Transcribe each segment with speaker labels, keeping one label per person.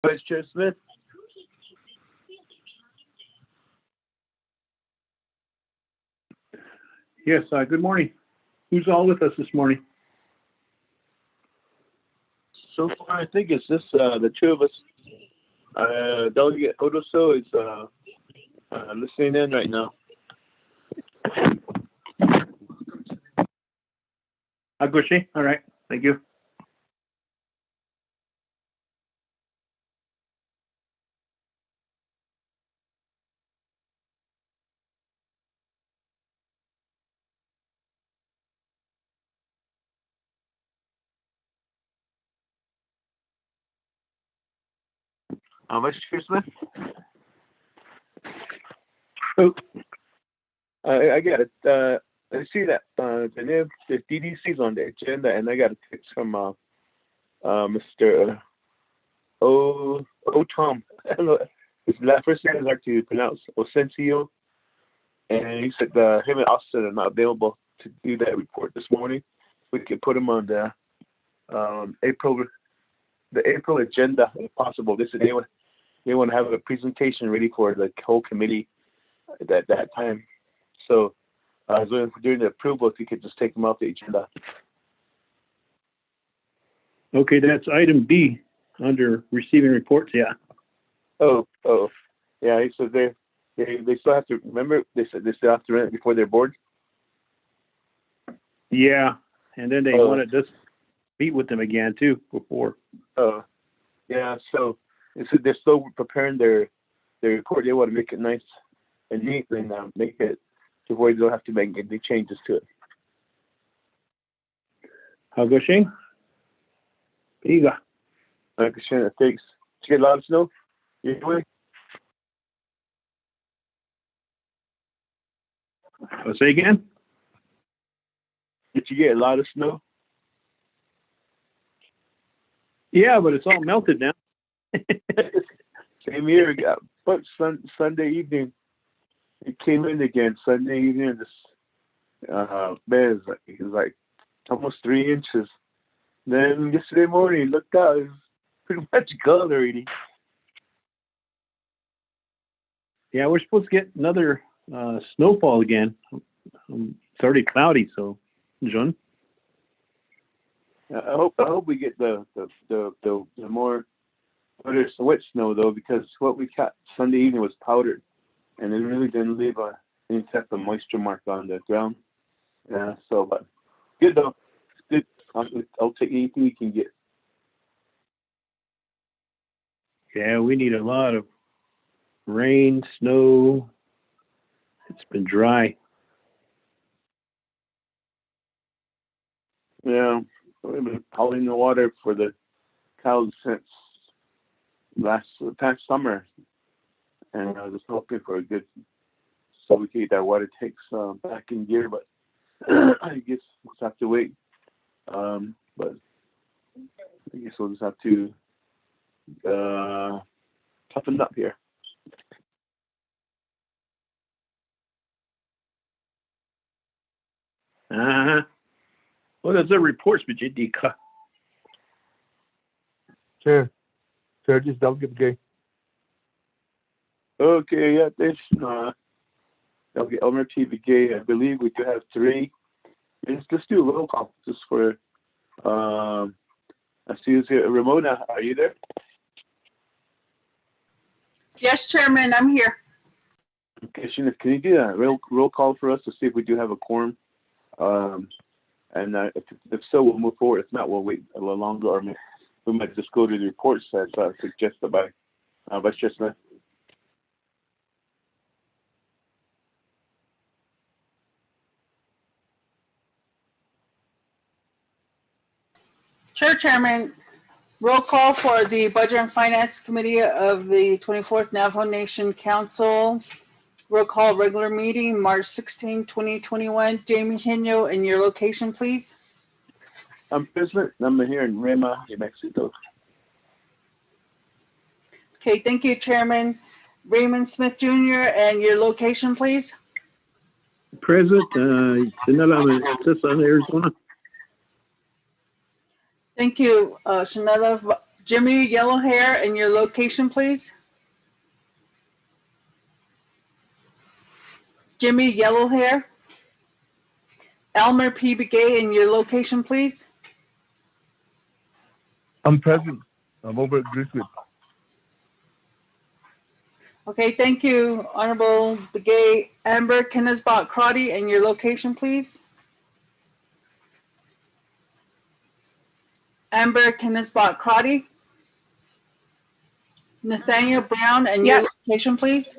Speaker 1: Vice Chair Smith.
Speaker 2: Yes, good morning. Who's all with us this morning?
Speaker 1: So far, I think it's just the two of us. Delegate Odoso is listening in right now.
Speaker 2: Agushi, all right, thank you.
Speaker 1: Vice Chair Smith?
Speaker 2: Oh,
Speaker 1: I got it. I see that the name, the DDC's on the agenda, and I got a text from Mr. Tom. His last first name is hard to pronounce, Osencio, and he said him and Austin are not available to do that report this morning. We could put him on the April agenda if possible. They want to have a presentation ready for the whole committee at that time. So I was waiting for during the approval if you could just take them off the agenda.
Speaker 2: okay, that's item B under receiving reports, yeah.
Speaker 1: Oh, yeah. He said they still have to remember. They said they still have to run it before their board.
Speaker 2: Yeah, and then they wanted us to meet with them again too before.
Speaker 1: Yeah. So they're still preparing their report. They want to make it nice and neat and make it to where they don't have to make any changes to it.
Speaker 2: Agushi? Iga.
Speaker 1: Thanks. Did you get a lot of snow? Usually?
Speaker 2: Say again?
Speaker 1: Did you get a lot of snow?
Speaker 2: Yeah, but it's all melted now.
Speaker 1: Same here. But Sunday evening, it came in again. Sunday evening, this man, it was like almost 3 inches. Then yesterday morning, looked out, it was pretty much gone already.
Speaker 2: Yeah, we're supposed to get another snowfall again. It's already cloudy, so John.
Speaker 1: I hope we get the more wet snow though, because what we got Sunday evening was powdered, and it really didn't leave any type of moisture mark on the ground. Yeah, so but good though. Good. I'll take anything we can get.
Speaker 2: Yeah, we need a lot of rain, snow. It's been dry.
Speaker 1: Yeah, we've been hauling the water for the cows since past summer, and I was hoping for a good, so we can get our water tanks back in gear. But I guess we'll just have to wait. But I guess we'll just have to toughen up here.
Speaker 2: What is the reports, Majidika?
Speaker 1: Sure, just don't give a gay. Okay, yeah, this okay, Elmer TV Gay. I believe we do have 3. Let's do a roll call just for. I see you here. Ramona, are you there?
Speaker 3: Yes, Chairman, I'm here.
Speaker 1: Okay, Sheena, can you do a roll call for us to see if we do have a quorum? And if so, we'll move forward. If not, we'll wait a little longer, or we might just go to the reports as suggested by Vice Chair Smith.
Speaker 3: Sure, Chairman. Roll call for the Budget and Finance Committee of the 24th Navajo Nation Council. Roll call regular meeting, March 16, 2021. Jamie Hino, and your location, please.
Speaker 1: I'm President. I'm here in Rema, New Mexico.
Speaker 3: Okay, thank you, Chairman. Raymond Smith Jr., and your location, please.
Speaker 2: President, Tucson, Arizona.
Speaker 3: Thank you, Shanella Jimmy Yellow Hair and your location, please. Jimmy Yellow Hair. Elmer P. Begay and your location, please.
Speaker 4: I'm present. I'm over at Griswood.
Speaker 3: Okay, thank you, Honorable Begay. Amber Kennesbot Crotty and your location, please. Amber Kennesbot Crotty. Nathaniel Brown and your location, please.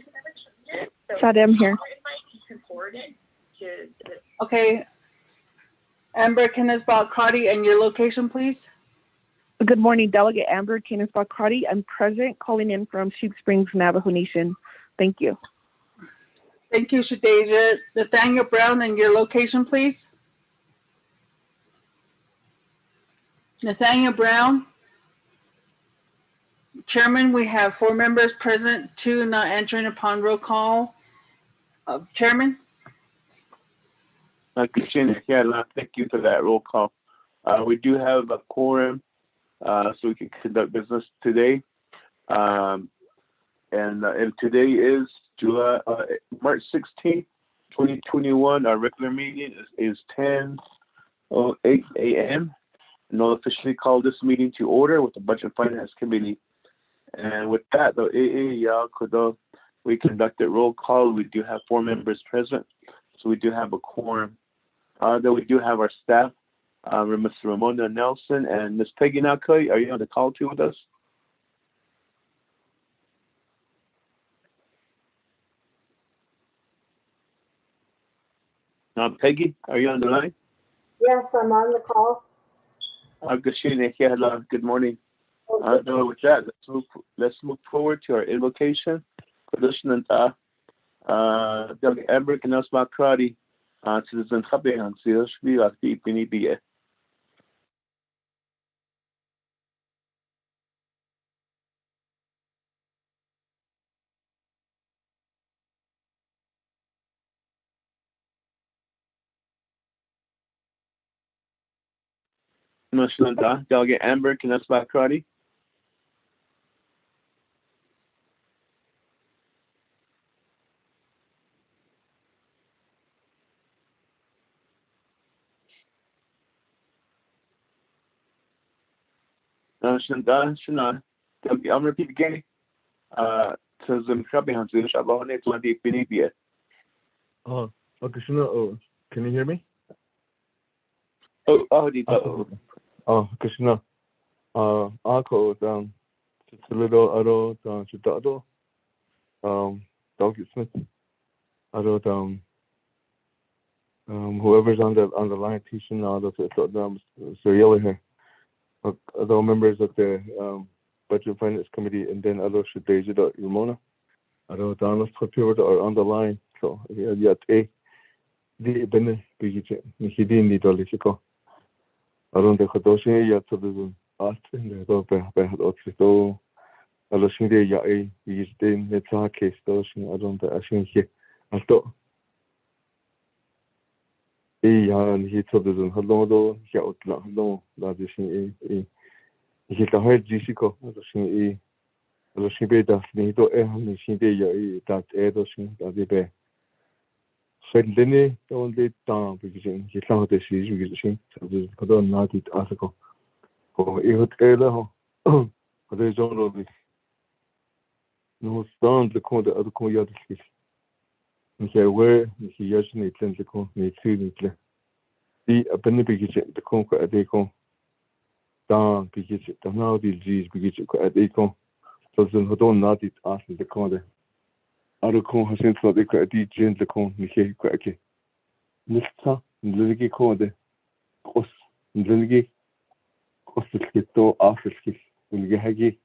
Speaker 5: Sorry, I'm here.
Speaker 3: Okay. Amber Kennesbot Crotty and your location, please.
Speaker 5: Good morning, Delegate Amber Canis-Bacrati. I'm present, calling in from Sheep Springs, Navajo Nation. Thank you.
Speaker 3: Thank you, Shadeja. Nathaniel Brown and your location, please. Nathaniel Brown. Chairman, we have 4 members present, 2 not answering upon roll call. Chairman?
Speaker 1: Christina, thank you for that roll call. We do have a quorum, so we can conduct business today. And today is March 16th, 2021. Our regular meeting is 10:08 a.m. And I'll officially call this meeting to order with the Budget and Finance Committee. And with that, we conducted roll call. We do have 4 members present, so we do have a quorum. Then we do have our staff, Ms. Ramona Nelson and Ms. Peggy Nakoy. Are you on the call too with us? Peggy, are you on the line?
Speaker 6: Yes, I'm on the call.
Speaker 1: Good morning. With that, let's move forward to our invocation. Delegate Amber Canis-Bacrati, Citizen Habehan, Silshvi, Pinibie. Delegate Amber Canis-Bacrati. I'm repeat again. Citizen Habehan, Silshvi, Pinibie.
Speaker 4: Oh, okay, can you hear me? Krishna. Ako Chitalido Aro Chitado. Doggy Smith. Aro whoever's on the line teaching so yellow here. Other members of the Budget and Finance Committee, and then other Shadeja Ramona. Aro Donald Papiro are on the line. So yet the Bene Bigit Nihidin Dolisico. Around the Kadoshi yet to the art in the Otrito. Alosinde Yae, Yisdin, Netza case, Doshin, around the Ashin here. I thought and he told us on Halodo, Yautla, no, Ladishin E. He can hide Jisico, Aloshin E. Aloshibe das Nido Ehan, Shinde Yae, that Edoshin, Dadibe. Suddenly, only down because he found the season with the same, so there's not it article. For it Ella, for the zone of it. No stand the corner of the Koya. He where he usually plans the corner, needs to the Benefit, the conquer at Acon. Down because the now the G's because at Acon. So then, don't not it after the corner. Arukon has sent for the credit the con, Nicky Quacky. Mr. Liligi Code, Cos, Liligi, Cosito, Afriski, Ulgahagi,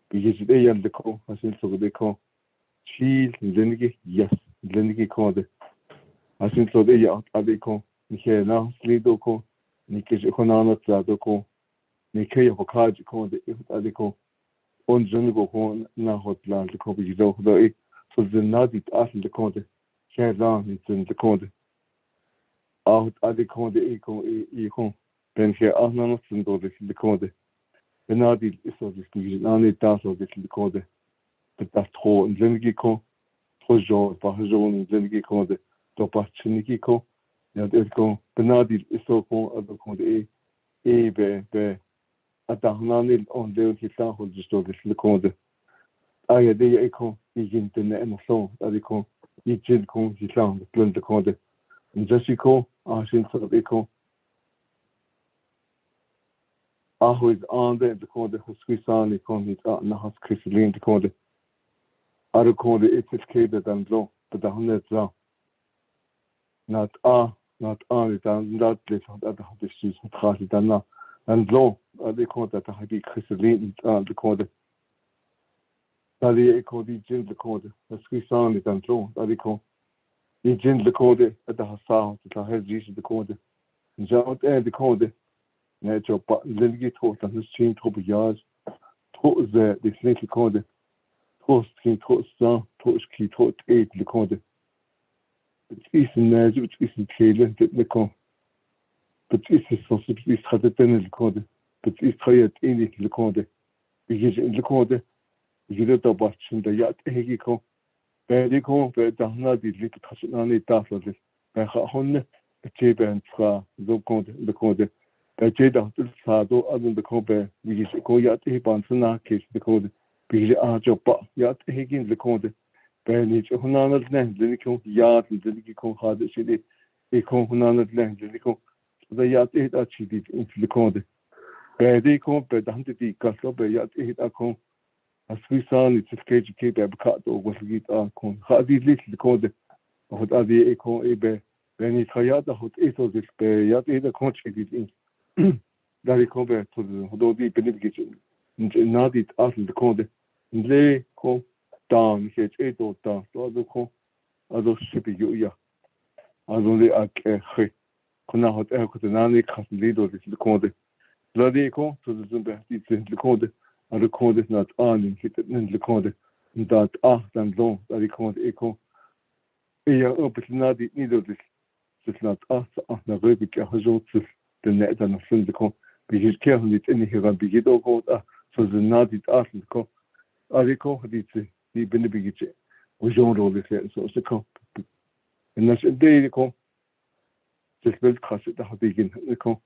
Speaker 4: because they and the con has sent for the con. She, Liligi, yes, Liligi Code. Has sent for the out at the con, Nicky now, Slido con, Nicky Honana Tladoko, Nicky of a card con, the Adiko, on Junigo con, now hot land, the copy is over the. So the Nadi asked the Conde, Shazan in the Conde. Out at the Conde Econ, Ben here, Arnold, and the Conde. benadil iso this bigis nani taso this code the tro and zengiko trojo bajon zengiko de to pachiniko ya desko benadil iso ko ado ko de be atahnanil on de kita hol jisto this code aya de eko igintene emoso adiko igin ko jisang blend code Jessico, Ashin Sabiko, Aho is on the Dakota, Husquisani, Condit, Nahas Chrislin, Dakota. Other Conde, it is catered and low, but the 100 law. Not on it, and not this at the shoes, Hasitana, and low, they call that I be Chrislin, Dakota. Daddy echo the Jim Dakota, Husquisani, and low, Daddy the Jin Dakota at the Hassa, the head Jesus Dakota. John and Dakota, natural button, then get taught on his chain top of yards. Taught the snake Dakota. Toast king, taught son, taught key, taught 8 Dakota. But it's in Nazir, which is in Taylor, that Nicole. But it's a sausage, it's had a ten Dakota. But it's tired in it Dakota. Because in Dakota, you get a batch in the yacht, Hegiko. Bediko, Bedana, the little Tashanani Tafel, Behahon, the Chaban Fra, the Code, the Jada Sado, other the Kobe, which is Goyat Hibansana case, the Code, Billy Arjo, Yat Higgins, the Code, Benich, Hunanas land, Linicon, Yat, and Linicon had the city, Econ Hunanas land, Linicon, the Yat 8 achieved into the Code. Bediko, Bedantity, Castle, Yat 8 Acon. As we saw, it's a cage keep a cut or was it con. How did little code what are the echo ebe? When it's Hayata, what is all this bay, yet either contributed in that it come back to the Hododi Benediction. Not it after the code. Lay come down, he 8 or down, so other call other ship you, yeah. As only a he. Kuna hot air could an annie cast lead of this code. Bloody echo to the Zumba, it's in the code. And the code is not on in hit in the code that and long that the code echo. A opportunity neither this is not us on the Rubik Hazot, the net and a film the code, because carefully any here and begin to go so the not it asked the code. Are the code the Benedict was on all the sense of the code. And that's a day the code. Just build cast it the begin the code.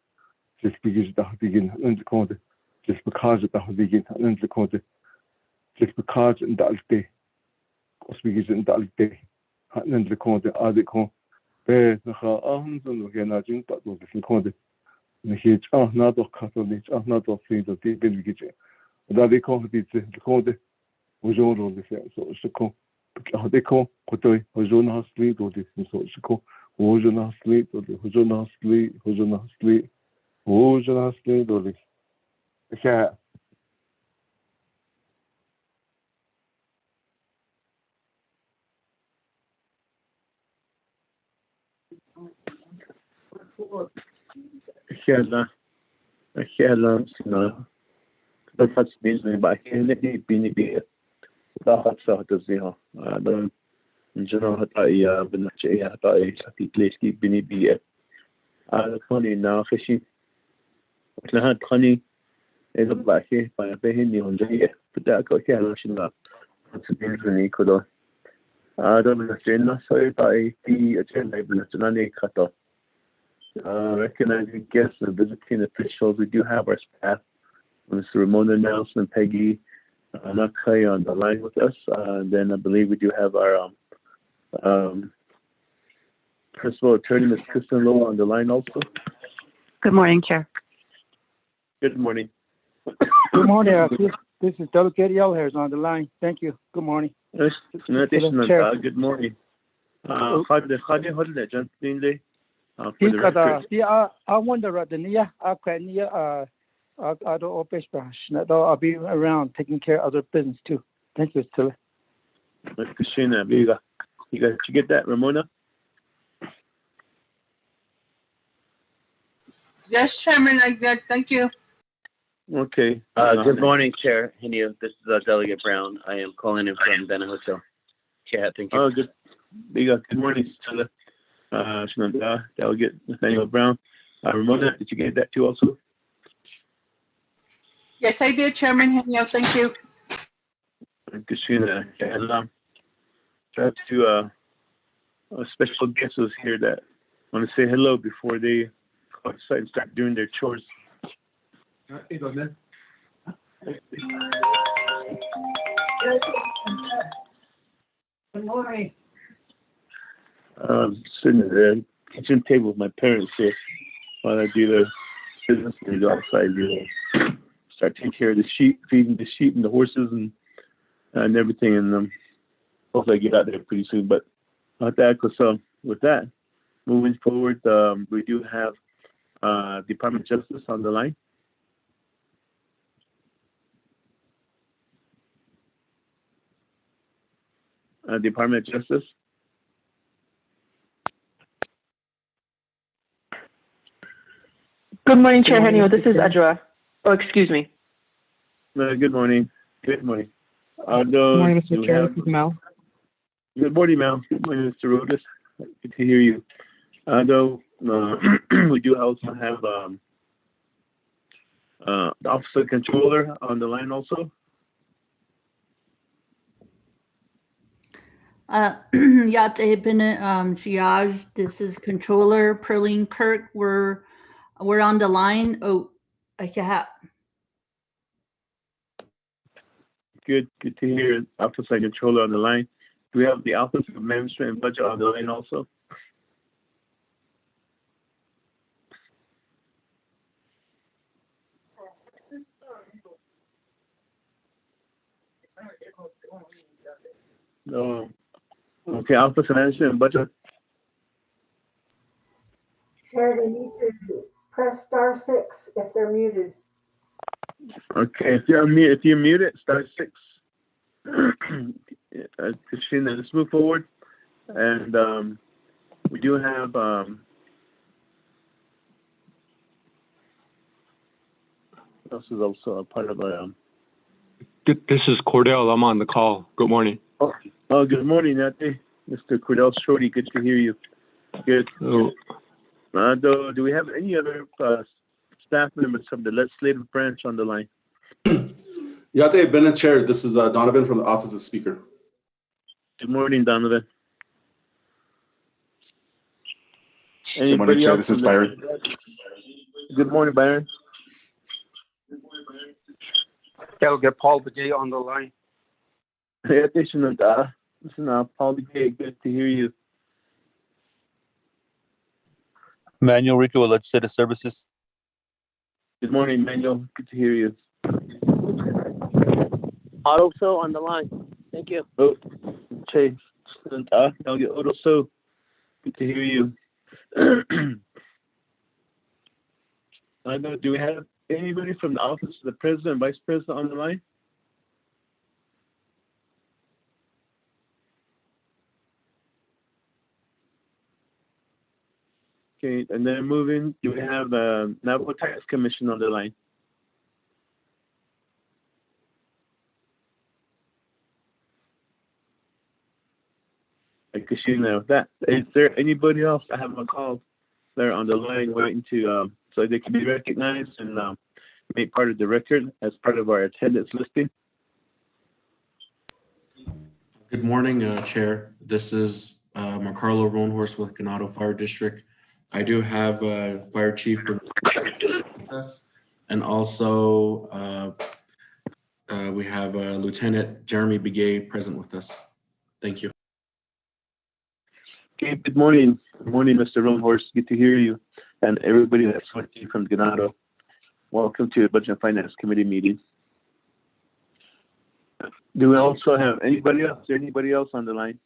Speaker 4: Just begins the begin and the code. Just because of the begin and the code, just because in the day, because we get in the day, and the code, are the code, bear the arms and the genaging, but was the code. The hitch are not of Catholic, are not of things of deep in the kitchen. That they call it the code was all of the same, so it's a code. They call Kotoy, was on her sleep or this, and so it's a code, was on her sleep or the was on her sleep, was on her sleep, was on her sleep or this. Yeah.
Speaker 1: No. But that's basically by him. He been be that sort of zero. The general I been I place keep been be funny now fishing. But I had funny. It's about here by a penny on the but that got here. That's a beautiful Nicola. I don't understand. Sorry, by the agenda, but an uncut. Recognizing guests and visiting officials, we do have our staff, Mr. Ramona Nelson and Peggy Nakai on the line with us. Then I believe we do have our principal attorney, Ms. Kristen Lowe, on the line also.
Speaker 7: Good morning, Chair.
Speaker 1: Good morning.
Speaker 8: Good morning. This is Delegate Yellowhairs on the line. Thank you. Good morning.
Speaker 1: In addition to that, good morning. How did it, John Linley?
Speaker 8: I wonder the Nia, I'll be around taking care of other business too. Thank you, Stella.
Speaker 1: Christina, did you get that, Ramona?
Speaker 3: Yes, Chairman, I did. Thank you.
Speaker 1: Okay.
Speaker 9: Good morning, Chair Hinio. This is Delegate Brown. I am calling in from Benihilton. Chair, thank you.
Speaker 1: Oh, good. Good morning, Stella. Delegate Nathaniel Brown. Ramona, did you get that too also?
Speaker 3: Yes, I did, Chairman Henio. Thank you.
Speaker 1: Katrina, and try to a special guest who's here that want to say hello before they go outside and start doing their chores.
Speaker 10: Good morning.
Speaker 1: Sitting at the kitchen table with my parents here while I do the business and go outside. Start taking care of the sheep, feeding the sheep and the horses and everything, and hopefully I get out there pretty soon. But not that, so with that, moving forward, we do have Department of Justice on the line. Department of Justice.
Speaker 5: Good morning, Chair Henio. This is Adra. Oh, excuse me.
Speaker 1: Good morning. Good morning.
Speaker 8: Good morning, Mr. Chair. This is Mel.
Speaker 1: Good morning, Mel. Good morning, Mr. Rodas. Good to hear you. Though we do also have the Officer Controller on the line also.
Speaker 7: Yate Bennett Giage, this is Controller Perlene Kirk. We're on the line. Oh, I have.
Speaker 1: Good to hear Officer Controller on the line. Do we have the Office of Management and Budget on the line also? No. Okay, Office of Management and Budget.
Speaker 6: Chair, they need to press *6 if they're muted.
Speaker 1: Okay, if you're muted, *6. Katrina, let's move forward. And we do have this is also a part of our
Speaker 10: This is Cordell. I'm on the call. Good morning.
Speaker 1: Oh, good morning, Nate. Mr. Cordell Shorty, good to hear you. Good.
Speaker 10: Oh.
Speaker 1: Do we have any other staff members from the legislative branch on the line?
Speaker 11: Yate Bennett, Chair. This is Donovan from the Office of the Speaker.
Speaker 1: Good morning, Donovan.
Speaker 11: Good morning, Chair. This is Byron.
Speaker 1: Good morning, Byron.
Speaker 8: I'll get Paul Begay on the line.
Speaker 1: Listen, Paul Begay, good to hear you.
Speaker 12: Manuel Rico, Legislative Services.
Speaker 1: Good morning, Manuel. Good to hear you.
Speaker 13: Also on the line. Thank you.
Speaker 1: Oh, Chase. Also, good to hear you. Do we have anybody from the Office of the President and Vice President on the line? Okay, and then moving, do we have the Navajo Tax Commission on the line? Katrina, with that, is there anybody else I have a call there on the line waiting to so they can be recognized and made part of the record as part of our attendance listing?
Speaker 14: Good morning, Chair. This is Marcarlo Roanhorse with Ganado Fire District. I do have Fire Chief with us, and also we have Lieutenant Jeremy Begay present with us. Thank you.
Speaker 1: Okay, good morning. Good morning, Mr. Roanhorse. Good to hear you and everybody that's with you from Ganado. Welcome to the Budget and Finance Committee meeting. Do we also have anybody else? Is there anybody else on the line?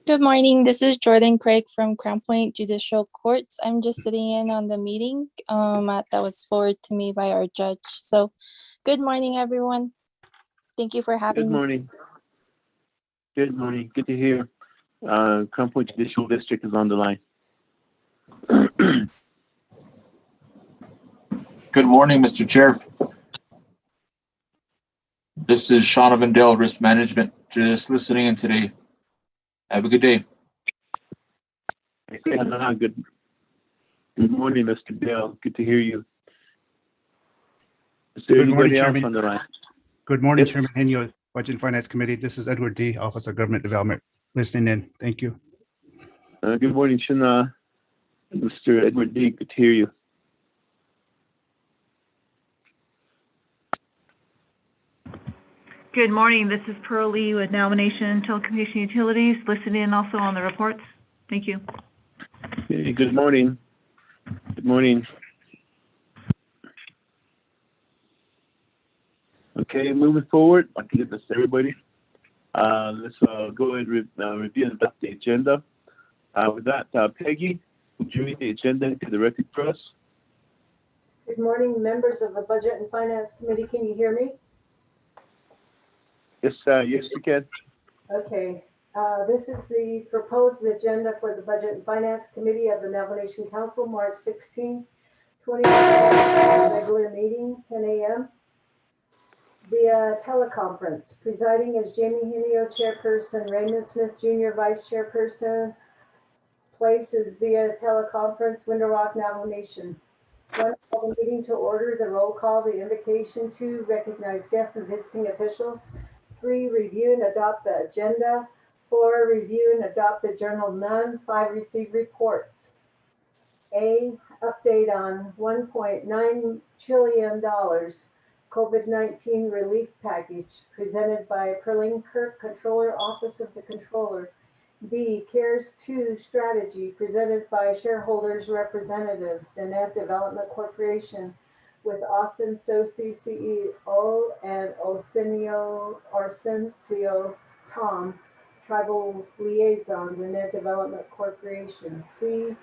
Speaker 15: Good morning. This is Jordan Craig from Crown Point Judicial Courts. I'm just sitting in on the meeting that was forwarded to me by our judge. So, good morning, everyone. Thank you for having me.
Speaker 1: Good morning. Good morning. Good to hear. Crown Point Judicial District is on the line.
Speaker 16: Good morning, Mr. Chair. This is Sean Avendale, Risk Management, just listening in today. Have a good day.
Speaker 1: Good morning, Mr. Dale. Good to hear you. Is there
Speaker 17: Good morning,
Speaker 1: anybody else
Speaker 17: Chairman.
Speaker 1: on the line?
Speaker 17: Good morning,
Speaker 1: Yes.
Speaker 17: Chairman Henio, Budget and Finance Committee. This is Edward D., Office of Government Development, listening in. Thank you.
Speaker 1: Good morning, Shana. Mr. Edward D. Good to hear you.
Speaker 18: Good morning. This is Pearl Lee with Nomination Telecommunication Utilities, listening in also on the reports. Thank you.
Speaker 1: Hey, good morning. Good morning. Okay, moving forward, I can get this to everybody. Let's go ahead and review the agenda. With that, Peggy, would you read the agenda into the record for us?
Speaker 6: Good morning, members of the Budget and Finance Committee. Can you hear me?
Speaker 1: Yes, yes, we can.
Speaker 6: Okay. This is the proposed agenda for the Budget and Finance Committee of the Navajo Nation Council, March 16, 2020, regular meeting, 10 a.m. via teleconference. Presiding is Jamie Henio, Chairperson, Raymond Smith Jr., Vice Chairperson. Place is via teleconference, Window Rock, Navajo Nation. 1, call the meeting to order, the roll call, the invocation. 2, recognize guests and visiting officials. 3, review and adopt the agenda. 4, review and adopt the journal. None. 5, receive reports. A, update on $1.9 trillion COVID-19 relief package presented by Perlene Kirk, Controller, Office of the Controller. B, CARES 2 strategy presented by shareholders representatives, Danette Development Corporation, with Austin Sosi, CEO, and Arsenio Tom, Tribal Liaison, Danette Development Corporation. C,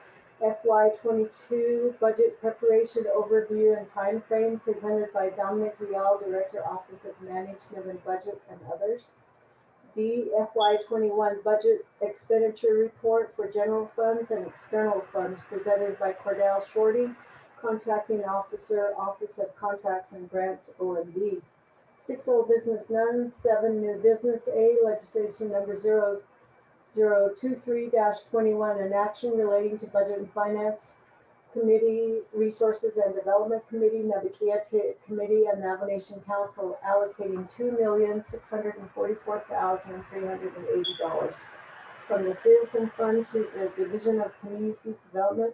Speaker 6: FY22 budget preparation overview and timeframe presented by Dominic Rial, Director, Office of Management and Budget, and others. D, FY21 budget expenditure report for general funds and external funds presented by Cordell Shorty, Contracting Officer, Office of Contracts and Grants, O&D. 6 old business, none. 7 new business. A, legislation number 0023-21, an action relating to Budget and Finance Committee, Resources and Development Committee, Navikia Committee, and Navajo Nation Council allocating $2,644,380 from the Citizen Fund to the Division of Community Development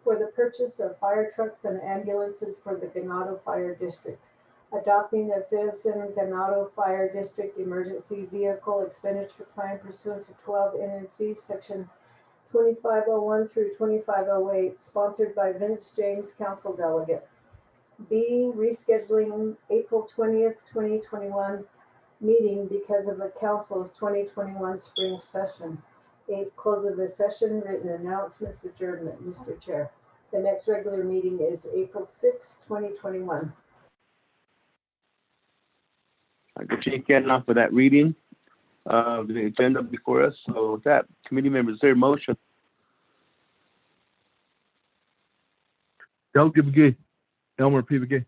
Speaker 6: for the purchase of fire trucks and ambulances for the Ganado Fire District. Adopting a Citizen Ganado Fire District Emergency Vehicle Expenditure Plan pursuant to 12 NNC Section 2501 through 2508, sponsored by Vince James, Council Delegate. B, rescheduling April 20th, 2021 meeting because of the Council's 2021 spring session. 8, close of the session, written announcements, adjournment. Mr. Chair, the next regular meeting is April 6th, 2021.
Speaker 1: I could take that off for that reading of the agenda before us. So with that, committee members, is there a motion?
Speaker 4: Delegate McGee. Elmer P. McGee.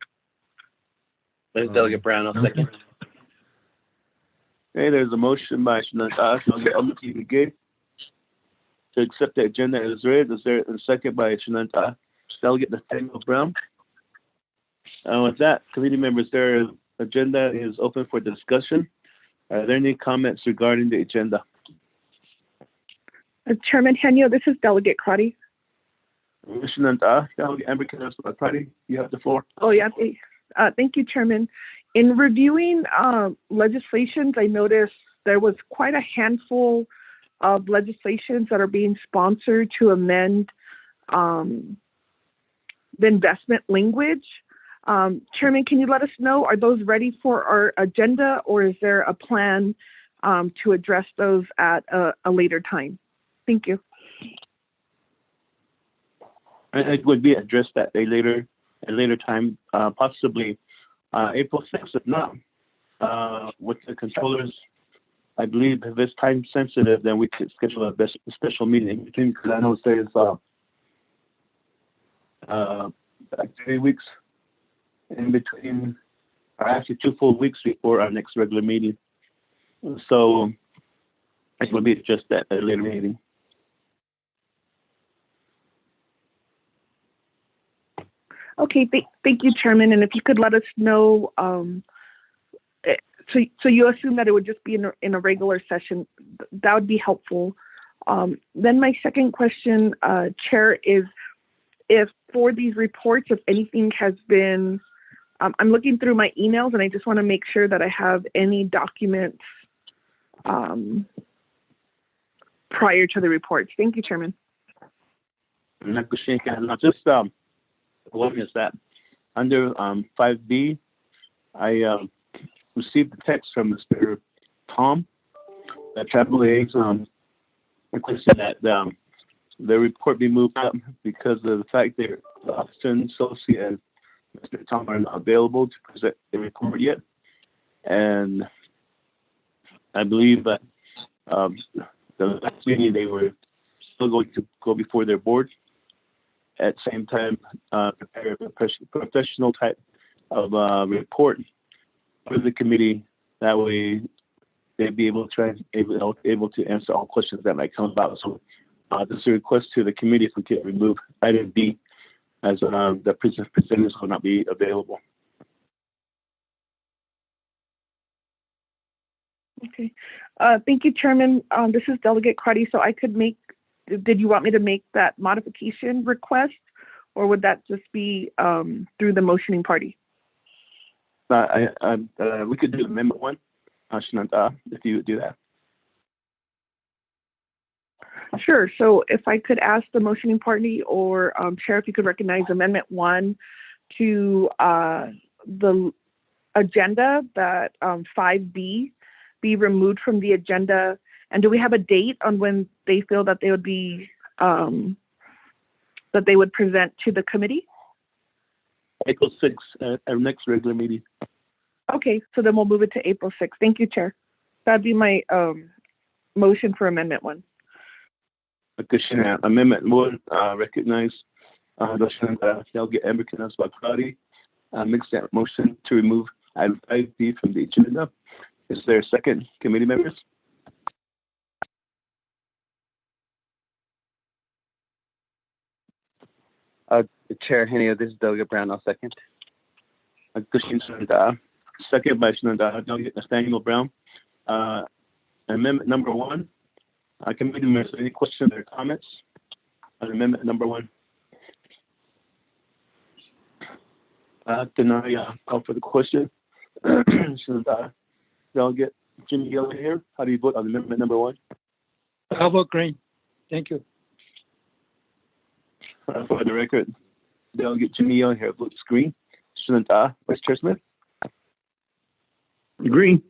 Speaker 9: This is Delegate Brown. I'll second.
Speaker 1: Okay, there's a motion by Shananta, Delegate Elmer P. McGee, to accept the agenda as read. Is there a second by Shananta, Delegate Nathaniel Brown? With that, committee members, their agenda is open for discussion. Are there any comments regarding the agenda?
Speaker 5: Chairman Henio, this is Delegate Crotty.
Speaker 1: Shananta, Delegate Amber Crotty, you have the floor.
Speaker 5: Oh, yeah. Thank you, Chairman. In reviewing legislations, I noticed there was quite a handful of legislations that are being sponsored to amend the investment language. Chairman, can you let us know, are those ready for our agenda, or is there a plan to address those at a later time? Thank you.
Speaker 1: It would be addressed at a later time, possibly April 6th, if not. With the controllers, I believe if it's time sensitive, then we could schedule a special meeting in between, because I know it says like 3 weeks in between, or actually 2 full weeks before our next regular meeting. So it will be just at a later meeting.
Speaker 5: Okay, thank you, Chairman. And if you could let us know, so you assume that it would just be in a regular session, that would be helpful. Then my second question, Chair, is if for these reports, if anything has been, I'm looking through my emails and I just want to make sure that I have any documents prior to the reports. Thank you, Chairman.
Speaker 1: Just one is that under 5B, I received a text from Mr. Tom, the travel liaison, requesting that the report be moved up because of the fact that the officer and associate and Mr. Tom are not available to present the report yet. And I believe that the last meeting they were still going to go before their board. At the same time, prepare a professional type of report for the committee. That way, they'd be able to answer all questions that might come about. So, this is a request to the committee if we could remove item B, as the presenters will not be available.
Speaker 5: Okay. Thank you, Chairman. This is Delegate Cruddy. So I could make. Did you want me to make that modification request, or would that just be through the motioning party?
Speaker 1: We could do Amendment 1, if you would do that.
Speaker 5: Sure. So if I could ask the motioning party or Chair, if you could recognize Amendment 1 to the agenda, that 5B be removed from the agenda. And do we have a date on when they feel that they would be, that they would present to the committee?
Speaker 1: April 6th, our next regular meeting.
Speaker 5: Okay, so then we'll move it to April 6th. Thank you, Chair. That'd be my motion for Amendment 1.
Speaker 1: Amendment 1, recognize Delegate Amber Canas-Bakari makes that motion to remove item 5B from the agenda. Is there a second, committee members?
Speaker 9: Chair Henio, this is Delegate Brown. I'll second.
Speaker 1: Second by Delegate Nathaniel Brown. Amendment number 1. Committee members, any questions or comments on amendment number 1? Then I call for the question. Delegate Jimmy Gill here. How do you vote on amendment number 1?
Speaker 8: How about green? Thank you.
Speaker 1: For the record, Delegate Jimmy Gill here votes green. Vice Chair Smith?
Speaker 2: Green.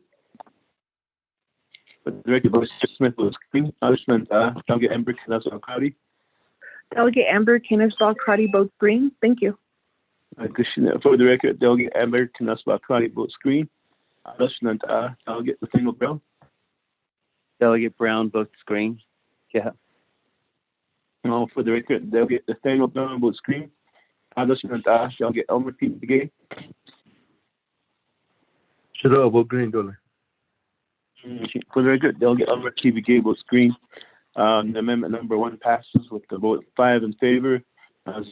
Speaker 1: For the record, Vice Chair Smith votes green. Delegate Amber Canas-Bakari?
Speaker 5: Delegate Amber Canas-Bakari votes green. Thank you.
Speaker 1: For the record, Delegate Amber Canas-Bakari votes green. Delegate Nathaniel Brown?
Speaker 9: Delegate Brown votes green. Yeah.
Speaker 1: For the record, Delegate Nathaniel Brown votes green. Delegate Elmer P. Begay?
Speaker 4: Should I vote green, Dolly?
Speaker 1: For the record, Delegate Elmer P. Begay votes green. Amendment number 1 passes with the vote 5 in favor,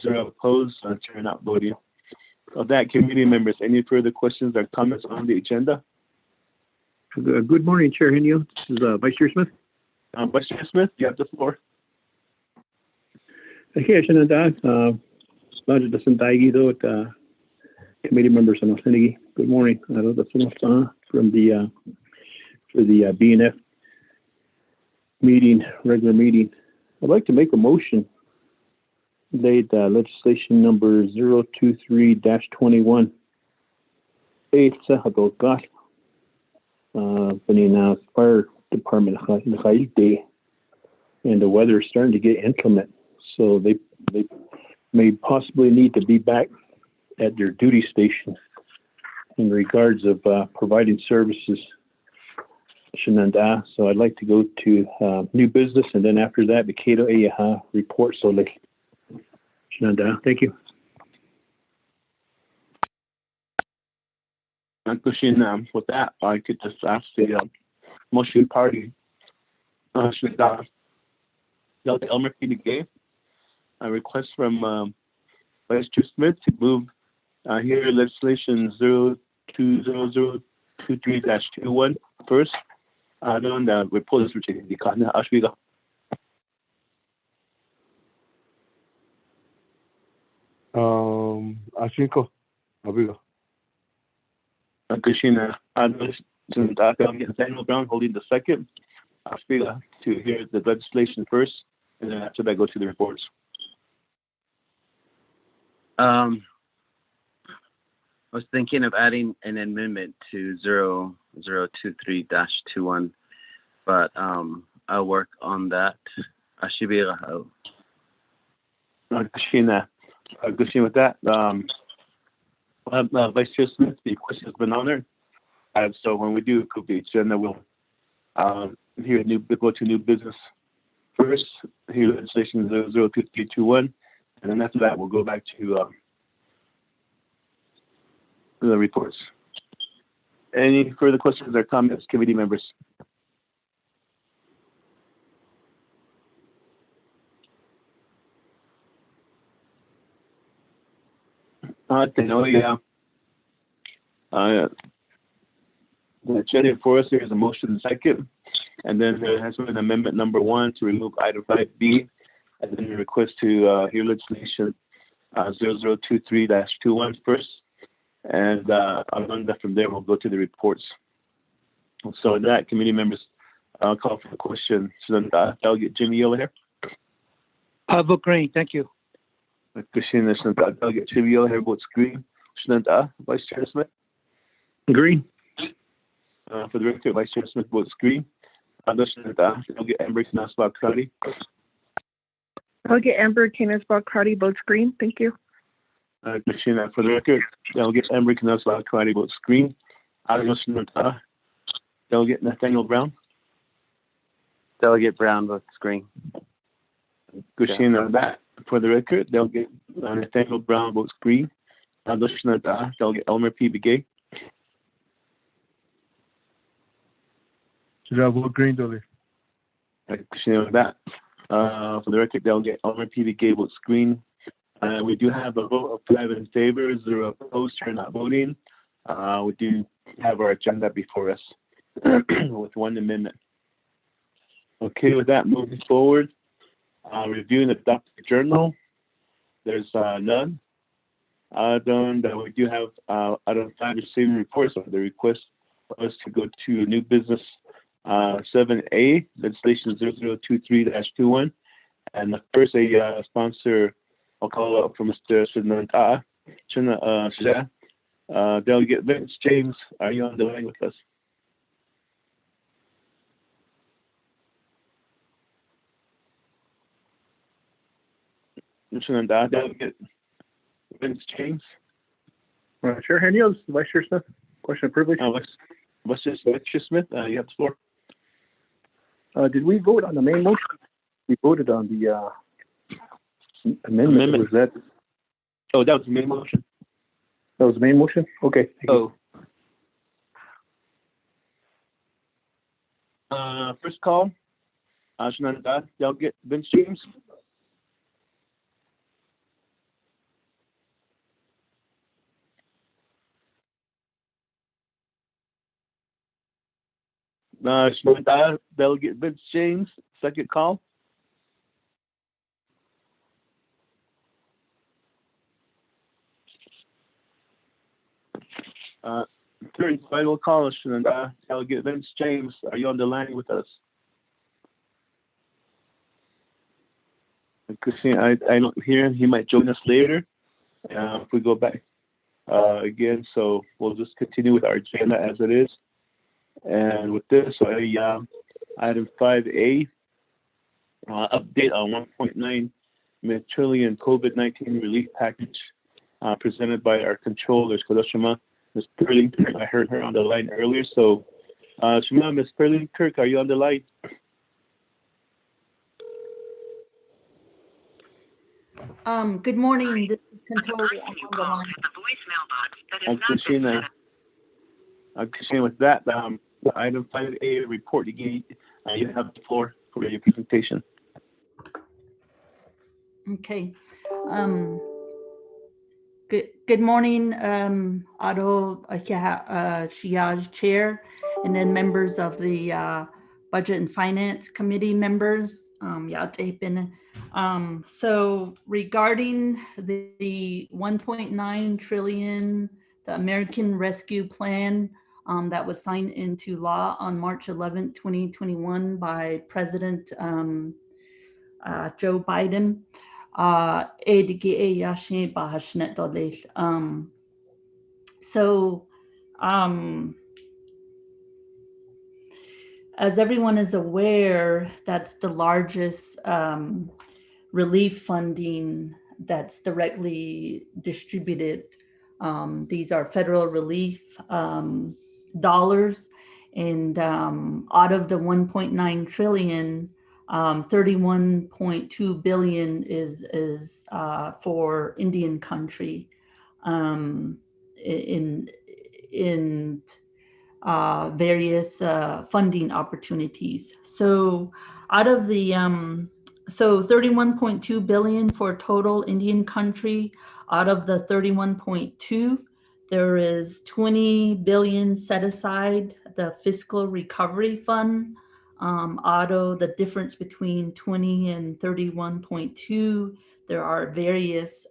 Speaker 1: 0 opposed, Chair not voting. Of that, committee members, any further questions or comments on the agenda?
Speaker 2: Good morning, Chair Henio. This is Vice Chair Smith.
Speaker 1: Vice Chair Smith, you have the floor.
Speaker 2: Okay, committee members and good morning. From the for the BNF meeting, regular meeting. I'd like to make a motion that legislation number 023-21 fire department and the weather is starting to get inclement, so they may possibly need to be back at their duty station in regards of providing services. So I'd like to go to new business, and then after that, the Cato Ayaha report. So, thank you.
Speaker 1: With that, I could just ask the motion party, Delegate Elmer P. Begay, a request from Vice Chair Smith to move here legislation 020023-21 first. Then the report is written in the corner. Ashwiga.
Speaker 4: Ashiko, Abiga.
Speaker 1: Krishna, Daniel Brown holding the second. Ashwiga to hear the legislation first, and then after that go to the reports.
Speaker 9: I was thinking of adding an amendment to 0023-21, but I'll work on that. Ashibira.
Speaker 1: Krishna, with that, Vice Chair Smith, the question has been honored. So when we do cook the agenda, we'll go to new business first. Here legislation 002321, and then after that we'll go back to the reports. Any further questions or comments, committee members? The agenda for us, there is a motion and second, and then there has been amendment number 1 to remove item 5B, and then the request to hear legislation 0023-21 first, and from there we'll go to the reports. So in that, committee members, I'll call for the question. So then Delegate Jimmy over here.
Speaker 8: Vote green. Thank you.
Speaker 1: Christina, Delegate Jimmy over here votes green. Vice Chair Smith.
Speaker 2: Green.
Speaker 1: For the record, Vice Chair Smith votes green. Delegate Amber Knasbach-Crowdy.
Speaker 5: Delegate Amber Knasbach-Crowdy votes green. Thank you.
Speaker 1: Christina, for the record, Delegate Amber Knasbach-Crowdy votes green. Delegate Nathaniel Brown.
Speaker 9: Delegate Brown votes green.
Speaker 1: Christina, that for the record, Delegate Nathaniel Brown votes green. Delegate Elmer P. Begay.
Speaker 4: Should I vote green, Dolly?
Speaker 1: Christina, that for the record, Delegate Elmer P. Begay votes green. We do have a vote of 5 in favor, 0 opposed, or not voting. We do have our agenda before us with 1 amendment. Okay, with that, moving forward, reviewing the adopted journal. There's none. Then we do have out of 5 receiving reports of the request for us to go to new business 7A, legislation 0023-21, and the first sponsor. I'll call up for Mr. Sunanta. Delegate Vince James, are you on the line with us? Delegate Vince James.
Speaker 2: Chair Henios, Vice Chair Smith. Question of privilege.
Speaker 1: Vice Chair Smith, you have the floor.
Speaker 2: Did we vote on the main motion? We voted on the amendment. Was that?
Speaker 1: Oh, that was the main motion.
Speaker 2: That was the main motion? Okay.
Speaker 1: First call. Delegate Vince James. Delegate Vince James, second call. Third and final call, Delegate Vince James, are you on the line with us? I don't hear him. He might join us later if we go back again. So we'll just continue with our agenda as it is. And with this, item 5A, update on 1.9 trillion COVID-19 relief package presented by our controllers, Kadoshima, Ms. Perlin-Kirk. I heard her on the line earlier. So, Shima, Ms. Perlin-Kirk, are you on the line?
Speaker 7: Good morning. This is Controller. I'm on the line.
Speaker 1: Christina, with that, item 5A report, you have the floor for your presentation.
Speaker 7: Okay. Good morning, Otto Shiaj Chair, and then members of the Budget and Finance Committee members. So regarding the 1.9 trillion, the American Rescue Plan that was signed into law on March 11, 2021 by President Joe Biden. So as everyone is aware, that's the largest relief funding that's directly distributed. These are federal relief dollars, and out of the 1.9 trillion, 31.2 billion is for Indian country in various funding opportunities. So out of the so 31.2 billion for total Indian country. Out of the 31.2, there is 20 billion set aside, the fiscal recovery fund. Out of the difference between 20 and 31.2, there are various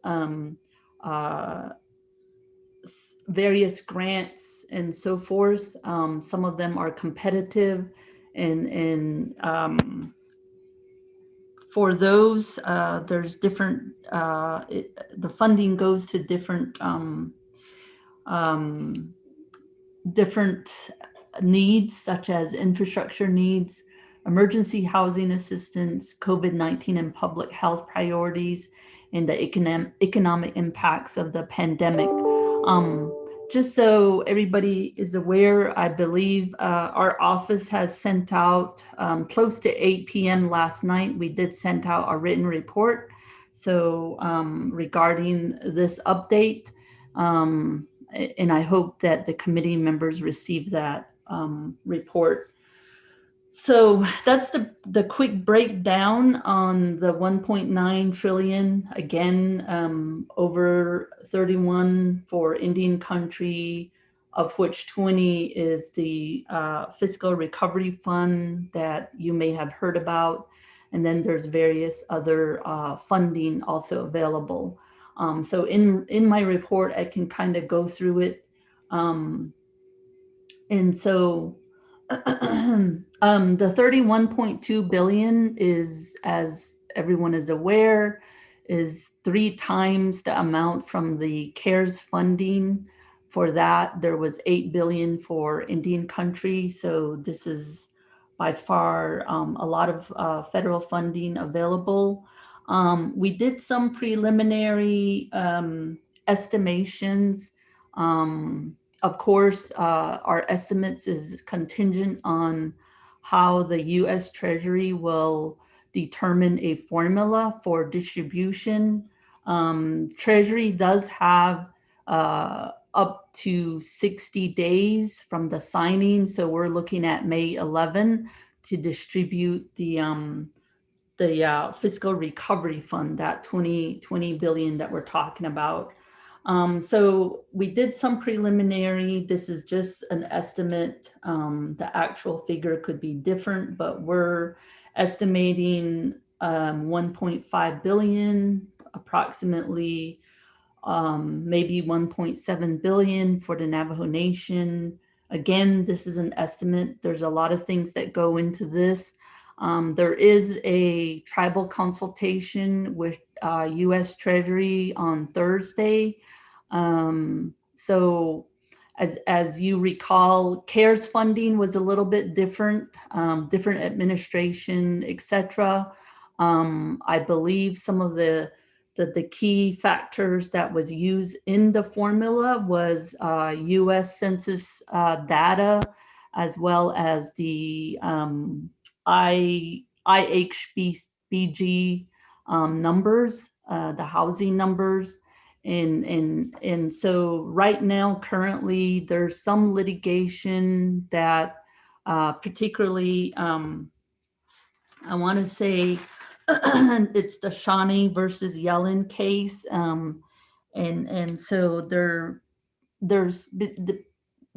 Speaker 7: grants and so forth. Some of them are competitive, and for those, there's different, the funding goes to different different needs, such as infrastructure needs, emergency housing assistance, COVID-19 and public health priorities, and the economic impacts of the pandemic. Just so everybody is aware, I believe our office has sent out close to 8 p.m. last night. We did send out a written report. So regarding this update, and I hope that the committee members receive that report. So that's the quick breakdown on the 1.9 trillion. Again, over 31 for Indian country, of which 20 is the fiscal recovery fund that you may have heard about. And then there's various other funding also available. So in my report, I can kind of go through it. And so the 31.2 billion is, as everyone is aware, is 3 times the amount from the CARES funding. For that, there was 8 billion for Indian country. So this is by far a lot of federal funding available. We did some preliminary estimations. Of course, our estimates is contingent on how the U.S. Treasury will determine a formula for distribution. Treasury does have up to 60 days from the signing, so we're looking at May 11 to distribute the fiscal recovery fund, that 20 billion that we're talking about. So we did some preliminary. This is just an estimate. The actual figure could be different, but we're estimating 1.5 billion, approximately maybe 1.7 billion for the Navajo Nation. Again, this is an estimate. There's a lot of things that go into this. There is a tribal consultation with U.S. Treasury on Thursday. So as you recall, CARES funding was a little bit different, different administration, etc. I believe some of the key factors that was used in the formula was U.S. Census data, as well as the IHBG numbers, the housing numbers. And so right now, currently, there's some litigation that particularly, I want to say it's the Shawnee versus Yellen case. And so there's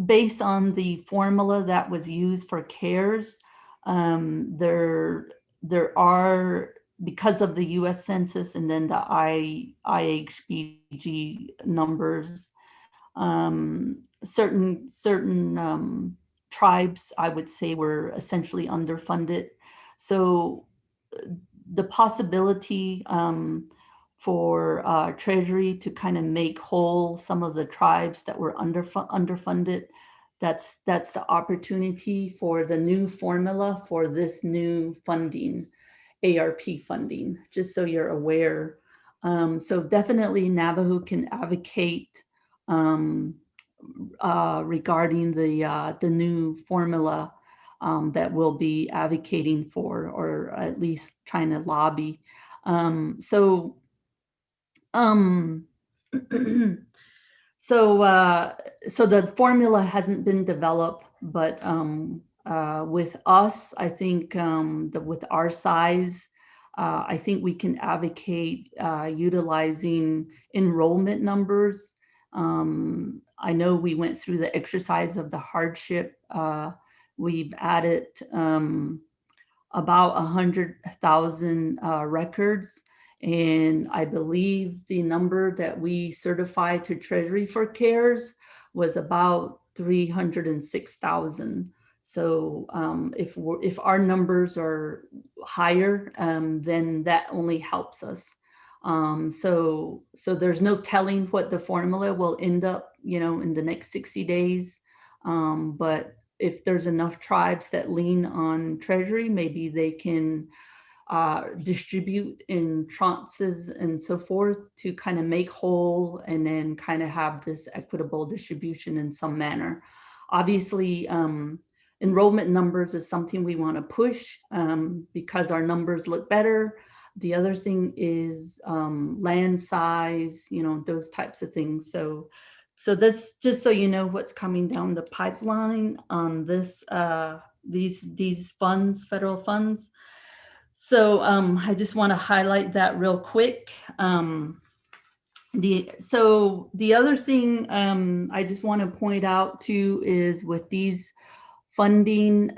Speaker 7: based on the formula that was used for CARES, there are, because of the U.S. Census and then the IHBG numbers, certain tribes, I would say, were essentially underfunded. So the possibility for Treasury to kind of make whole some of the tribes that were underfunded, that's the opportunity for the new formula for this new funding, ARP funding, just so you're aware. So definitely Navajo can advocate regarding the new formula that we'll be advocating for, or at least trying to lobby. So the formula hasn't been developed, but with us, I think with our size, I think we can advocate utilizing enrollment numbers. I know we went through the exercise of the hardship. We've added about 100,000 records. And I believe the number that we certified to Treasury for CARES was about 306,000. So if our numbers are higher, then that only helps us. So there's no telling what the formula will end up, in the next 60 days. But if there's enough tribes that lean on Treasury, maybe they can distribute in tranches and so forth to kind of make whole, and then kind of have this equitable distribution in some manner. Obviously, enrollment numbers is something we want to push because our numbers look better. The other thing is land size, those types of things. So that's just so you know what's coming down the pipeline on this, these funds, federal funds. So I just want to highlight that real quick. The other thing I just want to point out too is with these funding,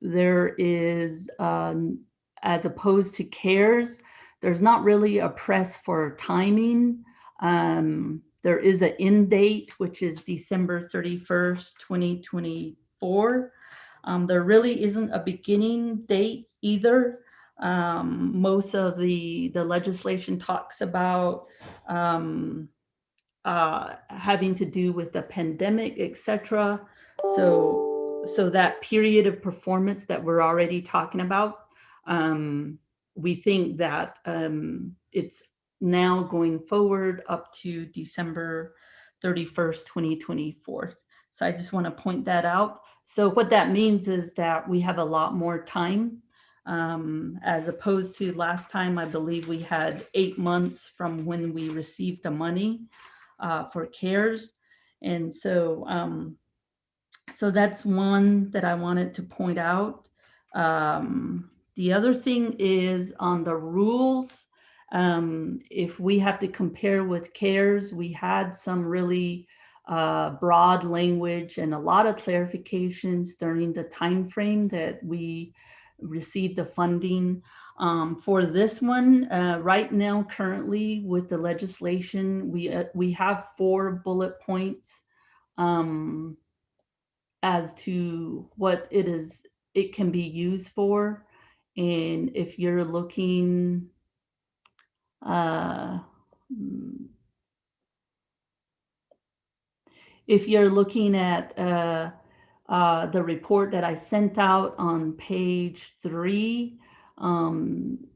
Speaker 7: there is, as opposed to CARES, there's not really a press for timing. There is an end date, which is December 31st, 2024. There really isn't a beginning date either. Most of the legislation talks about having to do with the pandemic, etc. So that period of performance that we're already talking about, we think that it's now going forward up to December 31st, 2024. So I just want to point that out. So what that means is that we have a lot more time, as opposed to last time. I believe we had 8 months from when we received the money for CARES. And so that's one that I wanted to point out. The other thing is on the rules. If we have to compare with CARES, we had some really broad language and a lot of clarifications during the time frame that we received the funding. For this one, right now, currently with the legislation, we have 4 bullet points as to what it can be used for. And if you're looking, at the report that I sent out on page 3,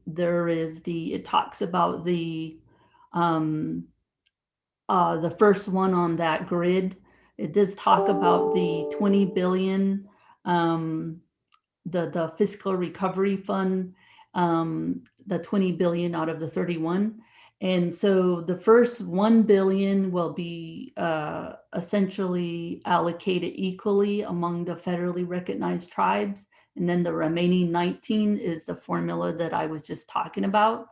Speaker 7: it talks about the first one on that grid. It does talk about the 20 billion, the fiscal recovery fund, the 20 billion out of the 31. And so the first 1 billion will be essentially allocated equally among the federally recognized tribes. And then the remaining 19 is the formula that I was just talking about.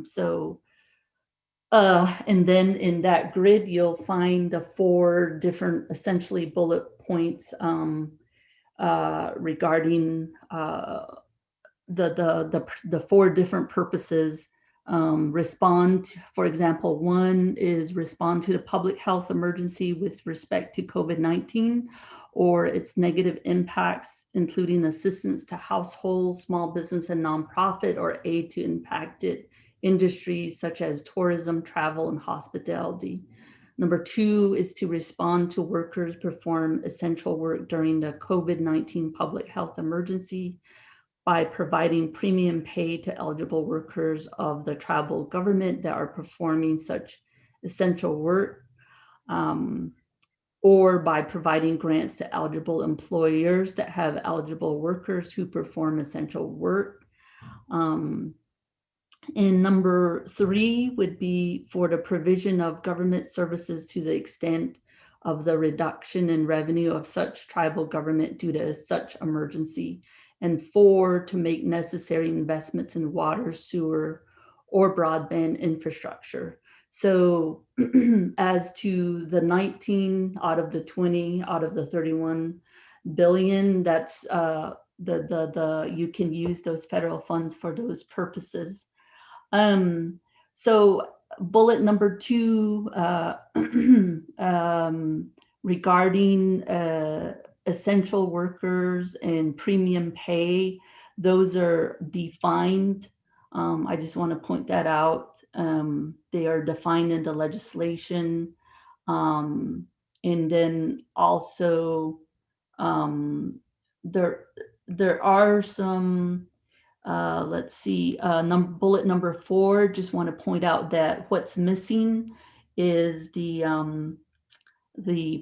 Speaker 7: So And then in that grid, you'll find the 4 different essentially bullet points regarding the 4 different purposes. Respond, for example, 1 is respond to the public health emergency with respect to COVID-19 or its negative impacts, including assistance to households, small business and nonprofit, or aid to impacted industries such as tourism, travel, and hospitality. Number 2 is to respond to workers perform essential work during the COVID-19 public health emergency by providing premium pay to eligible workers of the tribal government that are performing such essential work, or by providing grants to eligible employers that have eligible workers who perform essential work. And number 3 would be for the provision of government services to the extent of the reduction in revenue of such tribal government due to such emergency. And 4, to make necessary investments in water, sewer, or broadband infrastructure. So as to the 19 out of the 20 out of the 31 billion, that's you can use those federal funds for those purposes. So bullet number 2, regarding essential workers and premium pay, those are defined. I just want to point that out. They are defined in the legislation. And then also there are some let's see, bullet number 4, just want to point out that what's missing is the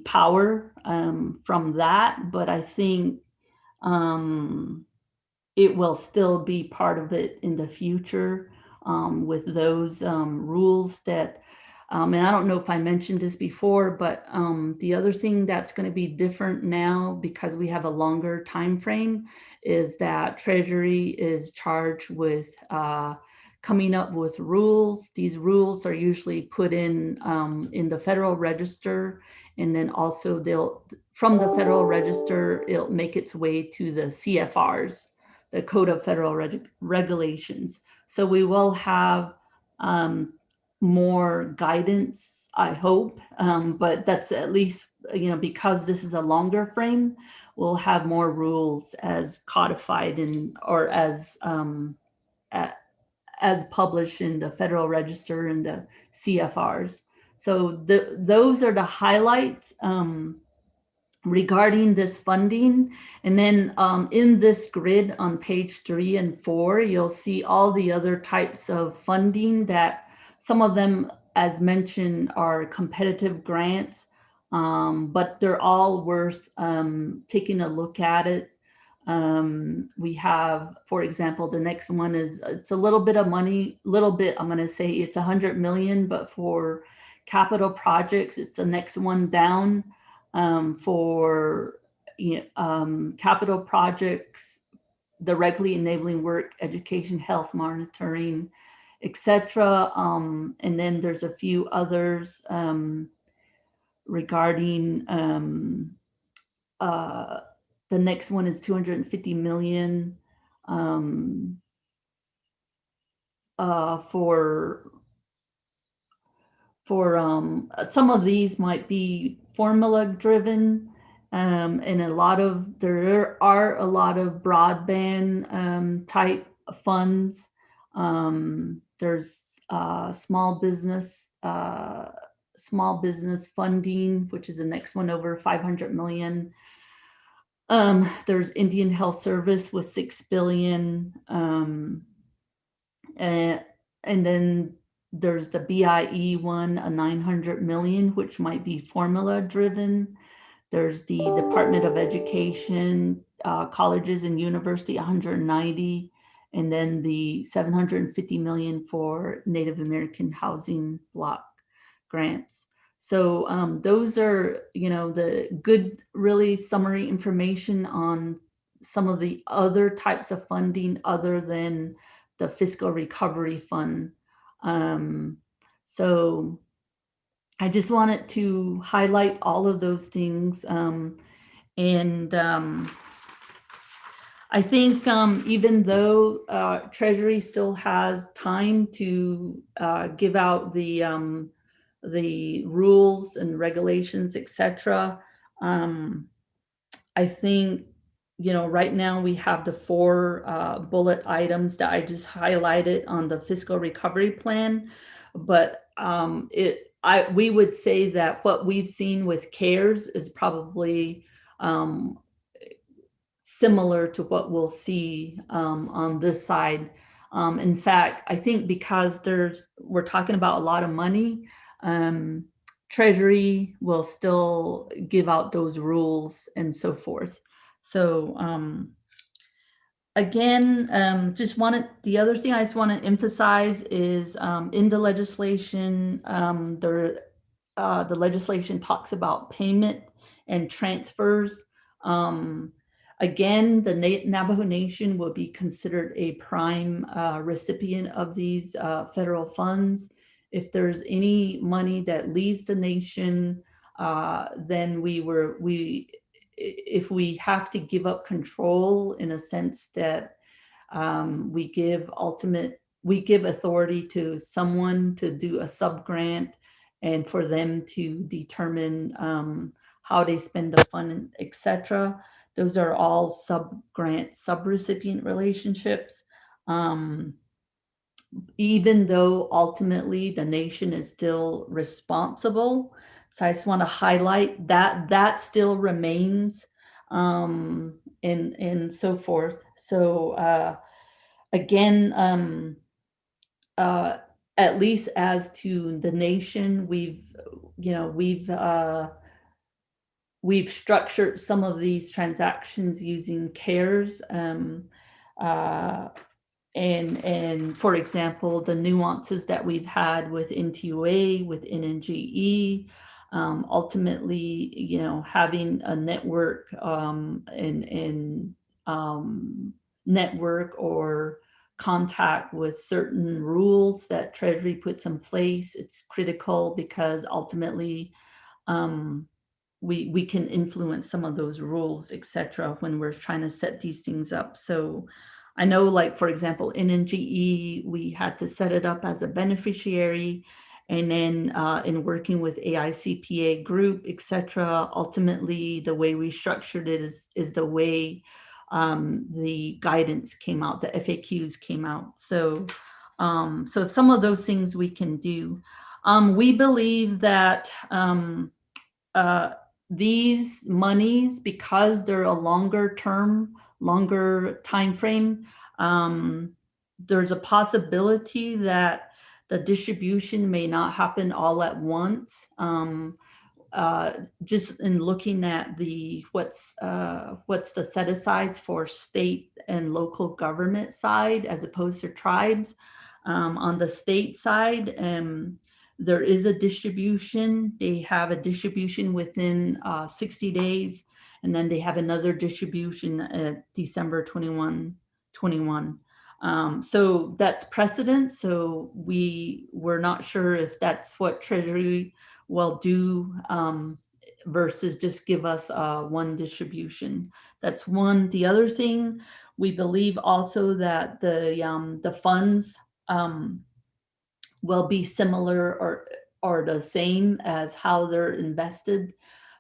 Speaker 7: power from that, but I think it will still be part of it in the future with those rules that, and I don't know if I mentioned this before, but the other thing that's going to be different now because we have a longer time frame is that Treasury is charged with coming up with rules. These rules are usually put in the Federal Register, and then also from the Federal Register, it'll make its way to the CFRs, the Code of Federal Regulations. So we will have more guidance, I hope, but that's at least, because this is a longer frame, we'll have more rules as codified or as published in the Federal Register and the CFRs. So those are the highlights regarding this funding. And then in this grid on page 3 and 4, you'll see all the other types of funding that some of them, as mentioned, are competitive grants, but they're all worth taking a look at it. We have, for example, the next one is, it's a little bit of money, I'm going to say it's 100 million, but for capital projects, it's the next one down. For capital projects, directly enabling work, education, health monitoring, etc. And then there's a few others regarding the next one is 250 million for some of these might be formula driven, and there are a lot of broadband type funds. There's small business funding, which is the next one over 500 million. There's Indian Health Service with 6 billion, and then there's the BIE one, a 900 million, which might be formula driven. There's the Department of Education, colleges and university, 190, and then the 750 million for Native American housing block grants. So those are, the good, really summary information on some of the other types of funding other than the Fiscal Recovery Fund. So I just wanted to highlight all of those things. I think even though Treasury still has time to give out the rules and regulations, etc., I think, you know, right now we have the 4 bullet items that I just highlighted on the fiscal recovery plan, but we would say that what we've seen with CARES is probably similar to what we'll see on this side. In fact, I think because we're talking about a lot of money, Treasury will still give out those rules and so forth. So again, the other thing I just want to emphasize is in the legislation, the legislation talks about payment and transfers. Again, the Navajo Nation will be considered a prime recipient of these federal funds. If there's any money that leaves the nation, then if we have to give up control in a sense that we give authority to someone to do a sub-grant and for them to determine how they spend the fund, etc. Those are all sub-grant, sub-recipient relationships. Even though ultimately the nation is still responsible. So I just want to highlight that still remains and so forth. So again, at least as to the nation, we've structured some of these transactions using CARES. And for example, the nuances that we've had with NTUA, with NNGE, ultimately, you know, having a network network or contact with certain rules that Treasury puts in place. It's critical because ultimately we can influence some of those rules, etc., when we're trying to set these things up. So I know, like, for example, in NGE, we had to set it up as a beneficiary. And then in working with AICPA group, etc., ultimately, the way we structured it is the way the guidance came out, the FAQs came out. So, so some of those things we can do. We believe that these monies, because they're a longer time frame, there's a possibility that the distribution may not happen all at once. Just in looking at what's the set asides for state and local government side as opposed to tribes. On the state side, there is a distribution. They have a distribution within 60 days, and then they have another distribution at December 21. So that's precedent. So we're not sure if that's what Treasury will do versus just give us one distribution. That's one. The other thing, we believe also that the funds will be similar or the same as how they're invested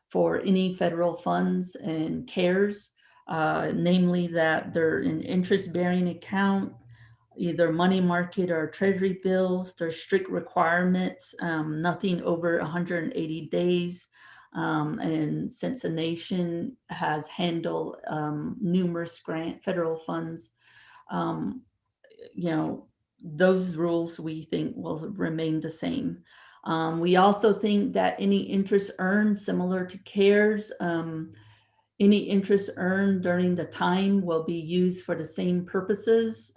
Speaker 7: for any federal funds and CARES, namely that they're an interest-bearing account, either money market or treasury bills. There's strict requirements, nothing over 180 days. And since the nation has handled numerous federal funds, you know, those rules we think will remain the same. We also think that any interest earned, similar to CARES, any interest earned during the time will be used for the same purposes.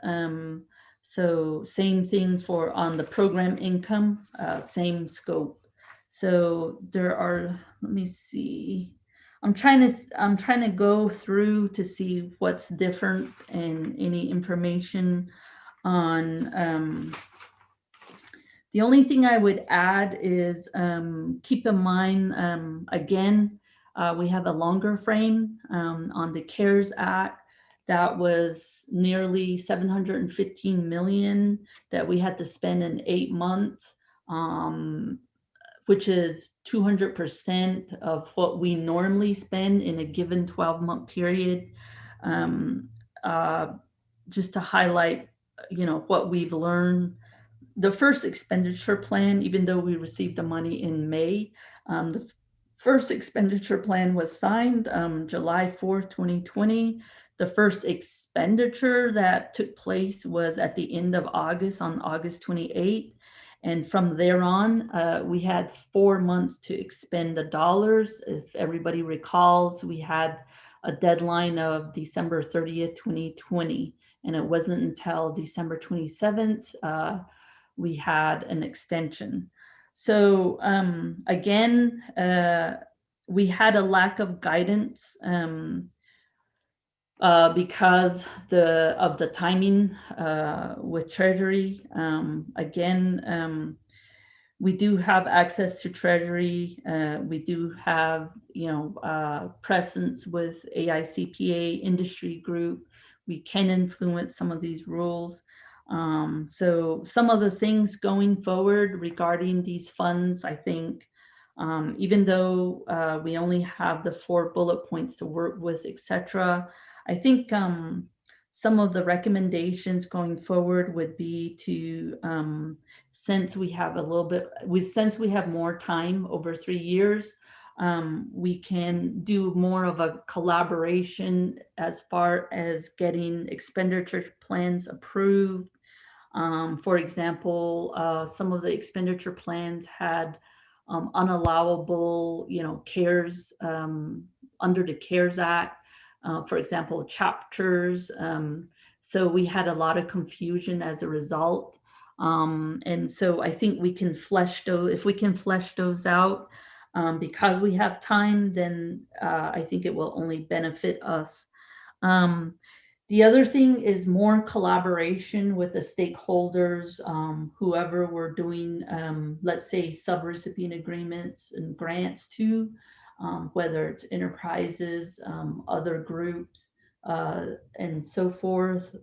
Speaker 7: So same thing on the program income, same scope. So there are, let me see. I'm trying to go through to see what's different and any information on The only thing I would add is keep in mind, again, we have a longer frame on the CARES Act. That was nearly 715 million that we had to spend in 8 months, which is 200% of what we normally spend in a given 12-month period. Just to highlight, what we've learned. The first expenditure plan, even though we received the money in May, the first expenditure plan was signed July 4th, 2020. The first expenditure that took place was at the end of August, on August 28th. And from there on, we had 4 months to expend the dollars. If everybody recalls, we had a deadline of December 30th, 2020. And it wasn't until December 27th, we had an extension. So again, we had a lack of guidance because of the timing with Treasury. Again, we do have access to Treasury. We do have, presence with AICPA industry group. We can influence some of these rules. So some of the things going forward regarding these funds, I think, even though we only have the 4 bullet points to work with, etc., I think some of the recommendations going forward would be to, since we have more time over 3 years, we can do more of a collaboration as far as getting expenditure plans approved. For example, some of the expenditure plans had unallowable, CARES, under the CARES Act, for example, chapters. So we had a lot of confusion as a result. And so I think we can flesh those, if we can flesh those out, because we have time, then I think it will only benefit us. The other thing is more collaboration with the stakeholders, whoever we're doing, let's say, subrecipient agreements and grants to, whether it's enterprises, other groups, and so forth.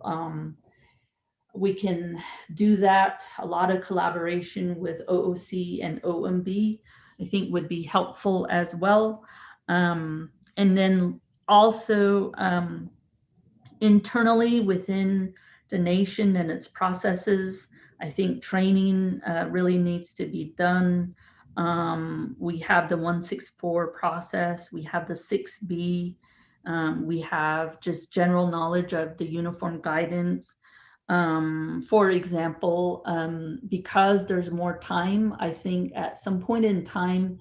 Speaker 7: We can do that. A lot of collaboration with OOC and OMB, I think, would be helpful as well. And then also internally within the nation and its processes, I think training really needs to be done. We have the 164 process, we have the 6B, we have just general knowledge of the uniform guidance. For example, because there's more time, I think at some point in time,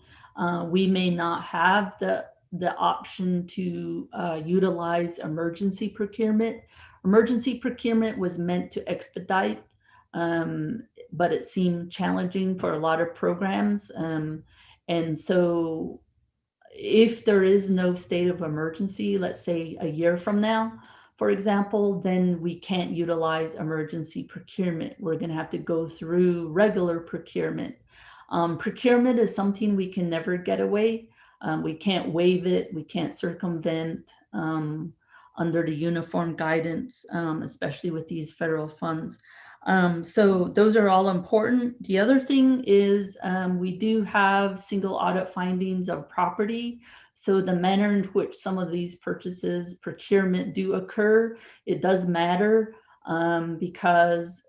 Speaker 7: we may not have the option to utilize emergency procurement. Emergency procurement was meant to expedite, but it seemed challenging for a lot of programs. And so if there is no state of emergency, let's say a year from now, for example, then we can't utilize emergency procurement. We're going to have to go through regular procurement. Procurement is something we can never get away. We can't waive it. We can't circumvent under the uniform guidance, especially with these federal funds. So those are all important. The other thing is we do have single audit findings of property. So the manner in which some of these purchases, procurement do occur, it does matter because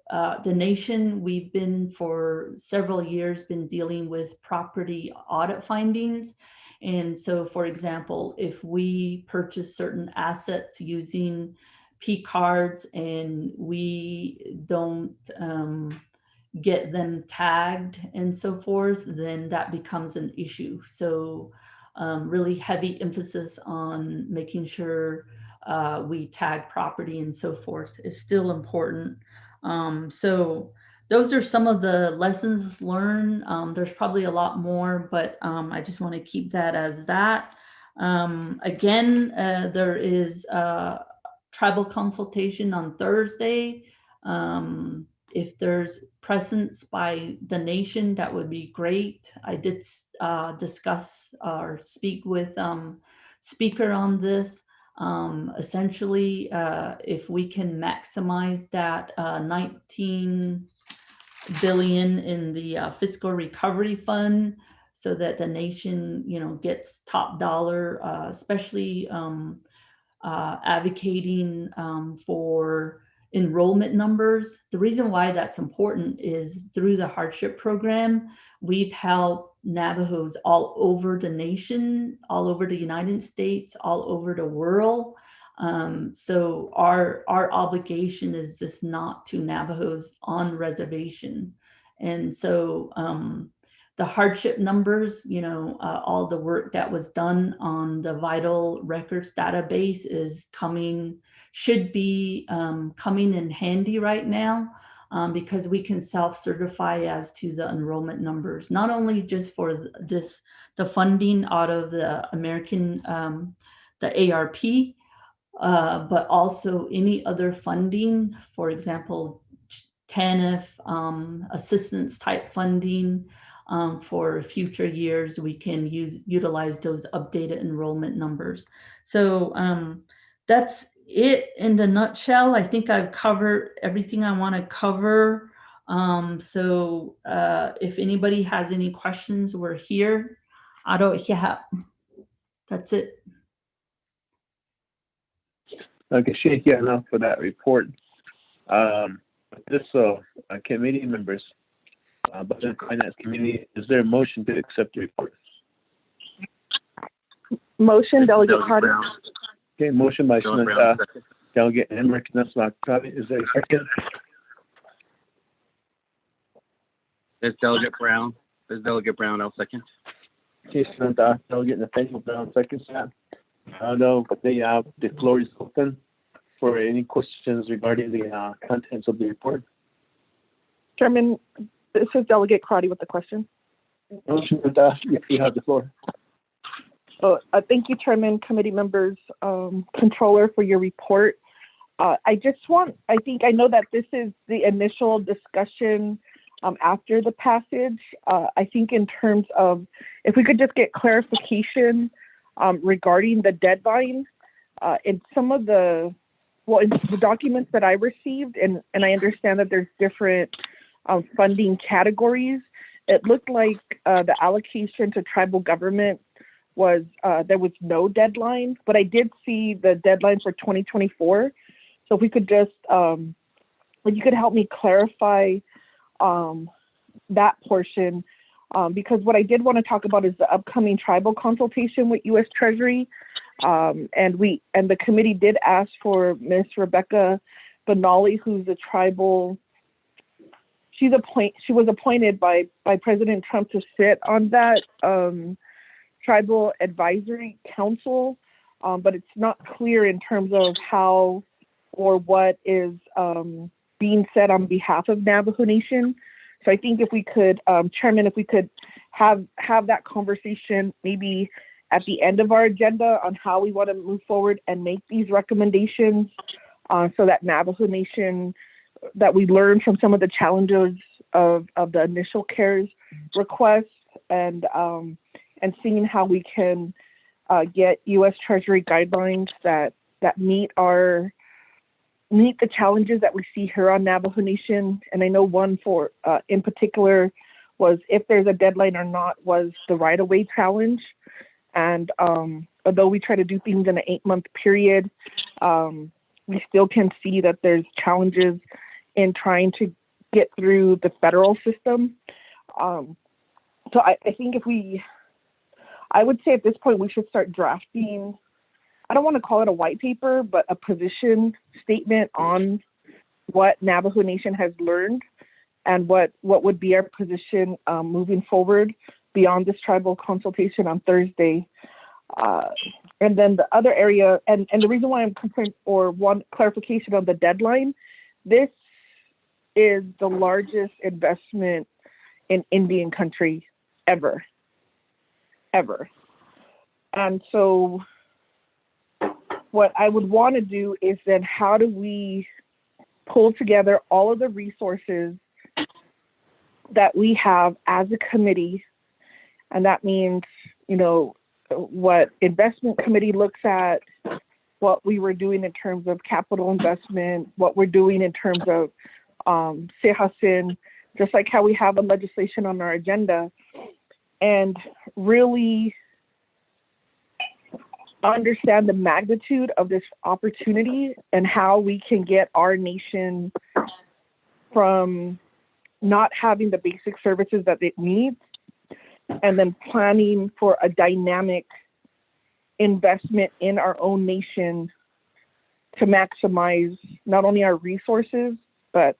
Speaker 7: the nation, we've been for several years been dealing with property audit findings. And so, for example, if we purchase certain assets using P cards and we don't get them tagged and so forth, then that becomes an issue. So really heavy emphasis on making sure we tag property and so forth is still important. So those are some of the lessons learned. There's probably a lot more, but I just want to keep that as that. Again, there is tribal consultation on Thursday. If there's presence by the nation, that would be great. I did discuss or speak with speaker on this. Essentially, if we can maximize that 19 billion in the fiscal recovery fund, so that the nation, gets top dollar, especially advocating for enrollment numbers. The reason why that's important is through the hardship program, we've helped Navajos all over the nation, all over the United States, all over the world. So our obligation is just not to Navajos on reservation. And so the hardship numbers, all the work that was done on the vital records database should be coming in handy right now, because we can self-certify as to the enrollment numbers, not only just for the funding out of the American, the ARP, but also any other funding, for example, TANF, assistance type funding. For future years, we can utilize those updated enrollment numbers. So that's it in the nutshell. I think I've covered everything I want to cover. So if anybody has any questions, we're here. That's it.
Speaker 1: Okay, thank you enough for that report. Committee members, Budget and Finance Committee, is there a motion to accept the report?
Speaker 5: Motion, Delegate Carter.
Speaker 1: Okay, motion by Delegate Emmerich Nassau-Carter. Is there a second?
Speaker 9: There's Delegate Brown. I'll second.
Speaker 1: Okay, Delegate Nathaniel Brown seconds that. No, but the floor is open for any questions regarding the contents of the report.
Speaker 5: Chairman, this is Delegate Crotty with the question.
Speaker 1: Motion, you have the floor.
Speaker 5: Thank you, Chairman, committee members, Controller, for your report. I know that this is the initial discussion after the passage. I think in terms of, if we could just get clarification regarding the deadline in some of in the documents that I received, and I understand that there's different funding categories. It looked like the allocation to tribal government was, there was no deadline, but I did see the deadline for 2024. So if we could just, if you could help me clarify that portion, because what I did want to talk about is the upcoming tribal consultation with U.S. Treasury. And the committee did ask for Ms. Rebecca Benally, who's a tribal, she was appointed by President Trump to sit on that tribal advisory council, but it's not clear in terms of how or what is being said on behalf of Navajo Nation. So I think if we could, Chairman, if we could have that conversation maybe at the end of our agenda on how we want to move forward and make these recommendations, so that Navajo Nation, that we learn from some of the challenges of the initial CARES requests, and seeing how we can get U.S. Treasury guidelines that meet the challenges that we see here on Navajo Nation. And I know one for in particular was if there's a deadline or not was the right-of-way challenge. And although we try to do things in an 8-month period, we still can see that there's challenges in trying to get through the federal system. So I think I would say at this point we should start drafting, I don't want to call it a white paper, but a position statement on what Navajo Nation has learned and what would be our position moving forward beyond this tribal consultation on Thursday. And then the other area, and the reason why I'm concerned or want clarification on the deadline, this is the largest investment in Indian country ever. And so what I would want to do is then how do we pull together all of the resources that we have as a committee. And that means, you know, what investment committee looks at, what we were doing in terms of capital investment, what we're doing in terms of Sehasin, just like how we have a legislation on our agenda, and really understand the magnitude of this opportunity and how we can get our nation from not having the basic services that it needs, and then planning for a dynamic investment in our own nation to maximize not only our resources, but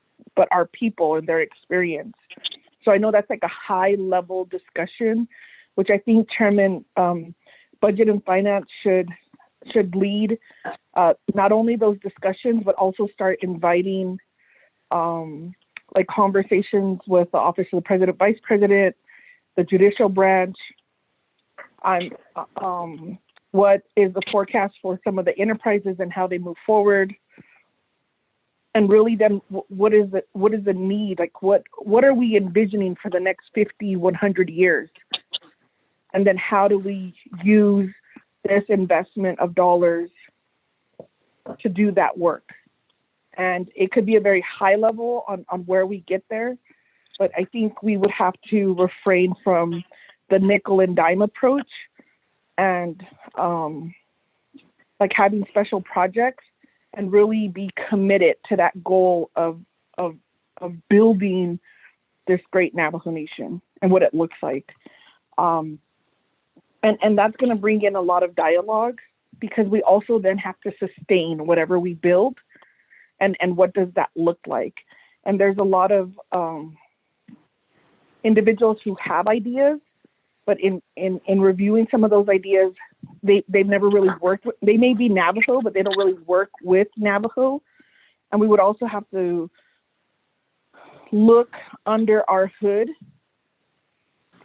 Speaker 5: our people and their experience. So I know that's like a high level discussion, which I think Chairman Budget and Finance should lead not only those discussions, but also start inviting like conversations with the Office of the President, Vice President, the judicial branch, what is the forecast for some of the enterprises and how they move forward, and really then what is the need, like what are we envisioning for the next 50, 100 years, and then how do we use this investment of dollars to do that work. And it could be a very high level on where we get there, but I think we would have to refrain from the nickel and dime approach and like having special projects, and really be committed to that goal of building this great Navajo Nation and what it looks like. And that's going to bring in a lot of dialogue, because we also then have to sustain whatever we build, and what does that look like. And there's a lot of individuals who have ideas, but in reviewing some of those ideas, they've never really worked with, they may be Navajo, but they don't really work with Navajo. And we would also have to look under our hood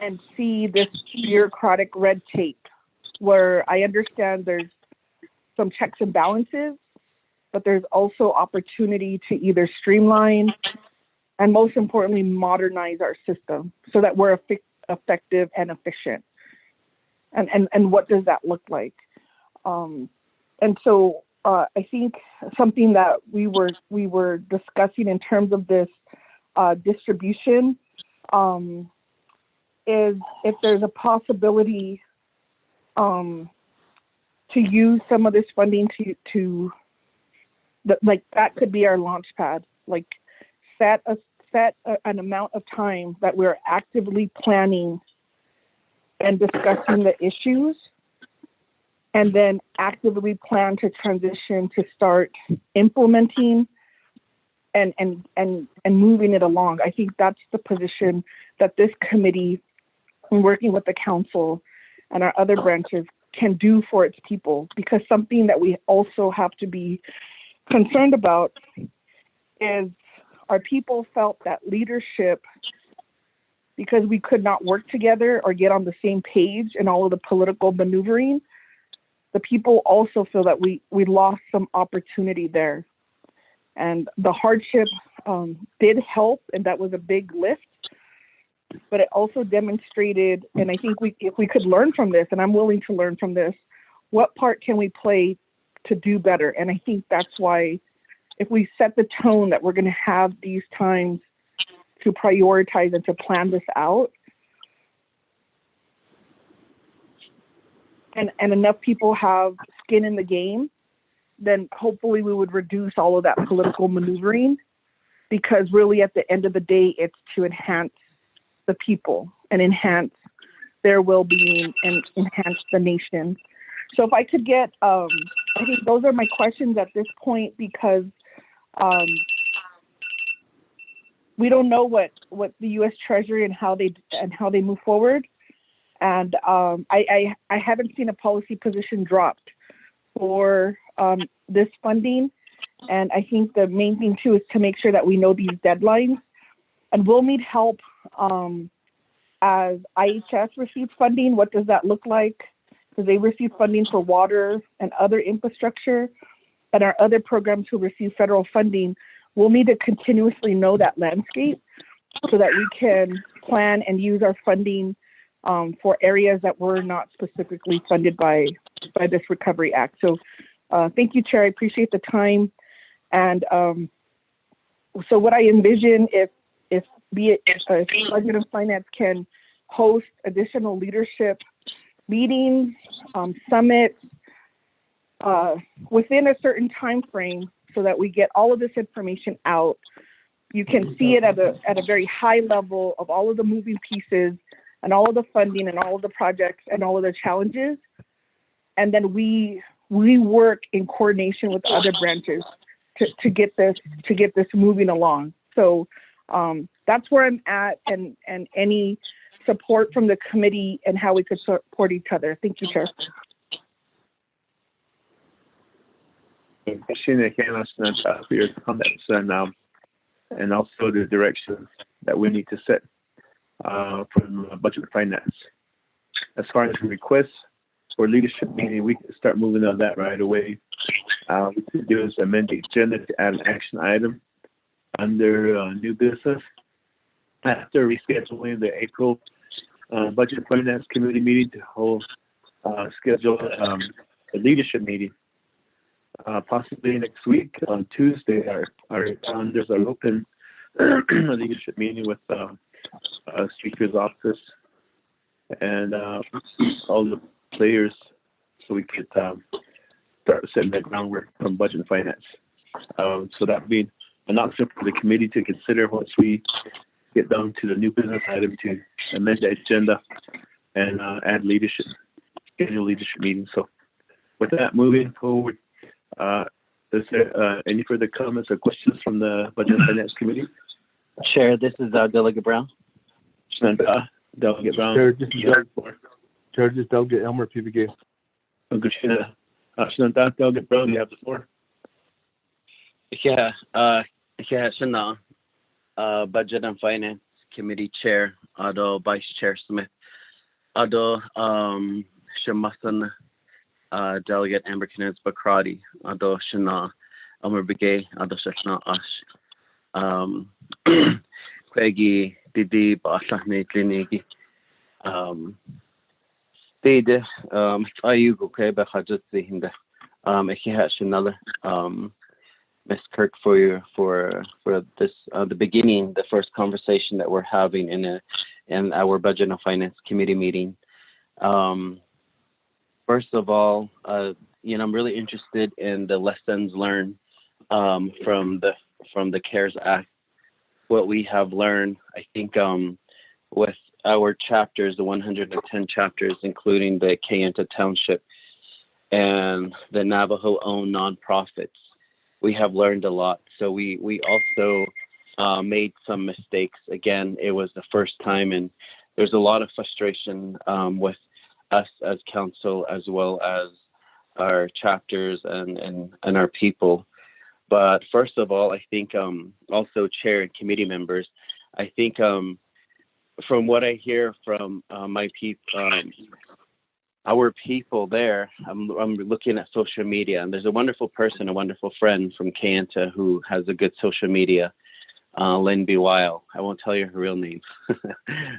Speaker 5: and see this bureaucratic red tape, where I understand there's some checks and balances, but there's also opportunity to either streamline and, most importantly, modernize our system so that we're effective and efficient. And what does that look like? And so I think something that we were discussing in terms of this distribution is if there's a possibility to use some of this funding to like that could be our launch pad, like set an amount of time that we're actively planning and discussing the issues, and then actively plan to transition to start implementing and moving it along. I think that's the position that this committee, working with the council and our other branches, can do for its people. Because something that we also have to be concerned about is our people felt that leadership, because we could not work together or get on the same page in all of the political maneuvering, the people also feel that we lost some opportunity there. And the hardship did help, and that was a big lift, but it also demonstrated, and I think if we could learn from this, and I'm willing to learn from this, what part can we play to do better? And I think that's why if we set the tone that we're going to have these times to prioritize and to plan this out, and enough people have skin in the game, then hopefully we would reduce all of that political maneuvering, because really at the end of the day, it's to enhance the people and enhance their well-being and enhance the nation. So if I could get, I think those are my questions at this point, because we don't know what the U.S. Treasury and how they move forward, and I haven't seen a policy position dropped for this funding, and I think the main thing too is to make sure that we know these deadlines, and we'll need help as IHS receives funding. What does that look like? Because they receive funding for water and other infrastructure, and our other programs who receive federal funding, we'll need to continuously know that landscape so that we can plan and use our funding for areas that were not specifically funded by this Recovery Act. So thank you, Chair. I appreciate the time. And so what I envision, if Budget and Finance can host additional leadership meetings, summits within a certain time frame so that we get all of this information out. You can see it at a very high level of all of the moving pieces and all of the funding and all of the projects and all of the challenges. And then we work in coordination with other branches to get this moving along. So that's where I'm at, and any support from the committee and how we could support each other. Thank you, Chair.
Speaker 1: Christina, for your comments and also the direction that we need to set from Budget and Finance. As far as the requests for leadership meeting, we can start moving on that right away. What we could do is amend the agenda to add an action item under new business. After rescheduling the April Budget and Finance Committee meeting to hold schedule a leadership meeting. Possibly next week on Tuesday, our calendars are open. A leadership meeting with Speaker's office and all the players, so we could start setting the groundwork from Budget and Finance. So that would be an option for the committee to consider once we get down to the new business item to amend the agenda and add leadership, schedule leadership meetings. So with that, moving forward, is there any further comments or questions from the Budget and Finance Committee?
Speaker 9: Chair, this is Delegate Brown.
Speaker 1: Delegate Brown.
Speaker 4: Chair, just Delegate Elmer, PBK.
Speaker 1: Delegate Brown, you have the floor.
Speaker 9: Yeah, Shana, Budget and Finance Committee Chair, Ado Vice Chair Smith, Ado Shamasan, Delegate Amber Knez Bakrati, Ado Shana, Elmer Begay, Ado Shana Ash, Kwegi, Didi, Basahne Klinigi, Dede, Ayugo Keba Hajat Hinda, Ekihat Shanala, Ms. Kirk, for this the beginning, the first conversation that we're having in our Budget and Finance Committee meeting. First of all, I'm really interested in the lessons learned from the CARES Act. What we have learned, I think, with our chapters, the 110 chapters, including the Kayenta Township and the Navajo-owned nonprofits, we have learned a lot. So we also made some mistakes. Again, it was the first time, and there's a lot of frustration with us as council, as well as our chapters and our people. But first of all, I think also chair and committee members, I think from what I hear from my people, our people there, I'm looking at social media, and there's a wonderful person, a wonderful friend from Kayenta who has a good social media, Lynn B. Weil. I won't tell you her real name,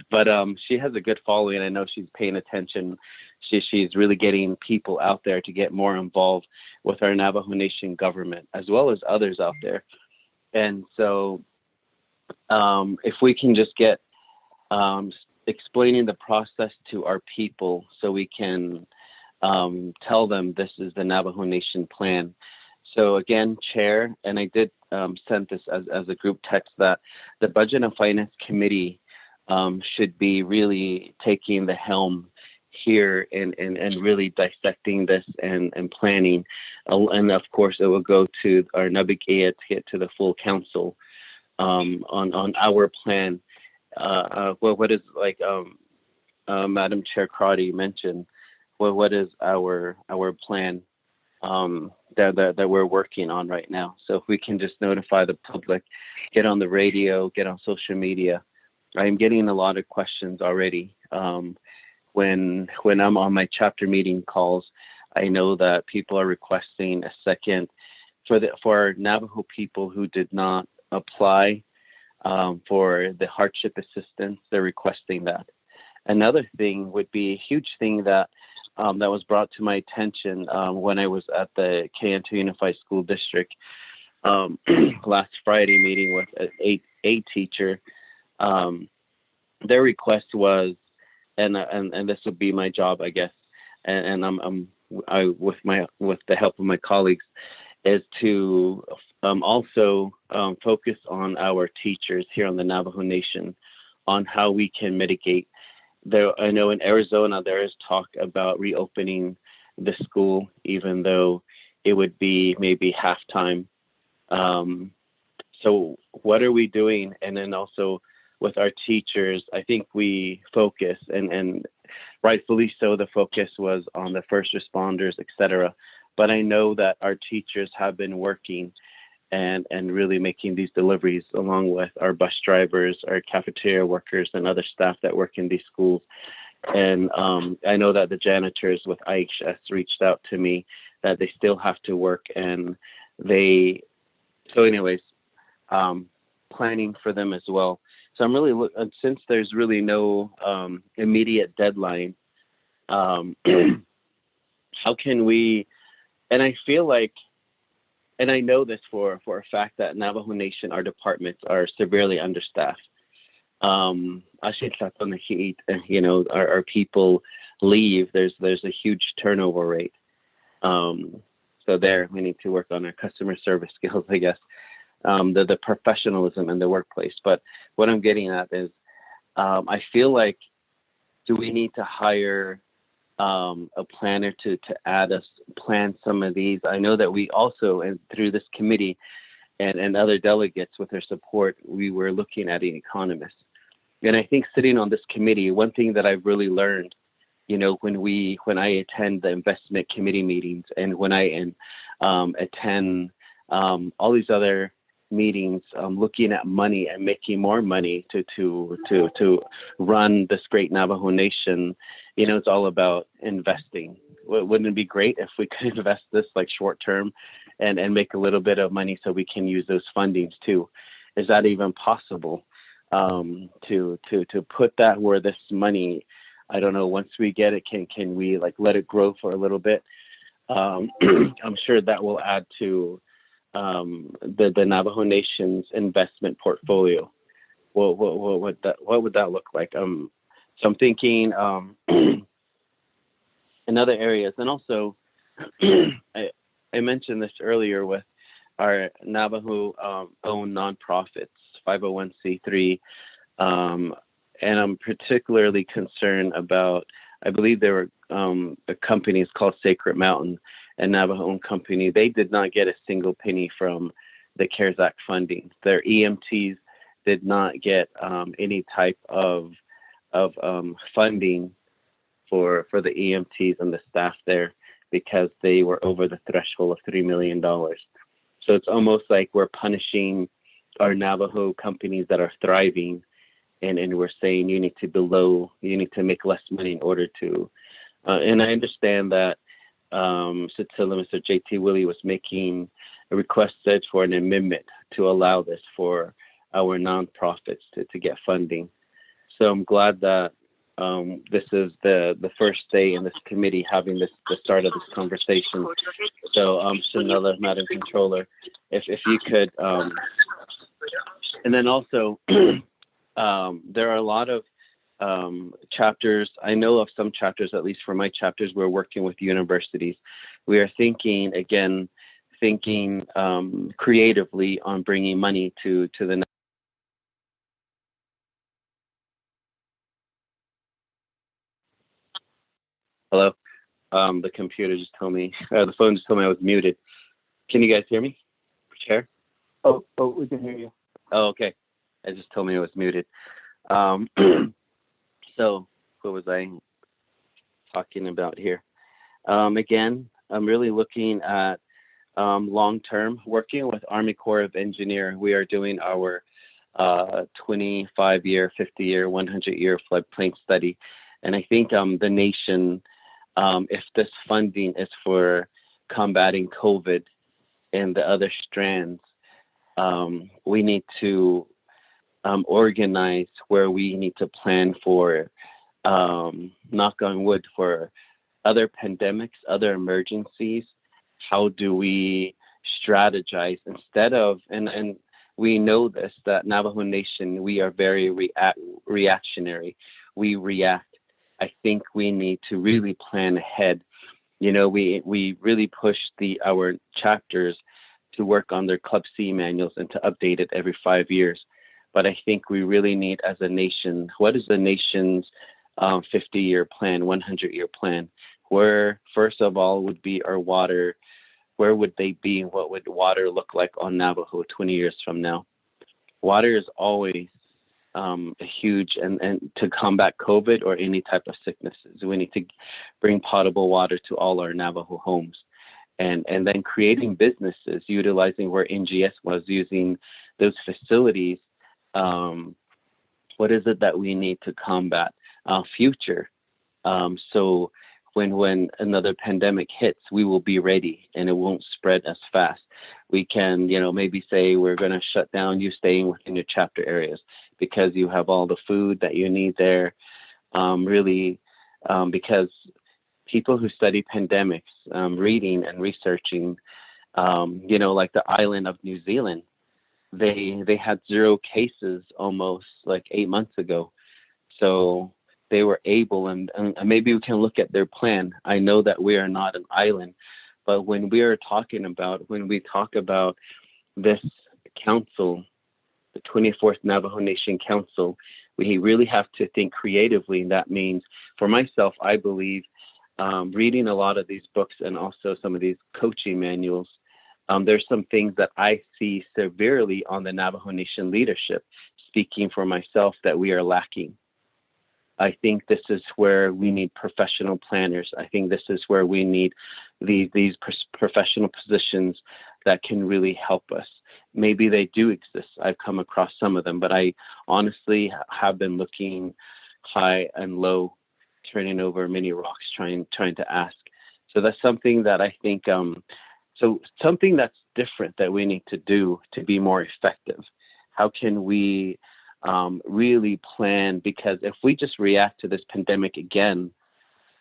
Speaker 9: but she has a good following. I know she's paying attention. She's really getting people out there to get more involved with our Navajo Nation government, as well as others out there. And so if we can just get explaining the process to our people so we can tell them this is the Navajo Nation plan. So again, Chair, and I did send this as a group text, that the Budget and Finance Committee should be really taking the helm here and really dissecting this and planning. And of course, it will go to our Nabigea to get to the full council on our plan. What is, like Madam Chair Crotty mentioned, what is our plan that we're working on right now? So if we can just notify the public, get on the radio, get on social media. I'm getting a lot of questions already. When I'm on my chapter meeting calls, I know that people are requesting a second for Navajo people who did not apply for the hardship assistance. They're requesting that. Another thing would be a huge thing that that was brought to my attention when I was at the Kayenta Unified School District last Friday, meeting with an a teacher. Their request was, and this would be my job, I guess, and with the help of my colleagues, is to also focus on our teachers here on the Navajo Nation, on how we can mitigate. I know in Arizona there is talk about reopening the school, even though it would be maybe halftime. So what are we doing? And then also with our teachers, I think we focus, and rightfully so, the focus was on the first responders, etc. But I know that our teachers have been working and really making these deliveries, along with our bus drivers, our cafeteria workers, and other staff that work in these schools. And I know that the janitors with IHS reached out to me that they still have to work, and planning for them as well. So I'm really, since there's really no immediate deadline, how can we, and I feel like, and I know this for a fact, that Navajo Nation, our departments are severely understaffed. Our people leave, there's a huge turnover rate. So there, we need to work on our customer service skills, I guess, the professionalism in the workplace. But what I'm getting at is, I feel like, do we need to hire a planner to add us, plan some of these? I know that we also, and through this committee and other delegates with their support, we were looking at an economist. And I think sitting on this committee, one thing that I've really learned, when I attend the investment committee meetings, and when I attend all these other meetings, looking at money and making more money to run this great Navajo Nation, it's all about investing. Wouldn't it be great if we could invest this like short term and make a little bit of money so we can use those fundings too? Is that even possible? To put that where this money, I don't know, once we get it, can we like let it grow for a little bit? I'm sure that will add to the Navajo Nation's investment portfolio. What would that look like? So I'm thinking in other areas, and also I mentioned this earlier with our Navajo owned nonprofits, 501c3, and I'm particularly concerned about, I believe there were a company is called Sacred Mountain, a Navajo-owned company. They did not get a single penny from the CARES Act funding. Their EMTs did not get any type of funding for the EMTs and the staff there, because they were over the threshold of $3 million. So it's almost like we're punishing our Navajo companies that are thriving, and we're saying you need to make less money in order to. And I understand that Mr. J.T. Willie was making a request for an amendment to allow this for our nonprofits to get funding. So I'm glad that this is the first day in this committee having the start of this conversation. So Shanella, Madam Controller, if you could, and then also there are a lot of chapters. I know of some chapters, at least for my chapters, we're working with universities. We are thinking creatively on bringing money to the. Hello, the computer just told me, the phone just told me I was muted. Can you guys hear me, Chair?
Speaker 1: Oh, we can hear you.
Speaker 9: Oh, okay. It just told me I was muted. So what was I talking about here? Again, I'm really looking at long-term, working with Army Corps of Engineers. We are doing our 25-year, 50-year, 100-year floodplain study. And I think the nation, if this funding is for combating COVID, and the other strands, we need to organize where we need to plan for, knock on wood, for other pandemics, other emergencies. How do we strategize instead of, and we know this, that Navajo Nation, we are very reactionary. We react. I think we need to really plan ahead. You know, we really push our chapters to work on their Club C manuals and to update it every 5 years. But I think we really need, as a nation, what is the nation's 50-year plan, 100-year plan? Where, first of all, would be our water? Where would they be? What would water look like on Navajo 20 years from now? Water is always a huge, and to combat COVID or any type of sicknesses, we need to bring potable water to all our Navajo homes. And then creating businesses, utilizing where NGS was, using those facilities. What is it that we need to combat future? So when another pandemic hits, we will be ready and it won't spread as fast. We can, maybe say we're going to shut down you staying within your chapter areas because you have all the food that you need there. Because people who study pandemics, reading and researching, like the island of New Zealand, they had 0 cases almost like 8 months ago. So they were able, and maybe we can look at their plan. I know that we are not an island, but when we talk about this council, the 24th Navajo Nation Council, we really have to think creatively. And that means, for myself, I believe, reading a lot of these books and also some of these coaching manuals, there's some things that I see severely on the Navajo Nation leadership, speaking for myself, that we are lacking. I think this is where we need professional planners. I think this is where we need these professional positions that can really help us. Maybe they do exist. I've come across some of them, but I honestly have been looking high and low, turning over many rocks, trying to ask. So that's something that I think, something that's different that we need to do to be more effective. How can we really plan? Because if we just react to this pandemic again,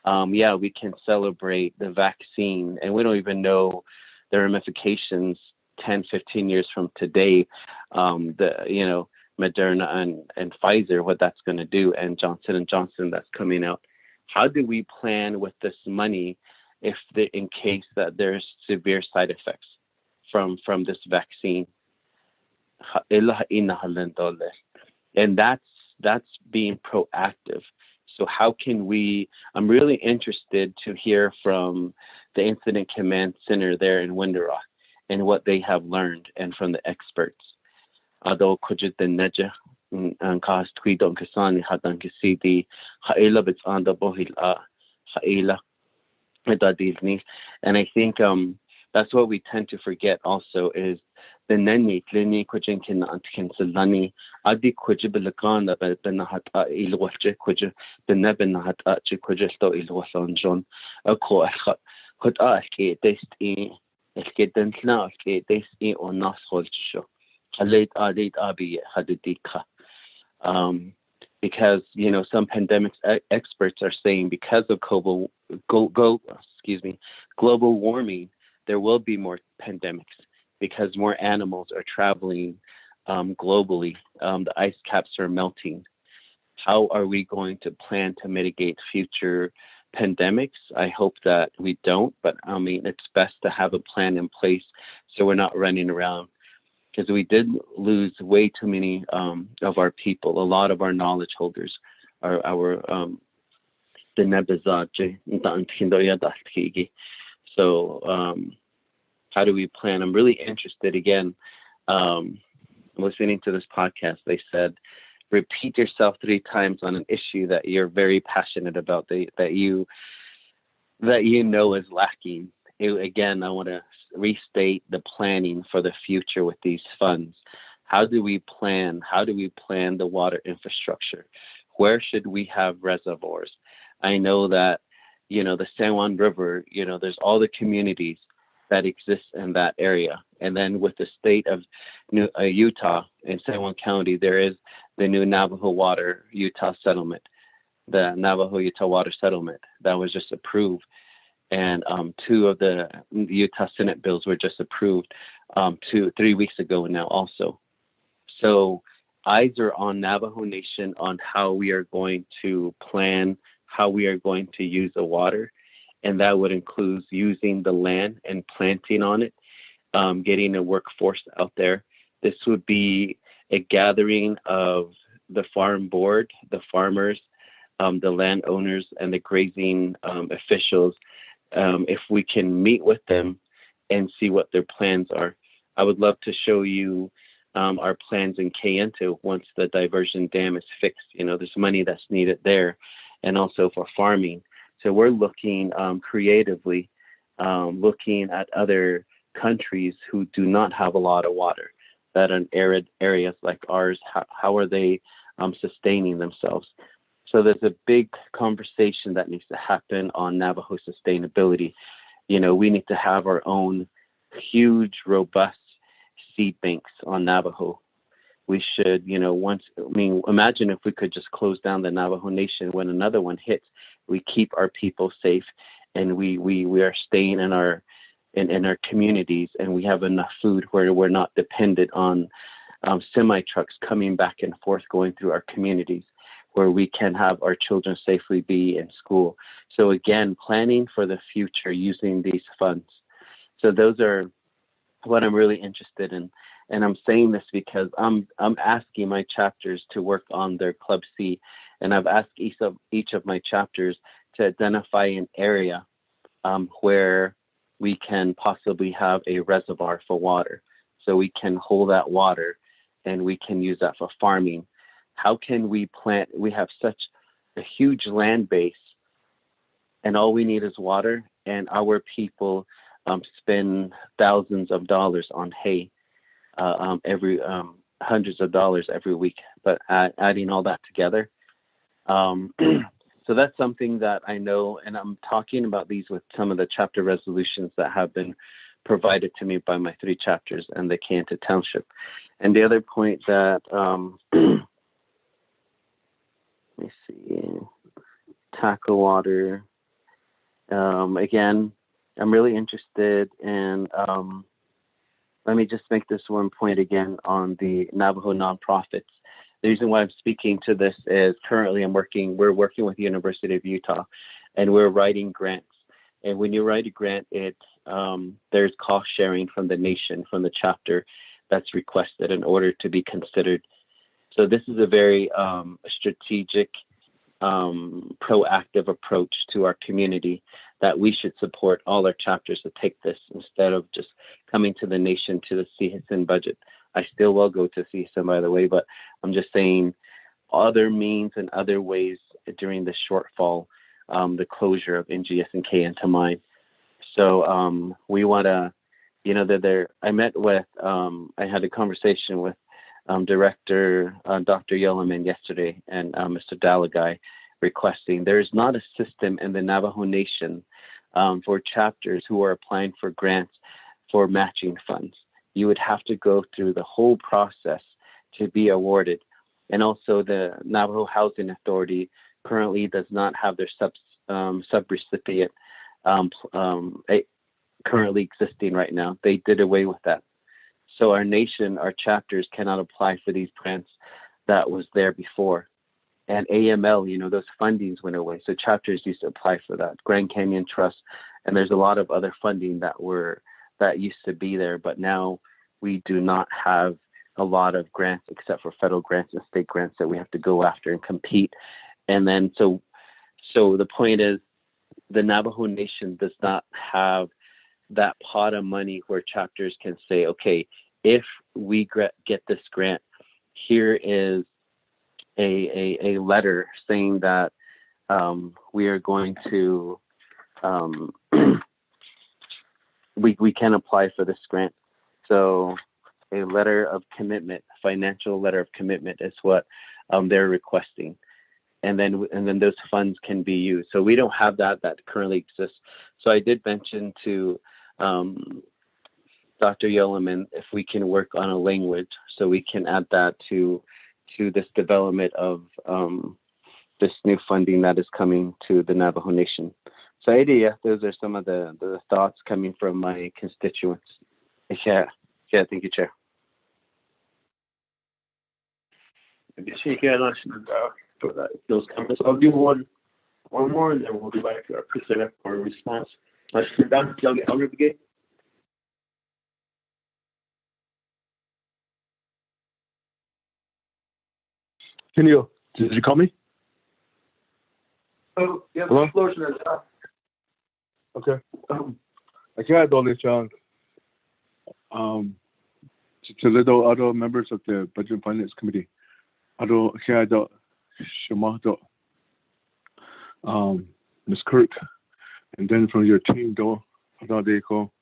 Speaker 9: we can celebrate the vaccine, and we don't even know the ramifications 10, 15 years from today, Moderna and Pfizer, what that's going to do, and Johnson & Johnson that's coming out. How do we plan with this money in case that there's severe side effects from this vaccine? And that's being proactive. So how can we, I'm really interested to hear from the Incident Command Center there in Window and what they have learned, and from the experts. Although and I think that's what we tend to forget also, is the nani klini kujin kin antikin lani adi kuji belakana benahat ilwache kuji benabenat achi kuji sto ilwason jon ako hot aski test in elkeden tna aski test in on nas holcho late abi hadidika. Because some pandemics experts are saying, because of global warming, there will be more pandemics because more animals are traveling globally. The ice caps are melting. How are we going to plan to mitigate future pandemics? I hope that we don't, but it's best to have a plan in place so we're not running around, because we did lose way too many of our people. A lot of our knowledge holders are so how do we plan? I'm really interested. Again, listening to this podcast, they said, repeat yourself 3 times on an issue that you're very passionate about, that you know is lacking. Again, I want to restate the planning for the future with these funds. How do we plan? How do we plan the water infrastructure? Where should we have reservoirs? I know that, the San Juan River, there's all the communities that exists in that area. And then with the state of Utah in San Juan County, there is the new Navajo Water Utah settlement, the Navajo Utah Water Settlement that was just approved. And 2 of the Utah Senate bills were just approved 3 weeks ago now also. So eyes are on Navajo Nation on how we are going to plan, how we are going to use the water. And that would include using the land and planting on it, getting a workforce out there. This would be a gathering of the farm board, the farmers, the landowners, and the grazing officials. If we can meet with them and see what their plans are. I would love to show you our plans in Kayenta once the diversion dam is fixed. You know, there's money that's needed there, and also for farming. So we're looking creatively, looking at other countries who do not have a lot of water, that are in arid areas like ours. How are they sustaining themselves? So there's a big conversation that needs to happen on Navajo sustainability. You know, we need to have our own huge, robust seed banks on Navajo. We should, you know, imagine if we could just close down the Navajo Nation when another one hits. We keep our people safe, and we are staying in our communities, and we have enough food where we're not dependent on semi trucks coming back and forth going through our communities, where we can have our children safely be in school. So again, planning for the future using these funds. So those are what I'm really interested in. And I'm saying this because I'm asking my chapters to work on their Club C. And I've asked each of my chapters to identify an area where we can possibly have a reservoir for water. So we can hold that water and we can use that for farming. How can we plant? We have such a huge land base, and all we need is water, and our people spend thousands of dollars on hay, every hundreds of dollars every week. But adding all that together, so that's something that I know, and I'm talking about these with some of the chapter resolutions that have been provided to me by my 3 chapters and the Kayenta Township. And the other point that let me see, tackle water. Again, I'm really interested in, let me just make this one point again on the Navajo nonprofits. The reason why I'm speaking to this is currently we're working with the University of Utah, and we're writing grants. And when you write a grant, there's cost sharing from the nation, from the chapter that's requested in order to be considered. So this is a very strategic, proactive approach to our community that we should support all our chapters to take this instead of just coming to the nation to the CSN budget. I still will go to CSN, by the way, but I'm just saying other means and other ways during the shortfall, the closure of NGS and Kayenta mine. So we want to, you know, I met with, I had a conversation with Director Dr. Yellowman yesterday, and Mr. Dalagai requesting there's not a system in the Navajo Nation for chapters who are applying for grants for matching funds. You would have to go through the whole process to be awarded. And also the Navajo Housing Authority currently does not have their subrecipient currently existing right now. They did away with that. So our nation, our chapters cannot apply for these grants that was there before. And AML, you know, those fundings went away. So chapters used to apply for that. Grand Canyon Trust, and there's a lot of other funding that used to be there, but now we do not have a lot of grants except for federal grants and state grants that we have to go after and compete. And then so the point is, the Navajo Nation does not have that pot of money where chapters can say, okay, if we get this grant, here is a letter saying that we are going to we can apply for this grant. So a letter of commitment, financial letter of commitment is what they're requesting. And then those funds can be used. So we don't have that currently exists. So I did mention to Dr. Yoloman, if we can work on a language so we can add that to this development of this new funding that is coming to the Navajo Nation. So idea, those are some of the thoughts coming from my constituents. Yeah, thank you, Chair.
Speaker 1: I guess you can for those comments. I'll do one more, and then we'll go back to our presenter for a response. I'll begin.
Speaker 4: Kenio, did you call me?
Speaker 1: Oh, yeah,
Speaker 4: hello? Okay. I can't only John. To little other members of the Budget and Finance Committee. I don't care that Shamato, Ms. Kirk, and then from your team, though, I thought they go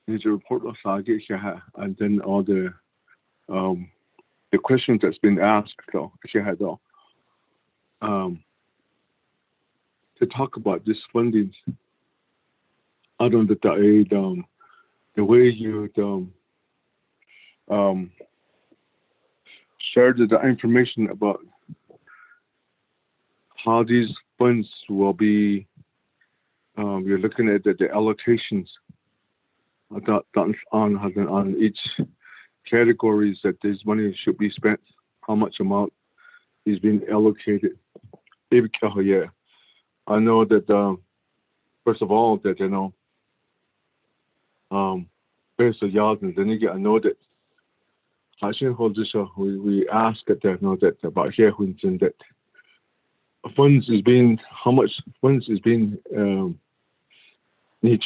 Speaker 4: need to report us, and then all the questions that's been asked, though, to talk about this funding. I don't know the way you shared the information about how these funds will be. We're looking at the allocations on each categories that this money should be spent, how much amount is being allocated. Yeah, I know that first of all that based on yards and then I know that we ask that that about here that funds is being how much funds is being is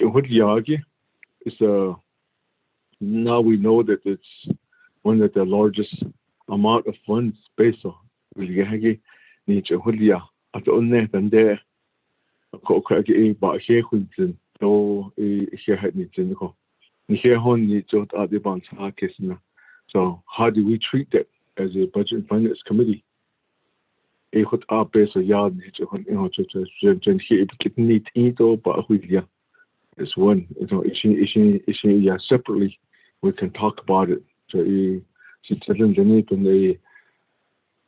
Speaker 4: now we know that it's one of the largest amount of funds based on at the only than there so how do we treat that as a Budget and Finance Committee? It's one, separately we can talk about it. So the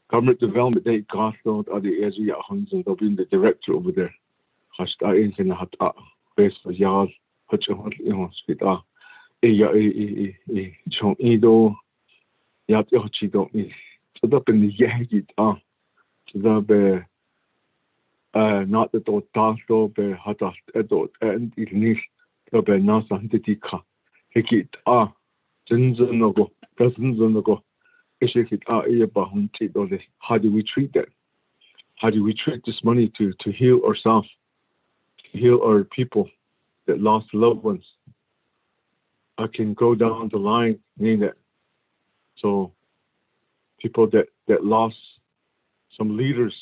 Speaker 4: government development they got out of the Asia and they'll be the director over there. Based on yards, so that in the Yahid the not the Dotasto be Hatas Edot and Ignis the Nasa Hitika Hikit Zinzanogo, Dozenzonogo, Ishikit Bahunti Dole. How do we treat that? How do we treat this money to heal ourselves, to heal our people that lost loved ones? I can go down the line, meaning that. So people that lost some leaders,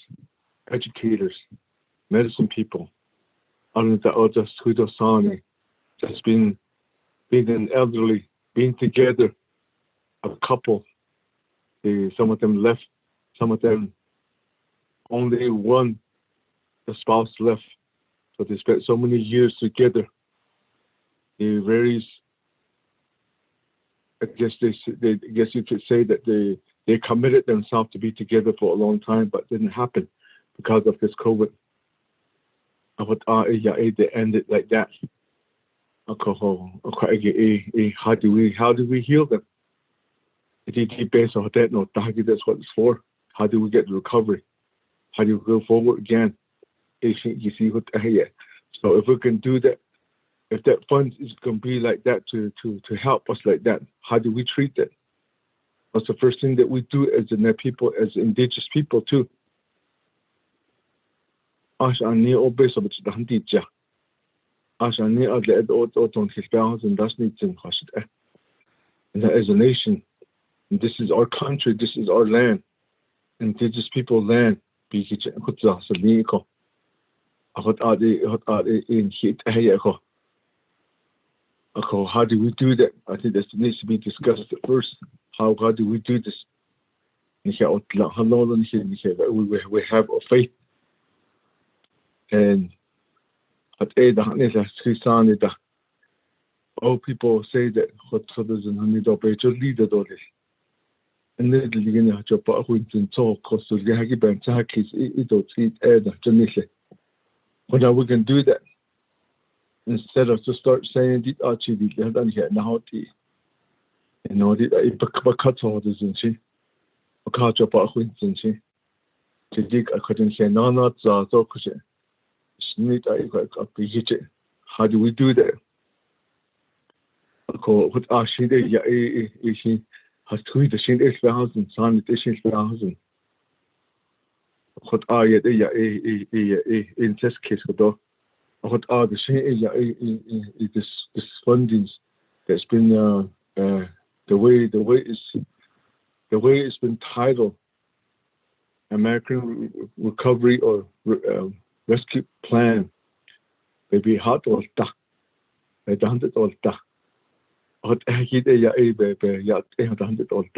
Speaker 4: educators, medicine people, just being an elderly, being together, a couple. Some of them left, some of them only one, the spouse left. So they spent so many years together. They varies. I guess you could say that they committed themselves to be together for a long time, but it didn't happen because of this COVID. They ended like that. How do we heal them? That's what it's for. How do we get the recovery? How do we go forward again? You see what? So if we can do that, if that fund is going to be like that to help us like that, how do we treat that? What's the first thing that we do as the people, as indigenous people too? And as a nation, this is our country, this is our land, indigenous people land. How do we do that? I think that needs to be discussed at first. How do we do this? We have a faith. And all people say that what others and honey do be just lead the dollars. And then the beginning of job when to talk cost to get hagi ban sakis it don't eat air the when we can do that instead of to start saying the actually the and here now the you know the cut orders and see a car job when to dig I couldn't say no not so cause need I how do we do that? What actually is has tweeted the shin 8,000 son it is 8,000 what are you in this case what are the shin this fundings that's been the way it's been titled American Recovery or Rescue Plan maybe hot or duck at $100 what he did baby yacht $100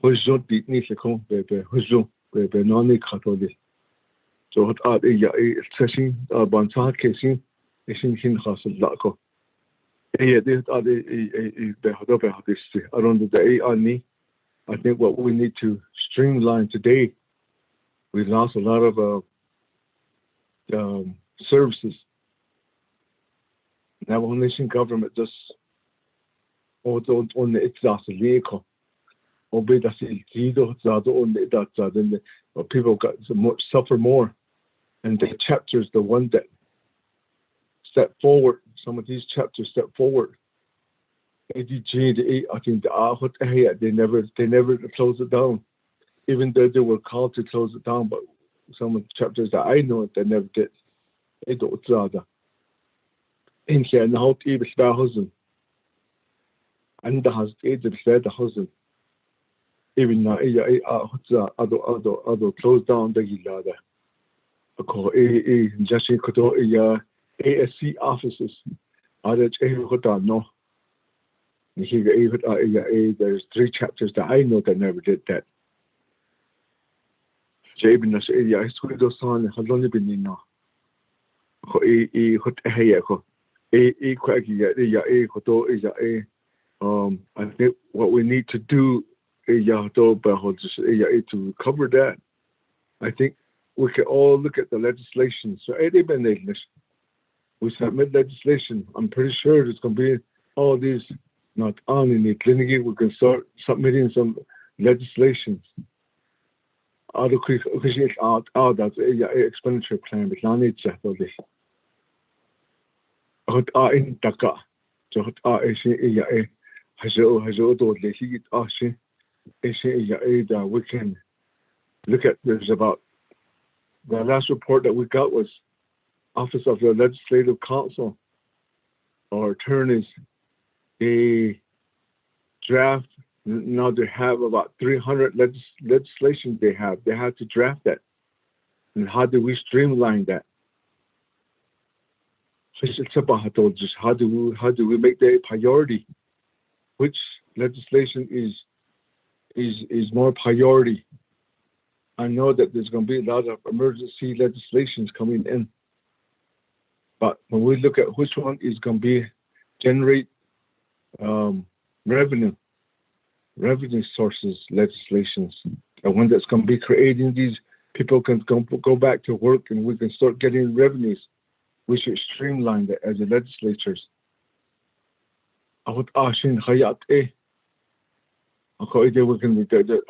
Speaker 4: who's your deep niche come baby who's your baby non catholic so what are the session bansa casing is in hustle lako this are the hope of this around the AI I think what we need to streamline today we lost a lot of services Navajo Nation government just on the exhaust vehicle. Obey that then people got suffer more, and the chapters the one that step forward. Some of these chapters step forward. ADG, I think they never close it down, even though they were called to close it down. But some of the chapters that I know they never did. They don't in here now even $1,000 and the has $1,000 even now other close down the gilada just ASC offices no there's 3 chapters that I know that never did that Jabin as I swear those on has only been in I think what we need to do to cover that, I think we can all look at the legislation. So we submit legislation. I'm pretty sure there's going to be all these not on in the clinic. We can start submitting some legislation. That's expenditure plan, but now need to this. In Dhaka, so we can look at there's about the last report that we got was Office of the Legislative Council or attorneys. They draft now they have about 300 legislation they have to draft that, and how do we streamline that? Just how do we make that a priority? Which legislation is more priority? I know that there's going to be a lot of emergency legislations coming in, but when we look at which one is going to be generate revenue sources legislations, the one that's going to be creating these people can go back to work and we can start getting revenues. We should streamline that as the legislatures. I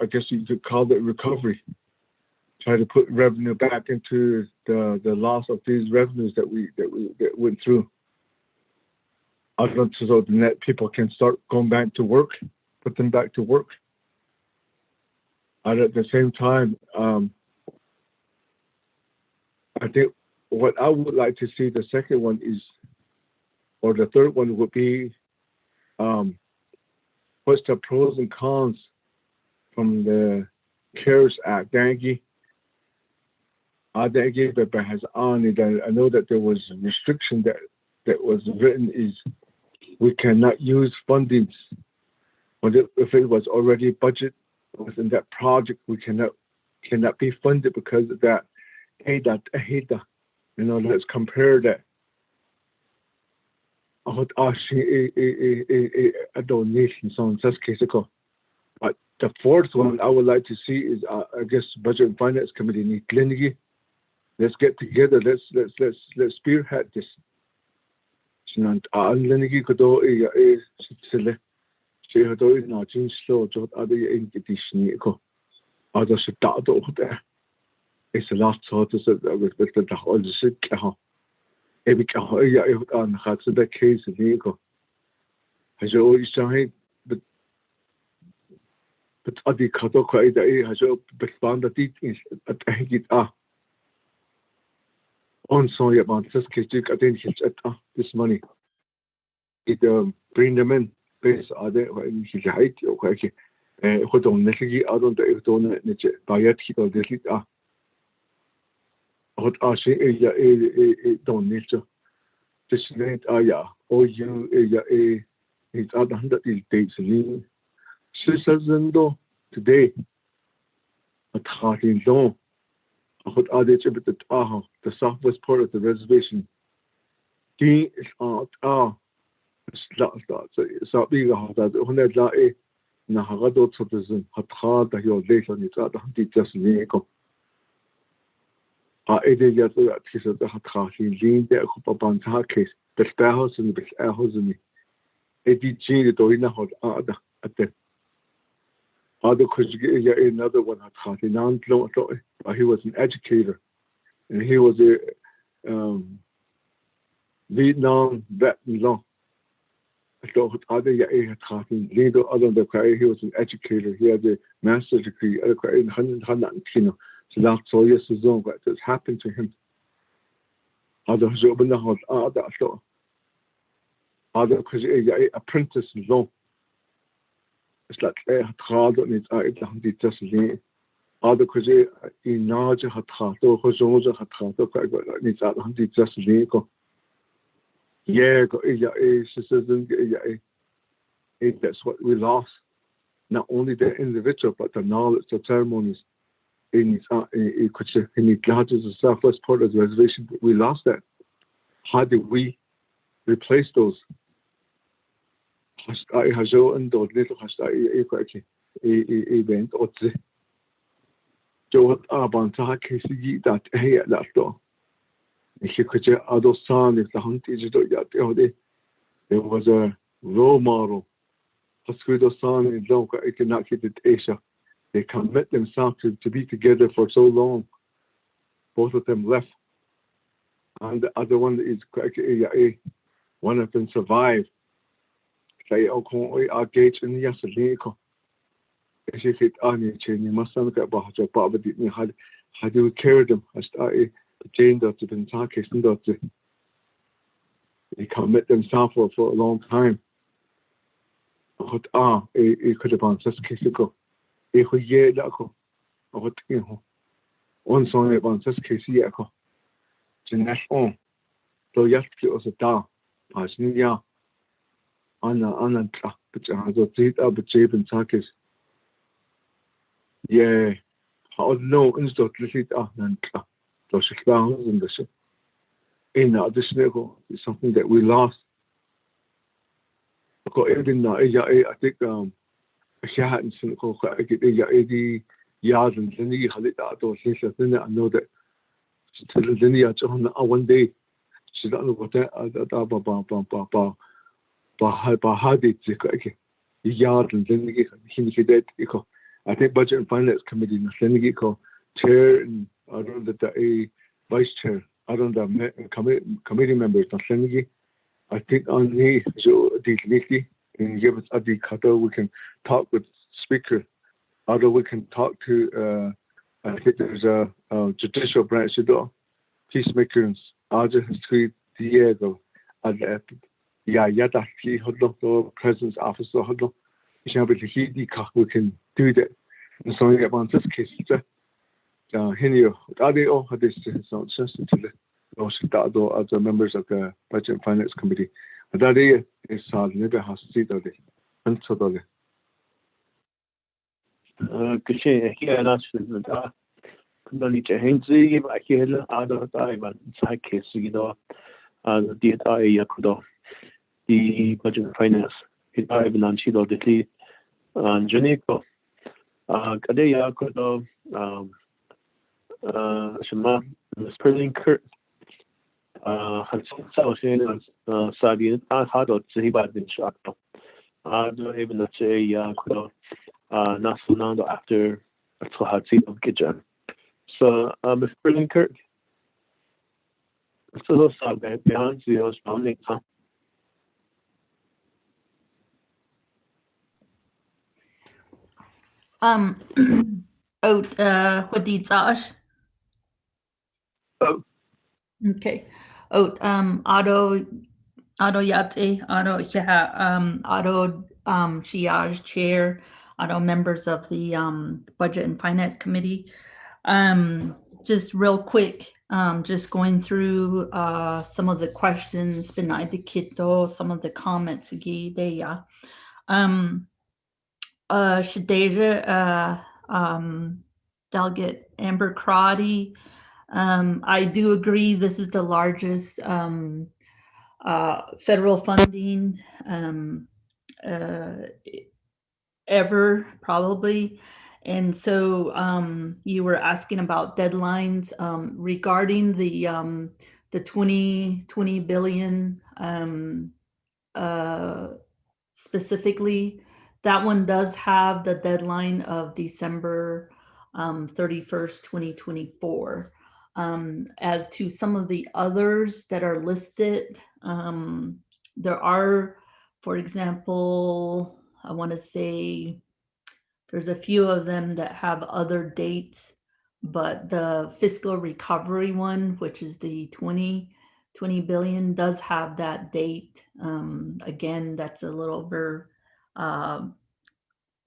Speaker 4: guess you could call it recovery. Try to put revenue back into the loss of these revenues that went through. So the net people can start going back to work, put them back to work. And at the same time, I think what I would like to see the second one is, or the third one would be, what's the pros and cons from the CARES Act? I know that there was a restriction that was written is we cannot use fundings. If it was already budget within that project, we cannot be funded because of that. Let's compare that. hot a donation song such case. But the fourth one I would like to see is I guess Budget and Finance Committee need clinic. Let's get together. Let's spearhead this. Sinant clinic could do a sile. She had always not changed slow to other invitation. Other should start over there. It's a last sort of with the whole sick. Every on hats of the case of Nico. Has always tried, but Adi Kato quite has but found that it is at it on so about this case. I think it's at this money. It bring them in. Base other when he's height or okay. Hold on, necessarily out on the don't buy it. He does it. What I say, don't need to. This night, yeah, or you, it's other 100 days. $6,000 today. At Harting Zone. What are they about the southwest part of the reservation? He is out. So big that when I die, Navajo citizen had hard that your later on it's at the just vehicle. It is that he said the Hatrashi leaned there up upon her case, the Sparrows and the Sparrows in me. It did change the Doina Hod at the other could get another one at Hathi, but he was an educator and he was a Vietnam vet in law. I thought other leader other than the he was an educator. He had a master's degree at in 100 so that's all yes is on what has happened to him. Other job in the house other so other because a apprentice in law. It's like a hard on it I just other because in large hat or hosons hat needs out just legal. Yeah, that's what we lost. Not only the individual, but the knowledge, the ceremonies. In the largest of southwest part of the reservation, we lost that. How did we replace those? I have and those little event or the Joe Abantaha Casey that hey at that door. If you could other son if the hunt is there was a role model. Pascudo son in Zonka, I cannot get it Asia. They commit themselves to be together for so long. Both of them left. And the other one is one of them survived. Say, oh, gauge in the Yasaleko. As if it on your chain, you must not get about your Baba didn't how do we carry them? As I Jane Dr. Bentakis and Dr. They commit themselves for a long time. What it could have been such case ago. If we hear that, what one song about such case, Jeanette on. So, yes, it was a down. As Nia Anna, but I had to take up a jabe and takis. Yeah, how no instead of it and those bounds in the ship. In this level is something that we lost. Because even I think I hadn't seen I get 80 yards and then you had it out those things. I know that one day she don't know what that how did yards and then you I think Budget and Finance Committee in chair and I don't know the vice chair. I don't know committee members. I think on the lately and give us the cutter. We can talk with speaker. Although we can talk to. I think there's a judicial branch door. Peacemakers. Other history Diego. That's he the president's office. We can do that. And so about this case. Henry, are they all this sensitive? As members of the Budget and Finance Committee. That is never has to see and so
Speaker 1: here that's the Kundali Henzi, Akela, other time, and Psyche, and the Dieta Yakudo. the budget and finance. Ita ibn Anchido Dili Janico. Kadeya Kodo 什么 Sperling Kurt 很少些萨迪他都只一把进去啊，就 even the J Kodo national after to have seen of kitchen. So Sperling Kurt. So those are behind the surroundings, huh?
Speaker 7: What did Josh?
Speaker 1: Oh.
Speaker 7: Okay. Otto Yate, Otto, yeah, Otto Chiage Chair, Otto members of the Budget and Finance Committee. Just real quick, just going through some of the questions, some of the comments, Shadeja, Delegate Amber Crotty. I do agree this is the largest federal funding ever, probably. And so you were asking about deadlines regarding the 20 billion specifically. That one does have the deadline of December 31st, 2024. As to some of the others that are listed, there are, for example, I want to say there's a few of them that have other dates, but the fiscal recovery one, which is the 20 billion, does have that date. Again, that's a little over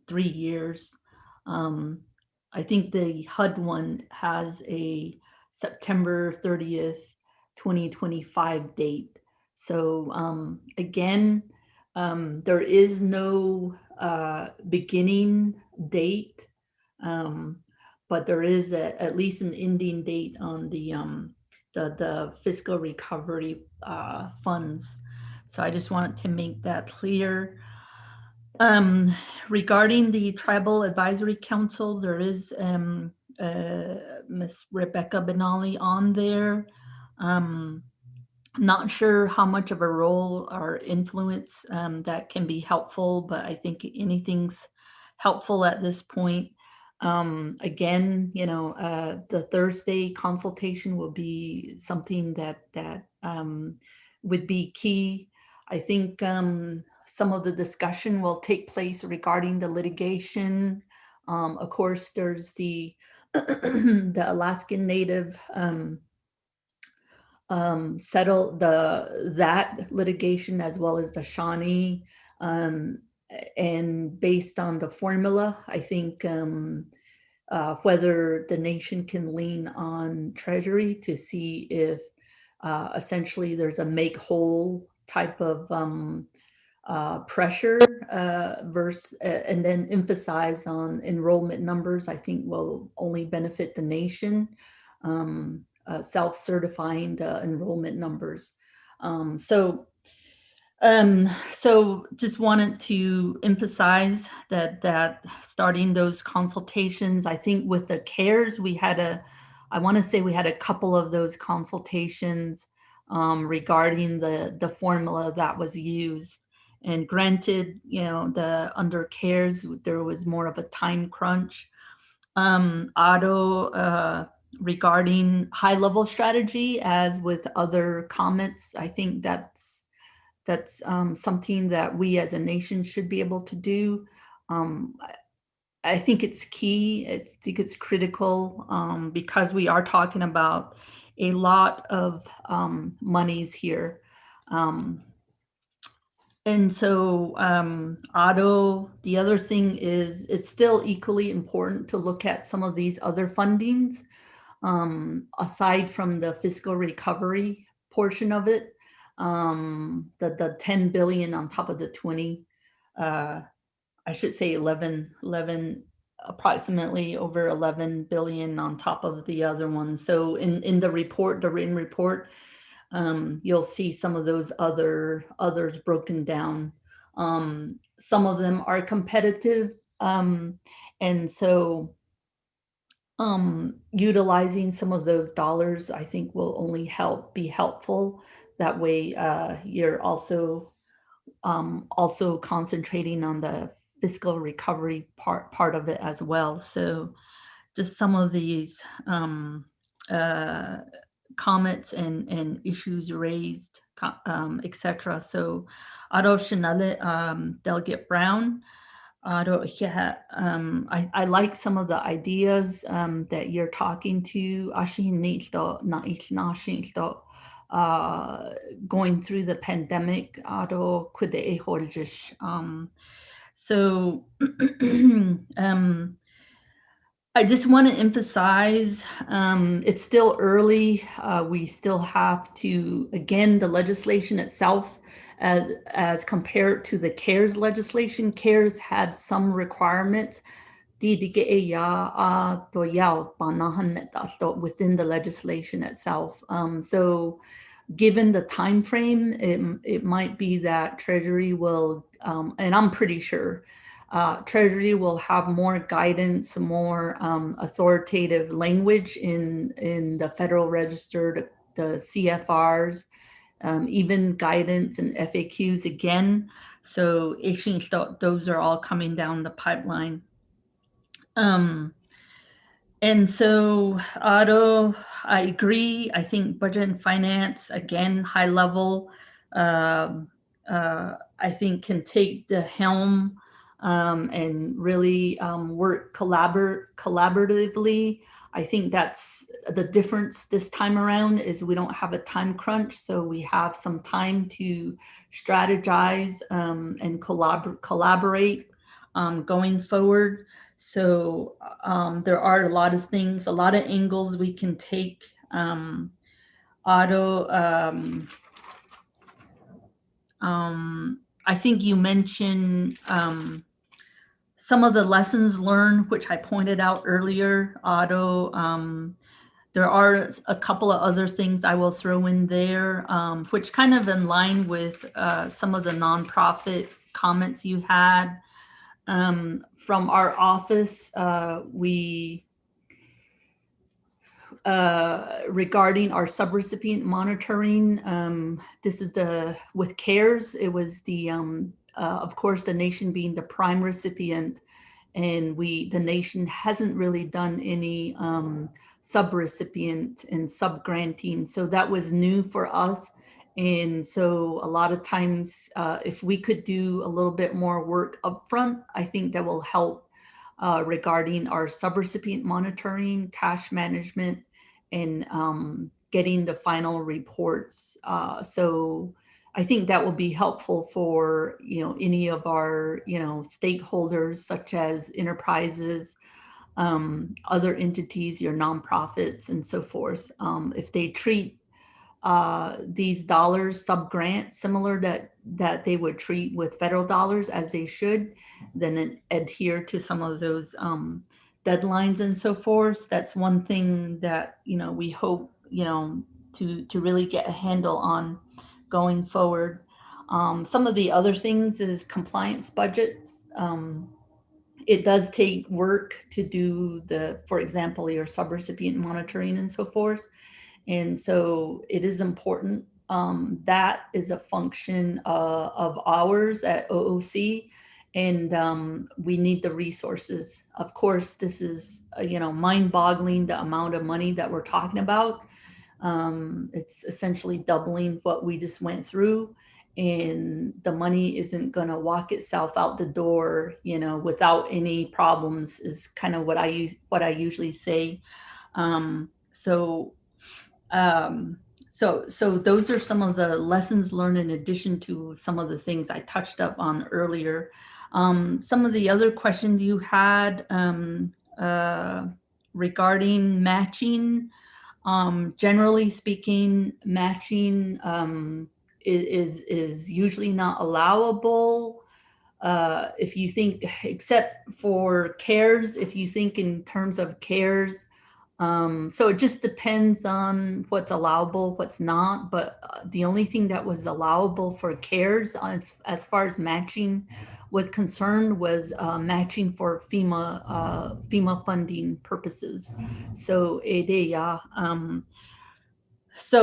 Speaker 7: 3 years. I think the HUD one has a September 30th, 2025 date. So again, there is no beginning date, but there is at least an ending date on the fiscal recovery funds. So I just wanted to make that clear. Regarding the Tribal Advisory Council, there is Ms. Rebecca Benali on there. Not sure how much of a role or influence that can be helpful, but I think anything's helpful at this point. Again, the Thursday consultation will be something that would be key. I think some of the discussion will take place regarding the litigation. Of course, there's the Alaskan Native settle that litigation, as well as the Shawnee, and based on the formula, I think whether the nation can lean on Treasury to see if essentially there's a make whole type of pressure versus and then emphasize on enrollment numbers, I think will only benefit the nation. Self-certifying the enrollment numbers. So just wanted to emphasize that starting those consultations, I think with the CARES, I want to say we had a couple of those consultations regarding the formula that was used. And granted, under CARES, there was more of a time crunch. Regarding high-level strategy, as with other comments, I think that's something that we as a nation should be able to do. I think it's key. I think it's critical because we are talking about a lot of monies here. And so the other thing is it's still equally important to look at some of these other fundings. Aside from the fiscal recovery portion of it, the 10 billion on top of the 20, I should say 11, approximately over 11 billion on top of the other one. So in the report, the written report, you'll see some of those others broken down. Some of them are competitive, and so utilizing some of those dollars, I think, will only be helpful. That way, you're also concentrating on the fiscal recovery part of it as well. So just some of these comments and issues raised, etc. So Aro Shinale, Delegate Brown, I like some of the ideas that you're talking to. Going through the pandemic, so I just want to emphasize, it's still early. We still have to, again, the legislation itself, as compared to the CARES legislation, CARES had some requirements within the legislation itself. So given the time frame, it might be that Treasury will, and I'm pretty sure, Treasury will have more guidance, more authoritative language in the Federal Register, the CFRs, even guidance and FAQs again. So those are all coming down the pipeline. And so, Otto, I agree. I think budget and finance, again, high level, I think can take the helm and really work collaboratively. I think that's the difference this time around, is we don't have a time crunch, so we have some time to strategize and collaborate going forward. So there are a lot of things, a lot of angles we can take. Otto, I think you mentioned some of the lessons learned, which I pointed out earlier, Otto. There are a couple of other things I will throw in there, which kind of in line with some of the nonprofit comments you had. From our office, regarding our subrecipient monitoring, this is with CARES, it was of course, the nation being the prime recipient, and the nation hasn't really done any subrecipient and subgranting. So that was new for us. And so a lot of times, if we could do a little bit more work upfront, I think that will help regarding our subrecipient monitoring, cash management, and getting the final reports. So I think that will be helpful for any of our stakeholders, such as enterprises, other entities, your nonprofits, and so forth. If they treat these dollars sub-grant similar that they would treat with federal dollars, as they should, then adhere to some of those deadlines and so forth. That's one thing that we hope to really get a handle on going forward. Some of the other things is compliance budgets. It does take work to do for example, your subrecipient monitoring and so forth. And so it is important. That is a function of ours at OOC, and we need the resources. Of course, this is mind-boggling, the amount of money that we're talking about. It's essentially doubling what we just went through, and the money isn't going to walk itself out the door, without any problems, is kind of what I usually say. So those are some of the lessons learned, in addition to some of the things I touched up on earlier. Some of the other questions you had regarding matching, generally speaking, matching is usually not allowable. If you think, except for CARES, if you think in terms of CARES, So it just depends on what's allowable, what's not. But the only thing that was allowable for CARES as far as matching was concerned was matching for FEMA funding purposes. So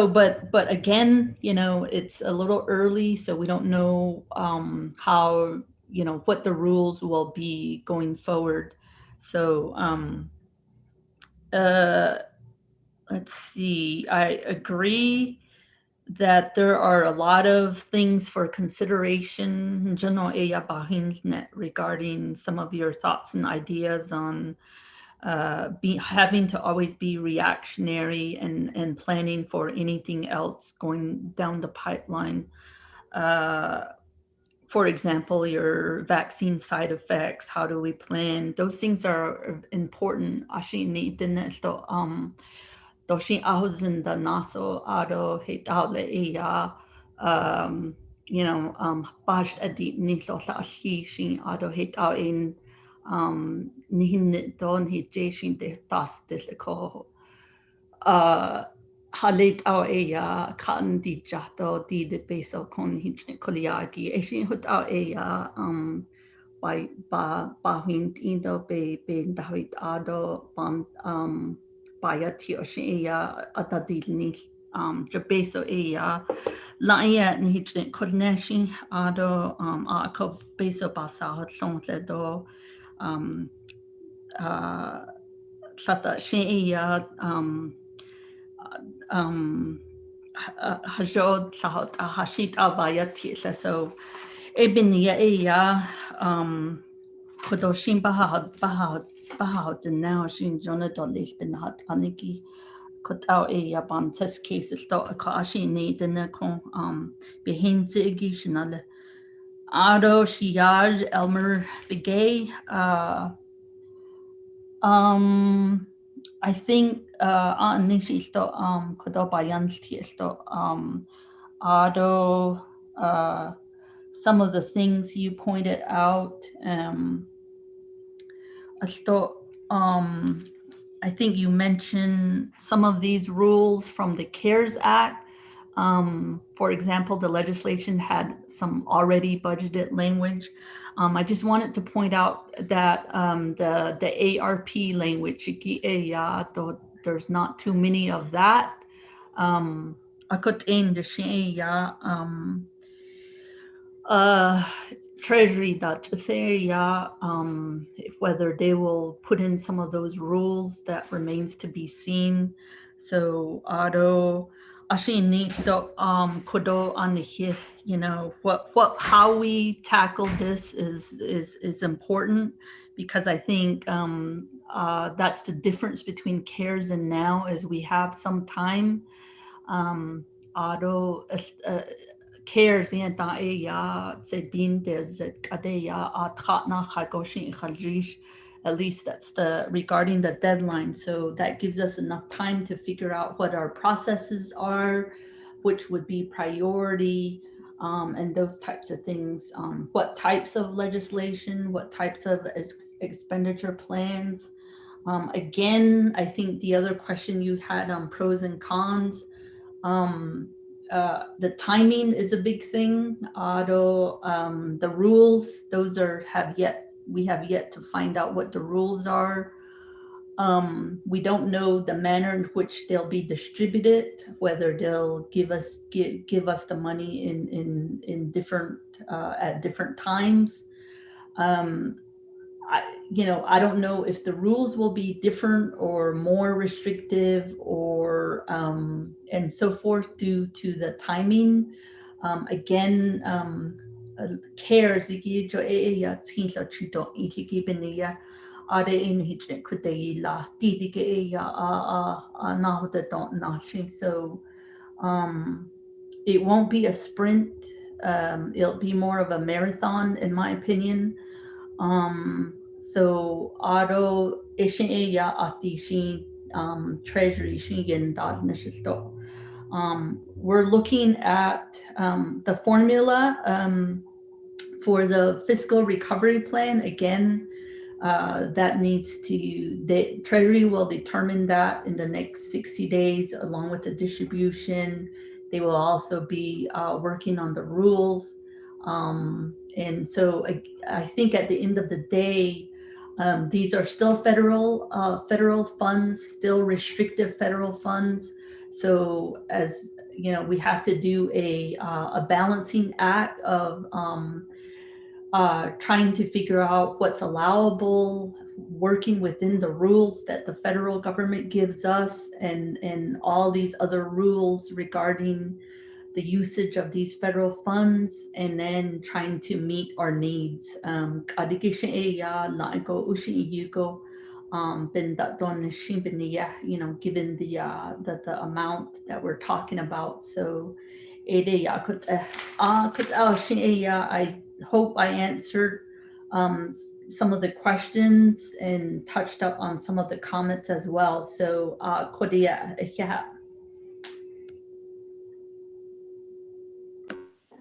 Speaker 7: but again, it's a little early, so we don't know how, what the rules will be going forward. So let's see, I agree that there are a lot of things for consideration regarding some of your thoughts and ideas on having to always be reactionary and planning for anything else going down the pipeline. For example, your vaccine side effects, how do we plan? Those things are important. Doshi ahuzin da naso ado hitale iya bashed adip niso sa shin ado hitao in nihin don hijeshin de tas disiko halit ao iya kan di jato di de beso kon hichin koliagi eshin hut ao iya ba hin indo be David ado ban baya tio shia atadilni jabeso ea laia ni hichin kodneshi ado ako beso basa sontle do sata shia hajod sahot hashit abaya tisa so ebinia ea kodoshin bahad now shin jonadolis bin hat aniki kot out a ban test cases to akashi need in the behind zigishnale ado shiaj elmer begay I think nishi sto kodobayan sto ado some of the things you pointed out I think you mentioned some of these rules from the CARES Act. For example, the legislation had some already budgeted language. I just wanted to point out that the ARP language, there's not too many of that. Treasury that whether they will put in some of those rules, that remains to be seen. So how we tackle this is important, because I think that's the difference between CARES and now, is we have some time. CARES at least that's regarding the deadline. So that gives us enough time to figure out what our processes are, which would be priority, and those types of things. What types of legislation, what types of expenditure plans. Again, I think the other question you had on pros and cons, the timing is a big thing. The rules, we have yet to find out what the rules are. We don't know the manner in which they'll be distributed, whether they'll give us the money in different at different times. I don't know if the rules will be different or more restrictive or and so forth due to the timing. Again, CARES so it won't be a sprint. It'll be more of a marathon, in my opinion. So treasury we're looking at the formula for the fiscal recovery plan. Again, that needs to, the Treasury will determine that in the next 60 days along with the distribution. They will also be working on the rules. And so I think at the end of the day, these are still federal funds, still restrictive federal funds. So as you know, we have to do a balancing act of trying to figure out what's allowable, working within the rules that the federal government gives us, and all these other rules regarding the usage of these federal funds, and then trying to meet our needs. You know, given the amount that we're talking about. So I hope I answered some of the questions and touched up on some of the comments as well. So Kodia,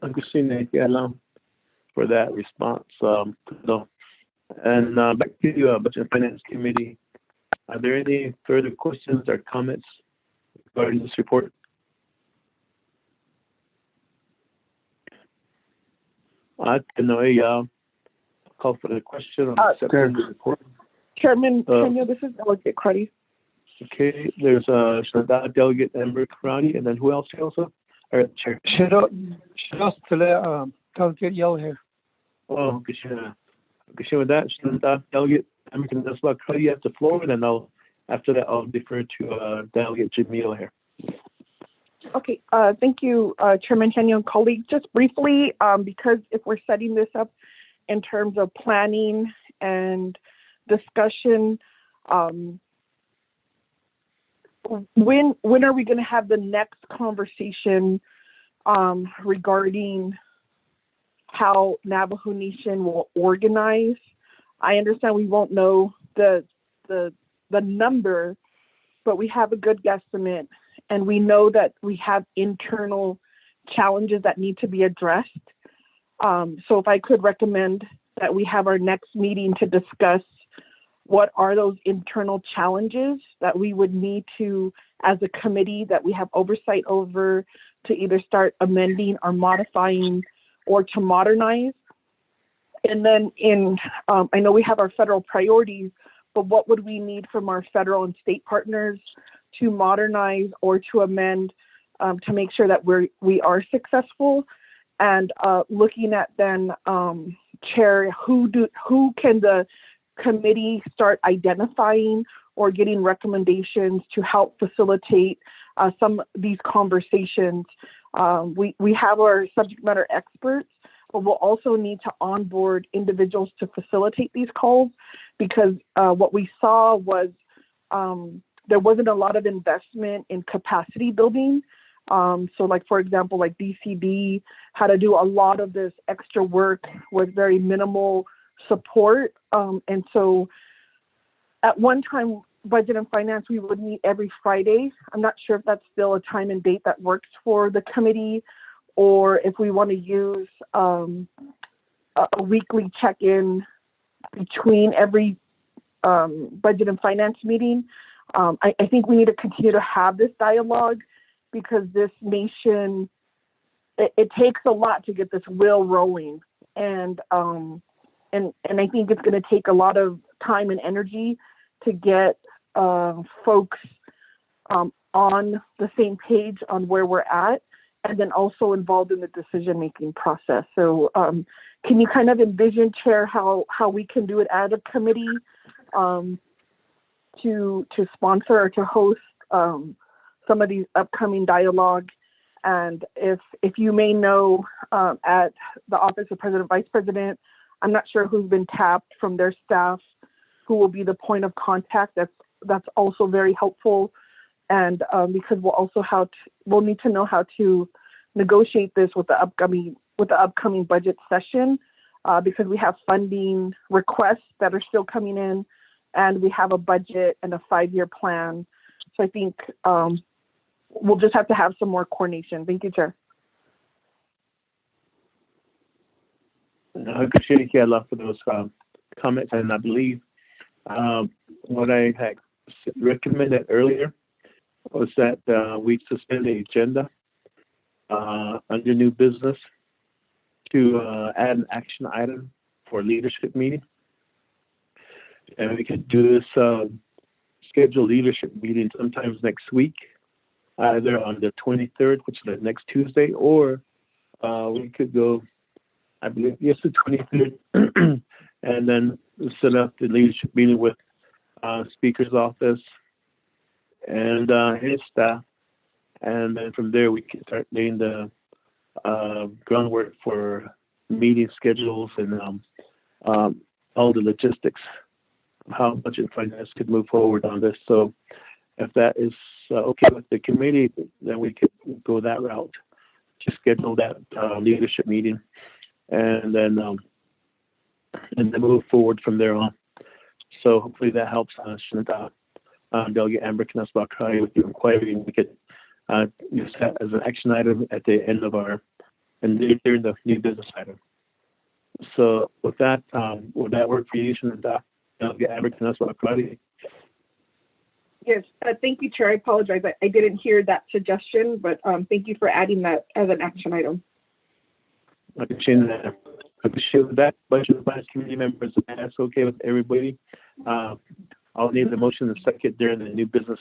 Speaker 1: Agustina, for that response. And back to the Budget and Finance Committee. Are there any further questions or comments regarding this report? I can call for the question on accepting the report.
Speaker 5: Chairman, this is Delegate Cruddy.
Speaker 1: Okay, there's Delegate Amber Karani, and then who else also? All right, Chair.
Speaker 8: Delegate Yell here.
Speaker 1: Oh, okay, with that, Delegate Amber Karani, you have the floor, and then after that, I'll defer to Delegate Jamil here.
Speaker 5: Okay, thank you, Chairman Henyo and colleagues. Just briefly, because if we're setting this up in terms of planning and discussion, when are we going to have the next conversation regarding how Navajo Nation will organize? I understand we won't know the number, but we have a good guesstimate, and we know that we have internal challenges that need to be addressed. So if I could recommend that we have our next meeting to discuss what are those internal challenges that we would need to, as a committee that we have oversight over, to either start amending or modifying or to modernize. And then I know we have our federal priorities, but what would we need from our federal and state partners to modernize or to amend to make sure that we are successful? And looking at then, Chair, who can the committee start identifying or getting recommendations to help facilitate some of these conversations? We have our subject matter experts, but we'll also need to onboard individuals to facilitate these calls, because what we saw was there wasn't a lot of investment in capacity building. So like, for example, like DCB had to do a lot of this extra work with very minimal support. And so at one time, Budget and Finance, we would meet every Friday. I'm not sure if that's still a time and date that works for the committee, or if we want to use a weekly check-in between every Budget and Finance meeting. I think we need to continue to have this dialogue, because this nation, it takes a lot to get this wheel rolling. And I think it's going to take a lot of time and energy to get folks on the same page on where we're at, and then also involved in the decision-making process. So can you kind of envision, Chair, how we can do it as a committee to sponsor or to host some of these upcoming dialogue? And if you may know, at the Office of President, Vice President, I'm not sure who's been tapped from their staff, who will be the point of contact. That's also very helpful. And because we'll need to know how to negotiate this with the upcoming budget session, because we have funding requests that are still coming in, and we have a budget and a 5-year plan. So I think we'll just have to have some more coordination. Thank you, Chair.
Speaker 1: I appreciate you a lot for those comments, and I believe
Speaker 2: What I had recommended earlier was that we suspend the agenda under new business to add an action item for leadership meeting. And we could do this scheduled leadership meeting sometimes next week, either on the 23rd, which is the next Tuesday, or we could go, I believe, yes, the 23rd, and then set up the leadership meeting with Speaker's office and his staff. And then from there, we can start laying the groundwork for meeting schedules and all the logistics of how budget and finance could move forward on this. So if that is okay with the committee, then we could go that route to schedule that leadership meeting and then move forward from there on. So hopefully that helps Shanita. Delegate Amber Knasbakari with the inquiry, and we could use that as an action item at the end of our, and during the new business item. So with that, would that work for you, Shanita? Delegate Amber Knasbakari?
Speaker 5: Yes, thank you, Chair. I apologize. I didn't hear that suggestion, but thank you for adding that as an action item.
Speaker 2: I can change that. I appreciate that. Budget and Finance Committee members, if that's okay with everybody. I'll need the motion in a second during the new business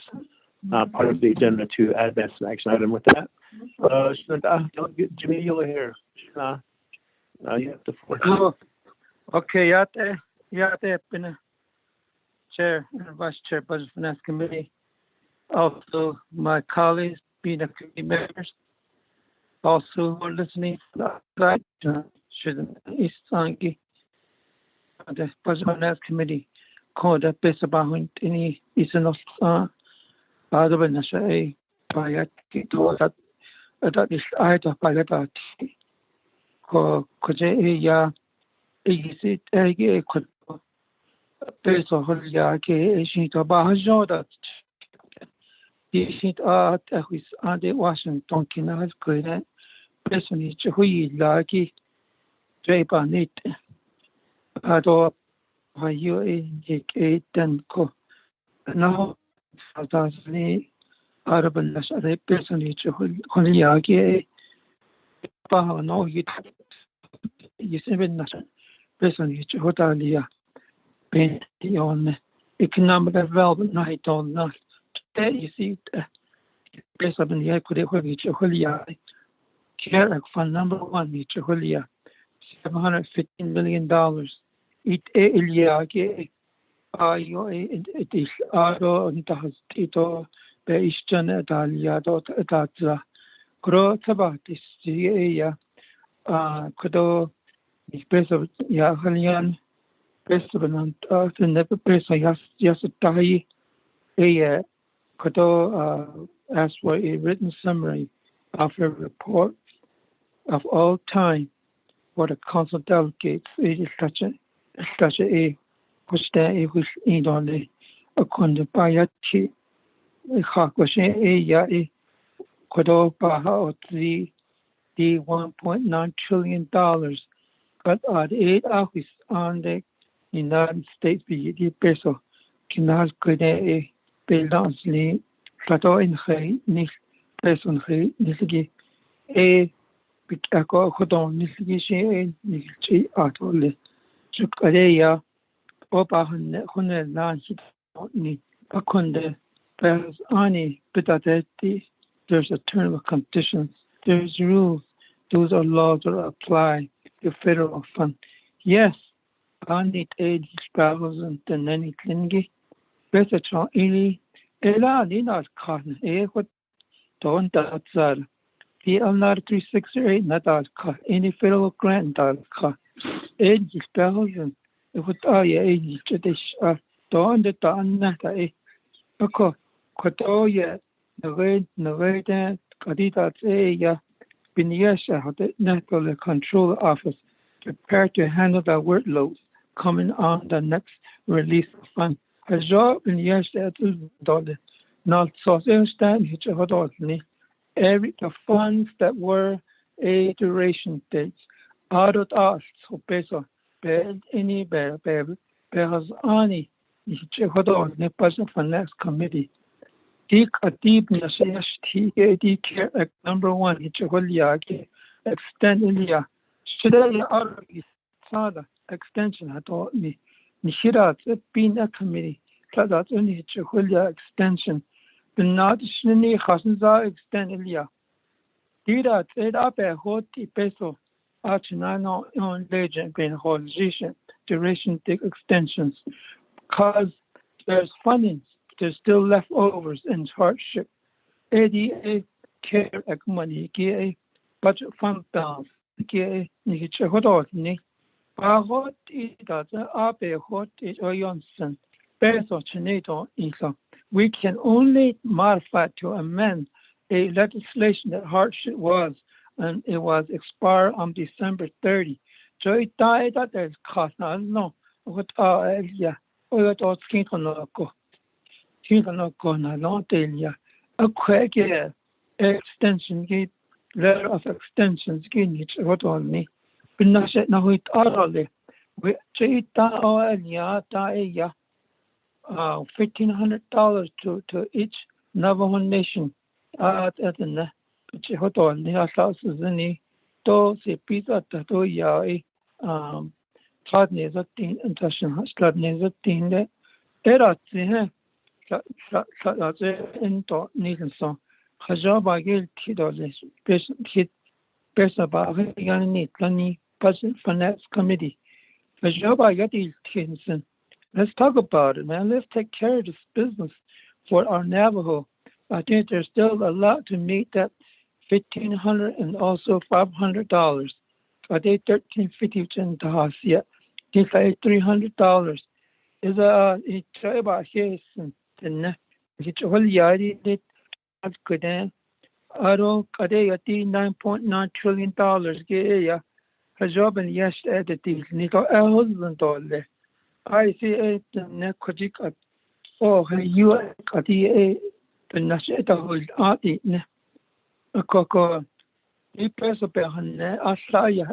Speaker 2: part of the agenda to add that as an action item. With that, Delegate Jimmy, you're here. You have the floor.
Speaker 8: Oh, okay, Yate, been Chair and Vice Chair, Budget and Finance Committee. Also, my colleagues, being the committee members, also who are listening to the Shouldn't East Sangi, the Budget and Finance Committee, called the best about any Eastern other than a by that is either by that could ya easy could base of Holiake, she to Bahajo that he art with Andy Washington Kinal Green, personally, Hui Laki, Japan it. Ado, why you indicate then co. Now, that's the Araban as a personally, Holiake, Baha, no, you see, nothing. Personally, Hotalia. On economic development night on not there you see based on the equity which care fund number one which $715 million it it is aro and ito Eastern Italia that grow about this area could be based on Halian President the never person just die a could ask for a written summary of a report of all time for the council delegates. It is such a which there it was in on the according by a question a could about the $1.9 trillion, but at 8 hours on the United States the peso cannot create a balance in plateau in high niche person high nisigi a bit ako hodon nisigi nisigi atole chukaleya opa hunne nan ni akonde there's any bitadeti there's a term of conditions there's rules those are laws that apply to federal fund. Yes, I need 80,000 and anything. Better try any. Ela ni not cotton. What don't that sir? The another 368 not that cut. Any federal grant that cut. 80,000. It would yeah 80 to this don't the done that because could yeah the way that Kadita yeah been yes the National Control Office prepared to handle the workload coming on the next release of fund. A job in yes that is not so understand each other. Every the funds that were a duration dates out of us so better any better because any Nichihodo ne Budget Finance Committee. Dik Adib Nasayashti AD Care Act number 1 Nichiholia extend India. Shida already saw the extension at all Nishirat Bina Committee. That's only Nichiholia extension. The Nadishini Hasanza extend India. Dira trade up a hoti peso. Archinano on legend being horization duration extensions. Because there's funding, there's still leftovers and hardship. ADA care money, GA budget fund balance, GA Nichihodotni. Bahot does abe hot is Oyonson, peso Chineto income. We can only modify to amend a legislation that hardship was, and it was expired on December 30. So it died at the cost. No, what yeah, or to skin on the go. Skin on the go, no, delia. A quick extension gate, letter of extensions, getting it what on me. But not yet now it all. We cheat or yeah, $1,500 to each Navajo nation. At the hotel near South Zini, to the pizza to Yai, Tadney the teen international Stadney the teen. Era into Nicholson. Hajaba Gil Tidolis, hit Besaba Yanni, Plani, Budget Finance Committee. Hajaba Yati Tinson. Let's talk about it, man. Let's take care of this business for our Navajo. I think there's still a lot to meet that $1,500 and also $500. I think $1,350 yet. It's like $300. Is it's about here and it's all yari that as good. I don't $9.9 trillion. Yeah, a job and yes, editing. Nico $1,000. I see it in Kojik. Oh, you at the Nasheta hold arty ne a coco a peso perhane asaya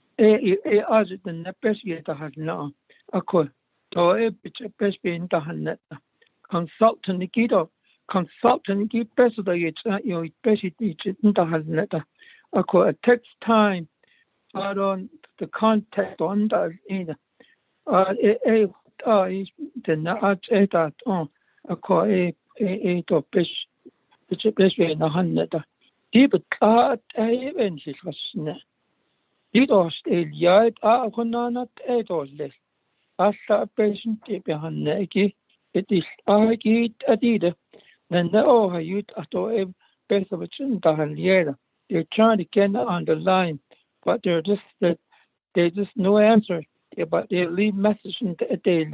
Speaker 8: as the nepesiata has now a co to a pitch a pespe in the consultant Nikito consultant keep peso the you pesi teach it in the haneta a co a text time I don't the contact on the in the not at on a co a to fish in the hundred. Deep cut even his was it was a yard. I could not at all less. As a patient behind Nike, it is I eat a deed. Then the over youth at all a base of a chin. They're trying to get on the line, but there's just no answer. But they leave message in the day.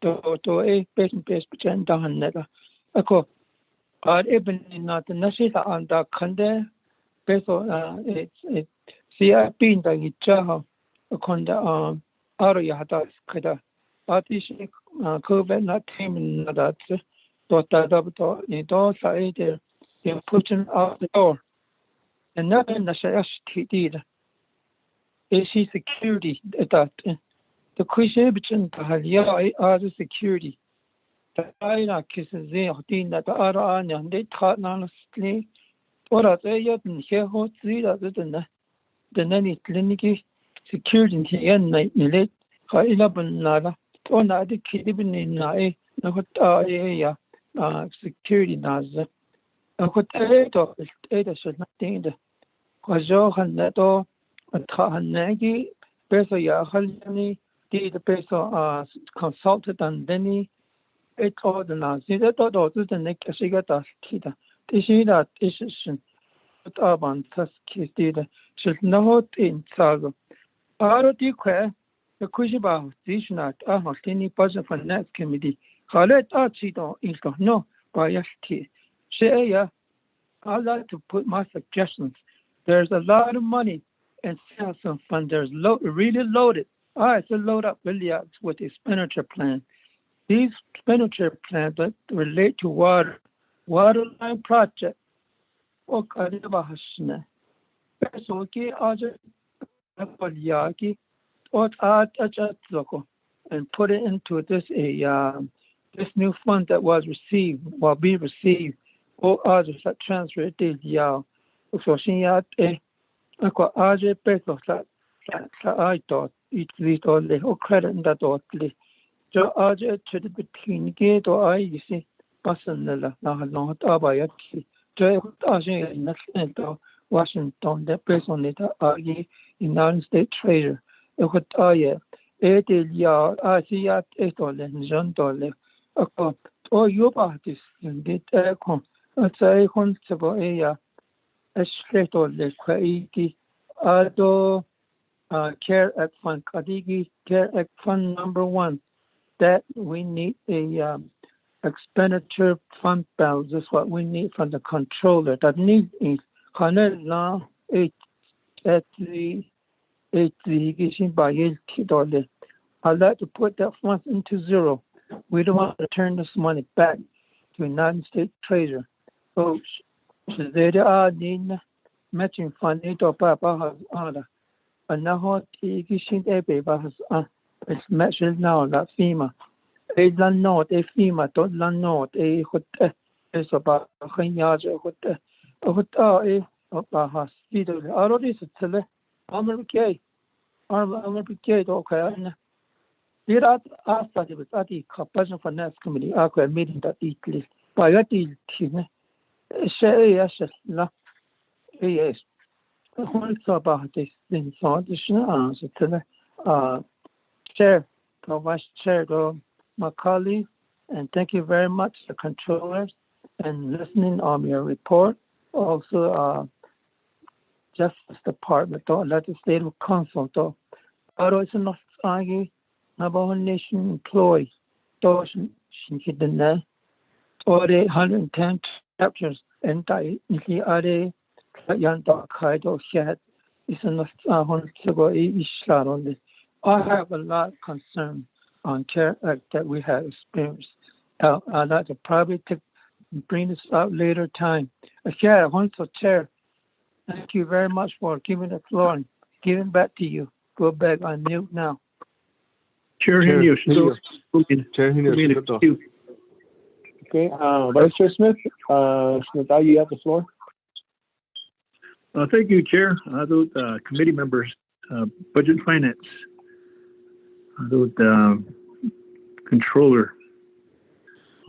Speaker 8: To a patient base between down never. A co. Even in the Nashita on the Kande, peso, it's CIP in the Jaha, a conda Aria das Kada. Artisan COVID not team that. Dota in those are they're pushing out the door. And not in the Shayash did. Is she security that? The question between the other security. The Ina kisses the other and they taught honestly. Or they yet and here hold three other than the nanny clinic security and night late. Nada. Or not the kid even in a security Naza. A hotel is should not think the Quajo Haneto, a Tahanagi, Peso Yahalani. The peso consulted and then it called the Nazi that thought the neck as he got us kita. This is that decision. But urban Tusky did should not in Sago. Out of the Kushiba, this not a Martini Budget Finance Committee. Halet Archito is no biasty. Shea, I'd like to put my suggestions. There's a lot of money and sales fund. There's really loaded. It's a load up billiards with expenditure plan. These expenditure plans that relate to water line project. O Kadibahasna. Pesoki Aja Yaki or Art Ajatzoko. and put it into this new fund that will be received, or others that transfer it to the so she had a RJ peso that I thought it was all credit that totally. So RJ to the between gate or I you see personal not about so RJ in Washington the person that United States Treasurer it would it is I see at $8 or you about this in the aircon. It's a concept straight on the quality. Although care act fund, care act fund number 1, that we need a expenditure fund balance. That's what we need from the controller. That needs is now $8 by $8. I'd like to put that fund into zero. We don't want to turn this money back to United States Treasurer. So there are the matching fund ito pa ada. Anaho igishin ebe bahas it's matching now that FEMA. A land note a FEMA to land note a hot is about a hinyaja hot a bahas video. All of this tele American okay. There are studies with the Corporation Finance Committee are meeting that equally. By that team, yes, yes. What's about this thing? So additional answer to the Chair, Vice Chair, my colleagues, and thank you very much, the controllers, and listening on your report. Also, Justice Department, Legislative Council, although it's not arguing. Navajo Nation employees, those in the or 110 chapters, and I are young dog Kaido shed is enough to go on this. I have a lot of concern on care act that we have experienced. I'd like to probably bring this out later time. Chair, I want to chair. Thank you very much for giving the floor and giving back to you. Go back on mute now.
Speaker 2: Chair Henry.
Speaker 1: Okay, Vice Chair Smith, you have the floor.
Speaker 2: Thank you, Chair. Those committee members, Budget and Finance, those Controller,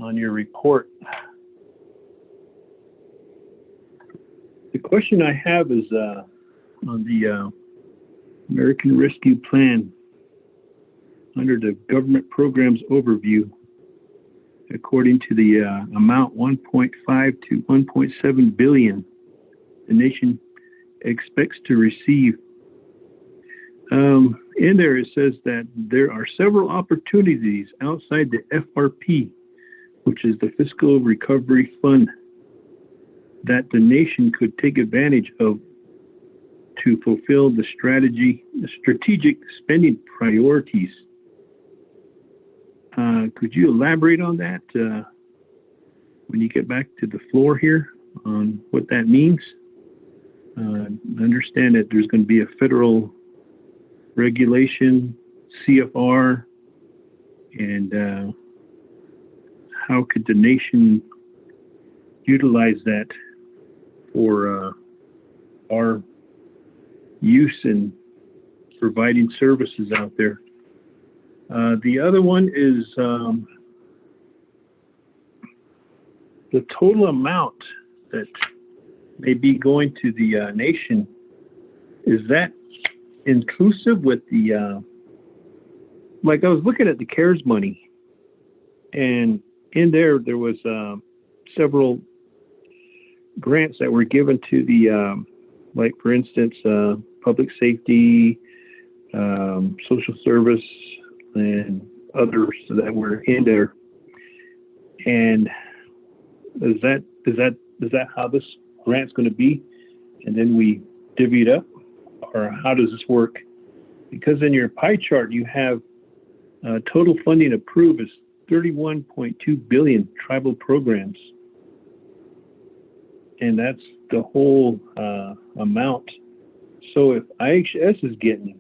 Speaker 2: on your report. The question I have is on the American Rescue Plan. Under the government programs overview, according to the amount 1.5 to 1.7 billion the nation expects to receive. In there it says that there are several opportunities outside the FRP, which is the Fiscal Recovery Fund, that the nation could take advantage of to fulfill the strategic spending priorities. Could you elaborate on that when you get back to the floor here on what that means? I understand that there's going to be a federal regulation, CFR, and how could the nation utilize that for our use in providing services out there? The other one is the total amount that may be going to the nation. Is that inclusive with the, like I was looking at the CARES money, and in there was several grants that were given to the, like for instance, public safety, social service, and others that were in there. And is that how this grant's going to be? And then we divvy it up, or how does this work? Because in your pie chart you have total funding approved is 31.2 billion tribal programs, and that's the whole amount. So if IHS is getting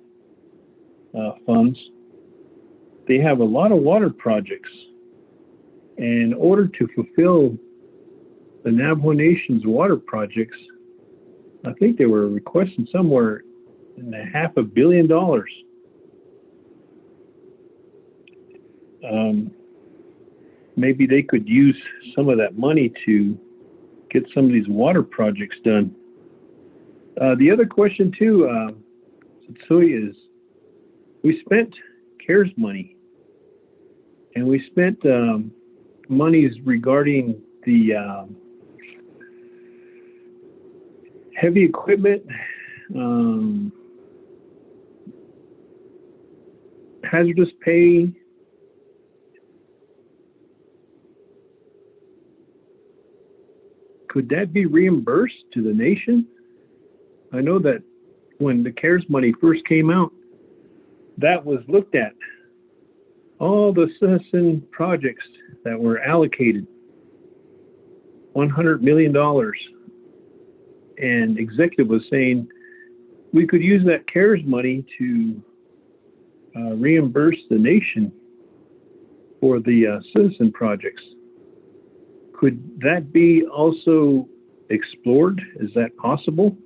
Speaker 2: funds, they have a lot of water projects. And in order to fulfill the Navajo Nation's water projects, I think they were requesting somewhere in the $500 million. Maybe they could use some of that money to get some of these water projects done. The other question too, Tsutsui, is we spent CARES money, and we spent monies regarding the heavy equipment, hazardous pay, could that be reimbursed to the nation? I know that when the CARES money first came out, that was looked at. All the citizen projects that were allocated, $100 million. And executive was saying we could use that CARES money to reimburse the nation for the citizen projects. Could that be also explored? Is that possible?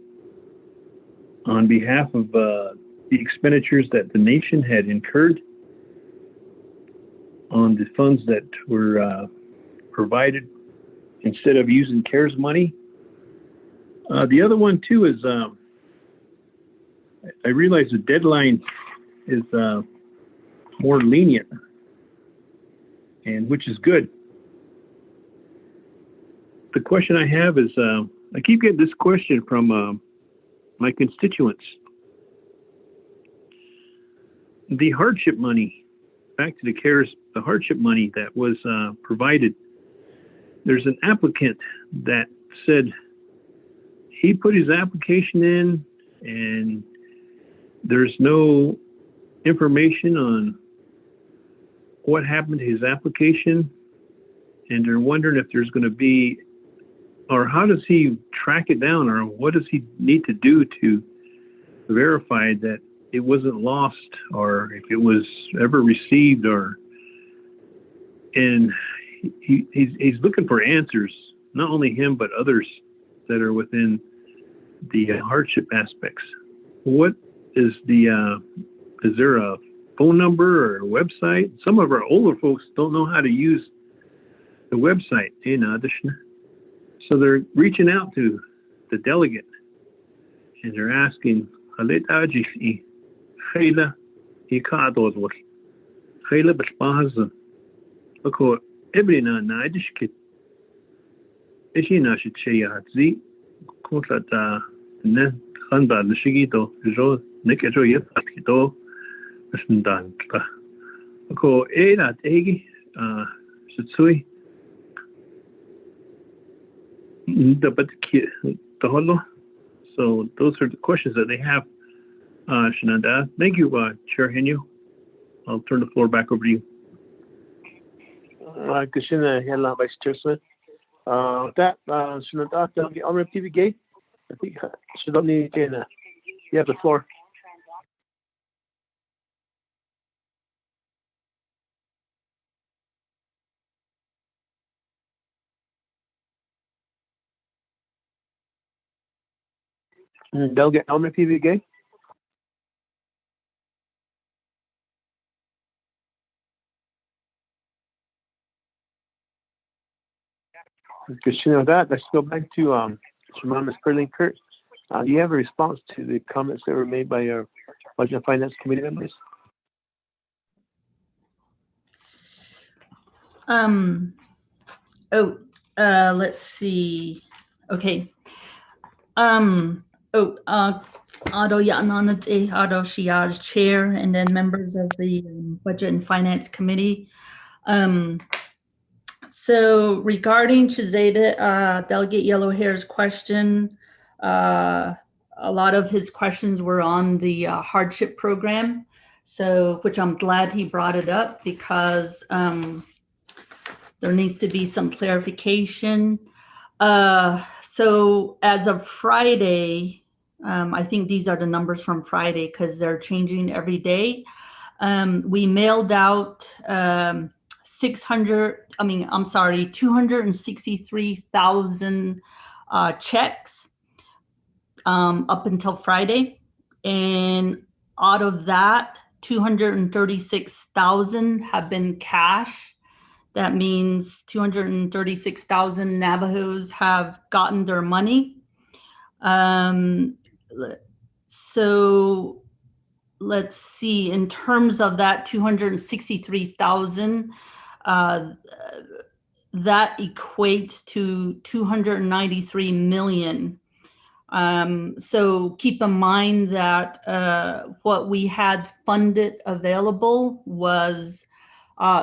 Speaker 2: On behalf of the expenditures that the nation had incurred on the funds that were provided instead of using CARES money. The other one too is I realize the deadline is more lenient, and which is good. The question I have is I keep getting this question from my constituents. The hardship money, back to the CARES, the hardship money that was provided, there's an applicant that said he put his application in and there's no information on what happened to his application, and they're wondering if there's going to be, or how does he track it down, or what does he need to do to verify that it wasn't lost, or if it was ever received, or, and he's looking for answers, not only him, but others that are within the hardship aspects. What is is there a phone number or a website? Some of our older folks don't know how to use the website, so they're reaching out to the delegate and they're asking, so those are the questions that they have. Shananda, thank you, Chair Henyo. I'll turn the floor back over to you.
Speaker 1: Christina Hela, Vice Chair Smith. That Shananda, Delegate Almer TV Gay. I think Shadoni Jana. You have the floor. Delegate Almer TV Gay. Christina, let's go back to Ms. Perlin Kurt. Do you have a response to the comments that were made by our Budget and Finance Committee members?
Speaker 7: Let's see. Okay. Ado Yananate, Ado Shiaj Chair, and then members of the Budget and Finance Committee. So regarding Chizeda, Delegate Yellowhair's question, a lot of his questions were on the hardship program, so which I'm glad he brought it up because there needs to be some clarification. So as of Friday, I think these are the numbers from Friday because they're changing every day. We mailed out 263,000 checks up until Friday. And out of that, 236,000 have been cash. That means 236,000 Navajos have gotten their money. So let's see, in terms of that 263,000, that equates to 293 million. So keep in mind that what we had funded available was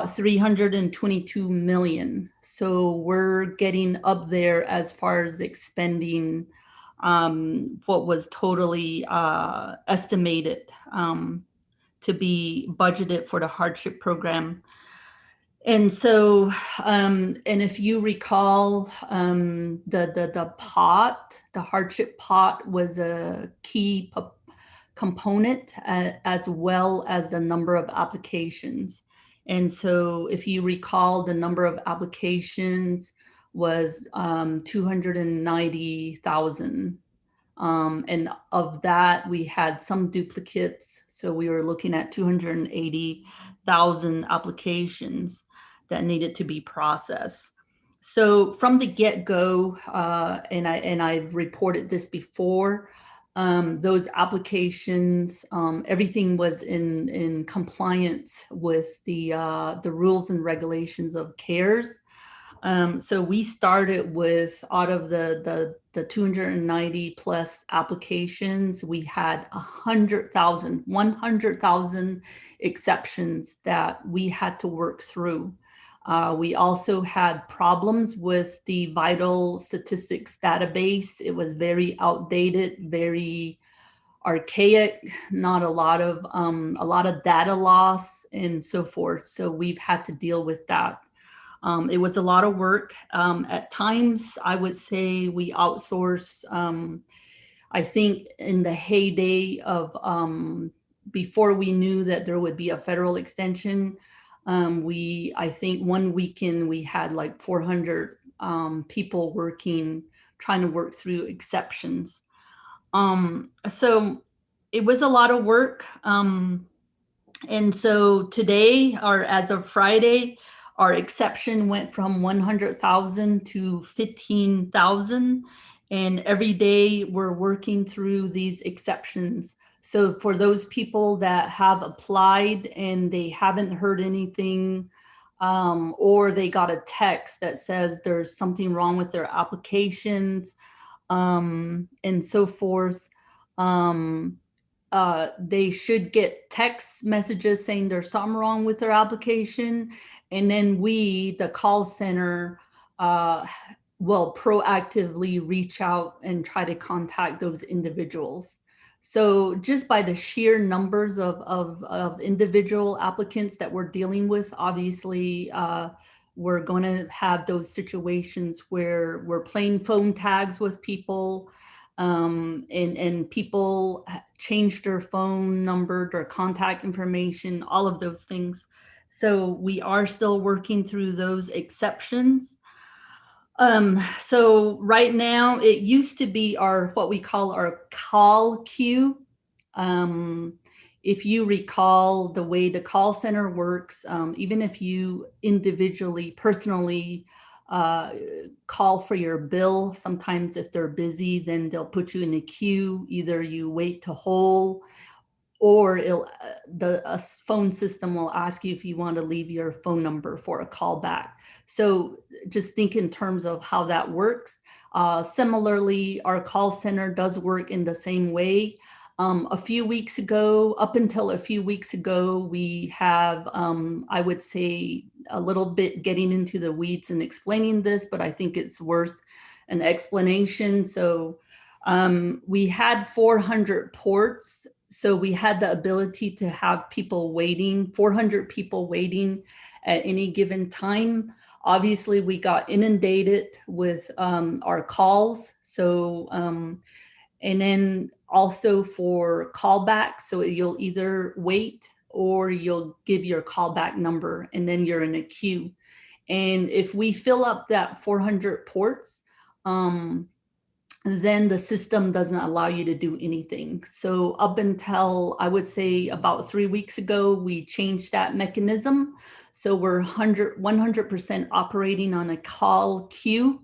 Speaker 7: 322 million. So we're getting up there as far as expending what was totally estimated to be budgeted for the hardship program. And so, and if you recall, the hardship pot was a key component, as well as the number of applications. And so if you recall, the number of applications was 290,000. And of that, we had some duplicates. So we were looking at 280,000 applications that needed to be processed. So from the get-go, and I've reported this before, those applications, everything was in compliance with the rules and regulations of CARES. So we started with, out of the 290 plus applications, we had 100,000 exceptions that we had to work through. We also had problems with the vital statistics database. It was very outdated, very archaic, not a lot of data loss and so forth. So we've had to deal with that. It was a lot of work. At times, I would say we outsource. I think in the heyday of before we knew that there would be a federal extension, I think one weekend we had like 400 people working, trying to work through exceptions. So it was a lot of work. And so today, or as of Friday, our exception went from 100,000 to 15,000. And every day we're working through these exceptions. So for those people that have applied and they haven't heard anything, or they got a text that says there's something wrong with their applications, and so forth, they should get text messages saying there's something wrong with their application. And then we, the call center, will proactively reach out and try to contact those individuals. So just by the sheer numbers of individual applicants that we're dealing with, obviously, we're going to have those situations where we're playing phone tags with people, and people change their phone number, their contact information, all of those things. So we are still working through those exceptions. So right now, it used to be what we call our call queue. If you recall the way the call center works, even if you individually, personally call for your bill, sometimes if they're busy, then they'll put you in a queue. Either you wait to hold, or the phone system will ask you if you want to leave your phone number for a call back. So just think in terms of how that works. Similarly, our call center does work in the same way. A few weeks ago, up until a few weeks ago, we have, I would say, a little bit getting into the weeds and explaining this, but I think it's worth an explanation. So we had 400 ports. So we had the ability to have people waiting, 400 people waiting at any given time. Obviously, we got inundated with our calls. So, and then also for callbacks. So you'll either wait or you'll give your callback number, and then you're in a queue. And if we fill up that 400 ports, then the system doesn't allow you to do anything. So up until, I would say, about 3 weeks ago, we changed that mechanism. So we're 100% operating on a call queue,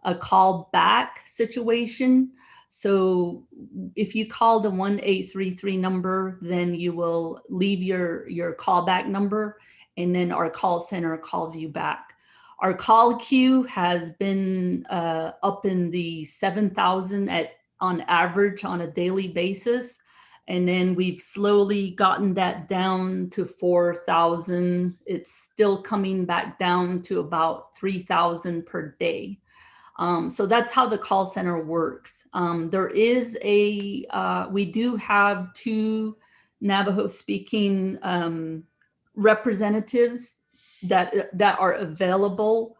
Speaker 7: a call back situation. So if you call the 1833 number, then you will leave your callback number, and then our call center calls you back. Our call queue has been up in the 7,000 on average on a daily basis. And then we've slowly gotten that down to 4,000. It's still coming back down to about 3,000 per day. So that's how the call center works. There is we do have 2 Navajo speaking representatives that are available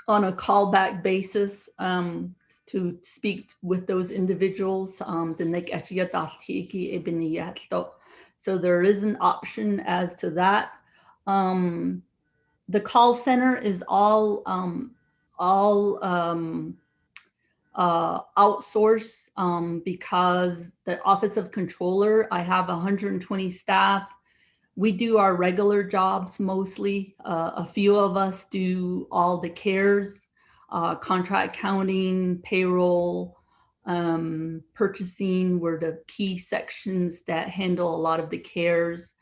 Speaker 7: on a callback basis to speak with those individuals. So there is an option as to that. The call center is all outsourced because the Office of Controller, I have 120 staff. We do our regular jobs mostly. A few of us do all the cares, contract accounting, payroll, purchasing were the key sections that handle a lot of the cares.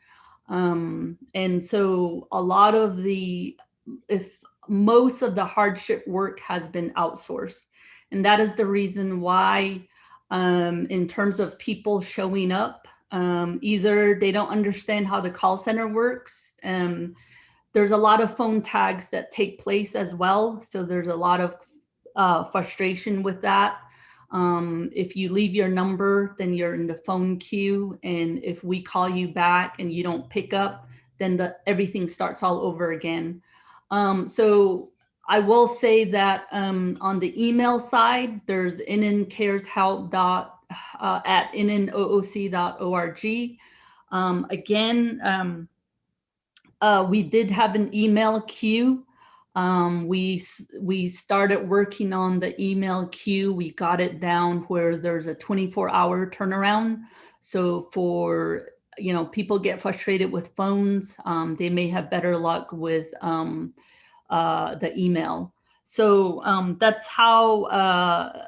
Speaker 7: And so a lot of most of the hardship work has been outsourced. And that is the reason why, in terms of people showing up, either they don't understand how the call center works. There's a lot of phone tags that take place as well. So there's a lot of frustration with that. If you leave your number, then you're in the phone queue. And if we call you back and you don't pick up, then everything starts all over again. So I will say that on the email side, there's nncareshelp at nnooc.org. Again, we did have an email queue. We started working on the email queue. We got it down where there's a 24-hour turnaround. So for, people get frustrated with phones, they may have better luck with the email. So that's how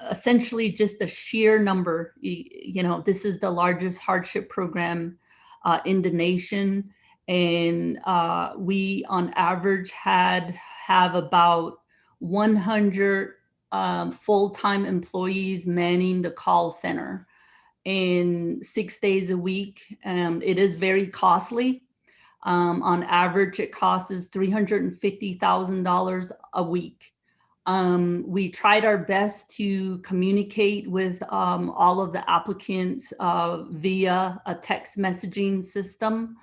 Speaker 7: essentially just the sheer number, this is the largest hardship program in the nation. And we on average have about 100 full-time employees manning the call center, and 6 days a week. It is very costly. On average, it costs $350,000 a week. We tried our best to communicate with all of the applicants via a text messaging system.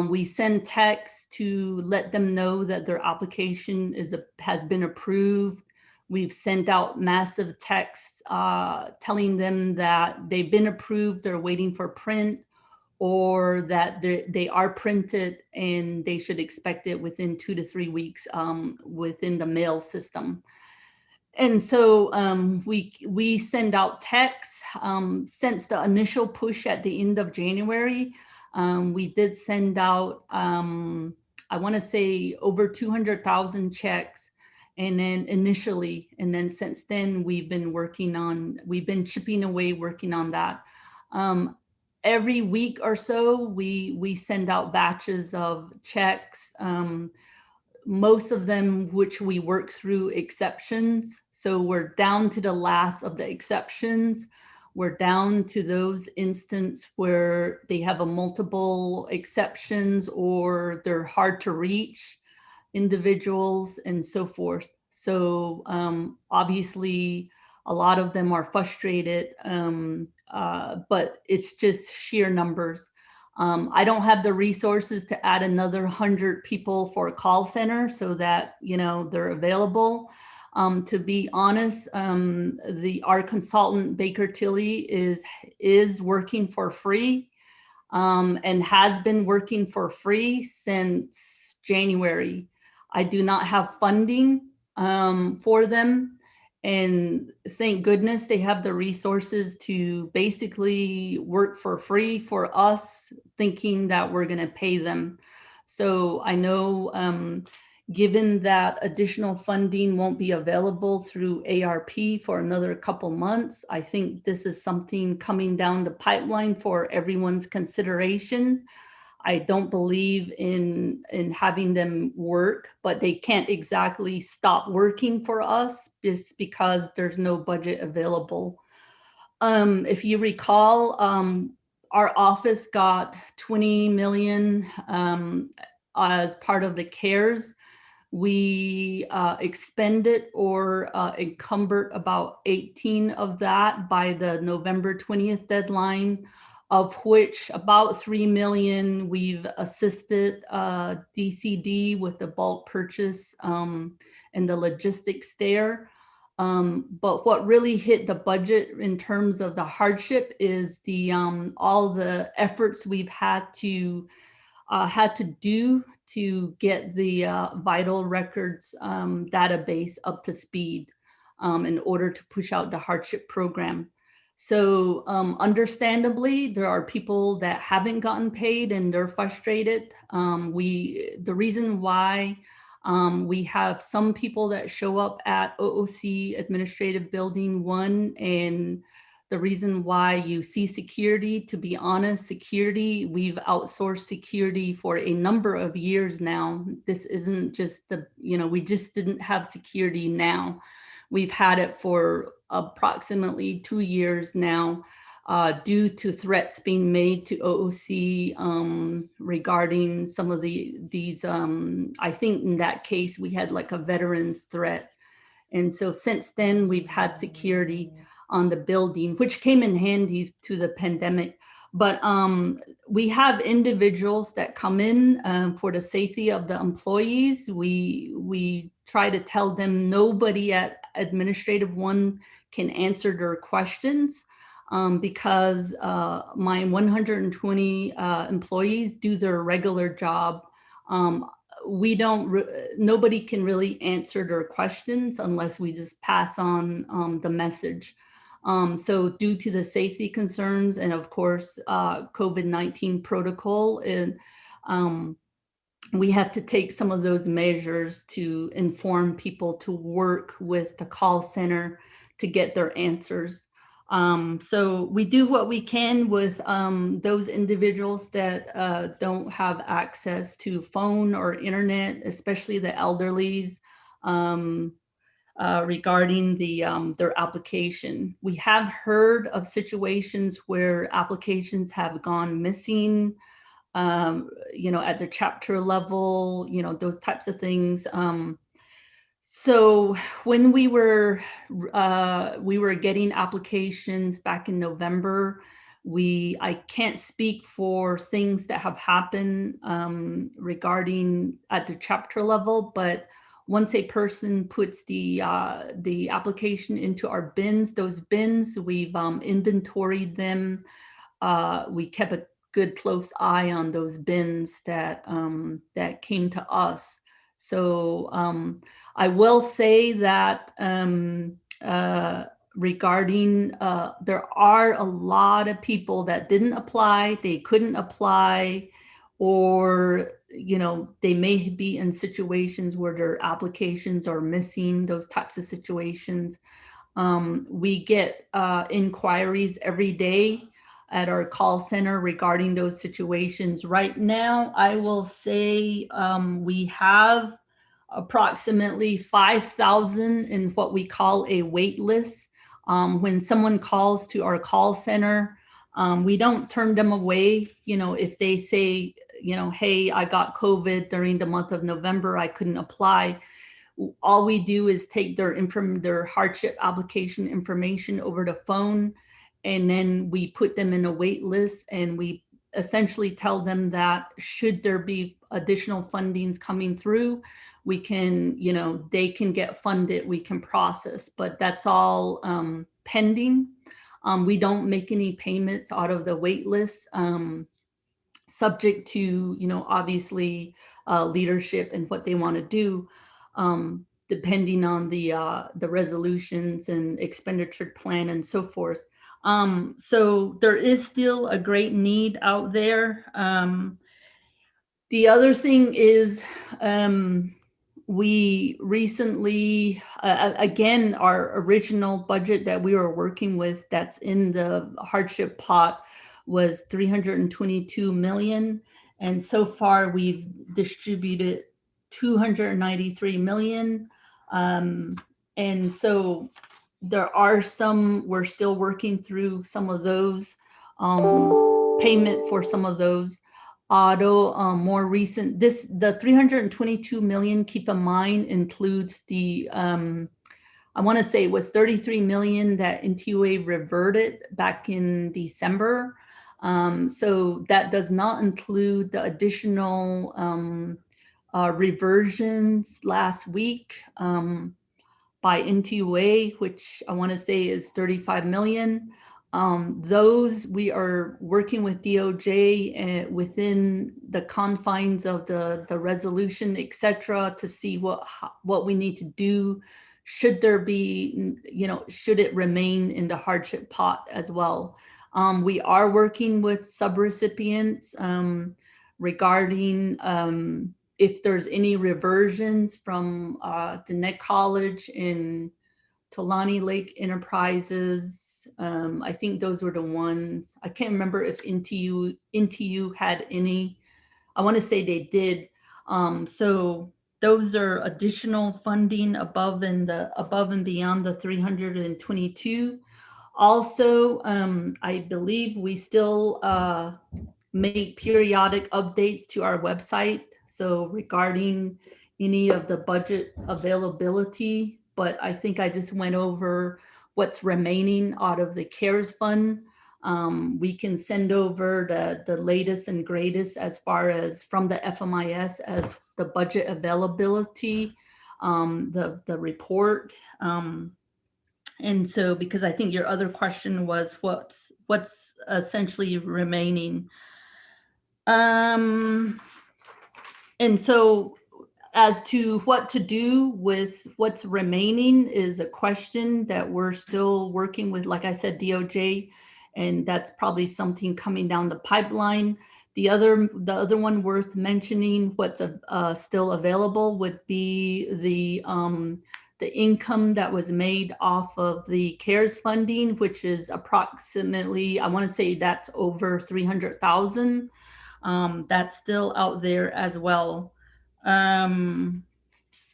Speaker 7: We send texts to let them know that their application has been approved. We've sent out massive texts telling them that they've been approved, they're waiting for print, or that they are printed and they should expect it within 2 to 3 weeks within the mail system. And so we send out texts. Since the initial push at the end of January, we did send out, I want to say, over 200,000 checks. And then initially, and then since then, we've been chipping away working on that. Every week or so, we send out batches of checks, most of them which we work through exceptions. So we're down to the last of the exceptions. We're down to those instances where they have a multiple exceptions or they're hard to reach individuals and so forth. So obviously, a lot of them are frustrated, but it's just sheer numbers. I don't have the resources to add another 100 people for a call center so that, they're available. To be honest, our consultant, Baker Tilly, is working for free. and has been working for free since January. I do not have funding for them. And thank goodness they have the resources to basically work for free for us, thinking that we're going to pay them. So I know given that additional funding won't be available through ARP for another couple months, I think this is something coming down the pipeline for everyone's consideration. I don't believe in having them work, but they can't exactly stop working for us just because there's no budget available. If you recall, our office got 20 million as part of the CARES. We expended or encumbered about 18 of that by the November 20th deadline, of which about 3 million we've assisted DCD with the bulk purchase and the logistics there. But what really hit the budget in terms of the hardship is the all the efforts we've had to do to get the vital records database up to speed in order to push out the hardship program. So understandably, there are people that haven't gotten paid and they're frustrated. The reason why we have some people that show up at OOC Administrative Building 1, and the reason why you see security, to be honest, security, we've outsourced security for a number of years now. This isn't just we just didn't have security now. We've had it for approximately 2 years now due to threats being made to OOC regarding some of these, I think in that case, we had like a veterans threat. And so since then, we've had security on the building, which came in handy to the pandemic. But we have individuals that come in for the safety of the employees. We try to tell them nobody at Administrative 1 can answer their questions because my 120 employees do their regular job. Nobody can really answer their questions unless we just pass on the message. So due to the safety concerns and of course, COVID-19 protocol, we have to take some of those measures to inform people to work with the call center to get their answers. So we do what we can with those individuals that don't have access to phone or internet, especially the elderlies, regarding their application. We have heard of situations where applications have gone missing, at the chapter level, those types of things. So when we were getting applications back in November, I can't speak for things that have happened regarding at the chapter level, but once a person puts the application into our bins, those bins, we've inventoried them. We kept a good close eye on those bins that came to us. So I will say that regarding there are a lot of people that didn't apply, they couldn't apply, or they may be in situations where their applications are missing, those types of situations. We get inquiries every day at our call center regarding those situations. Right now, I will say we have approximately 5,000 in what we call a wait list. When someone calls to our call center, we don't turn them away. If they say, hey, I got COVID during the month of November, I couldn't apply. All we do is take their hardship application information over the phone, and then we put them in a wait list, and we essentially tell them that should there be additional fundings coming through, we can, they can get funded, we can process, but that's all pending. We don't make any payments out of the wait list. subject to, obviously leadership and what they want to do, depending on the resolutions and expenditure plan and so forth. So there is still a great need out there. The other thing is, we recently, again, our original budget that we were working with that's in the hardship pot was 322 million. And so far we've distributed 293 million. And so there are some, we're still working through some of those, payment for some of those. More recent, the 322 million, keep in mind, includes the, I want to say it was 33 million that NTUA reverted back in December. So that does not include the additional reversions last week by NTUA, which I want to say is 35 million. Those we are working with DOJ within the confines of the resolution, et cetera, to see what we need to do. Should there be, should it remain in the hardship pot as well? We are working with subrecipients regarding if there's any reversions from the Net College in Tulani Lake Enterprises. I think those were the ones. I can't remember if NTU had any. I want to say they did. So those are additional funding above and beyond the 322. Also, I believe we still make periodic updates to our website. So regarding any of the budget availability, but I think I just went over what's remaining out of the CARES fund. We can send over the latest and greatest as far as from the FMIS as the budget availability, the report. And so, because I think your other question was what's essentially remaining. And so as to what to do with what's remaining is a question that we're still working with, like I said, DOJ, and that's probably something coming down the pipeline. The other one worth mentioning, what's still available, would be the income that was made off of the CARES funding, which is approximately, I want to say that's over 300,000. That's still out there as well. And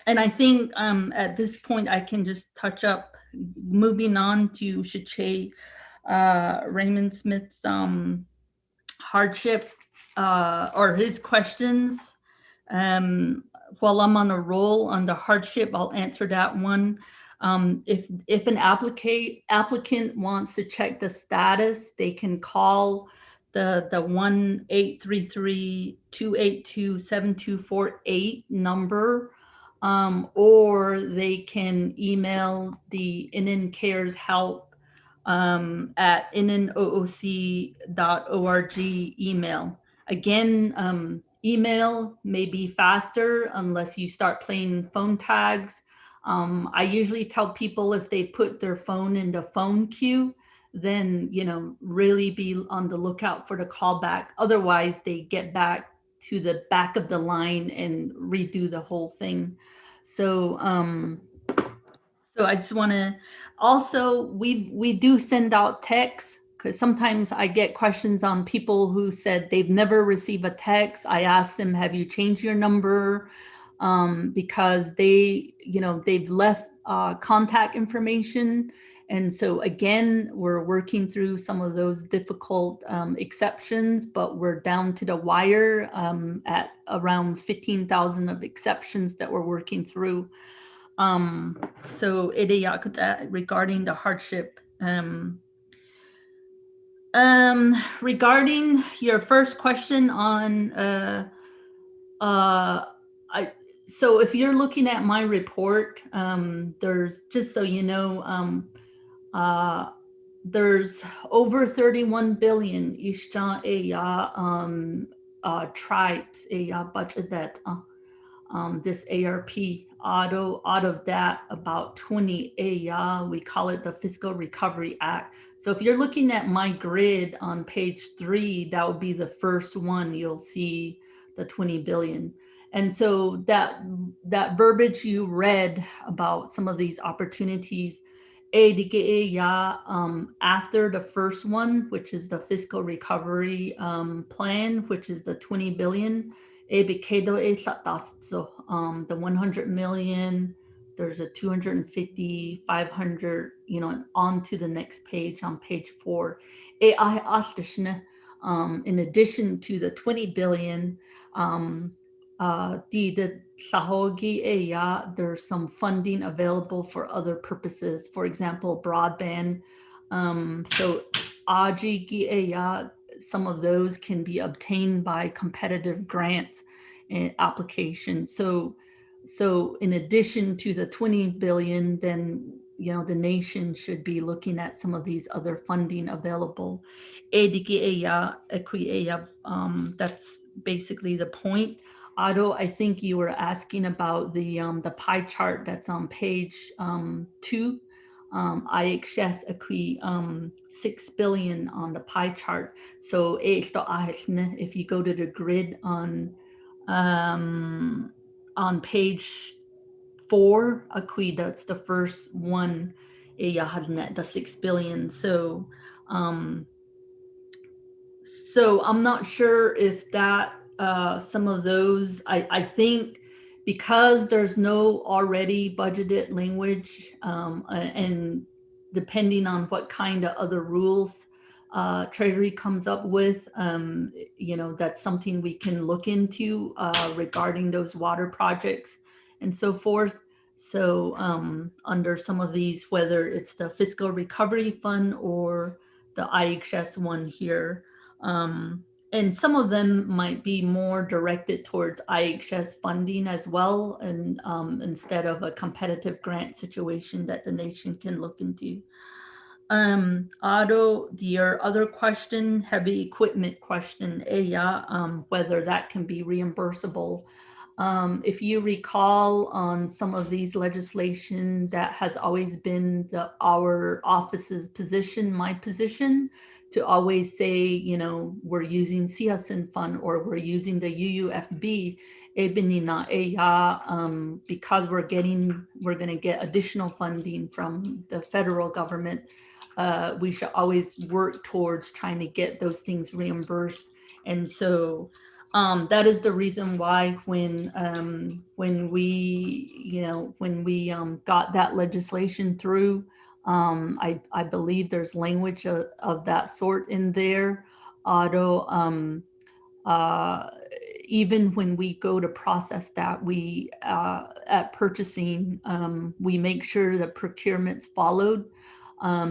Speaker 7: I think at this point, I can just touch up, moving on to Shache Raymond Smith's hardship or his questions. While I'm on a roll on the hardship, I'll answer that one. If an applicant wants to check the status, they can call the 1-833-282-7248 number, or they can email the NN Cares Help at nnooc.org email. Again, email may be faster unless you start playing phone tags. I usually tell people if they put their phone in the phone queue, then, really be on the lookout for the call back. Otherwise, they get back to the back of the line and redo the whole thing. So, so I just want to also, we do send out texts, because sometimes I get questions on people who said they've never received a text. I ask them, have you changed your number? Because they've left contact information. And so again, we're working through some of those difficult exceptions, but we're down to the wire at around 15,000 of exceptions that we're working through. So regarding the hardship. Regarding your first question on, so if you're looking at my report, there's, just so you know, there's over 31 billion tribes a budget that this ARP out of that about 20 we call it the Fiscal Recovery Act. So if you're looking at my grid on page 3, that would be the first one. You'll see the 20 billion. And so that verbiage you read about some of these opportunities, after the first one, which is the Fiscal Recovery Plan, which is the 20 billion, the 100 million, there's a 250, 500, and on to the next page on page 4. In addition to the 20 billion, there's some funding available for other purposes, for example, broadband. So some of those can be obtained by competitive grants and applications. So in addition to the 20 billion, then the nation should be looking at some of these other funding available. That's basically the point. Otto, I think you were asking about the pie chart that's on page 2. IHS acquis 6 billion on the pie chart. So if you go to the grid on page 4, acquis, that's the first one, the 6 billion. So I'm not sure if that some of those, I think because there's no already budgeted language, and depending on what kind of other rules Treasury comes up with, that's something we can look into regarding those water projects and so forth. So under some of these, whether it's the Fiscal Recovery Fund or the IHS one here, and some of them might be more directed towards IHS funding as well, and instead of a competitive grant situation that the nation can look into. Otto, your other question, heavy equipment question, whether that can be reimbursable. If you recall, on some of these legislation, that has always been our office's position, my position, to always say, we're using CSN fund or we're using the UUFB, because we're going to get additional funding from the federal government. We should always work towards trying to get those things reimbursed. And so that is the reason why when we got that legislation through, I believe there's language of that sort in there. Otto, even when we go to process that, we at purchasing, we make sure that procurement's followed,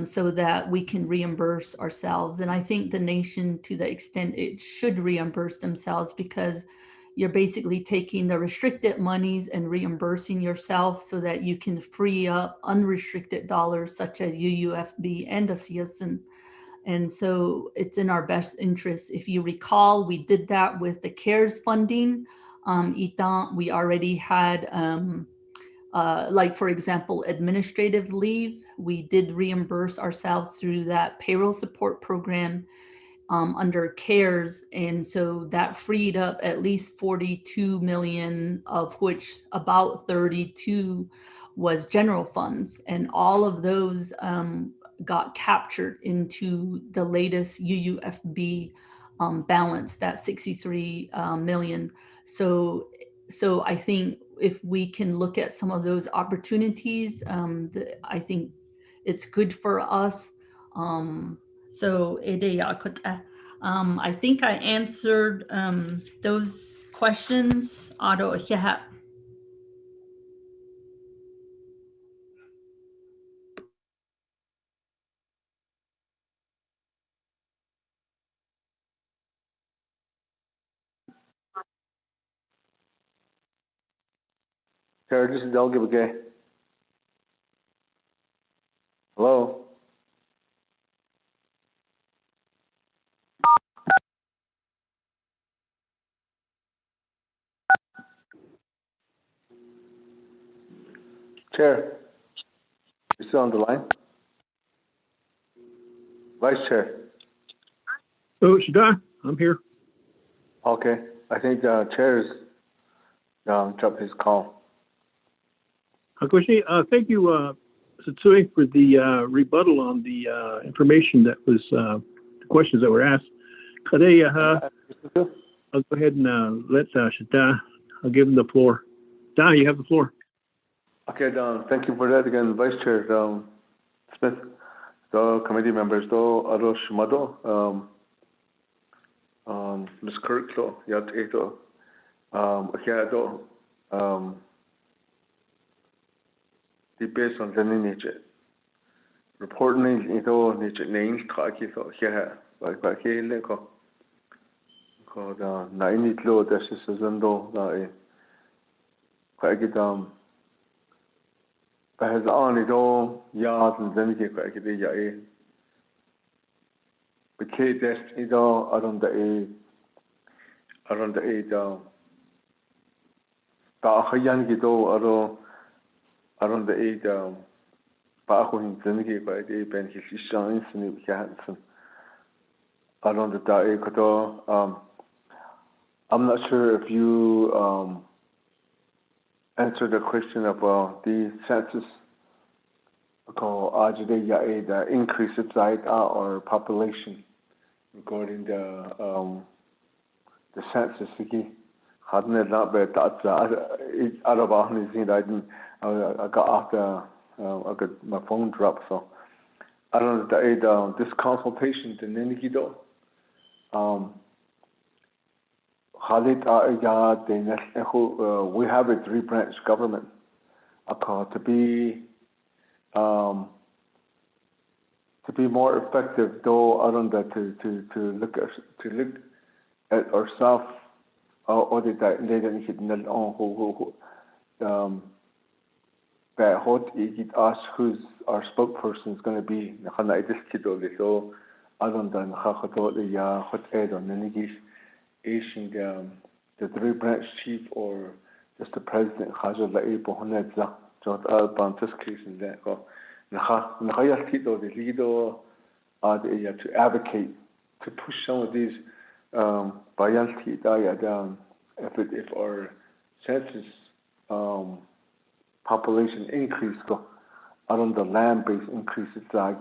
Speaker 7: so that we can reimburse ourselves. And I think the nation, to the extent it should reimburse themselves, because you're basically taking the restricted monies and reimbursing yourself so that you can free up unrestricted dollars such as UUFB and the CSN. And so it's in our best interest. If you recall, we did that with the CARES funding. We already had, like, for example, administrative leave. We did reimburse ourselves through that payroll support program under CARES. And so that freed up at least 42 million, of which about 32 was general funds. And all of those got captured into the latest UUFB balance, that 63 million. So I think if we can look at some of those opportunities, I think it's good for us. I think I answered those questions.
Speaker 1: Sarah, this is Del Gibagay. Hello? Chair, you still on the line? Vice Chair.
Speaker 2: Oh, Shada, I'm here.
Speaker 1: Okay, I think Chair's dropped his call.
Speaker 2: Hakoshi, thank you, Satsui, for the rebuttal on the information that was, the questions that were asked. Today, I'll go ahead and let Shada, I'll give him the floor. Da, you have the floor.
Speaker 1: Okay, thank you for that again, Vice Chair Smith, the committee members, Arosh Mado, Ms. Kirklo, Yat Eto, Akiado, the based on the nature. Reporting ito nature names, Kakito, here, like Leko, called Nainitlo, this is Zendo, Kakidam. Has on it all yards and then he quite a day. But Kate test it all around the eight. Bahayan Gido around the eight. Bahoin Zengi by the Ben his shines and it Hanson around the day. I'm not sure if you answer the question about the census called the increase of or population regarding the census. Hadn't it not been that out of all I got after I got my phone dropped, so I don't know this consultation to Ninigido. We have a 3-branch government to be more effective, though I don't know to look at ourselves or the didn't hit who us who's our spokesperson is going to be so I don't know Asian the 3-branch chief or just the president Hajar Laibo Honedza, Jot Albantus case in that. To advocate, to push some of these Bayanti down if our census population increase go on the land base increases I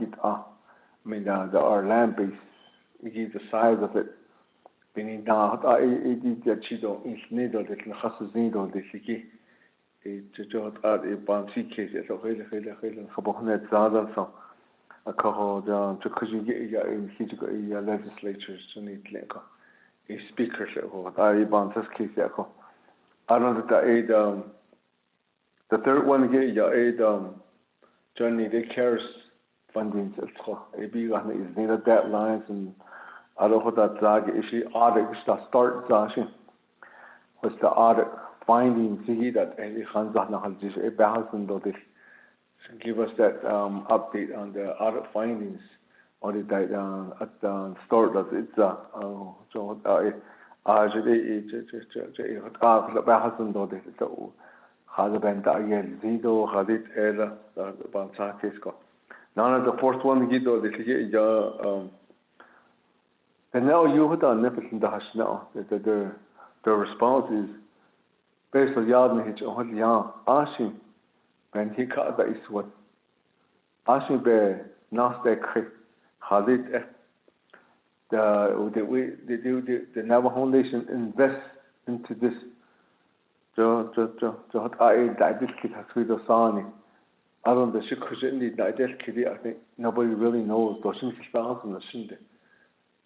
Speaker 1: mean our land base the size of it. Being down, I chido is needle that Hassus needle the Siki. It's just a bouncy case. It's a really Habonet Zadan. So a call down to Kuji in Hijika legislatures to need a speaker. I bounces case. I don't know the third one get ya aid Johnny they cares funding. A big one is neither deadlines and I don't know that Zag is the audit start Zashin. What's the audit findings see that any Hanzah Nahal a balance and this give us that update on the audit findings or the at the start that it's so the balance and this so has been that Zido had it era about Sakisko. None of the fourth one Gido the and now you have done everything that has now. The response is based on Yadni Hitch on Yan Ashim when he cut that is what Ashim be Nasdaq Hadit the Navajo Nation invest into this. I don't the Shikushini I think nobody really knows those things in the Shinde.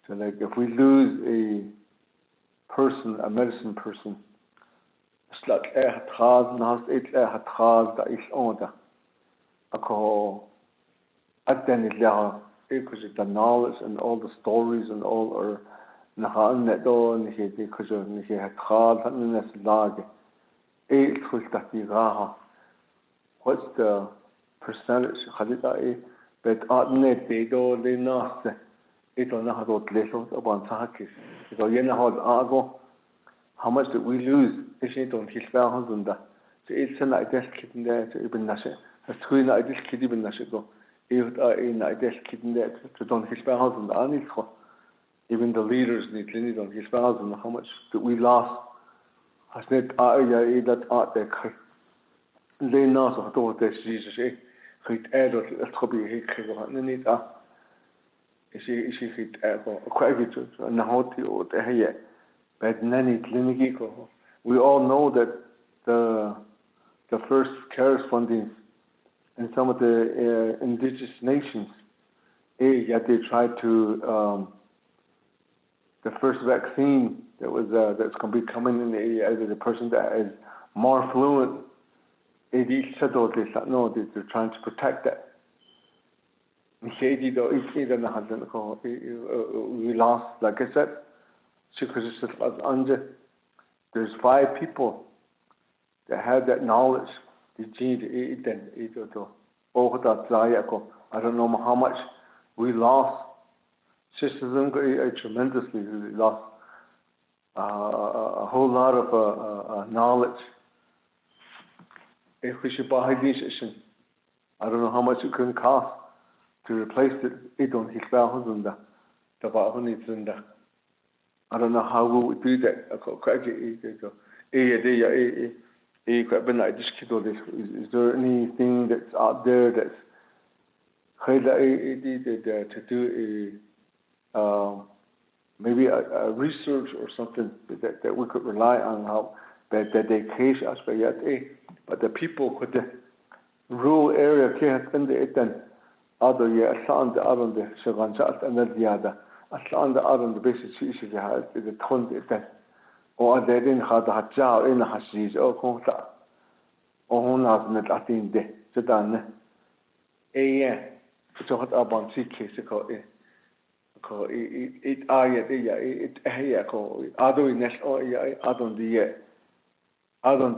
Speaker 1: So like if we lose a person, a medicine person, it's like the knowledge and all the stories and all or what's the percentage? It will not go little upon Sakis. So, how much did we lose? It's not on his thousands.
Speaker 19: it's an ideal kid in there to even nash it. As to an ideal kid even nash it go. If an ideal kid in there to don't his spouse and the even the leaders need on his spouse and how much that we lost. Has net that art there. They know so what this Jesus eh. Hit air or a hobby he can need she hit air quite good and how to or the hair. But nanny clinic we all know that the first CARES funding in some of the indigenous nations, yet they tried to the first vaccine that was that's going to be coming in the person that is more fluent. They said no, they're trying to protect that. We lost, like I said, there's 5 people that had that knowledge. I don't know how much we lost. Citizen tremendously lost a whole lot of knowledge. If we should buy this, I don't know how much it can cost to replace it. I don't know how we would do that. Is there anything that's out there that's to do maybe a research or something that we could rely on how that they case us but the people could the rural area can't spend it then other sound around the Shaganjat and the other sound around the basic issues the tone that or they didn't have the job in the hashish or conta or not net at the end so done so what about case it I don't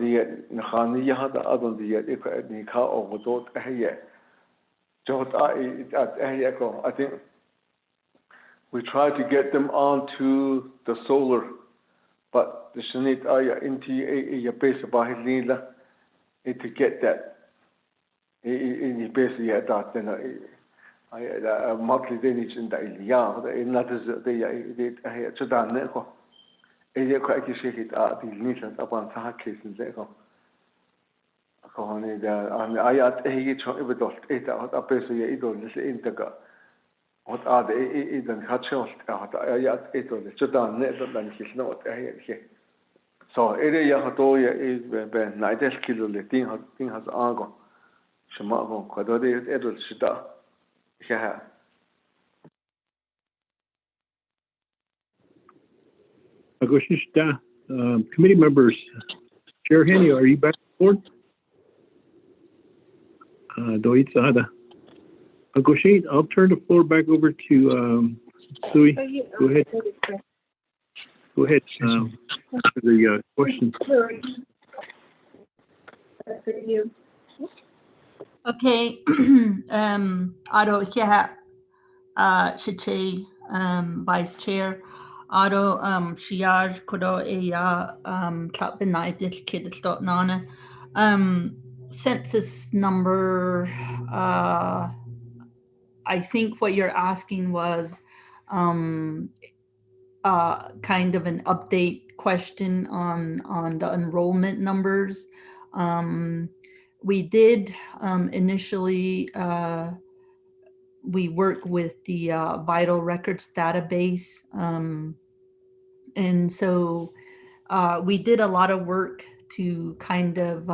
Speaker 19: I think we try to get them onto the solar, but the Shanit Aya into a base about his leader to get that in basically at that then I monthly Danish in the not as they to done it quite shake at the nation upon Sahakis and Zeko. I at a dot 8 out of basically idol is integra. What are the Eden Hatchels out at 8 on the Sudan net than his note here. So area Hatoya is when night kilo the thing has argon. Shamago, Quadode, Edward Shida. Yeah.
Speaker 2: Committee members, Chair Henny, are you back on board? I'll turn the floor back over to Sui. Go ahead. Go ahead for the questions.
Speaker 7: Okay. Aro Hiha Shiche, Vice Chair. Aro Shiar Kodo Eya Tapinaitis Kidstotnana. Census number I think what you're asking was kind of an update question on the enrollment numbers. We did initially, we work with the Vital Records database. And so we did a lot of work to kind of,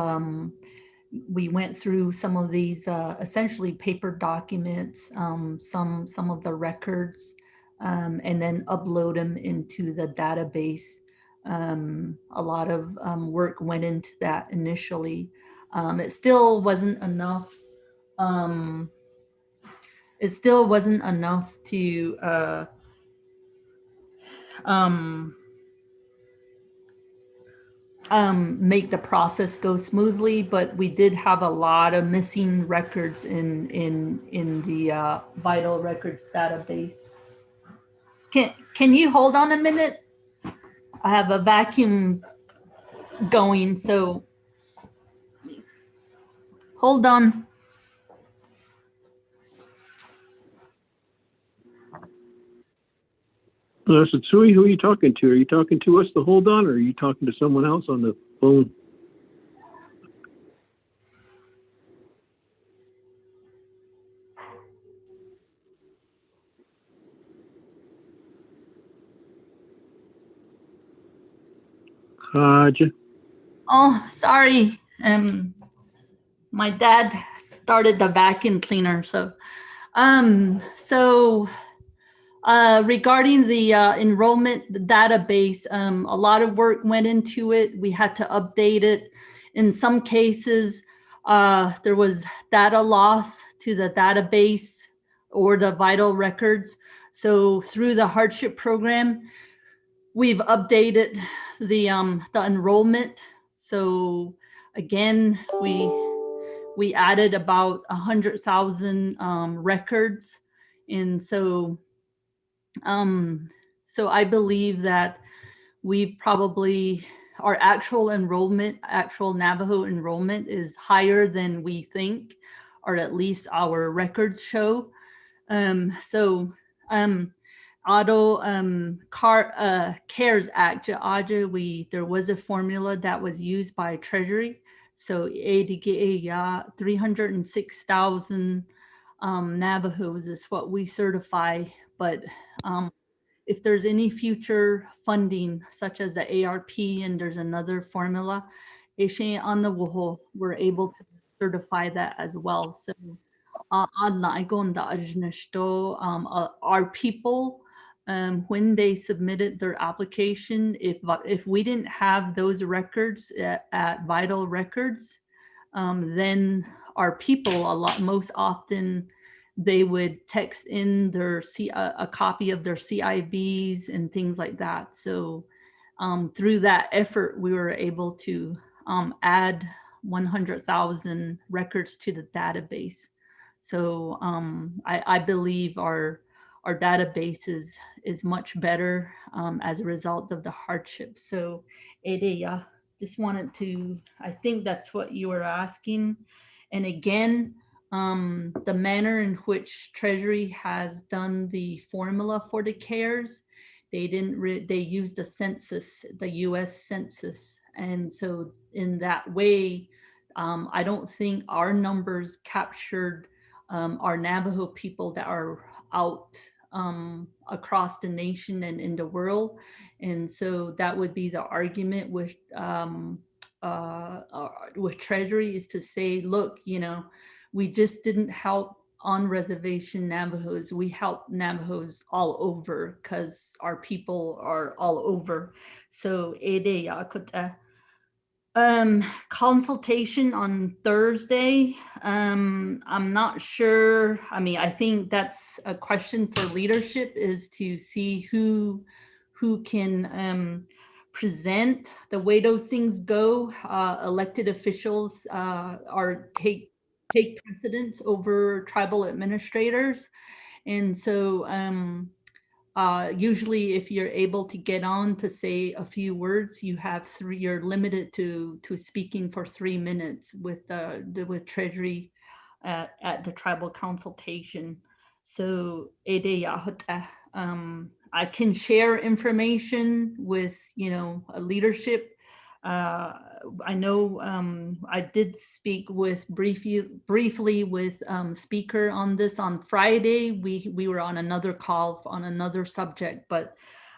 Speaker 7: we went through some of these essentially paper documents, some of the records, and then upload them into the database. A lot of work went into that initially. It still wasn't enough. It still wasn't enough to make the process go smoothly, but we did have a lot of missing records in the Vital Records database. Can you hold on a minute? I have a vacuum going, so Hold on.
Speaker 2: So Tsui, who are you talking to? Are you talking to us to hold on, or are you talking to someone else on the phone?
Speaker 7: Oh, sorry. My dad started the vacuum cleaner, so regarding the enrollment database, a lot of work went into it. We had to update it. In some cases, there was data loss to the database or the vital records. So through the hardship program, we've updated the enrollment. So again, we added about 100,000 records, and so I believe that we probably, our actual Navajo enrollment is higher than we think, or at least our records show. CARES Act, there was a formula that was used by Treasury. So 306,000 Navajos is what we certify. But if there's any future funding, such as the ARP, and there's another formula, we're able to certify that as well. So our people, when they submitted their application, if we didn't have those records at Vital Records, then our people most often they would text in a copy of their CIBs and things like that. So through that effort, we were able to add 100,000 records to the database. So I believe our database is much better as a result of the hardship. So Edeya, just wanted to, I think that's what you were asking. And again, the manner in which Treasury has done the formula for the CARES, they used the census, the US Census. And so in that way, I don't think our numbers captured our Navajo people that are out across the nation and in the world. And so that would be the argument with Treasury, is to say, look, we just didn't help on reservation Navajos. We help Navajos all over because our people are all over. So consultation on Thursday. I'm not sure. I mean, I think that's a question for leadership, is to see who can present the way those things go. Elected officials take precedence over tribal administrators. And so usually if you're able to get on to say a few words, you're limited to speaking for 3 minutes with Treasury at the tribal consultation. So I can share information with leadership. I know I did speak briefly with speaker on this on Friday. We were on another call on another subject, but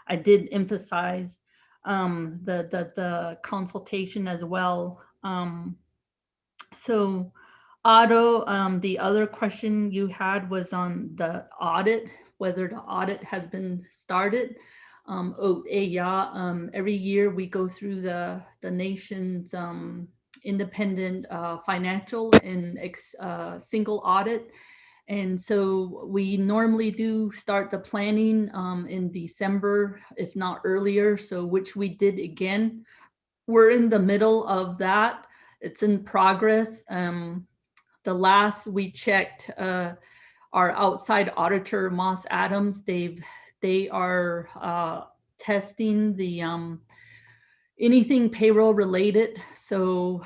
Speaker 7: I did emphasize the consultation as well. So Otto, the other question you had was on the audit, whether the audit has been started. Every year we go through the nation's independent financial and single audit. And so we normally do start the planning in December, if not earlier, so which we did again. We're in the middle of that. It's in progress. The last we checked, our outside auditor, Moss Adams, they are testing the anything payroll related. So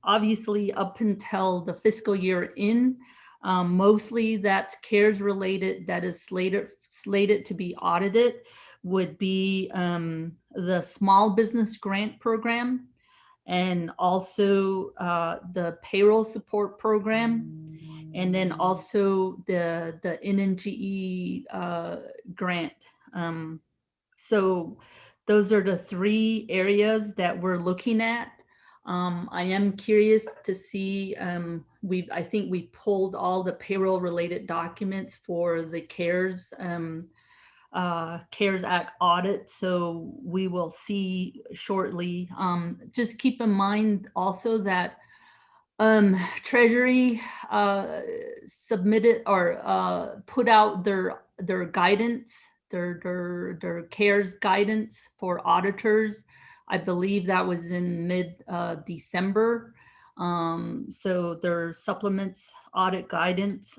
Speaker 7: obviously up until the fiscal year end, mostly that's CARES related that is slated to be audited would be the small business grant program and also the payroll support program, and then also the NNGE grant. So those are the 3 areas that we're looking at. I am curious to see, I think we pulled all the payroll related documents for the CARES Act audit, so we will see shortly. Just keep in mind also that Treasury submitted or put out their guidance, their CARES guidance for auditors. I believe that was in mid December. So their supplements audit guidance.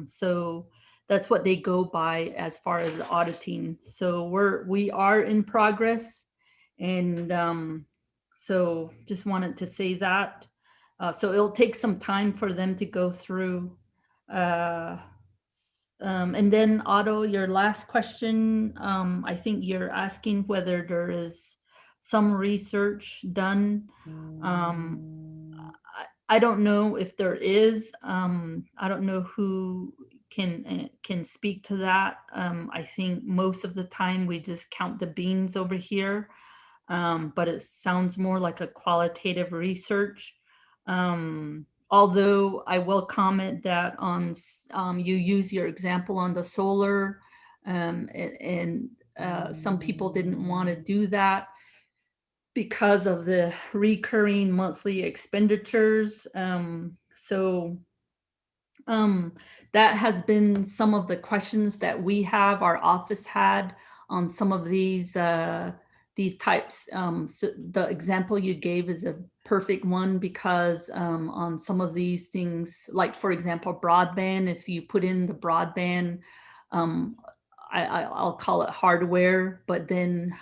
Speaker 7: So that's what they go by as far as auditing. So we are in progress, and so just wanted to say that. So it'll take some time for them to go through. And then Otto, your last question, I think you're asking whether there is some research done. I don't know if there is. I don't know who can speak to that. I think most of the time we just count the beans over here, but it sounds more like a qualitative research. Although I will comment that on you use your example on the solar, and some people didn't want to do that because of the recurring monthly expenditures. So that has been some of the questions that our office had on some of these types. So the example you gave is a perfect one because on some of these things, like for example, broadband, if you put in the broadband, I'll call it hardware, but then,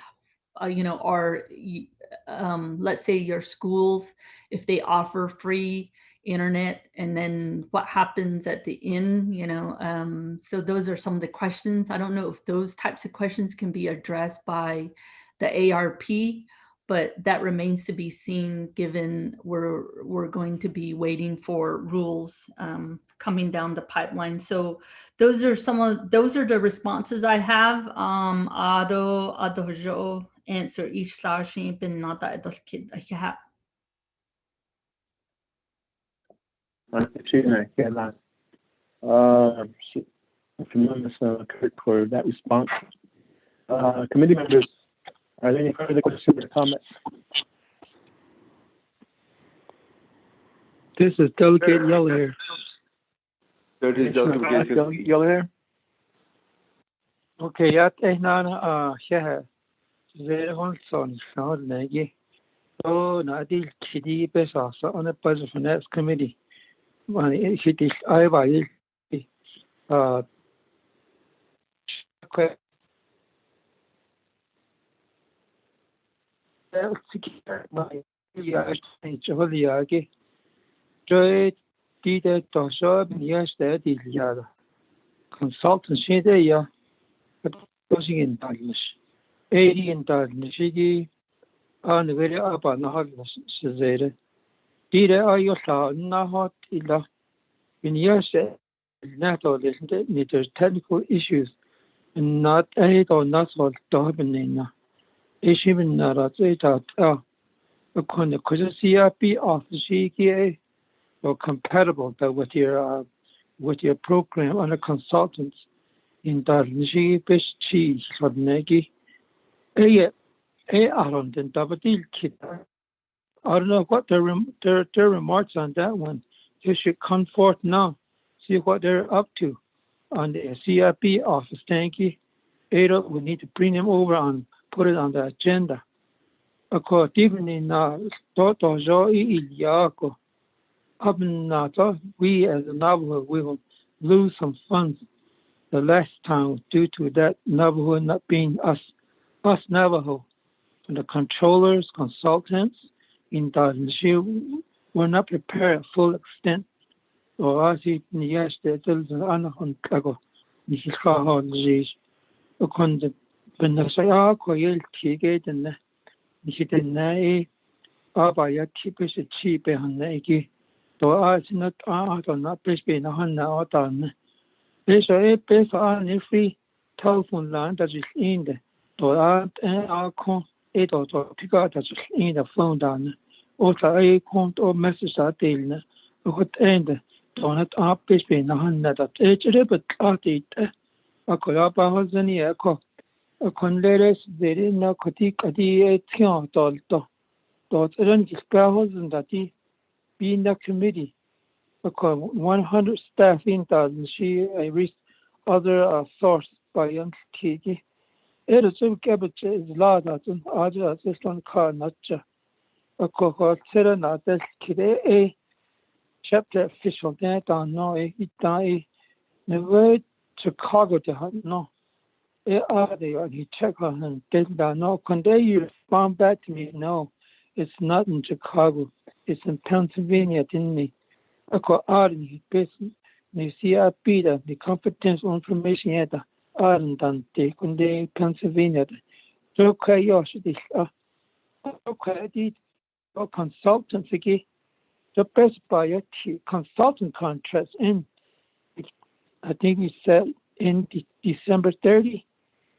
Speaker 7: let's say your schools, if they offer free internet, and then what happens at the end, so those are some of the questions. I don't know if those types of questions can be addressed by the ARP, but that remains to be seen, given we're going to be waiting for rules coming down the pipeline. So those are the responses I have. Ado answer each station bin nada adult kid.
Speaker 2: Tremendous, Kurt, for that response. Committee members, are there any further questions or comments?
Speaker 8: This is Delegate Yeller.
Speaker 2: Delegate Yeller.
Speaker 8: Okay, ja, nana here. Very Holson, not Nagy. Oh, Nadi Kiddy Besa, on a Budget Finance Committee. When it is I consultancy there, but pushing in darkness. 80 in darkness, on the very up on the hardness, says there. Did I your thought not hot enough? In years, not all isn't it? There's technical issues, and not aid or not all dominant. Issue in not a upon the CRP of the CGA or compatible with your program on a consultant in Darnji best cheese for Nagy. Around and double deal kid. I don't know what their remarks on that one. You should come forth now, see what they're up to on the CRP office. Thank you. We need to bring them over and put it on the agenda. Of course, even in Toto Iliaco, up in we as a Navajo, we will lose some funds the last time due to that Navajo not being us Navajo. the controllers, consultants in the were not prepared to full extent. Or as it yes, there's an on Kago, Nishikaho, upon the Benasaya, Koyel Tigate, and Nishitanae, Abaya Kipis, a cheap Hanaki, though I not out or not best be in a Hanna or done. There's a best on every telephone line that is in the door and our con 8 or pick out that is in the phone down. Also, a count or message at the what end. Donut up is being a hundred that age ribbit at it. A collaba was an echo. A conleres, they didn't know critique at the 18 dollar. Dot range spells and that he be in the committee. A 100 staff in that she reached other source by young Kiki. It is a cabbage is large as an other assistant car nutcher. A cohort serenade that kid a chapter official that on no it die never Chicago to have no. Are they on he check on and did no can they you respond back to me? No, it's not in Chicago, it's in Pennsylvania, didn't me? I call Arden business. You see I beat the confidential information at the Arden Dante when they Pennsylvania. So curiosity okay consultants again. The best buyer consultant contracts in, I think we said in December 30.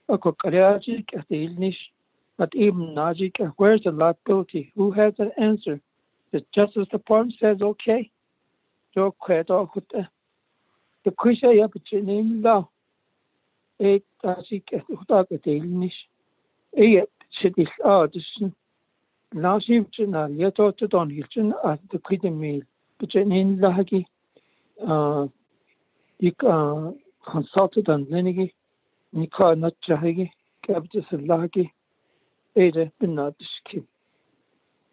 Speaker 8: Okay, at the English, but even logic, where's the liability? Who has the answer? The Justice Department says okay. So the question you have in law. It at the English. It should be now she yet to don hilton at the Kidemy, but in Lahagi, you consulted on Lenigi, Nika not Jahagi, Capitus Lagi, Ada Benadiski.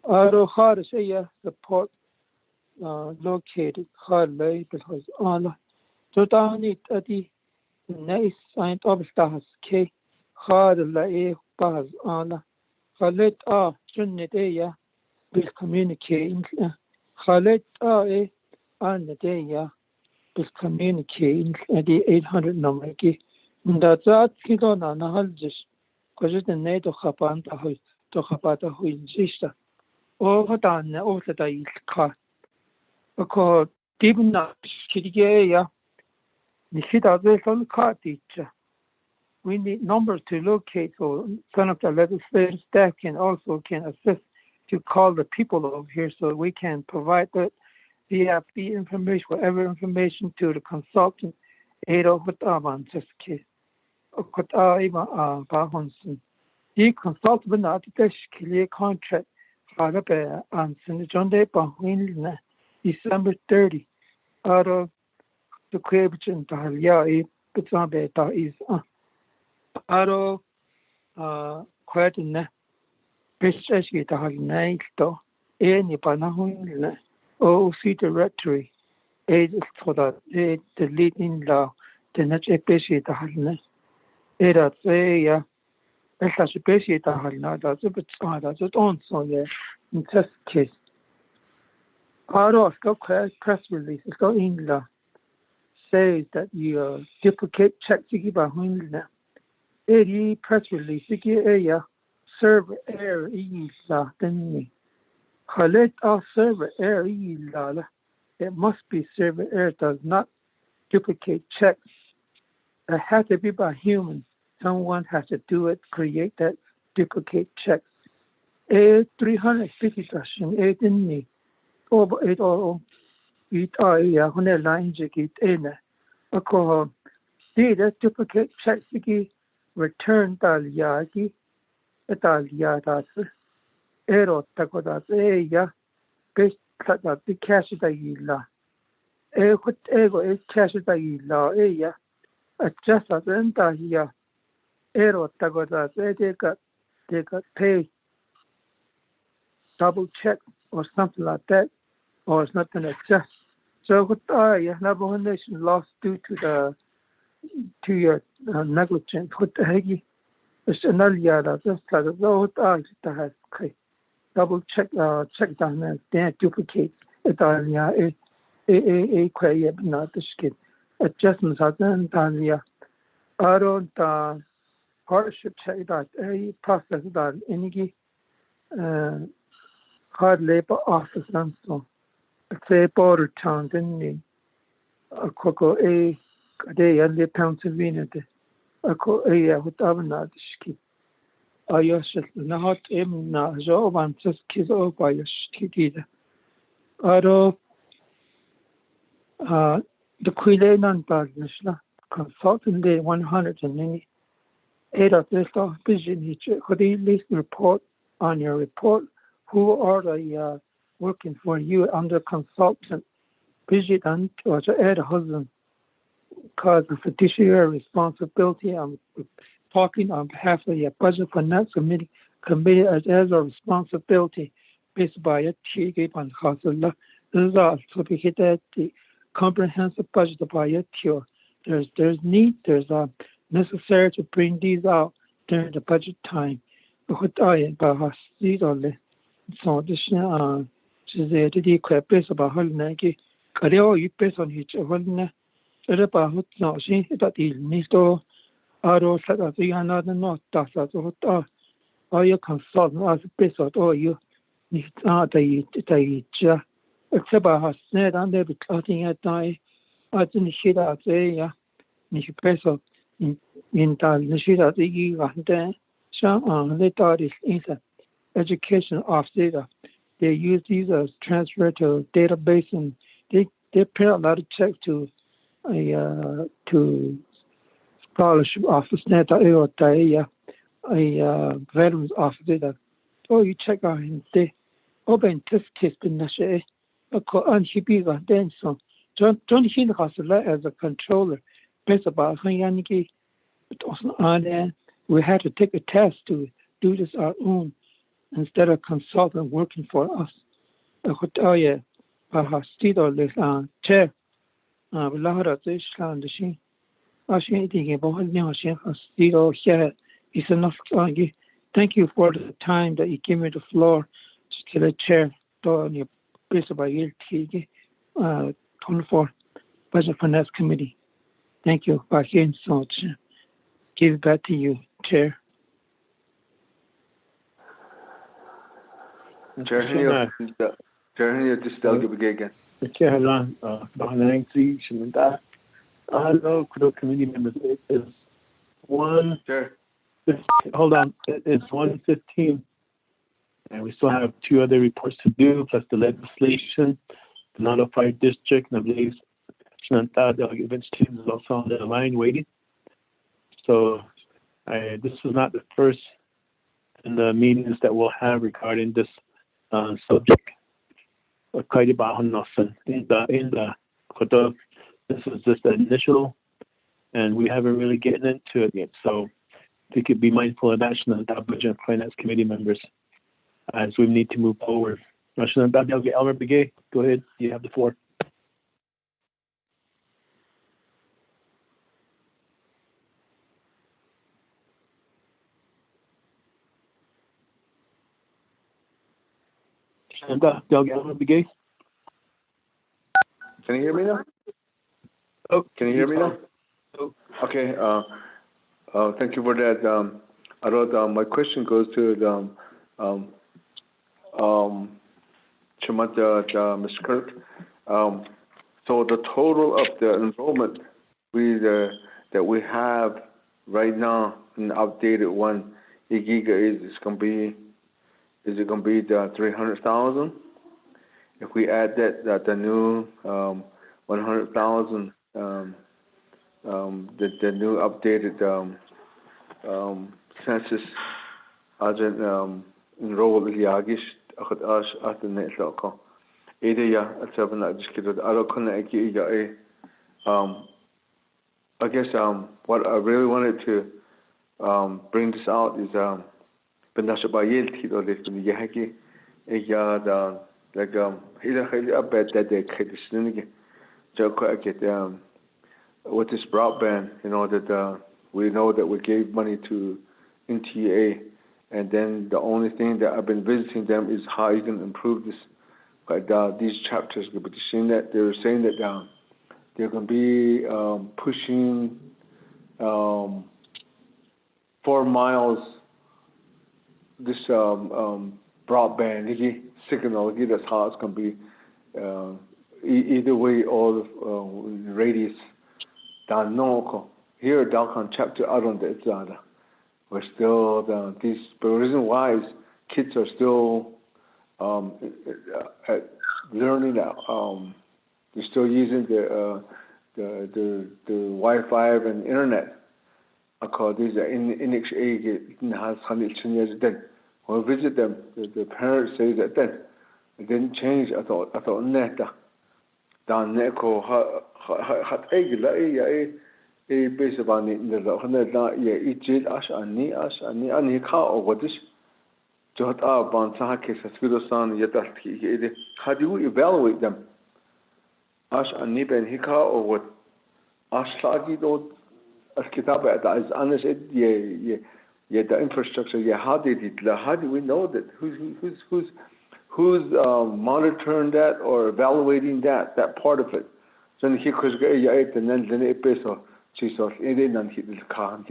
Speaker 8: Aro hard say ya support located hard label was on. So down it at the nice sign of stars K hard lay bars on. Khaled Sunnedeya will communicate. Khaled on the day will communicate at the 800 number. That's that Kidona Nahaljish, because it's the NATO Hapanta to Hapata who insists. Over done over the car. Because Dibna Shidia, Nishita Vessel car teacher. We need numbers to locate, so some of the legislators staff can assist to call the people over here so we can provide that VFB information, whatever information to the consultant, Ada Hutaman, just case. The consultant not the clear contract, Harabe, and John Day Bahwin, December 30, out of the Quabic Dalia, but Zambeta is. Aro quite a best as you have night though, any panahun, see directory, aid for that, the leading law, the next episode Halna. Era say, as a special Halna, that's a bit that's it on so yeah, in test case. Aro press release, so in law says that you duplicate checks to give a hundred. Any press release, area server error la then collect our server error la. It must be server error does not duplicate checks. It has to be by human. Someone has to do it, create that duplicate checks. 350 session, 8 in me. Over 8 or it are ya when a line jiggy in a call. Did duplicate checks return Taliaki, Italiatas, Ero Takodas, ya, best that the cash da yilla. What ego is cash da yilla, ya, adjust as enter here. Ero Takodas, they got paid double check or something like that, or it's not an adjust. So what Navajo Nation lost due to your negligence. What the heck? Nalia, just like the road has double check down and then duplicate Italia a quay not the skid. Adjustments are done Italia. I don't hardship check that a process that any hard labor office and so. Say border town in a cocoa a day and the Pennsylvania. A co a with Avana skid. I used to not even job and just kids over your skid. Aro the Queen and Bagnisla consultant day 108 of this vision each could you list report on your report who are the working for you under consultant visit and or add husband cause of fiduciary responsibility. I'm talking on behalf of the budget finance committee as a responsibility based by a TG on Hasla. Results to be hit at the comprehensive budget by a tier. There's there's necessary to bring these out during the budget time. But I see only so this is the based about Holnaki. Kareo you based on each one. About no see that is Nisto Aro said that you are not that's all you consult as based on all you need the except about said and they be cutting at I didn't see that yeah you press up in the sheet that you and then some they thought is inside education of data. They use these as transfer to database and they pay a lot of checks to scholarship office net or veterans office that oh you check out and they open test been nashe and he be then so John he as a controller based about Hanyaniki we had to take a test to do this our own instead of consultant working for us. Chair Lahara Island she thinking about it's enough. Thank you for the time that you give me the floor to the chair to your based by your 24 Budget Finance Committee. Thank you. Back in so give it back to you, Chair.
Speaker 19: Chair, just I'll give it again.
Speaker 2: Chair, behind that. I know committee members is one.
Speaker 19: Sure.
Speaker 2: Hold on, it's 1:15, and we still have two other reports to do, plus the legislation, the notified district, and I believe Delegate Vince Teams is also on the line waiting. So this is not the first in the meetings that we'll have regarding this subject. This is just the initial, and we haven't really gotten into it yet. So we could be mindful of that, Budget and Finance Committee members, as we need to move forward. Elmer Begay, go ahead. You have the floor. Elmer Begay.
Speaker 19: Can you hear me now?
Speaker 2: Oh,
Speaker 19: can you hear me now? Oh. Okay. Thank you for that. I wrote my question goes to the Mr. Kirk. So the total of the enrollment that we have right now, an updated one, is it going to be the 300,000? If we add that the new 100,000, the new updated census agent enroll yagish akhad ash at the net local. Ida at 7 I just kidded. I don't connect I guess what I really wanted to bring this out is Benasha Bayel Tito Lifton Yahaki the like he a bad that they could again. I get with this broadband, that we know that we gave money to NTA, and then the only thing that I've been visiting them is how you can improve this. But these chapters, but they're saying that they're going to be pushing 4 miles this broadband signal. That's how it's going to be. Either way, all radius. Down no here down chapter out on the Itzada. We're still but the reason why is kids are still learning that they're still using the Wi-Fi and internet. I call these in has 100 years then. When I visit them, the parents say that then it didn't change at all. I thought neta. Dan neko hat egla base about it in the ijil ani ka or what is jot up on Sahakis as Fidosan Yataki. How do you evaluate them? Ash ani ben hika or what Ashlagi do as Kitaba is honest the infrastructure, how did it how do we know that who's monitoring that or evaluating that part of it? So he could get and then it peso chisos and he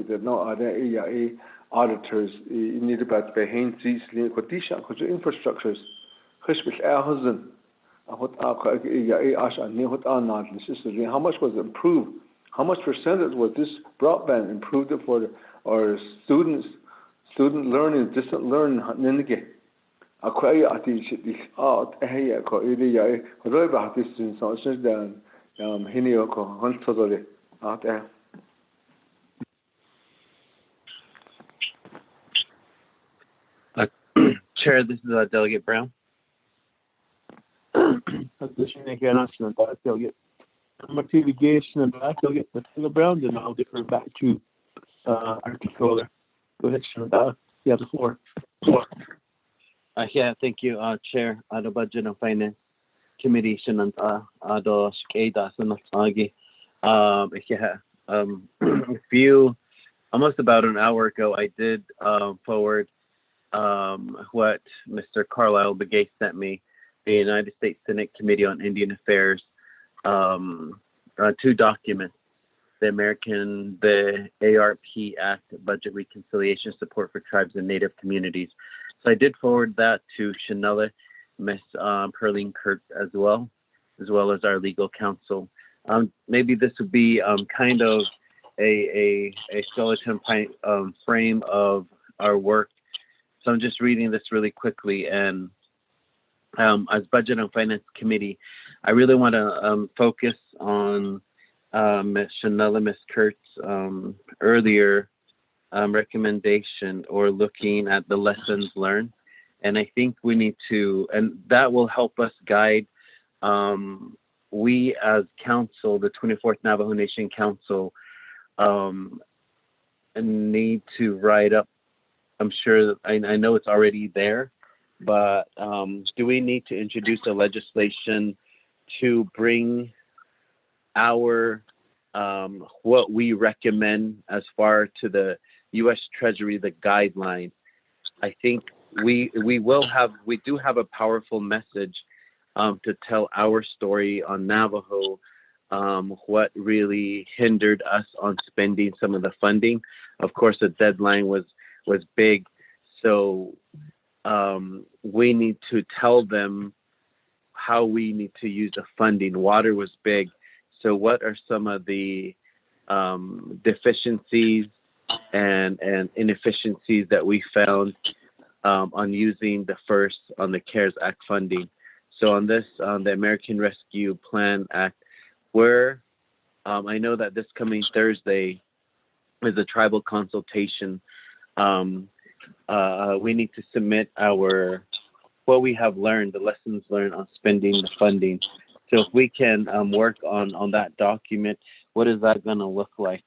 Speaker 19: did no other auditors need about behind these conditions because infrastructures how much was improved? How much percentage was this broadband improved for our student learning, distant learning?
Speaker 9: Chair, this is Delegate Brown.
Speaker 2: Delegation and back, Delegate Brown, then I'll defer back to our controller. Go ahead, Senator. You have the floor.
Speaker 9: Yeah, thank you, Chair. The Budget and Finance Committee, Senator Ado Skeda Sanatagi. Almost about an hour ago, I did forward what Mr. Carlisle Begay sent me, the United States Senate Committee on Indian Affairs, 2 documents, the ARP Act, Budget Reconciliation Support for Tribes and Native Communities. So I did forward that to Chanella, Miss Perlene Kirk as well as our legal counsel. Maybe this would be kind of a skeleton frame of our work. So I'm just reading this really quickly, and as Budget and Finance Committee, I really want to focus on Ms. Chanella, Ms. Kurt's earlier recommendation or looking at the lessons learned. And I think we need to, and that will help us guide we as council, the 24th Navajo Nation Council, need to write up, I'm sure, I know it's already there, but do we need to introduce a legislation to bring our what we recommend as far to the U.S. Treasury, the guideline? I think we do have a powerful message to tell our story on Navajo, what really hindered us on spending some of the funding. Of course, the deadline was big, so we need to tell them how we need to use the funding. Water was big, so what are some of the deficiencies and inefficiencies that we found on using the CARES Act funding? So on this, the American Rescue Plan Act, where I know that this coming Thursday is a tribal consultation. We need to submit what we have learned, the lessons learned on spending the funding. So if we can work on that document, what is that going to look like,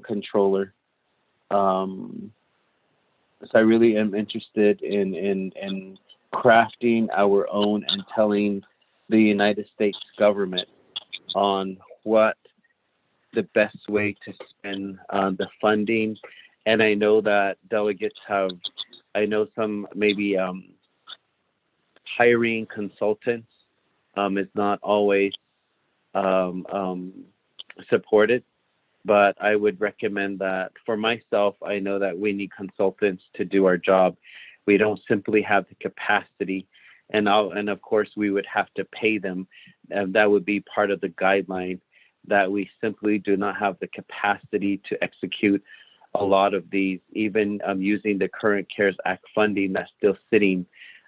Speaker 9: Controller? So I really am interested in crafting our own and telling the United States government on what the best way to spend the funding And I know that delegates have, I know some maybe hiring consultants is not always supported, but I would recommend that for myself. I know that we need consultants to do our job. We don't simply have the capacity, and of course we would have to pay them, and that would be part of the guideline, that we simply do not have the capacity to execute a lot of these, even using the current CARES Act funding that's still sitting.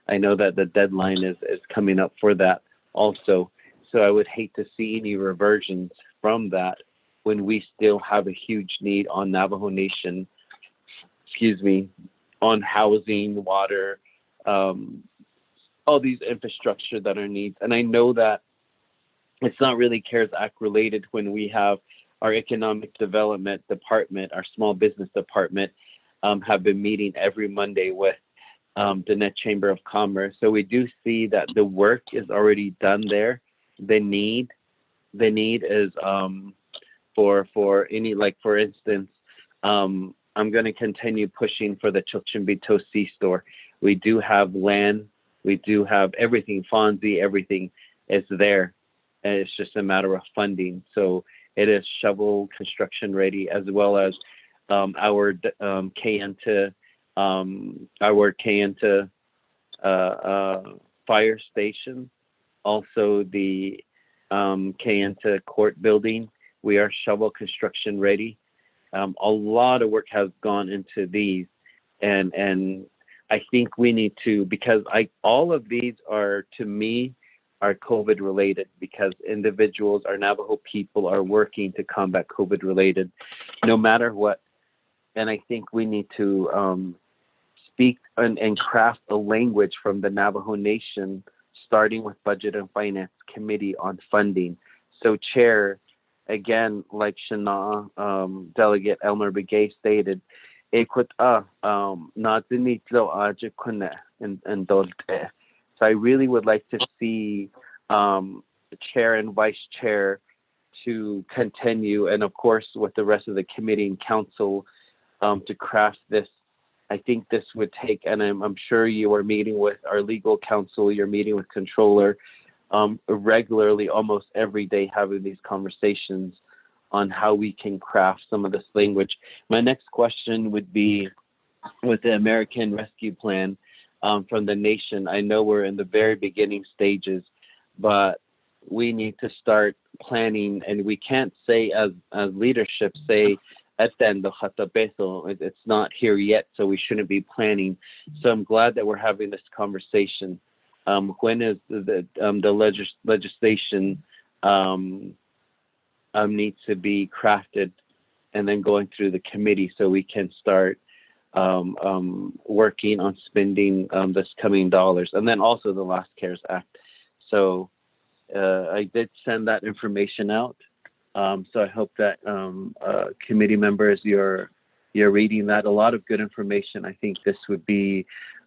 Speaker 9: I know that the deadline is coming up for that also. So I would hate to see any reversions from that when we still have a huge need on Navajo Nation, on housing, water, all these infrastructure that are needs. And I know that it's not really CARES Act related when we have our economic development department, our small business department, have been meeting every Monday with the Net Chamber of Commerce. So we do see that the work is already done there. The need is for any, like for instance, I'm going to continue pushing for the Chilchimbito C store. We do have land, we do have everything, Fonzie, everything is there. And it's just a matter of funding. So it is shovel construction ready, as well as our Kayenta fire station, also the Kayenta court building. We are shovel construction ready. A lot of work has gone into these, and I think we need to, because all of these are, to me, are COVID related, because individuals, our Navajo people, are working to combat COVID related, no matter what. And I think we need to speak and craft a language from the Navajo Nation, starting with Budget and Finance Committee on funding. So Chair, again, like Shana, Delegate Elmer Begay stated, so I really would like to see the Chair and Vice Chair to continue, and of course with the rest of the committee and council, to craft this. I think this would take, and I'm sure you are meeting with our legal counsel, you're meeting with controller regularly, almost every day, having these conversations on how we can craft some of this language. My next question would be, with the American Rescue Plan from the nation, I know we're in the very beginning stages, but we need to start planning, and we can't say as leadership say, it's not here yet, so we shouldn't be planning. So I'm glad that we're having this conversation. When is the legislation needs to be crafted and then going through the committee so we can start working on spending this coming dollars, and then also the last CARES Act. So I did send that information out. So I hope that committee members, you're reading that. A lot of good information. I think this would be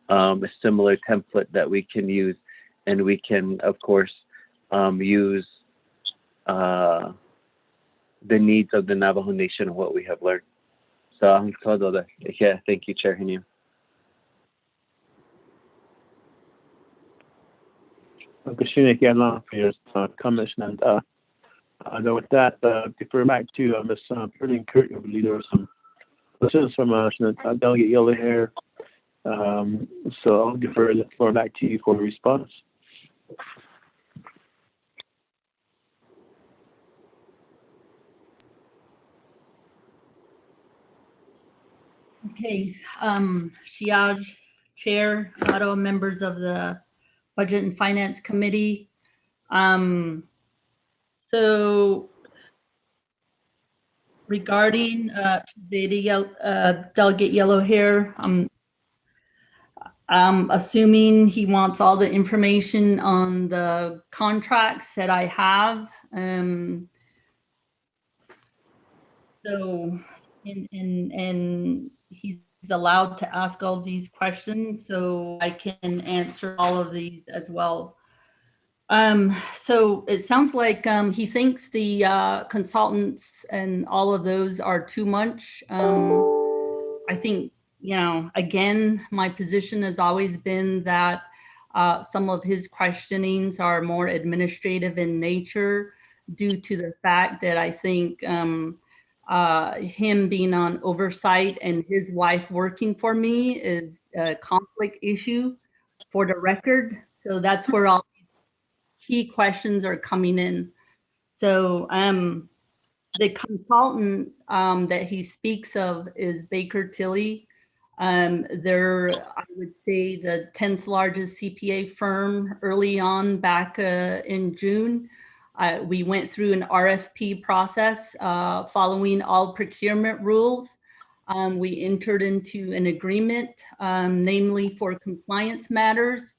Speaker 9: a similar template that we can use, and we can, of course, use the needs of the Navajo Nation and what we have learned. So yeah, thank you, Chair Hinu.
Speaker 2: Christina Gallant for your comments, and with that, defer back to Ms. Perlin Kurt, your leader of some questions from Delegate Yellow Hair. So I'll defer the floor back to you for a response.
Speaker 7: Okay, Shiaj, Chair, Otto, members of the Budget and Finance Committee. So regarding Delegate Yellow Hair, I'm assuming he wants all the information on the contracts that I have. So, and he's allowed to ask all these questions, so I can answer all of these as well. So it sounds like he thinks the consultants and all of those are too much. I think, again, my position has always been that some of his questionings are more administrative in nature due to the fact that I think him being on oversight and his wife working for me is a conflict issue for the record. So that's where all these key questions are coming in. So the consultant that he speaks of is Baker Tilly. They're, I would say, the 10th largest CPA firm early on back in June. We went through an RFP process following all procurement rules. We entered into an agreement, namely for compliance matters.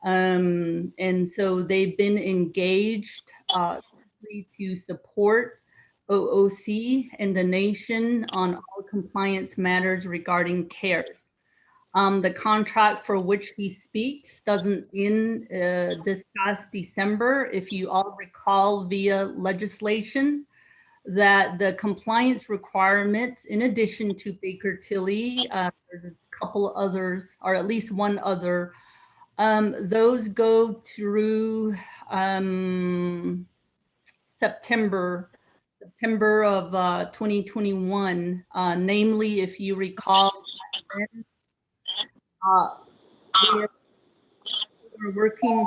Speaker 7: And so they've been engaged to support OOC and the nation on all compliance matters regarding CARES. The contract for which he speaks doesn't end this past December. If you all recall via legislation that the compliance requirements, in addition to Baker Tilly, there's a couple others, or at least one other, those go through September of 2021, namely, if you recall, we were working,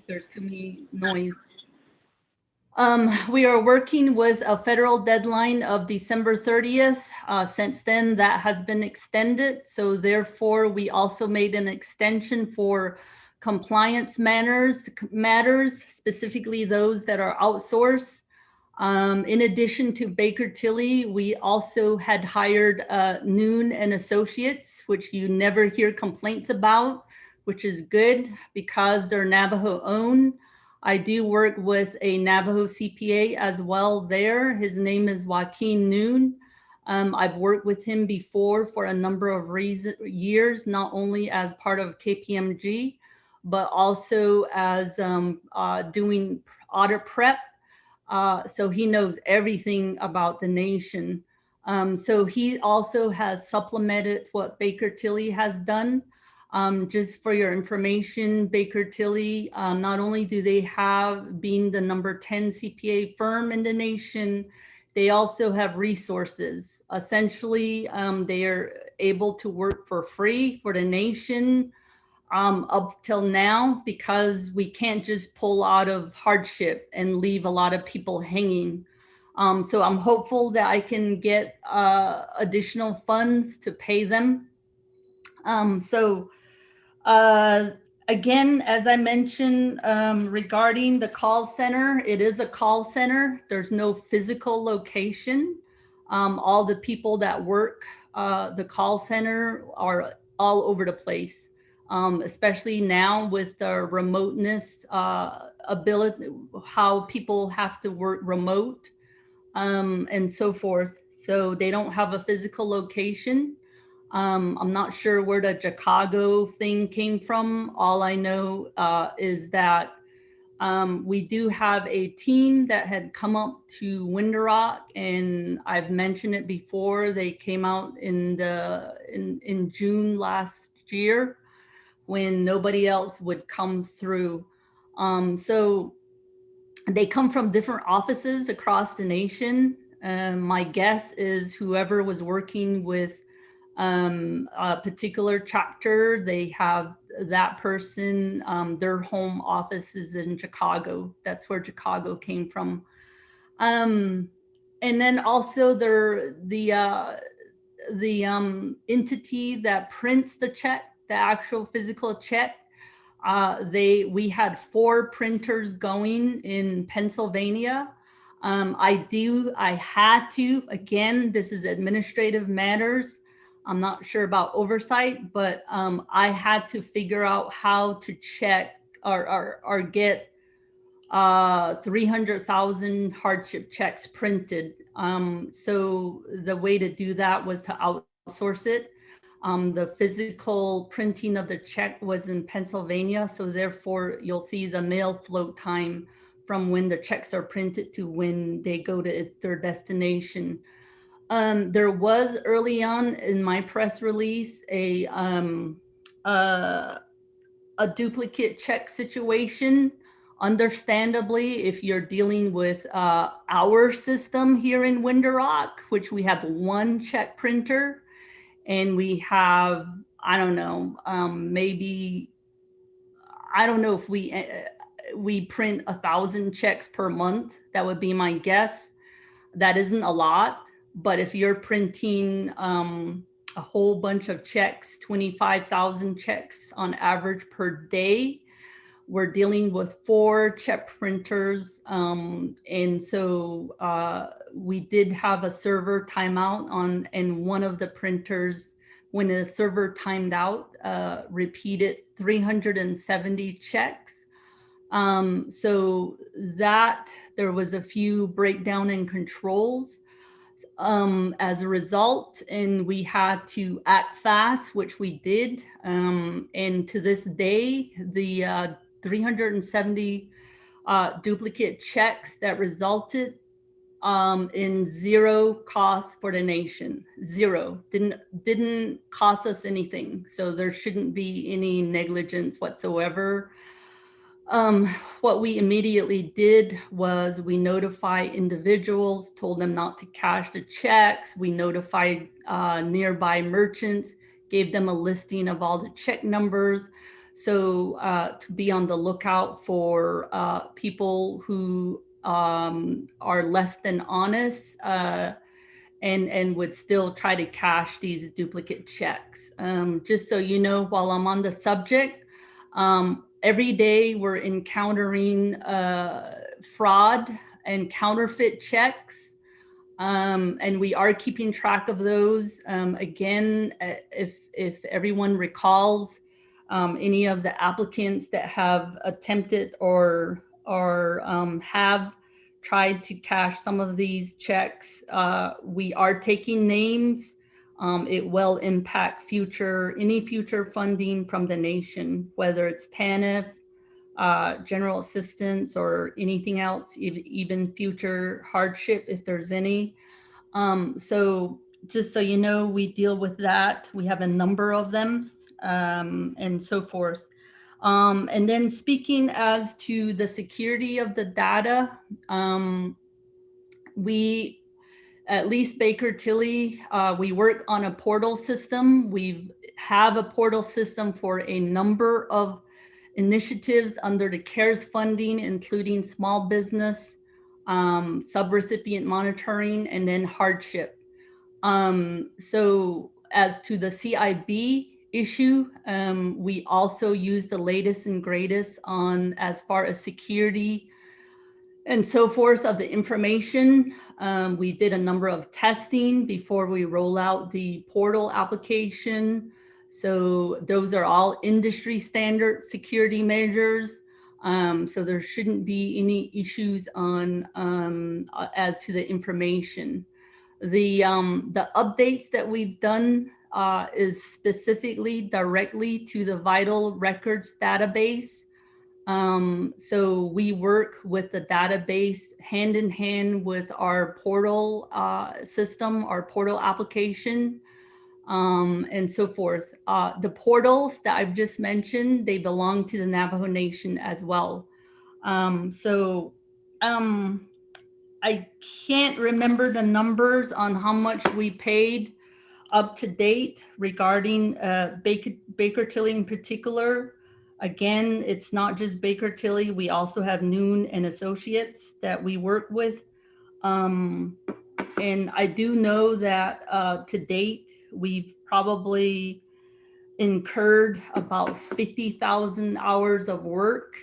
Speaker 7: there's too many noise. We are working with a federal deadline of December 30th. Since then, that has been extended. So therefore, we also made an extension for compliance matters, specifically those that are outsourced. In addition to Baker Tilly, we also had hired Noon and Associates, which you never hear complaints about, which is good because they're Navajo owned. I do work with a Navajo CPA as well there. His name is Joaquin Noon. I've worked with him before for a number of years, not only as part of KPMG, but also as doing audit prep. So he knows everything about the nation. So he also has supplemented what Baker Tilly has done. Just for your information, Baker Tilly, not only do they have being the number 10 CPA firm in the nation, they also have resources. Essentially, they are able to work for free for the nation up till now, because we can't just pull out of hardship and leave a lot of people hanging. So I'm hopeful that I can get additional funds to pay them. Again, as I mentioned, regarding the call center, it is a call center. There's no physical location. All the people that work the call center are all over the place, especially now with the remoteness ability, how people have to work remote and so forth. So they don't have a physical location. I'm not sure where the Chicago thing came from. All I know is that we do have a team that had come up to Window Rock, and I've mentioned it before. They came out in June last year when nobody else would come through. So they come from different offices across the nation. My guess is whoever was working with a particular chapter, they have that person, their home office is in Chicago. That's where Chicago came from. And then also the entity that prints the check, the actual physical check, we had 4 printers going in Pennsylvania. I had to, again, this is administrative matters. I'm not sure about oversight, but I had to figure out how to check or get 300,000 hardship checks printed. So the way to do that was to outsource it. The physical printing of the check was in Pennsylvania, so therefore you'll see the mail float time from when the checks are printed to when they go to their destination. There was early on in my press release a duplicate check situation. Understandably, if you're dealing with our system here in Window Rock, which we have one check printer, and we have, I don't know, maybe, I don't know if we print 1,000 checks per month. That would be my guess. That isn't a lot, but if you're printing a whole bunch of checks, 25,000 checks on average per day, we're dealing with 4 check printers. And so we did have a server timeout on, and one of the printers, when the server timed out, repeated 370 checks. So that there was a few breakdown in controls as a result, and we had to act fast, which we did. And to this day, the 370 duplicate checks that resulted in zero cost for the nation. Zero. Didn't cost us anything. So there shouldn't be any negligence whatsoever. What we immediately did was we notified individuals, told them not to cash the checks. We notified nearby merchants, gave them a listing of all the check numbers. So to be on the lookout for people who are less than honest and would still try to cash these duplicate checks. Just so you know, while I'm on the subject, every day we're encountering fraud and counterfeit checks, and we are keeping track of those. Again, if everyone recalls any of the applicants that have attempted or have tried to cash some of these checks, we are taking names. It will impact any future funding from the nation, whether it's TANF, general assistance, or anything else, even future hardship if there's any. So just so you know, we deal with that. We have a number of them and so forth. And then speaking as to the security of the data, we, at least Baker Tilly, we work on a portal system. We have a portal system for a number of initiatives under the CARES funding, including small business, subrecipient monitoring, and then hardship. So as to the CIB issue, we also use the latest and greatest on as far as security and so forth of the information. We did a number of testing before we roll out the portal application. So those are all industry standard security measures. So there shouldn't be any issues on as to the information. The updates that we've done is specifically directly to the vital records database. So we work with the database hand in hand with our portal system, our portal application, and so forth. The portals that I've just mentioned, they belong to the Navajo Nation as well. I can't remember the numbers on how much we paid up to date regarding Baker Tilly in particular. Again, it's not just Baker Tilly. We also have Noon and Associates that we work with. And I do know that to date, we've probably incurred about 50,000 hours of work.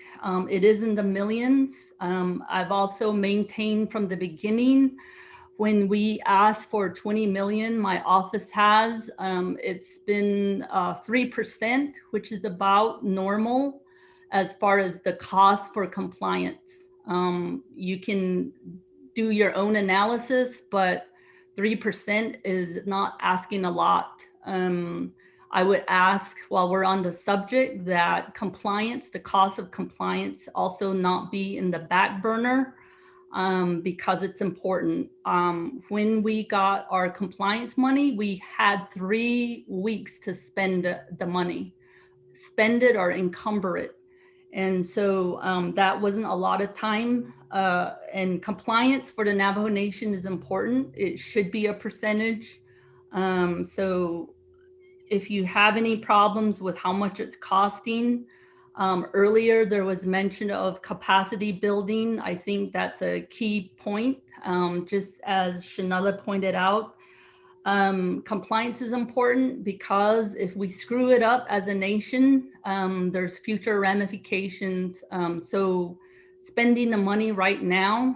Speaker 7: It is in the millions. I've also maintained from the beginning, when we asked for 20 million, my office has, it's been 3%, which is about normal as far as the cost for compliance. You can do your own analysis, but 3% is not asking a lot. I would ask, while we're on the subject, that compliance, the cost of compliance, also not be in the back burner. because it's important. When we got our compliance money, we had 3 weeks to spend the money, spend it or encumber it. And so that wasn't a lot of time. And compliance for the Navajo Nation is important. It should be a percentage. So if you have any problems with how much it's costing, earlier there was mention of capacity building. I think that's a key point. Just as Shanella pointed out, compliance is important because if we screw it up as a nation, there's future ramifications. So spending the money right now,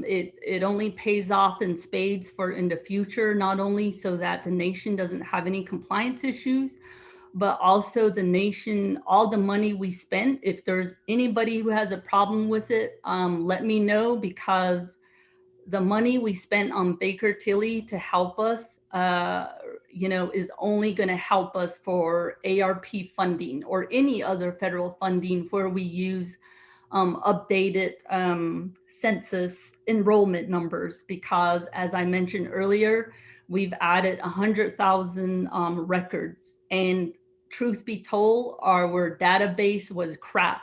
Speaker 7: it only pays off in spades for in the future, not only so that the nation doesn't have any compliance issues, but also the nation, all the money we spent, if there's anybody who has a problem with it, let me know, because the money we spent on Baker Tilly to help us, is only going to help us for ARP funding or any other federal funding where we use updated census enrollment numbers, because as I mentioned earlier, we've added 100,000 records, and truth be told, our database was crap.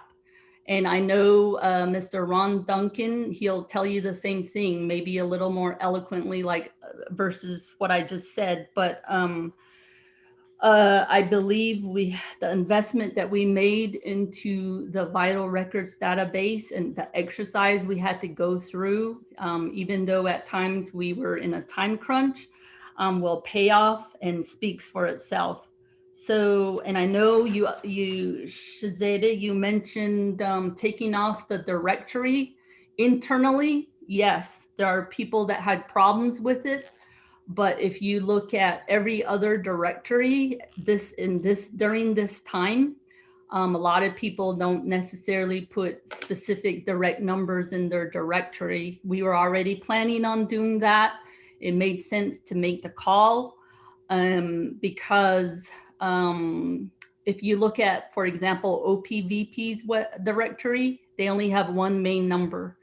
Speaker 7: And I know Mr. Ron Duncan, he'll tell you the same thing, maybe a little more eloquently, like versus what I just said. But I believe the investment that we made into the vital records database and the exercise we had to go through, even though at times we were in a time crunch, will pay off and speaks for itself. So, and I know you Shazeda, you mentioned taking off the directory internally. Yes, there are people that had problems with it. But if you look at every other directory, during this time, a lot of people don't necessarily put specific direct numbers in their directory. We were already planning on doing that. It made sense to make the call because if you look at, for example, OPVP's directory, they only have one main number.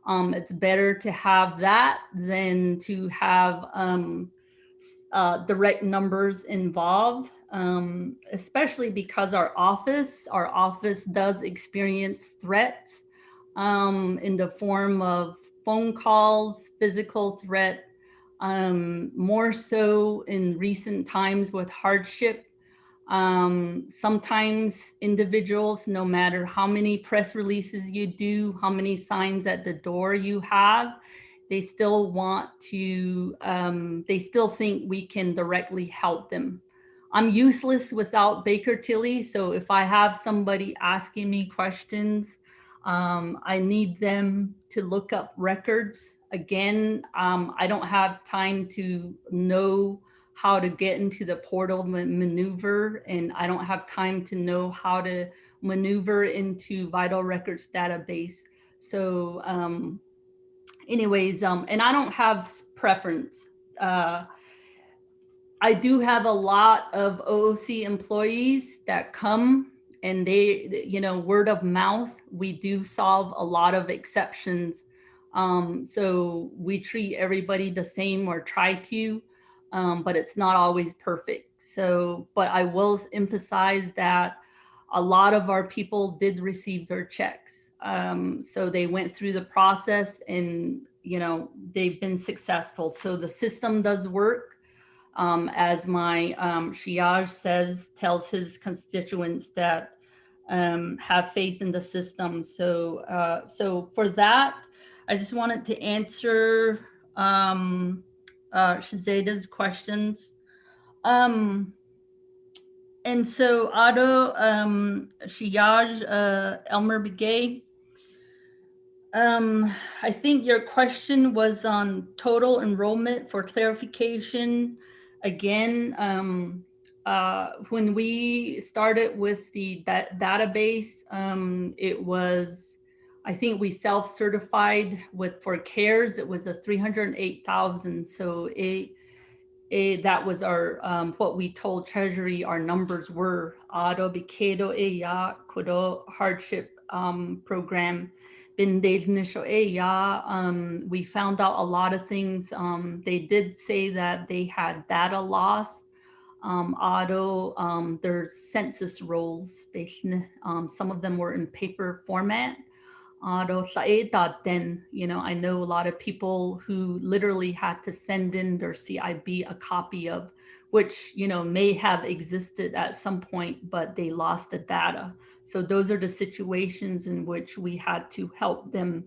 Speaker 7: It's better to have that than to have direct numbers involved, especially because our office does experience threats in the form of phone calls, physical threat, more so in recent times with hardship. Sometimes individuals, no matter how many press releases you do, how many signs at the door you have, they still want to, they still think we can directly help them. I'm useless without Baker Tilly. So if I have somebody asking me questions, I need them to look up records. Again, I don't have time to know how to get into the portal maneuver, and I don't have time to know how to maneuver into vital records database. So anyways, and I don't have preference. I do have a lot of OOC employees that come and they, word of mouth, we do solve a lot of exceptions. So we treat everybody the same or try to, but it's not always perfect. So, but I will emphasize that a lot of our people did receive their checks. So they went through the process and, they've been successful. So the system does work. As my Shiaj tells his constituents that have faith in the system. So, so for that, I just wanted to answer Shazeda's questions. And so Otto, Shiaj, Elmer Begay, I think your question was on total enrollment. For clarification. Again, when we started with the database, it was, I think we self-certified for CARES, it was a 308,000. So that was our, what we told Treasury our numbers were, Auto Bikedo Eya Kudo hardship program, we found out a lot of things. They did say that they had data loss. There's census rolls. Some of them were in paper format. I know a lot of people who literally had to send in their CIB a copy of, which, may have existed at some point, but they lost the data. So those are the situations in which we had to help them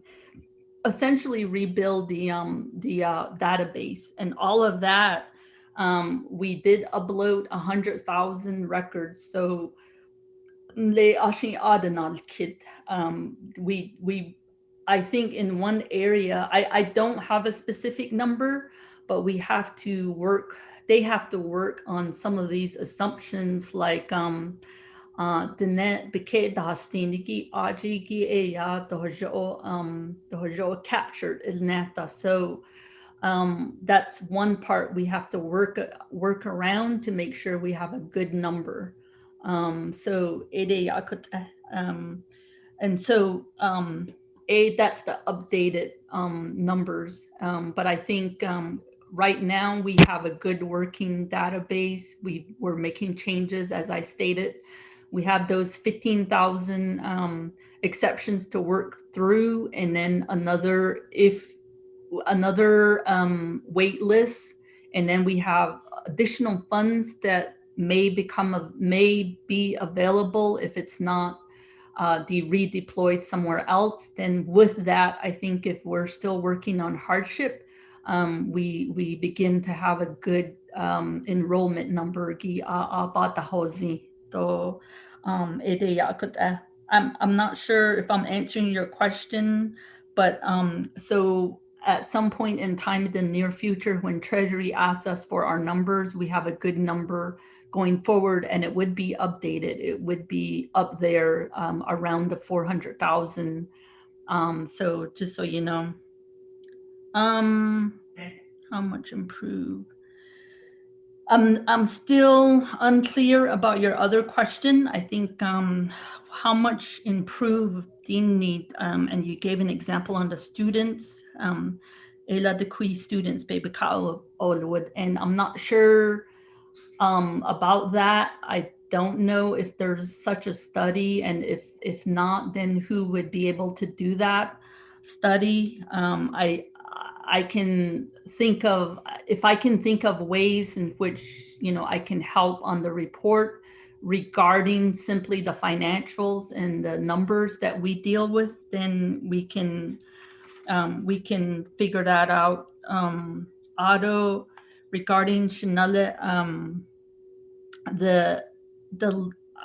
Speaker 7: essentially rebuild the database. And all of that, we did upload 100,000 records. So I think in one area, I don't have a specific number, but they have to work on some of these assumptions, like captured ilneta. So that's one part we have to work around to make sure we have a good number. That's the updated numbers. But I think right now we have a good working database. We're making changes, as I stated. We have those 15,000 exceptions to work through, and then another wait list, and then we have additional funds that may be available if it's not redeployed somewhere else. Then with that, I think if we're still working on hardship, we begin to have a good enrollment number. I'm not sure if I'm answering your question, but so at some point in time in the near future, when Treasury asks us for our numbers, we have a good number going forward, and it would be updated. It would be up there around the 400,000. So just so you know, how much improved? I'm still unclear about your other question. I think how much improved do you need? And you gave an example on the students. Students, and I'm not sure about that. I don't know if there's such a study, and if not, then who would be able to do that study? I can think of ways in which I can help on the report regarding simply the financials and the numbers that we deal with, then we can figure that out. Otto, regarding Chanel,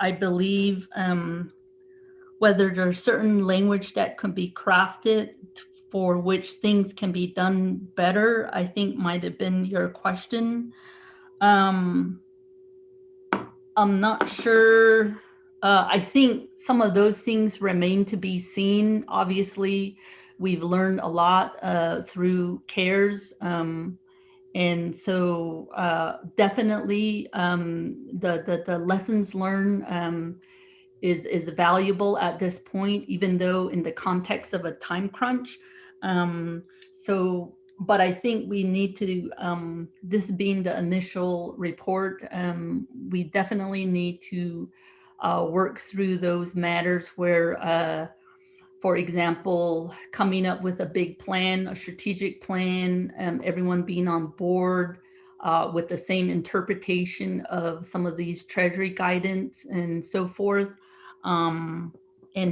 Speaker 7: I believe whether there's certain language that can be crafted for which things can be done better, I think might have been your question. I'm not sure. I think some of those things remain to be seen. Obviously, we've learned a lot through CARES. And so definitely the lessons learned is valuable at this point, even though in the context of a time crunch. But I think we need to, this being the initial report, we definitely need to work through those matters where, for example, coming up with a big plan, a strategic plan, everyone being on board with the same interpretation of some of these Treasury guidance and so forth. And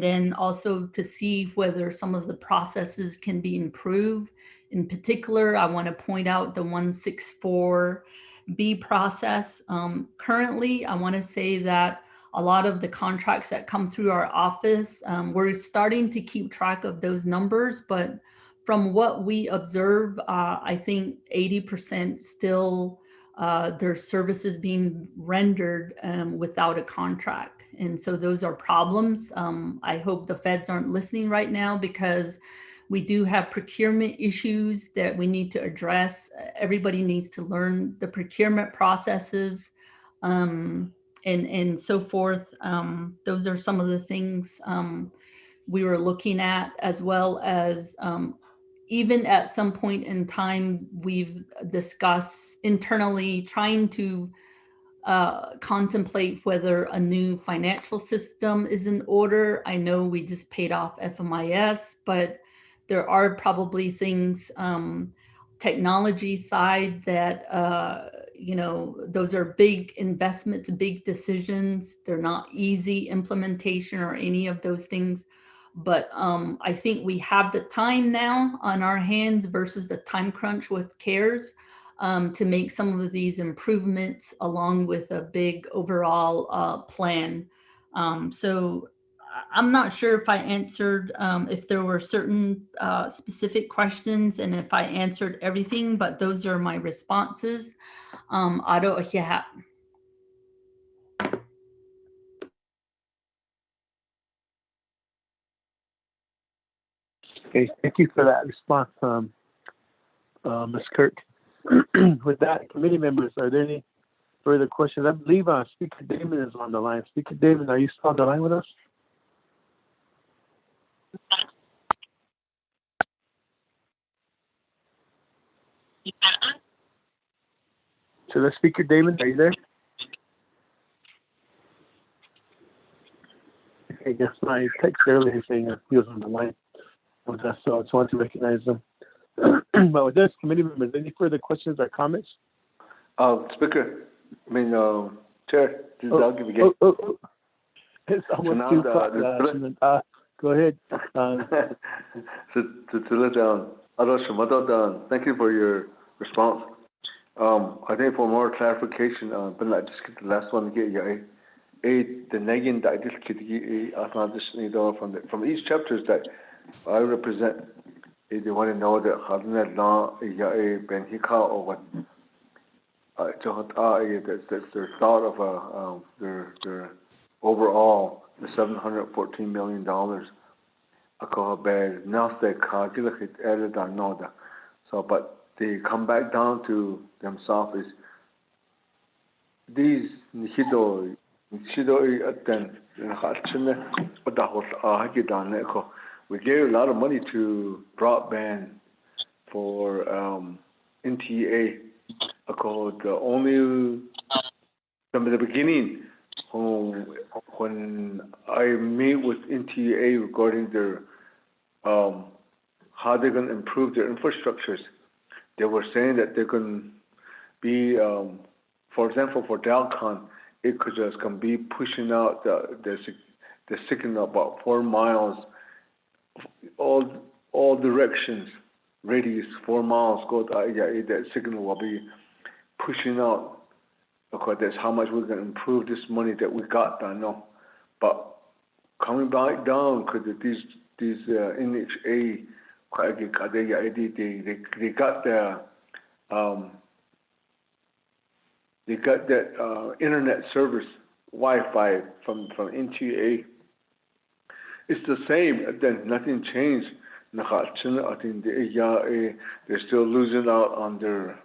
Speaker 7: then also to see whether some of the processes can be improved. In particular, I want to point out the 164B process. Currently, I want to say that a lot of the contracts that come through our office, we're starting to keep track of those numbers, but from what we observe, I think 80% still their services being rendered without a contract. And so those are problems. I hope the feds aren't listening right now, because we do have procurement issues that we need to address. Everybody needs to learn the procurement processes and so forth. Those are some of the things we were looking at, as well as even at some point in time, we've discussed internally trying to contemplate whether a new financial system is in order. I know we just paid off FMIS, but there are probably things, technology side that, those are big investments, big decisions. They're not easy implementation or any of those things. But I think we have the time now on our hands versus the time crunch with CARES to make some of these improvements along with a big overall plan. So I'm not sure if I answered, if there were certain specific questions and if I answered everything, but those are my responses. Aro Ahiha.
Speaker 2: Okay, thank you for that response, Ms. Kirk. With that, committee members, are there any further questions? I believe Speaker Damon is on the line. Speaker Damon, are you still on the line with us? So the Speaker Damon, are you there? I guess my text earlier saying he was on the line with us, so I just wanted to recognize him. But with this, committee members, any further questions or comments?
Speaker 19: Speaker, Chair, this is Doug again.
Speaker 2: It's almost 2 o'clock. Go ahead.
Speaker 19: Thank you for your response. I think for more clarification, but I just get the last one again. The negative that I just get from each chapters that I represent. They want to know that Hadna law Benhika or what that's their thought of their overall the $714 million. So, but they come back down to themselves is these we gave a lot of money to broadband for NTA. Only from the beginning, when I meet with NTA regarding their how they're going to improve their infrastructures, they were saying that they're going to be, for example, for Dalcon, it could just can be pushing out the signal about 4 miles, all directions, radius 4 miles. That signal will be pushing out. Okay, that's how much we're going to improve this money that we got. I know, but coming back down, because these NHA, they got their they got that internet service Wi-Fi from NTA. It's the same. Then nothing changed. I think they're still losing out on their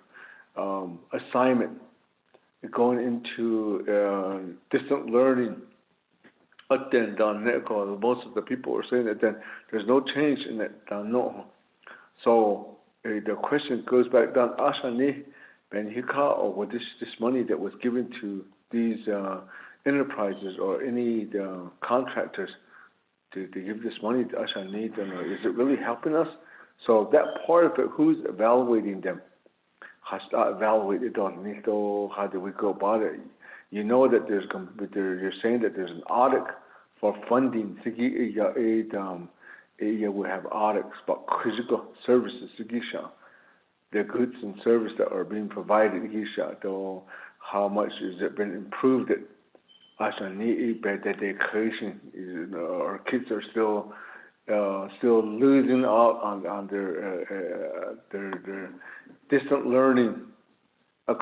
Speaker 19: assignment, going into distant learning. Most of the people are saying that then there's no change in it. No. So the question goes back down. Ashani Benhika, or what this money that was given to these enterprises or any contractors to give this money to Ashani, is it really helping us? So that part of it, who's evaluating them? Has to evaluate it on Nito. How do we go about it? You know that you're saying that there's an audit for funding. We have audits about critical services. The goods and services that are being provided. How much has it been improved? Our kids are still losing out on their distant learning. So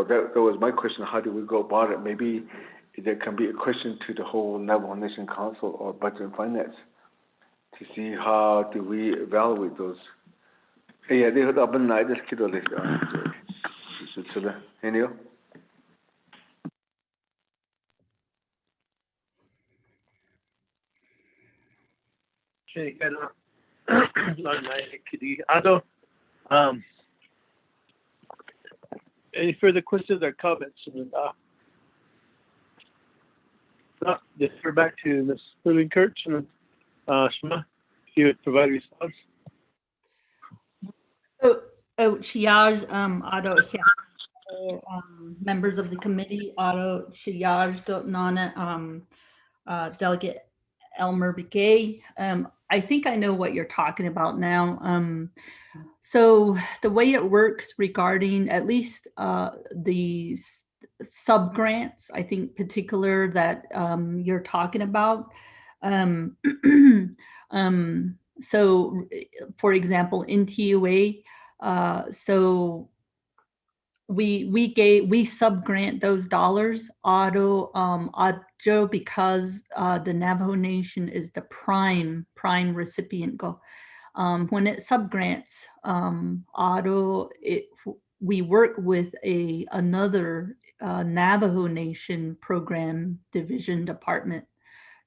Speaker 19: that was my question. How do we go about it? Maybe there can be a question to the whole Navajo Nation Council or Budget and Finance to see how do we evaluate those.
Speaker 1: Any further questions or comments? And, defer back to Ms. Sterling Kurtz and Shema, if you would provide a response.
Speaker 7: Shiaj, Ado, members of the committee, Ado, Shiaj, Nana, Delegate Elmer Begay. I think I know what you're talking about now. So the way it works regarding at least the sub grants, I think particular that you're talking about. So for example, in TUA, so we sub-grant those dollars Joe, because the Navajo Nation is the prime recipient go. When it sub-grants we work with another Navajo Nation program division department.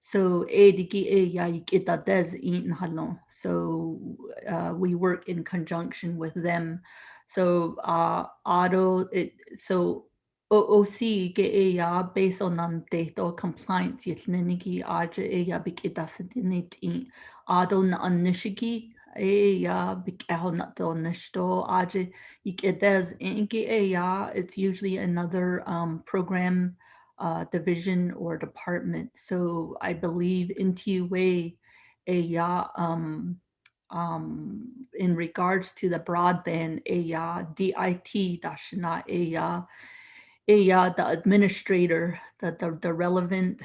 Speaker 7: So we work in conjunction with them. So so OOC based on data compliance yitneniki aja bikitasatinit na anishigi it's usually another program division or department. So I believe in TUA, in regards to the broadband, DIT, the administrator, the relevant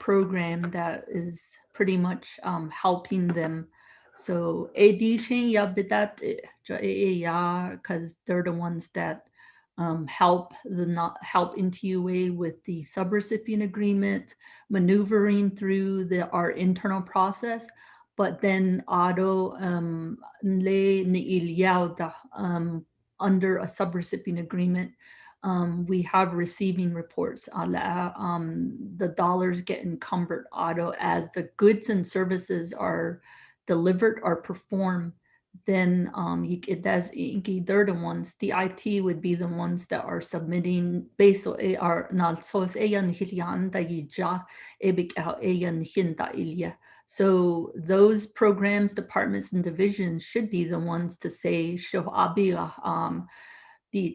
Speaker 7: program that is pretty much helping them. So because they're the ones that help in TUA with the subrecipient agreement, maneuvering through our internal process. But then under a subrecipient agreement, we have receiving reports. The dollars get encumbered as the goods and services are delivered or performed. Then they're the ones, the IT would be the ones that are submitting based on so those programs, departments, and divisions should be the ones to say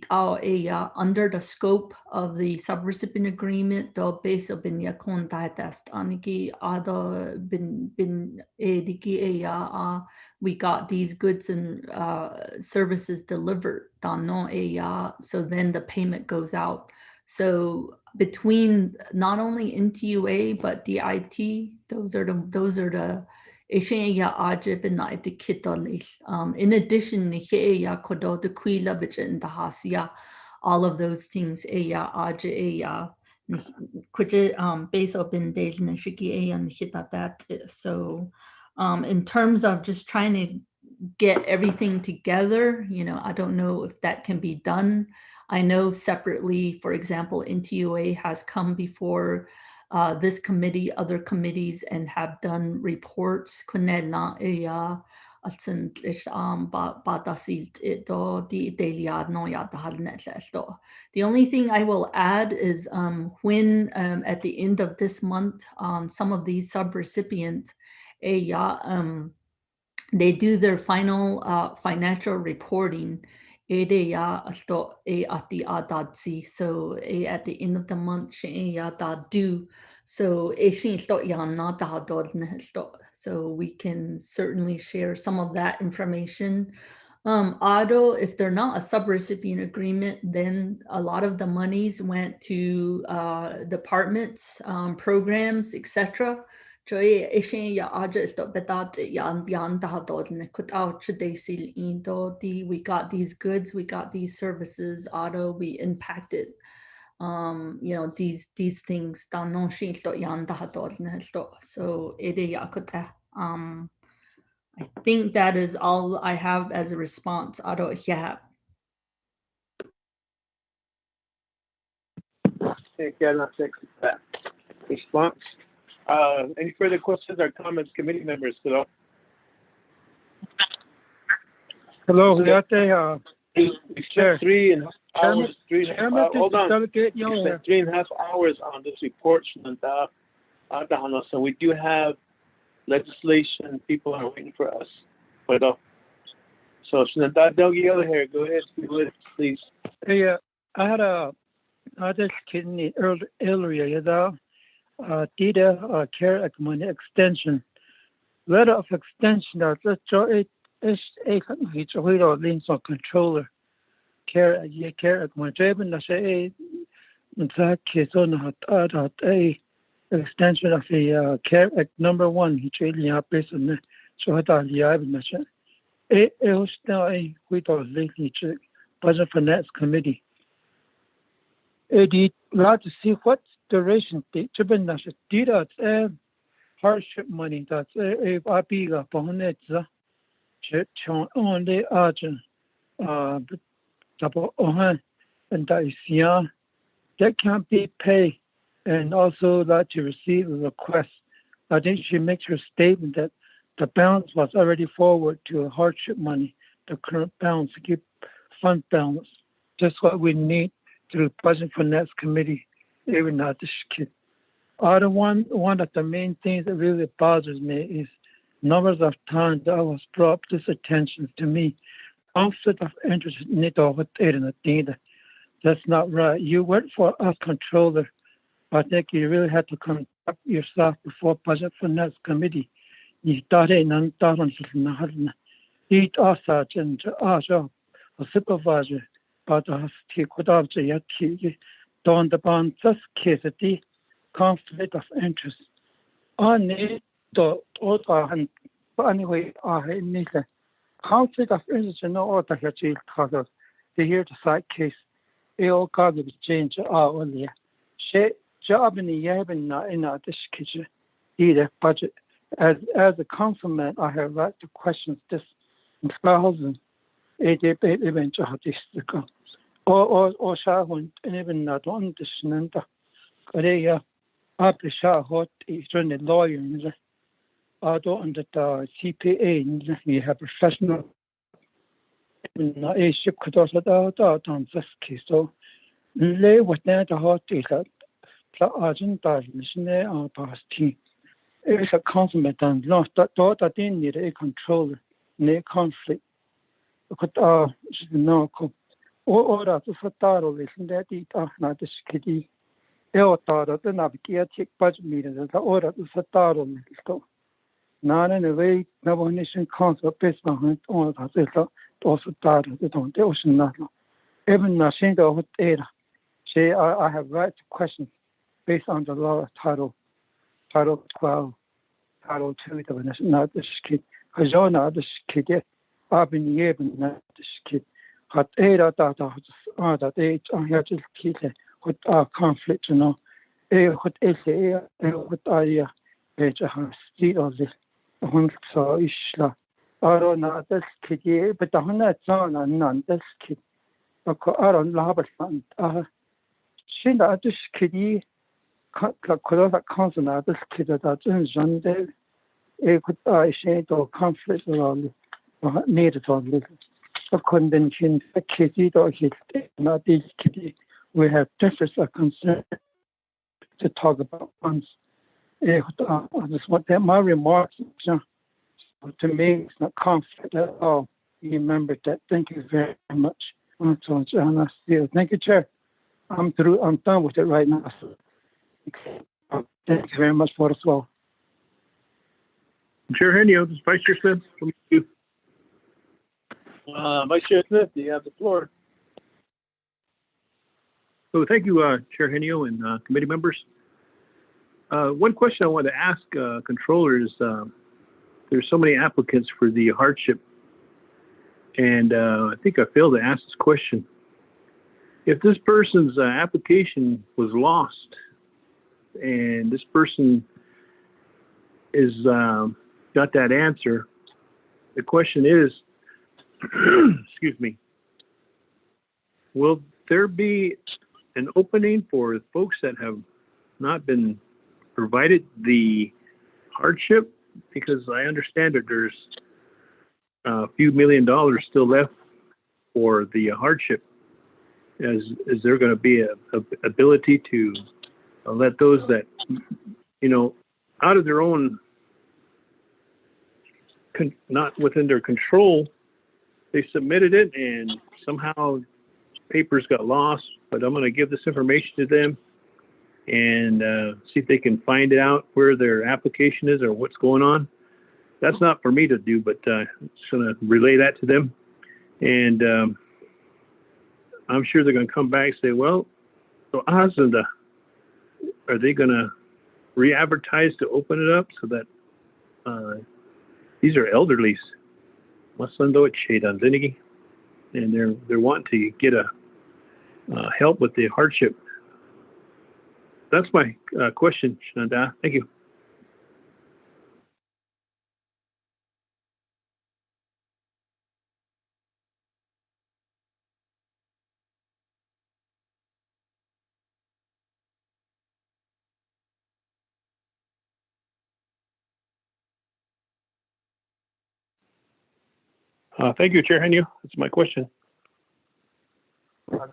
Speaker 7: under the scope of the subrecipient agreement, we got these goods and services delivered. So then the payment goes out. So between not only NTUA but DIT, those are the in addition, all of those things, so in terms of just trying to get everything together, I don't know if that can be done. I know separately, for example, NTUA has come before this committee, other committees, and have done reports. The only thing I will add is when at the end of this month, some of these subrecipients, they do their final financial reporting. So at the end of the month, due. So we can certainly share some of that information. If they're not a subrecipient agreement, then a lot of the monies went to departments, programs, etc. We got these goods, we got these services, we impacted these things. So I think that is all I have as a response.
Speaker 1: Thank you for that response. Any further questions or comments, committee members?
Speaker 8: Hello,
Speaker 1: We
Speaker 8: Chair.
Speaker 1: spent 3.5 hours.
Speaker 8: Chairman,
Speaker 1: Hold on.
Speaker 8: delegate
Speaker 1: We
Speaker 8: Young.
Speaker 1: spent 3.5 hours on this report, so we do have legislation. People are waiting for us. So, here, go ahead, please.
Speaker 8: Yeah, I had a other kidney earlier, data care money extension. Letter of extension that is a links on controller. Care money. Driven as a case on a extension of the care act number 1. He really based on the so it was now a budget finance committee. It allowed to see what duration data hardship money that's a big upon it. Only agent double and that is that can't be paid, and also that to receive a request. I think she makes her statement that the balance was already forward to a hardship money, the current balance, to keep fund balance. Just what we need through Budget Finance Committee, even not this kid. One of the main things that really bothers me is numbers of times that was brought this attention to me. Conflict of interest need over data. That's not right. You work for us controller. I think you really have to conduct yourself before Budget Finance Committee. You thought it and thought on his eat us and a supervisor, but I could also yet don the bond this case at the conflict of interest. I need to and anyway, I need a conflict of interest in order to achieve the here the side case. It all got to change earlier. She job in the Yabin in this kitchen, either budget. As a councilman, I have right to question this in 2008 event or Shahun and even not on this Nanda. Korea, after Shahot is a lawyer. I don't the CPA, we have professional. A ship could also out on this case. So, lay with that the hot is that Argent mission on past team. It's a consummate and lost that thought I didn't need a controller, no conflict. Could no or that is a thorough listen that it not this kitty. El thought of the navigating budget meetings and the order is a thorough little. Not in a way, Navajo Nation Council based on that also thought of the ocean. Even nothing of data. Say I have right to question based on the law Title 12, Title 2, not this kid. Because you're not this kid yet. I've been able not this kid. Had 8 that age on here to keep it with our conflict, what I page a seat of this. So Ishla. I don't know this kid yet, but the 100 son and none this kid. I don't know about she not this kid. Could council this kid that in Sunday, a could shade or conflict around needed on little. A convention, a kitty or hit, not this kitty. We have different concerns to talk about once. I just want that my remarks to me it's not conflict at all. You remember that. Thank you very much. Thank you, Chair. I'm through. I'm done with it right now. Thank you very much for as well.
Speaker 2: Chair Henio, this is Vice Chair Smith. From you.
Speaker 1: Vice Chair Smith, you have the floor.
Speaker 2: So thank you, Chair Henio and committee members. One question I want to ask controller is there's so many applicants for the hardship, and I think I failed to ask this question. If this person's application was lost and this person is got that answer, the question is, excuse me, will there be an opening for folks that have not been provided the hardship? Because I understand that there's a few $1 million still left for the hardship. Is there going to be a ability to let those that, out of their own, not within their control, they submitted it and somehow papers got lost, but I'm going to give this information to them and see if they can find out where their application is or what's going on. That's not for me to do, but I'm just going to relay that to them. And I'm sure they're going to come back and say, well, so are they going to re-advertise to open it up so that these are elderlies, and they're wanting to get a help with the hardship. That's my question, Shanada. Thank you. Thank you, Chair Henio. That's my question. For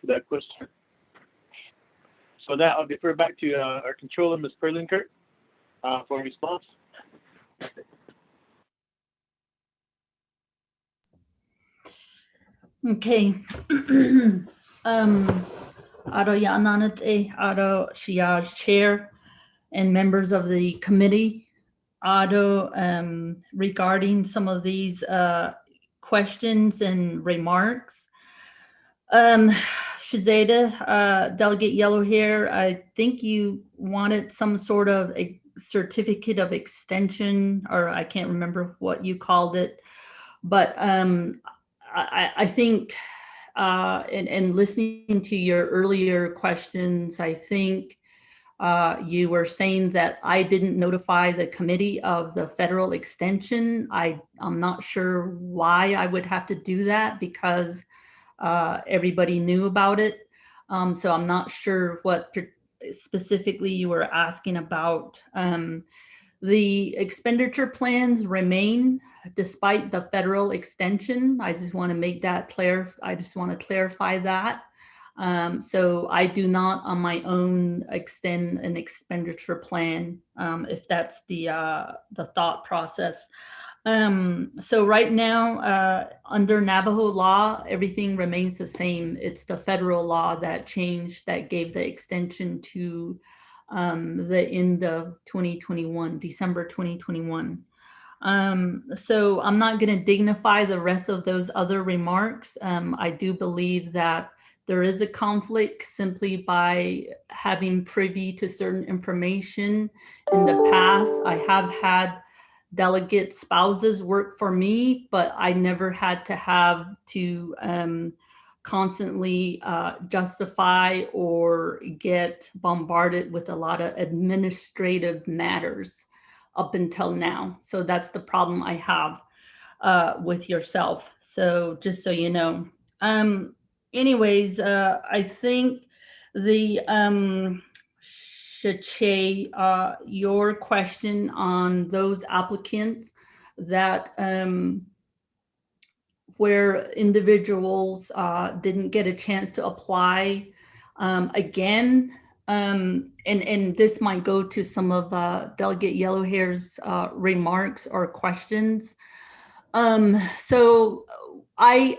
Speaker 2: that question. So now I'll defer back to our controller, Ms. Perlinkert, for a response.
Speaker 7: Okay. Aro Yananate, Aro Shiaj Chair, and members of the committee. Regarding some of these questions and remarks. Shazeda, Delegate Yellowhair, I think you wanted some sort of a certificate of extension, or I can't remember what you called it, but I think, and listening to your earlier questions, I think you were saying that I didn't notify the committee of the federal extension. I'm not sure why I would have to do that because everybody knew about it. So I'm not sure what specifically you were asking about. The expenditure plans remain despite the federal extension. I just want to make that clear. I just want to clarify that. So I do not on my own extend an expenditure plan, if that's the thought process. So right now, under Navajo law, everything remains the same. It's the federal law that changed, that gave the extension to the end of 2021, December 2021. So I'm not going to dignify the rest of those other remarks. I do believe that there is a conflict simply by having privy to certain information. In the past, I have had delegate spouses work for me, but I never had to have to constantly justify or get bombarded with a lot of administrative matters up until now. So that's the problem I have with yourself. So just so you know. Anyways, I think the Shache, your question on those applicants that where individuals didn't get a chance to apply again, and this might go to some of Delegate Yellowhair's remarks or questions. So I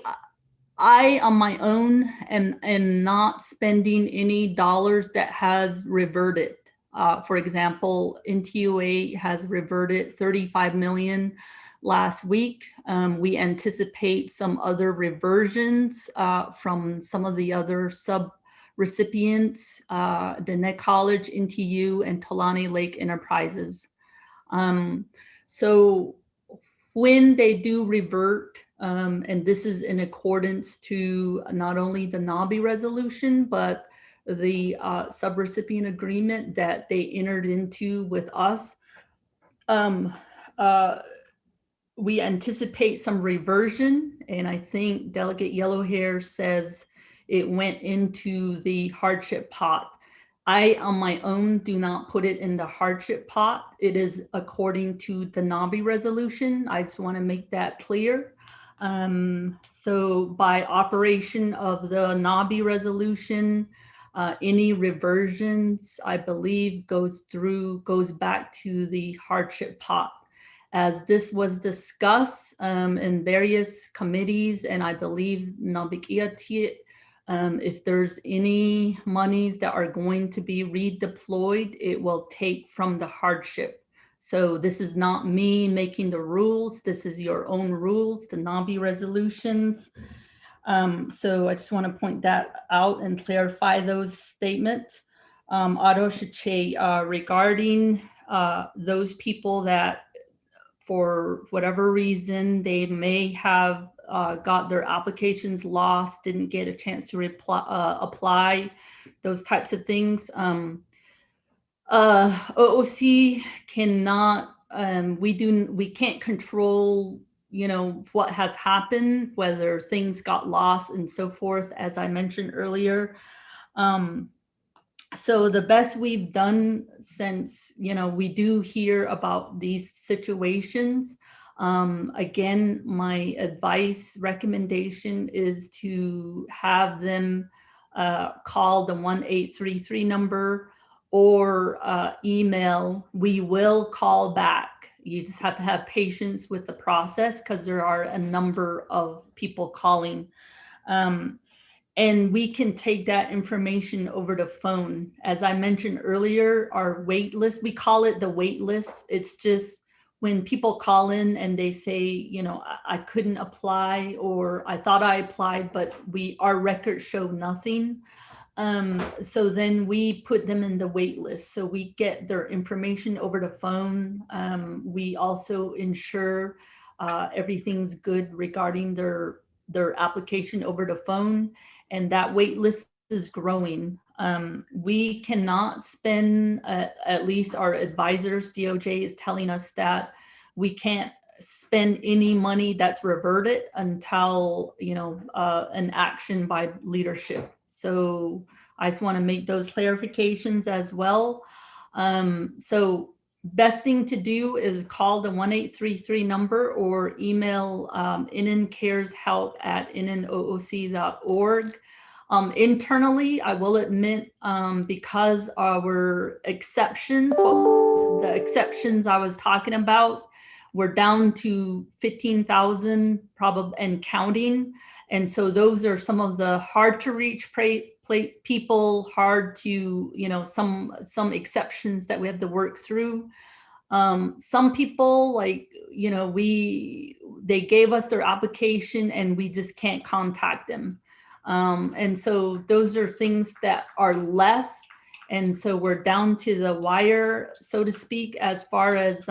Speaker 7: on my own am not spending any dollars that has reverted. For example, NTUA has reverted 35 million last week. We anticipate some other reversions from some of the other sub-recipients, Dannett College, NTU, and Talani Lake Enterprises. So when they do revert, and this is in accordance to not only the NABI resolution, but the subrecipient agreement that they entered into with us, we anticipate some reversion, and I think Delegate Yellowhair says it went into the hardship pot. I, on my own, do not put it in the hardship pot. It is according to the NABI resolution. I just want to make that clear. So by operation of the NABI resolution, any reversions, I believe, goes back to the hardship pot. As this was discussed in various committees, and I believe Nabikiati, if there's any monies that are going to be redeployed, it will take from the hardship. So this is not me making the rules. This is your own rules, the NABI resolutions. So I just want to point that out and clarify those statements. Regarding those people that, for whatever reason, they may have got their applications lost, didn't get a chance to apply, those types of things. OOC cannot, we can't control, what has happened, whether things got lost and so forth, as I mentioned earlier. So the best we've done, since, we do hear about these situations, again, my recommendation is to have them call the 1833 number or email. We will call back. You just have to have patience with the process, because there are a number of people calling. And we can take that information over the phone. As I mentioned earlier, our wait list, we call it the wait list. It's just when people call in and they say, I couldn't apply, or I thought I applied, but our records show nothing. So then we put them in the wait list. So we get their information over the phone. We also ensure everything's good regarding their application over the phone, and that wait list is growing. We cannot spend, at least our advisors, DOJ is telling us that we can't spend any money that's reverted until, an action by leadership. So I just want to make those clarifications as well. So best thing to do is call the 1833 number or email inncareshelp@innooc.org. Internally, I will admit, because our exceptions, the exceptions I was talking about, we're down to 15,000 probably and counting. And so those are some of the hard to reach people, hard to, some exceptions that we have to work through. Some people, like, they gave us their application and we just can't contact them. And so those are things that are left. And so we're down to the wire, so to speak, as far as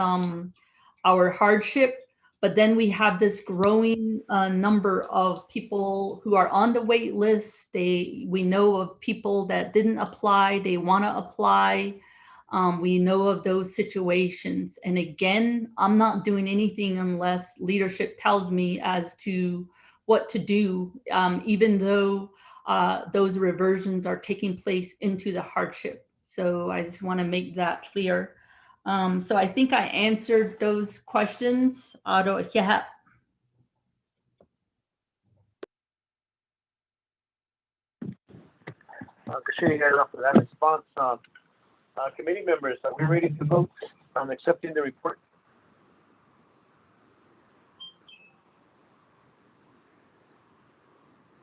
Speaker 7: our hardship. But then we have this growing number of people who are on the wait list. We know of people that didn't apply, they want to apply. We know of those situations. And again, I'm not doing anything unless leadership tells me as to what to do, even though those reversions are taking place into the hardship. So I just want to make that clear. So I think I answered those questions. Yeah.
Speaker 1: Katrina, enough for that response. Committee members, are we ready to vote on accepting the report?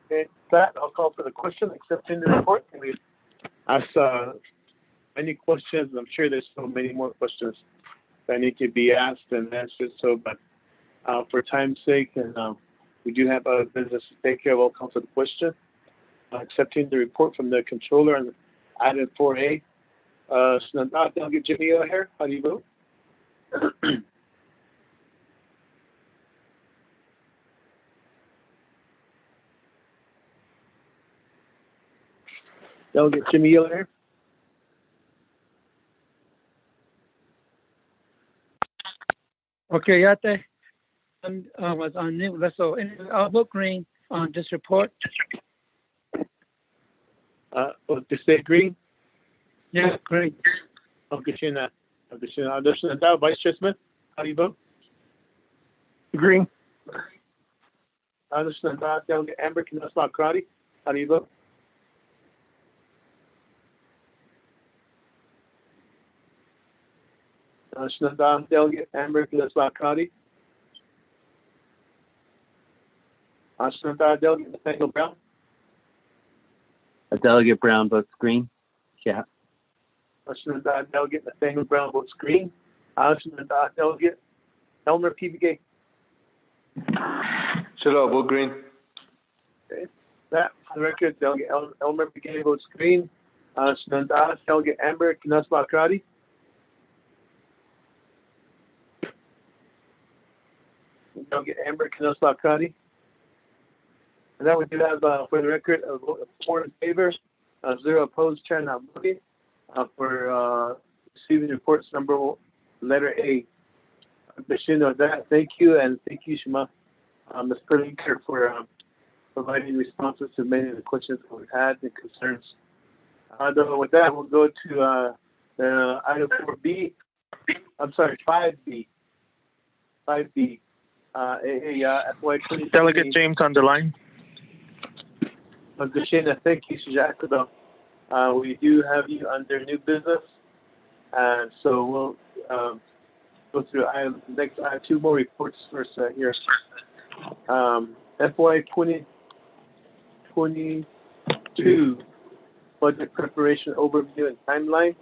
Speaker 1: Okay, that I'll call for the question, accepting the report. Can we ask any questions? I'm sure there's so many more questions that need to be asked and answered. So, but for time's sake, and we do have other business to take care of, I'll call for the question. Accepting the report from the controller on item 4A. Delegate Jimmy here. How do you vote? Delegate Jimmy here.
Speaker 8: Okay, Yate. Was on new vessel. I'll vote green on this report.
Speaker 1: To say green?
Speaker 2: Yeah, great. Augustina, Vice Chair Smith, how do you vote?
Speaker 8: Green.
Speaker 2: Delegate Amber Knusbach-Crotty, how do you vote? Delegate Amber Knusbach-Crotty. Delegate Nathaniel Brown.
Speaker 9: Delegate Brown votes green. Yeah.
Speaker 2: Delegate Nathaniel Brown votes green. Delegate Elmer P. Begay.
Speaker 19: Should I vote green?
Speaker 2: Okay. That, for the record, Delegate Elmer Begay votes green. Delegate Amber Knusbach-Crotty. Delegate Amber Knusbach-Crotty. And then we do have, for the record, a vote of 4 in favor, 0 opposed, chair not voting, for receiving reports letter A. Thank you, and thank you, Shema, Ms. Perlinker, for providing responses to many of the questions that we've had and concerns. With that, we'll go to the item 4B. I'm sorry, 5B. 5B. FY20.
Speaker 8: Delegate James on the line.
Speaker 2: Shana, thank you, Jacobo. We do have you under new business, and so we'll go through. I have 2 more reports first here. FY 2022 budget preparation overview and timeline,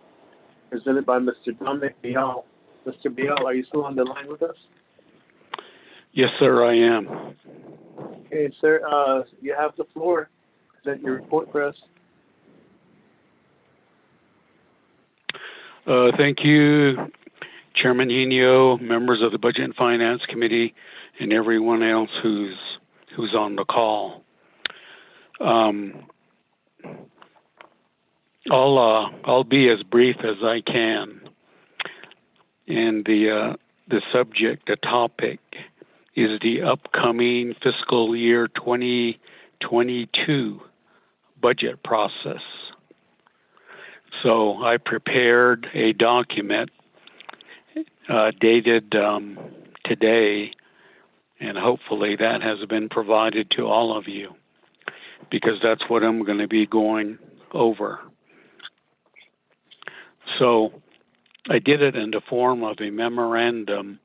Speaker 2: presented by Mr. Dominic Bial. Mr. Bial, are you still on the line with us?
Speaker 20: Yes, sir, I am.
Speaker 2: Okay, sir, you have the floor. Present your report for us.
Speaker 20: Thank you, Chairman Henio, members of the Budget and Finance Committee, and everyone else who's on the call. I'll be as brief as I can. And the subject, the topic, is the upcoming fiscal year 2022 budget process. So I prepared a document dated today, and hopefully that has been provided to all of you, because that's what I'm going to be going over. So I did it in the form of a memorandum.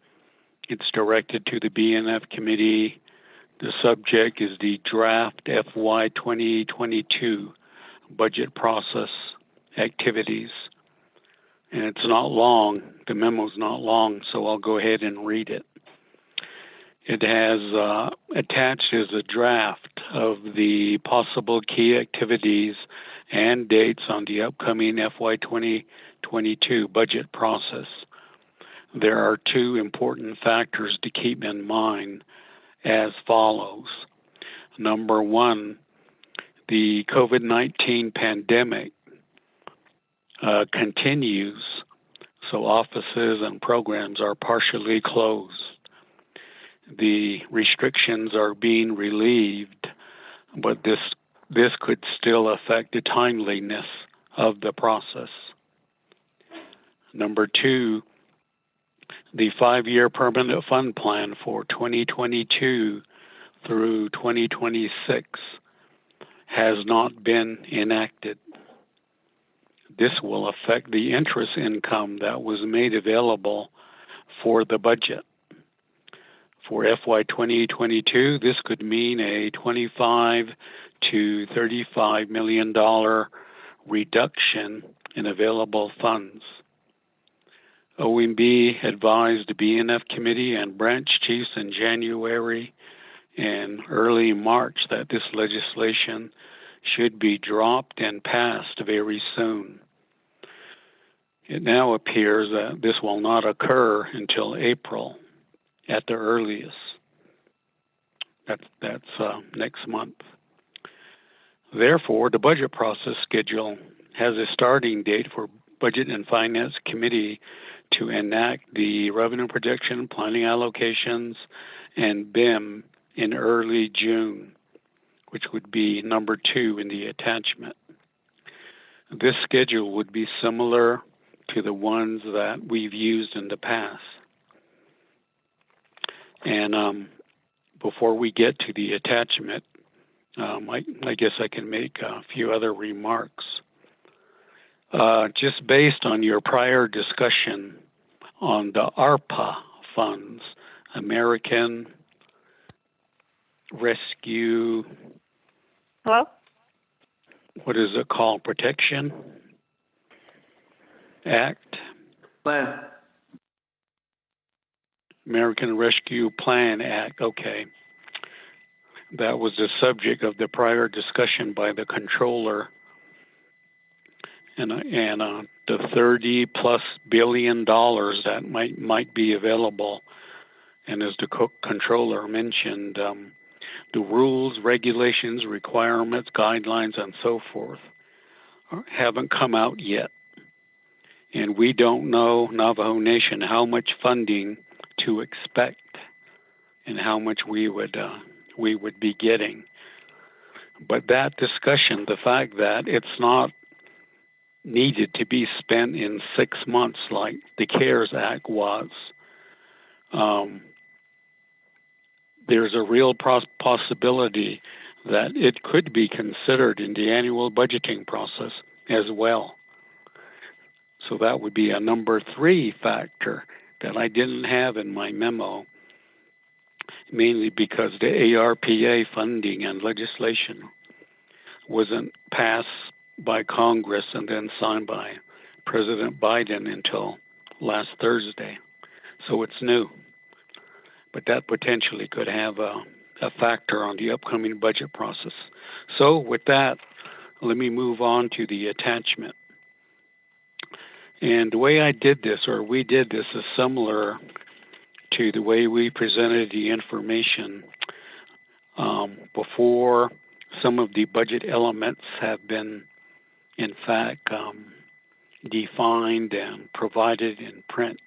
Speaker 20: It's directed to the BNF committee. The subject is the draft FY 2022 budget process activities. And it's not long, the memo's not long, so I'll go ahead and read it. It has attached as a draft of the possible key activities and dates on the upcoming FY 2022 budget process. There are 2 important factors to keep in mind as follows. Number 1, the COVID-19 pandemic continues, so offices and programs are partially closed. The restrictions are being relieved, but this could still affect the timeliness of the process. Number 2, the 5-year permanent fund plan for 2022 through 2026 has not been enacted. This will affect the interest income that was made available for the budget. For FY 2022, this could mean a $25 to $35 million reduction in available funds. OMB advised the BNF committee and branch chiefs in January and early March that this legislation should be dropped and passed very soon. It now appears that this will not occur until April at the earliest. That's next month. Therefore, the budget process schedule has a starting date for Budget and Finance Committee to enact the revenue projection, planning allocations, and BIM in early June, which would be number 2 in the attachment. This schedule would be similar to the ones that we've used in the past. And before we get to the attachment, I guess I can make a few other remarks. Just based on your prior discussion on the ARPA funds, American Rescue.
Speaker 18: Hello?
Speaker 20: What is it called? Protection Act?
Speaker 19: Plan.
Speaker 20: American Rescue Plan Act. Okay. That was the subject of the prior discussion by the controller. And the $30+ billion that might be available. And as the controller mentioned, the rules, regulations, requirements, guidelines, and so forth haven't come out yet. And we don't know, Navajo Nation, how much funding to expect and how much we would be getting. But that discussion, the fact that it's not needed to be spent in 6 months like the CARES Act was, there's a real possibility that it could be considered in the annual budgeting process as well. So that would be a number 3 factor that I didn't have in my memo, mainly because the ARPA funding and legislation wasn't passed by Congress and then signed by President Biden until last Thursday. So it's new. But that potentially could have a factor on the upcoming budget process. So with that, let me move on to the attachment. And the way I did this, or we did this, is similar to the way we presented the information before some of the budget elements have been, in fact, defined and provided in print.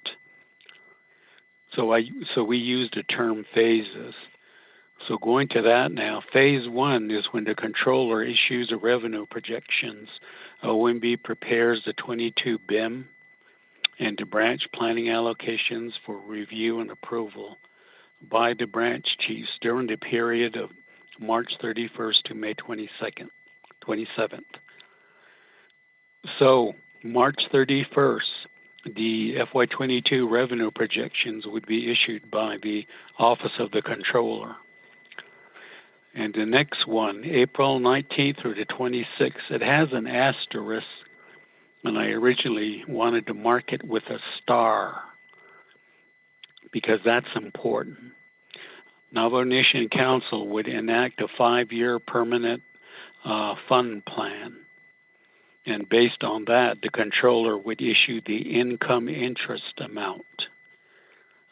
Speaker 20: So we used the term phases. So going to that now, phase 1 is when the controller issues the revenue projections. OMB prepares the 22 BIM and the branch planning allocations for review and approval by the branch chiefs during the period of March 31st to May 27th. So March 31st, the FY22 revenue projections would be issued by the Office of the Controller. And the next one, April 19th through the 26th, it has an asterisk, and I originally wanted to mark it with a star because that's important. Navajo Nation Council would enact a 5-year permanent fund plan. And based on that, the controller would issue the income interest amount.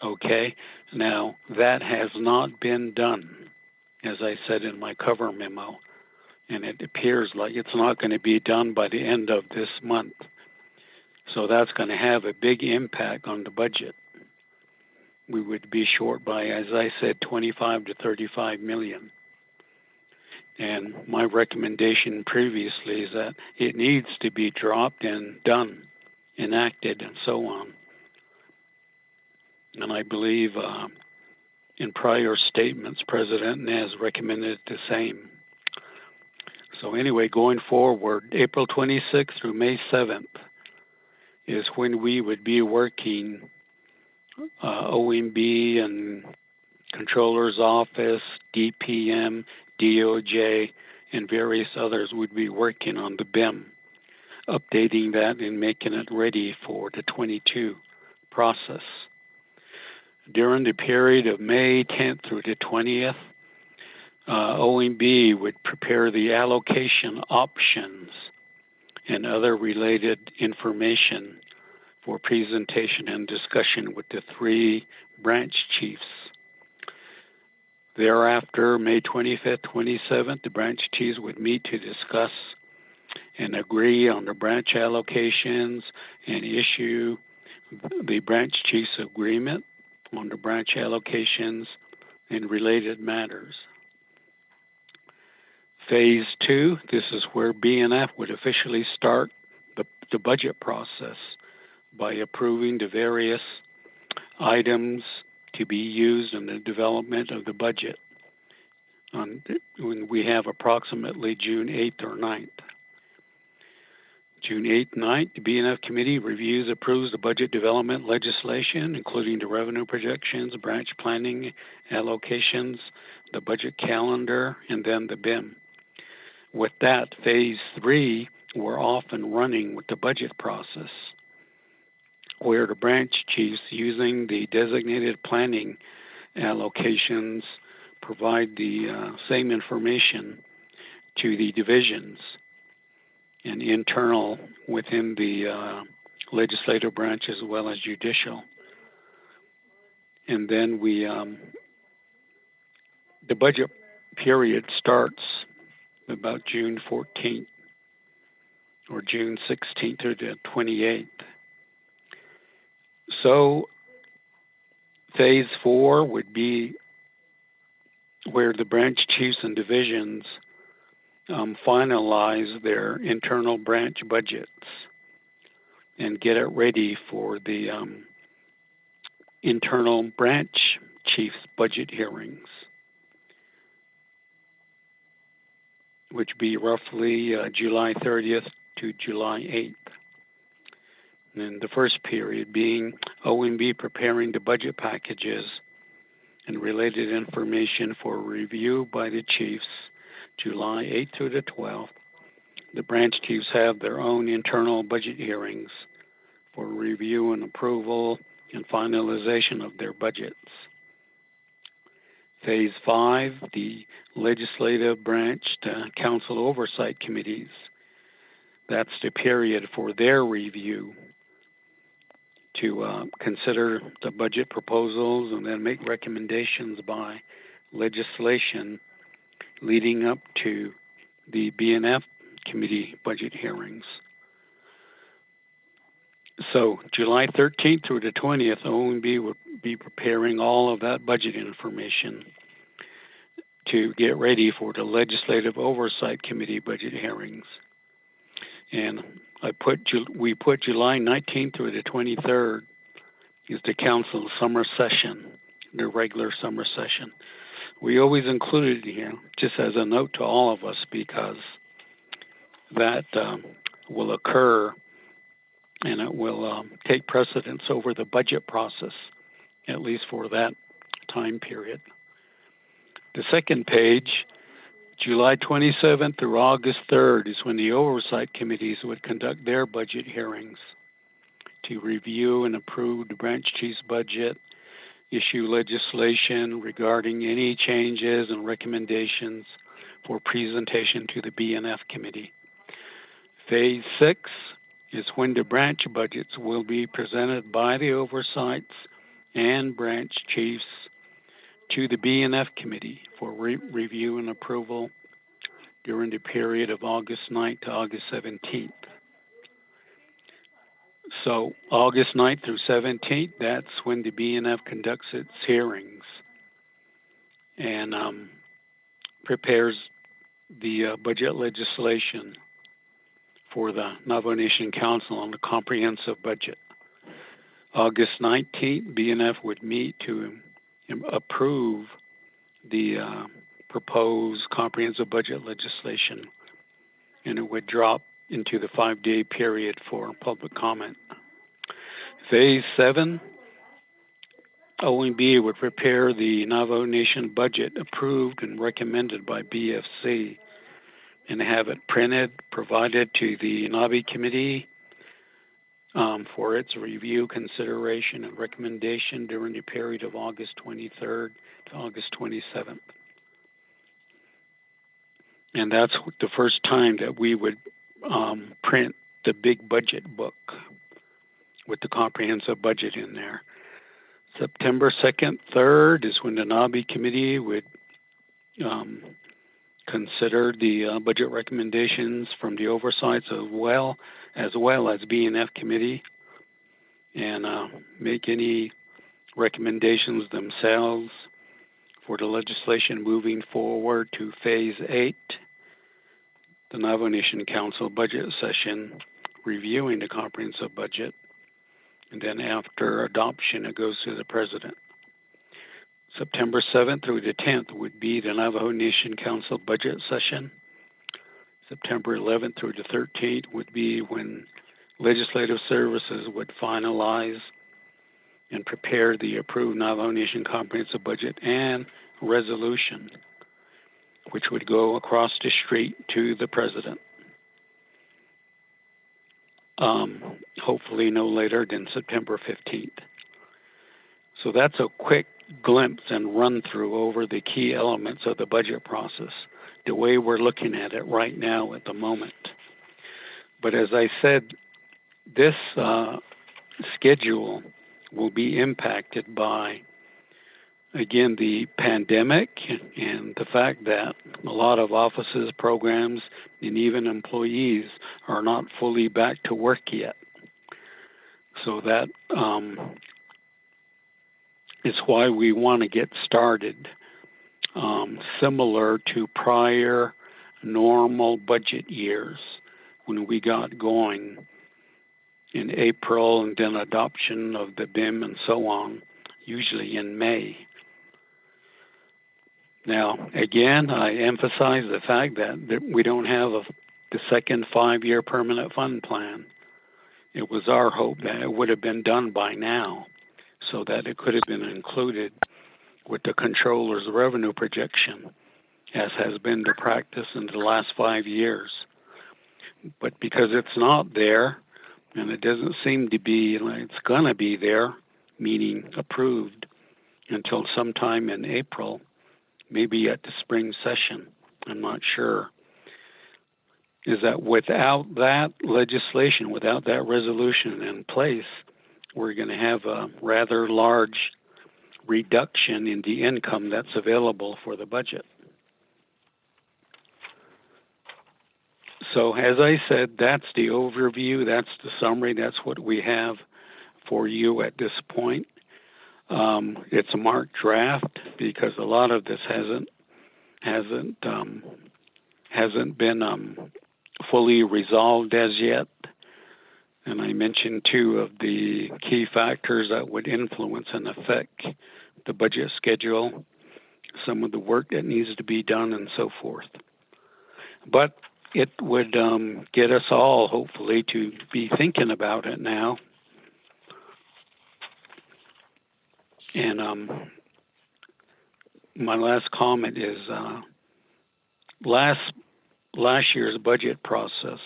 Speaker 20: Okay, now that has not been done, as I said in my cover memo, and it appears like it's not going to be done by the end of this month. So that's going to have a big impact on the budget. We would be short by, as I said, 25 to 35 million. And my recommendation previously is that it needs to be dropped and done, enacted, and so on. And I believe in prior statements, President Nez recommended the same. So anyway, going forward, April 26th through May 7th is when we would be working OMB and Controller's Office, DPM, DOJ, and various others would be working on the BIM, updating that and making it ready for the 22 process. During the period of May 10th through the 20th, OMB would prepare the allocation options and other related information for presentation and discussion with the 3 branch chiefs. Thereafter, May 25th, 27th, the branch chiefs would meet to discuss and agree on the branch allocations and issue the branch chiefs agreement on the branch allocations and related matters. Phase 2, this is where BNF would officially start the budget process by approving the various items to be used in the development of the budget when we have approximately June 8th or 9th. June 8th, 9th, the BNF committee reviews, approves the budget development legislation, including the revenue projections, branch planning, allocations, the budget calendar, and then the BIM. With that, phase 3, we're off and running with the budget process, where the branch chiefs, using the designated planning allocations, provide the same information to the divisions and internal within the legislative branch as well as judicial. And then the budget period starts about June 14th or June 16th or the 28th. So phase 4 would be where the branch chiefs and divisions finalize their internal branch budgets and get it ready for the internal branch chiefs budget hearings, which be roughly July 30th to July 8th. And the first period being OMB preparing the budget packages and related information for review by the chiefs, July 8th through the 12th. The branch chiefs have their own internal budget hearings for review and approval and finalization of their budgets. Phase 5, the legislative branch to council oversight committees. That's the period for their review to consider the budget proposals and then make recommendations by legislation leading up to the BNF committee budget hearings. So July 13th through the 20th, OMB will be preparing all of that budget information to get ready for the Legislative Oversight Committee budget hearings. And we put July 19th through the 23rd is the council summer session, the regular summer session. We always include it here just as a note to all of us because that will occur and it will take precedence over the budget process, at least for that time period. The second page, July 27th through August 3rd, is when the oversight committees would conduct their budget hearings to review and approve the branch chief's budget, issue legislation regarding any changes and recommendations for presentation to the BNF committee. Phase 6 is when the branch budgets will be presented by the oversights and branch chiefs to the BNF committee for review and approval during the period of August 9th to August 17th. So August 9th through 17th, that's when the BNF conducts its hearings and prepares the budget legislation for the Navajo Nation Council on the comprehensive budget. August 19th, BNF would meet to approve the proposed comprehensive budget legislation, and it would drop into the 5-day period for public comment. Phase 7, OMB would prepare the Navajo Nation budget approved and recommended by BFC and have it printed, provided to the NABI committee for its review, consideration, and recommendation during the period of August 23rd to August 27th. And that's the first time that we would print the big budget book with the comprehensive budget in there. September 2nd, 3rd is when the NABI committee would consider the budget recommendations from the oversights as well as BNF committee and make any recommendations themselves for the legislation moving forward to phase 8, the Navajo Nation Council budget session, reviewing the comprehensive budget. And then after adoption, it goes to the president. September 7th through the 10th would be the Navajo Nation Council budget session. September 11th through the 13th would be when Legislative Services would finalize and prepare the approved Navajo Nation Comprehensive Budget and resolution, which would go across the street to the president. Hopefully no later than September 15th. So that's a quick glimpse and run through over the key elements of the budget process, the way we're looking at it right now at the moment. But as I said, this schedule will be impacted by, again, the pandemic and the fact that a lot of offices, programs, and even employees are not fully back to work yet. So that is why we want to get started similar to prior normal budget years when we got going in April and then adoption of the BIM and so on, usually in May. Now, again, I emphasize the fact that we don't have the second 5-year permanent fund plan. It was our hope that it would have been done by now so that it could have been included with the controller's revenue projection, as has been the practice in the last 5 years. But because it's not there, and it doesn't seem to be like it's going to be there, meaning approved, until sometime in April, maybe at the spring session, I'm not sure, is that without that legislation, without that resolution in place, we're going to have a rather large reduction in the income that's available for the budget. So as I said, that's the overview, that's the summary, that's what we have for you at this point. It's a marked draft because a lot of this hasn't been fully resolved as yet. And I mentioned two of the key factors that would influence and affect the budget schedule, some of the work that needs to be done, and so forth. But it would get us all, hopefully, to be thinking about it now. And my last comment is last year's budget process,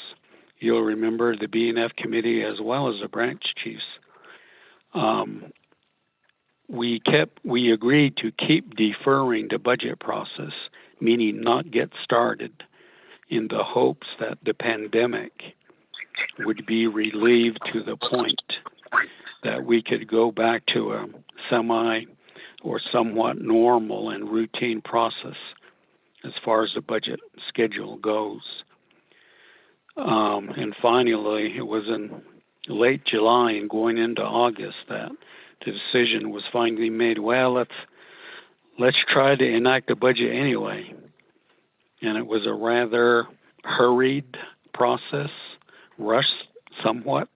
Speaker 20: you'll remember the BNF committee as well as the branch chiefs. We agreed to keep deferring the budget process, meaning not get started, in the hopes that the pandemic would be relieved to the point that we could go back to a semi or somewhat normal and routine process as far as the budget schedule goes. And finally, it was in late July and going into August that the decision was finally made, well, let's try to enact the budget anyway. And it was a rather hurried process, rushed somewhat.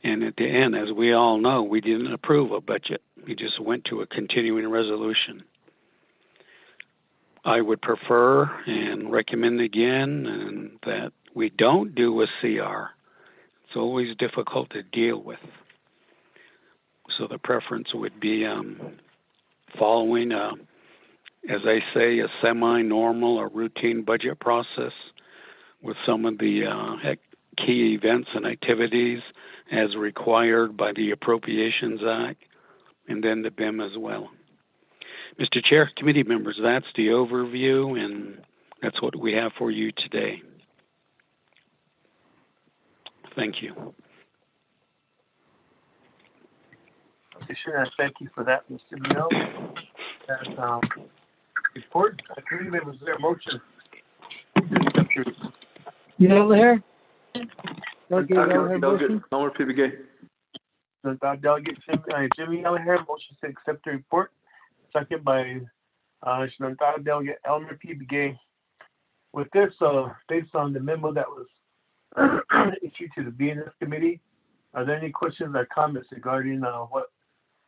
Speaker 20: And at the end, as we all know, we didn't approve a budget. We just went to a continuing resolution. I would prefer and recommend again that we don't do a CR. It's always difficult to deal with. So the preference would be following, as I say, a semi-normal or routine budget process with some of the key events and activities as required by the Appropriations Act, and then the BIM as well. Mr. Chair, committee members, that's the overview, and that's what we have for you today. Thank you.
Speaker 1: Sure, thank you for that, Mr. Mill. That report, I believe it was their motion.
Speaker 8: Yellow hair?
Speaker 19: Number PBK.
Speaker 1: Delegate Jimmy Yellowhair, motion to accept the report. Second by Delegate Elmer P. Begay. With this, based on the memo that was
Speaker 2: issued to the BNF committee. Are there any questions or comments regarding what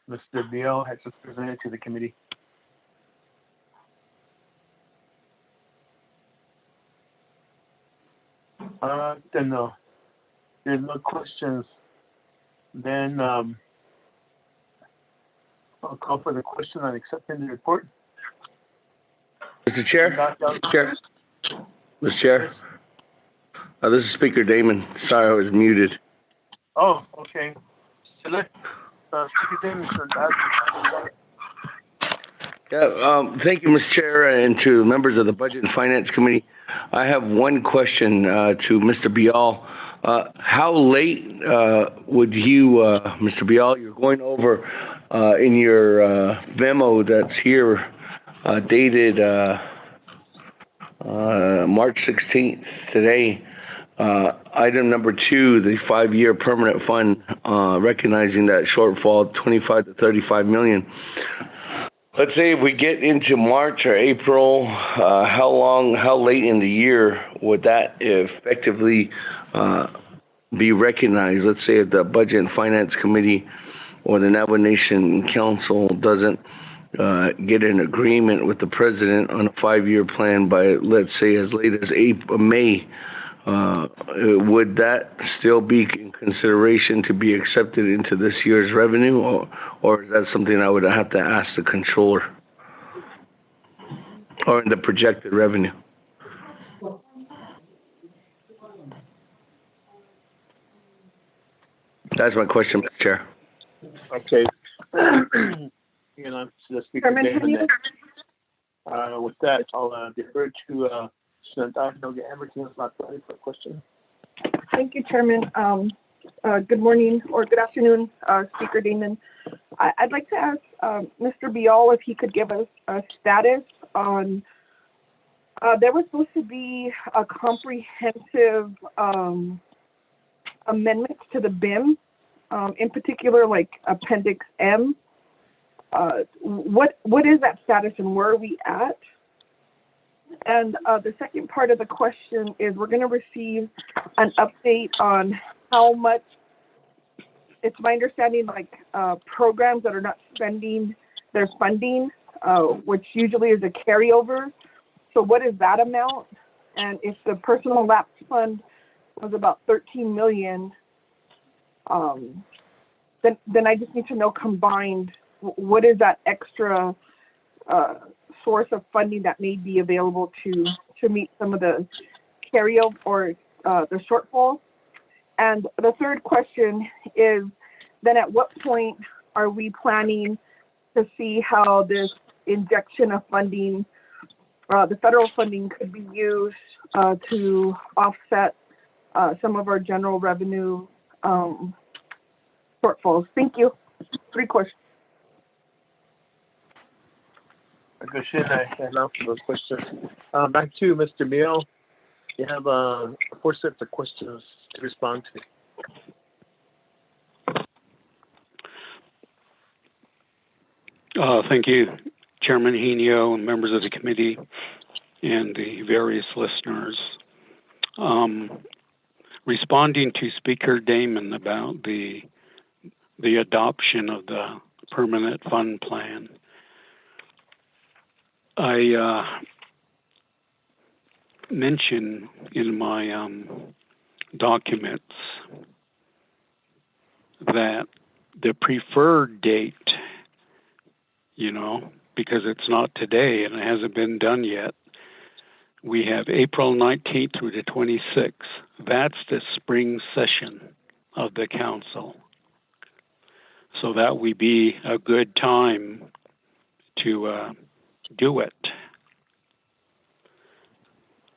Speaker 2: Mr. Biel has just presented to the committee? Then no. There's no questions. Then I'll call for the question on accepting the report.
Speaker 21: Mr. Chair? Mr. Chair? This is Speaker Damon. Sorry, I was muted.
Speaker 2: Oh, okay. Speaker Damon,
Speaker 21: Yeah, thank you, Mr. Chair, and to members of the Budget and Finance Committee. I have one question to Mr. Bial. How late would you, Mr. Bial, you're going over in your memo that's here dated March 16th today, item number 2, the 5-year permanent fund, recognizing that shortfall of 25 to 35 million. Let's say if we get into March or April, how late in the year would that effectively be recognized? Let's say if the Budget and Finance Committee or the Navajo Nation Council doesn't get an agreement with the president on a 5-year plan by, let's say, as late as May, would that still be in consideration to be accepted into this year's revenue, or is that something I would have to ask the controller, or in the projected revenue? That's my question, Mr. Chair.
Speaker 2: Okay. The Speaker Damon. With that, I'll defer to Senator Emerson for a question.
Speaker 5: Thank you, Chairman. Good morning or good afternoon, Speaker Damon. I'd like to ask Mr. Bial if he could give us a status on, there was supposed to be a comprehensive amendments to the BIM, in particular like Appendix M. What is that status and where are we at? And the second part of the question is we're going to receive an update on how much, it's my understanding, like programs that are not spending their funding, which usually is a carryover. So what is that amount? And if the personal lapse fund was about 13 million, then I just need to know combined, what is that extra source of funding that may be available to meet some of the carryover or the shortfall? And the third question is, then at what point are we planning to see how this injection of funding, the federal funding, could be used to offset some of our general revenue shortfalls? Thank you. 3 questions.
Speaker 2: For those questions. Back to Mr. Biel. You have 4 sets of questions to respond to.
Speaker 20: Thank you, Chairman Henio, and members of the committee, and the various listeners. Responding to Speaker Damon about the adoption of the permanent fund plan, I mentioned in my documents that the preferred date, because it's not today and it hasn't been done yet, we have April 19th through the 26th. That's the spring session of the council. So that would be a good time to do it.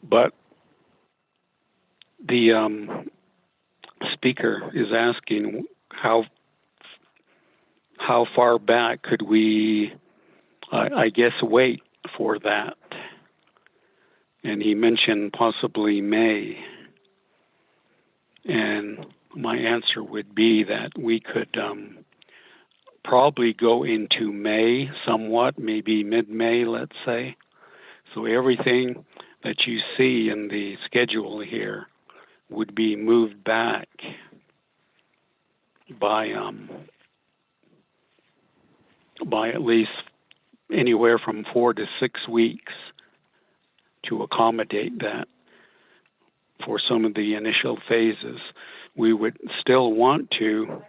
Speaker 20: But the speaker is asking how far back could we, I guess, wait for that? And he mentioned possibly May. And my answer would be that we could probably go into May somewhat, maybe mid-May, let's say. So everything that you see in the schedule here would be moved back by at least anywhere from 4 to 6 weeks to accommodate that for some of the initial phases. We would still want to,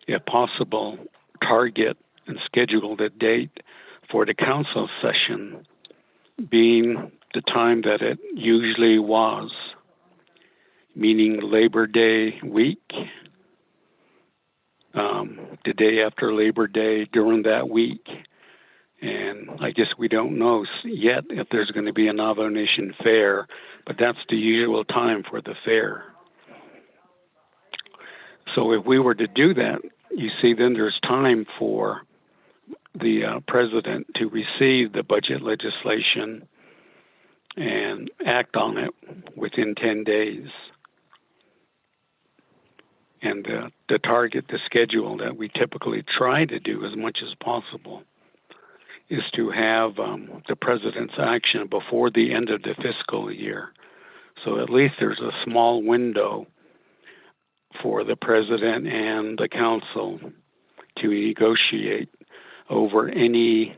Speaker 20: if possible, target and schedule the date for the council session being the time that it usually was, meaning Labor Day week, the day after Labor Day during that week. And I guess we don't know yet if there's going to be a Navajo Nation fair, but that's the usual time for the fair. So if we were to do that, you see, then there's time for the president to receive the budget legislation and act on it within 10 days. And the target, the schedule that we typically try to do as much as possible is to have the president's action before the end of the fiscal year. So at least there's a small window for the president and the council to negotiate over any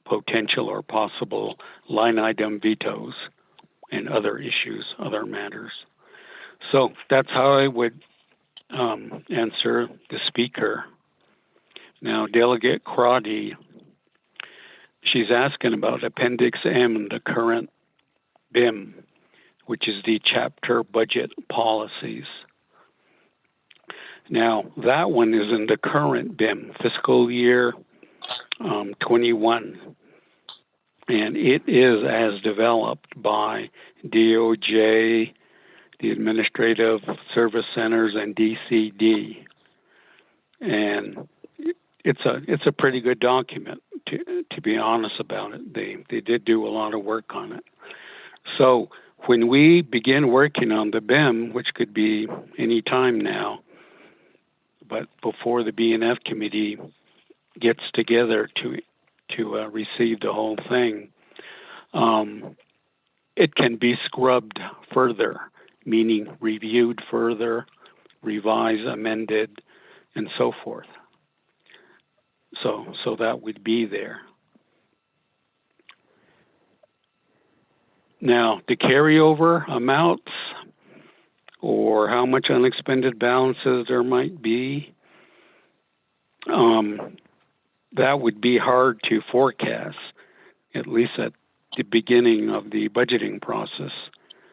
Speaker 20: potential or possible line item vetoes and other issues, other matters. So that's how I would answer the speaker. Now, Delegate Crotty, she's asking about Appendix M, the current BIM, which is the chapter budget policies. Now, that one is in the current BIM, fiscal year 21, and it is as developed by DOJ, the Administrative Service Centers, and DCD. And it's a pretty good document, to be honest about it. They did do a lot of work on it. So when we begin working on the BIM, which could be any time now, but before the BNF committee gets together to receive the whole thing, it can be scrubbed further, meaning reviewed further, revised, amended, and so forth. So that would be there. Now, the carryover amounts or how much unexpended balances there might be, that would be hard to forecast, at least at the beginning of the budgeting process,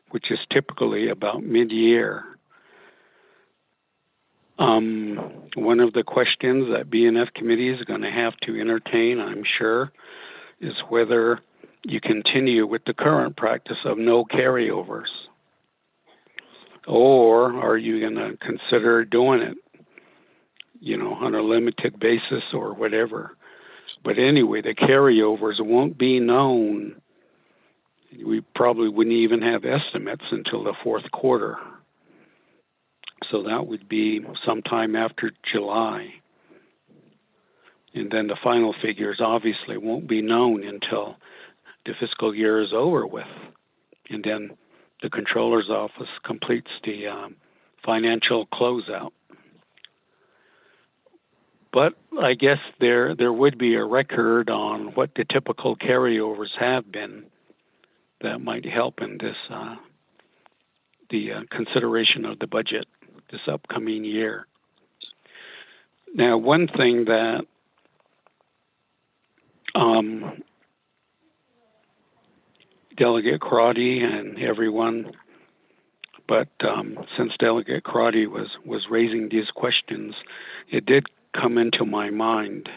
Speaker 20: which is typically about mid-year. One of the questions that BNF committee is going to have to entertain, I'm sure, is whether you continue with the current practice of no carryovers, or are you going to consider doing it, on a limited basis or whatever. But anyway, the carryovers won't be known. We probably wouldn't even have estimates until the fourth quarter. So that would be sometime after July. And then the final figures obviously won't be known until the fiscal year is over with. And then the controller's office completes the financial closeout. But I guess there would be a record on what the typical carryovers have been that might help in this the consideration of the budget this upcoming year. Now, one thing that Delegate Crotty and everyone, but since Delegate Crotty was raising these questions, it did come into my mind,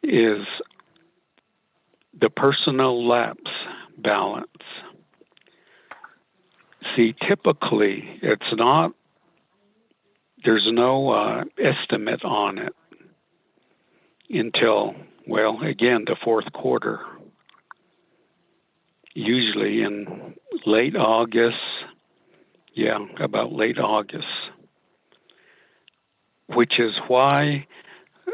Speaker 20: is the personnel lapse balance. See, typically it's not, there's no estimate on it until, well, again, the fourth quarter. Usually in late August, about late August, which is why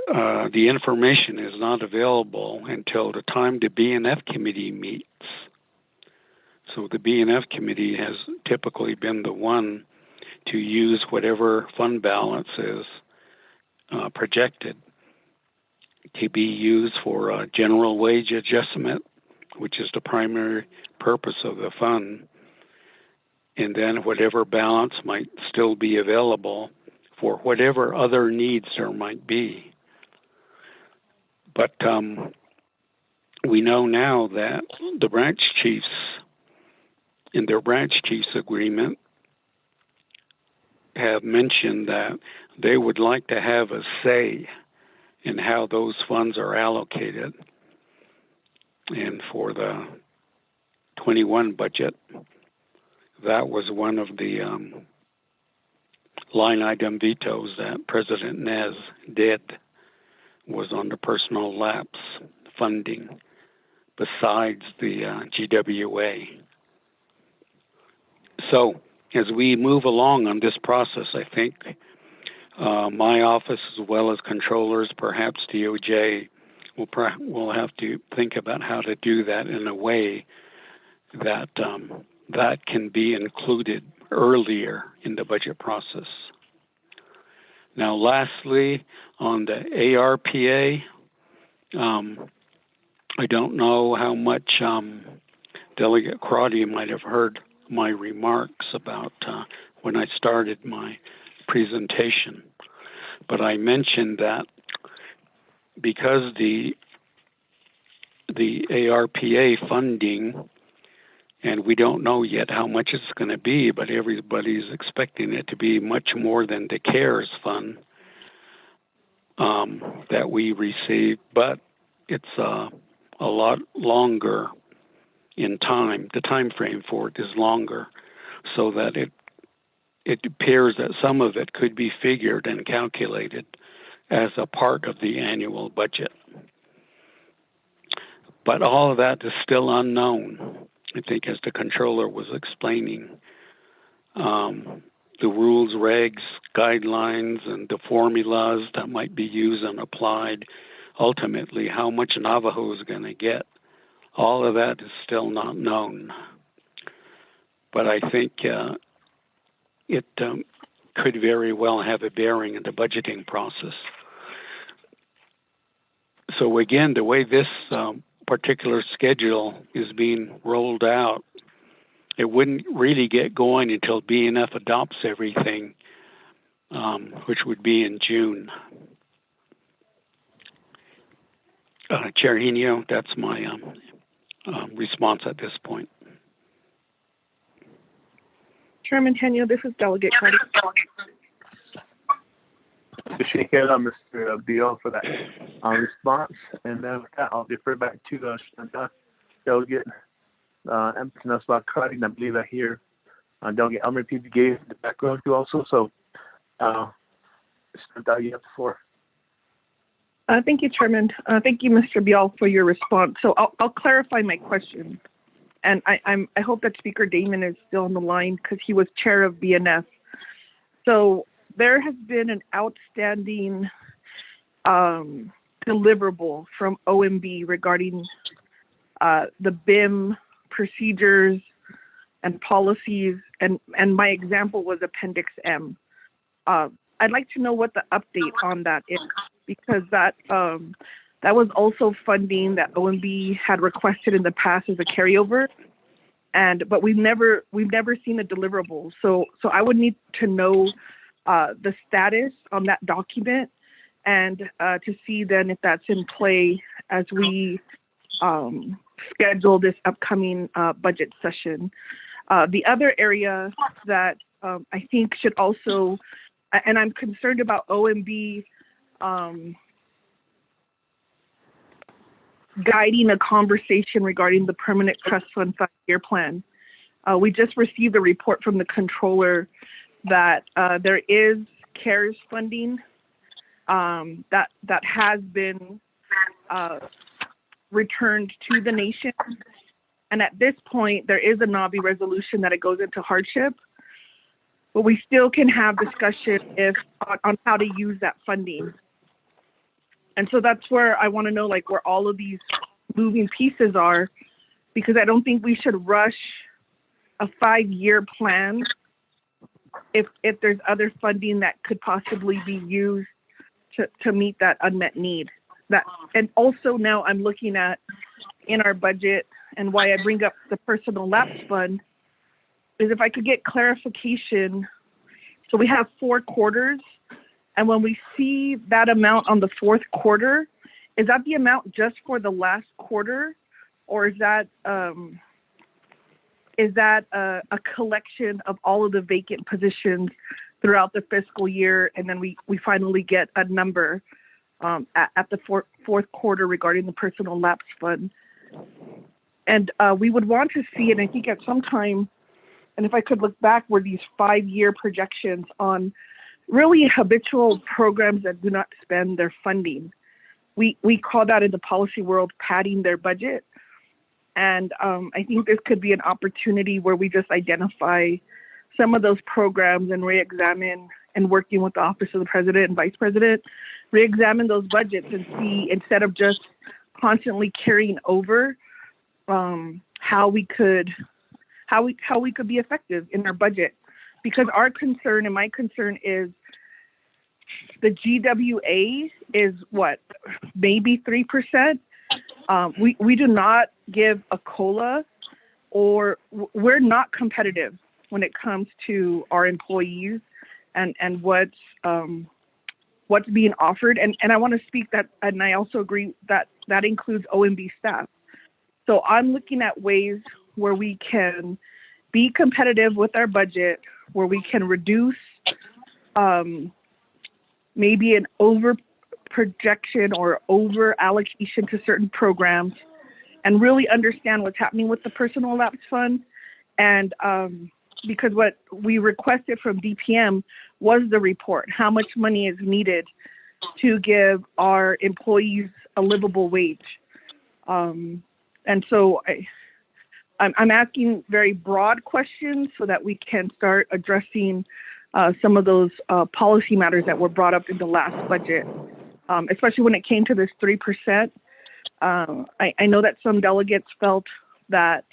Speaker 20: the information is not available until the time the BNF committee meets. So the BNF committee has typically been the one to use whatever fund balance is projected to be used for a general wage adjustment, which is the primary purpose of the fund, and then whatever balance might still be available for whatever other needs there might be. But we know now that the branch chiefs, in their branch chiefs agreement, have mentioned that they would like to have a say in how those funds are allocated. And for the 21 budget, that was one of the line item vetoes that President Nez did, was on the personal lapse funding besides the GWA. So as we move along on this process, I think my office, as well as controllers, perhaps DOJ, will have to think about how to do that in a way that that can be included earlier in the budget process. Now, lastly, on the ARPA, I don't know how much Delegate Crotty might have heard my remarks about when I started my presentation, but I mentioned that because the ARPA funding, and we don't know yet how much it's going to be, but everybody's expecting it to be much more than the CARES fund that we received, but it's a lot longer in time. The time frame for it is longer, so that it appears that some of it could be figured and calculated as a part of the annual budget. But all of that is still unknown. I think, as the controller was explaining, the rules, regs, guidelines, and the formulas that might be used and applied, ultimately how much Navajo is going to get, all of that is still not known. But I think it could very well have a bearing in the budgeting process. So again, the way this particular schedule is being rolled out, it wouldn't really get going until BNF adopts everything, which would be in June. Chair Henio, that's my response at this point.
Speaker 5: Chairman Henio, this is Delegate Cardi.
Speaker 1: Appreciate Mr. Beal for that response. And then with that, I'll defer back to Delegate emphasis us about Cardi, and I believe I hear Delegate Elmer P. gave the background too also. So, you have the floor.
Speaker 5: Thank you, Chairman. Thank you, Mr. Bial, for your response. So I'll clarify my question. And I hope that Speaker Damon is still on the line because he was chair of BNF. So there has been an outstanding deliverable from OMB regarding the BIM procedures and policies, and my example was Appendix M. I'd like to know what the update on that is, because that was also funding that OMB had requested in the past as a carryover, but we've never seen a deliverable. So I would need to know the status on that document, and to see then if that's in play as we schedule this upcoming budget session. The other area that I think should also, and I'm concerned about OMB guiding a conversation regarding the Permanent Trust Fund 5-year plan. We just received a report from the controller that there is CARES funding that has been returned to the nation. And at this point, there is a NAVI resolution that it goes into hardship, but we still can have discussion on how to use that funding. And so that's where I want to know, like, where all of these moving pieces are, because I don't think we should rush a 5-year plan if there's other funding that could possibly be used to meet that unmet need. And also now I'm looking at in our budget, and why I bring up the personal lapse fund is if I could get clarification. So we have 4 quarters, and when we see that amount on the 4th quarter, is that the amount just for the last quarter, or is that a collection of all of the vacant positions throughout the fiscal year, and then we finally get a number at the fourth quarter regarding the personal lapse fund? And we would want to see, and I think at some time, and if I could look back, were these 5-year projections on really habitual programs that do not spend their funding. We call that in the policy world padding their budget. And I think this could be an opportunity where we just identify some of those programs and re-examine, and working with the Office of the President and Vice President, re-examine those budgets and see, instead of just constantly carrying over, how we could be effective in our budget. Because our concern and my concern is the GWA is what, maybe 3%. We do not give a COLA, or we're not competitive when it comes to our employees and what's being offered. And I want to speak that, and I also agree that that includes OMB staff. So I'm looking at ways where we can be competitive with our budget, where we can reduce maybe an over projection or over allocation to certain programs, and really understand what's happening with the personal lapse fund. And because what we requested from DPM was the report, how much money is needed to give our employees a livable wage. And so I'm asking very broad questions so that we can start addressing some of those policy matters that were brought up in the last budget, especially when it came to this 3%. I know that some delegates felt that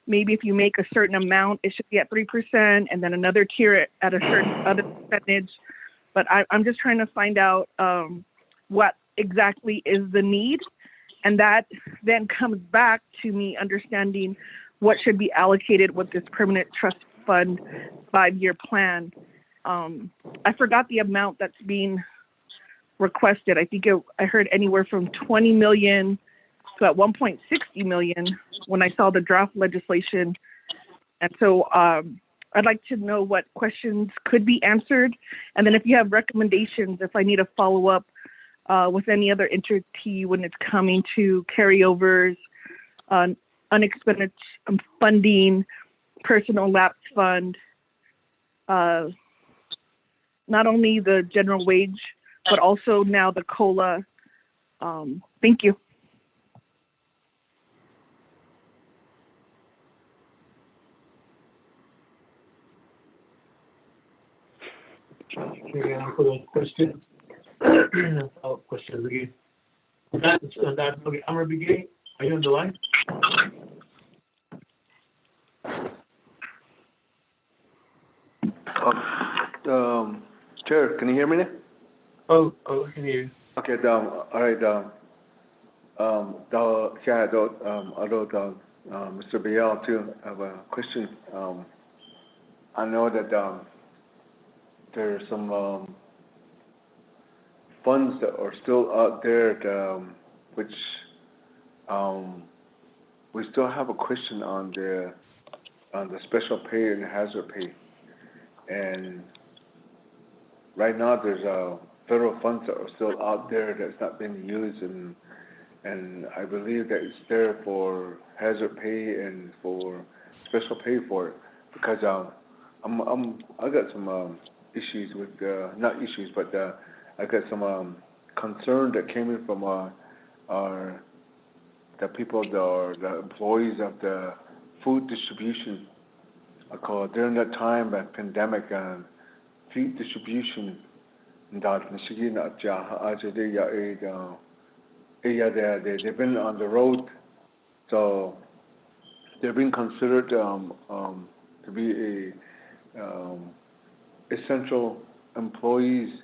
Speaker 5: maybe if you make a certain amount, it should be at 3%, and then another tier at a certain other percentage. But I'm just trying to find out what exactly is the need, and that then comes back to me understanding what should be allocated with this permanent trust fund 5-year plan. I forgot the amount that's being requested. I think I heard anywhere from 20 million to at 1.60 million when I saw the draft legislation. And so I'd like to know what questions could be answered. And then if you have recommendations, if I need to follow up with any other entity when it's coming to carryovers, unexpended funding, personal lapse fund, not only the general wage, but also now the COLA. Thank you.
Speaker 2: Okay, for those questions. Questions again. Okay, Amr Bigay, are you on the line?
Speaker 19: Chair, can you hear me now?
Speaker 2: Oh, I can hear you.
Speaker 19: Okay, all right. Mr. Bial too, I have a question. I know that there are some funds that are still out there that, which we still have a question on the special pay and hazard pay. And right now there's federal funds that are still out there that's not been used, and I believe that it's there for hazard pay and for special pay for it, because I got some issues with not issues, but I got some concern that came in from the people that are the employees of the food distribution. During that time, that pandemic and food distribution, they've been on the road, so they've been considered to be essential employees.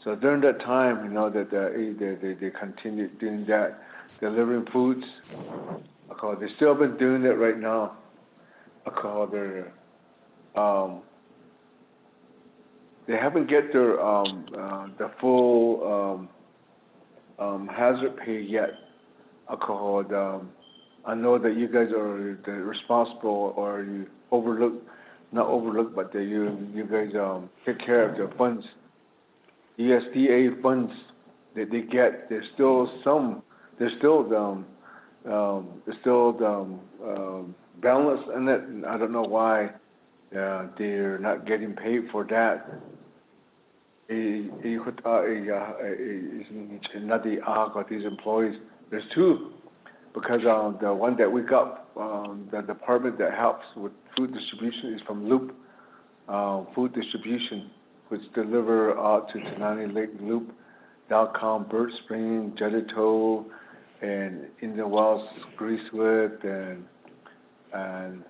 Speaker 19: So during that time, that they continued doing that, delivering foods. They still been doing it right now. They haven't get their the full hazard pay yet. I know that you guys are the responsible, or you not overlook, but that you guys take care of the funds, USDA funds that they get. There's still balance in it, and I don't know why they're not getting paid for that. These employees, there's two, because the one that we got, the department that helps with food distribution is from Loop Food Distribution, which deliver out to Tenani Lake Loop, Dalcom, Bird Spring, Jedito, and Indian Wells, Greasewood, and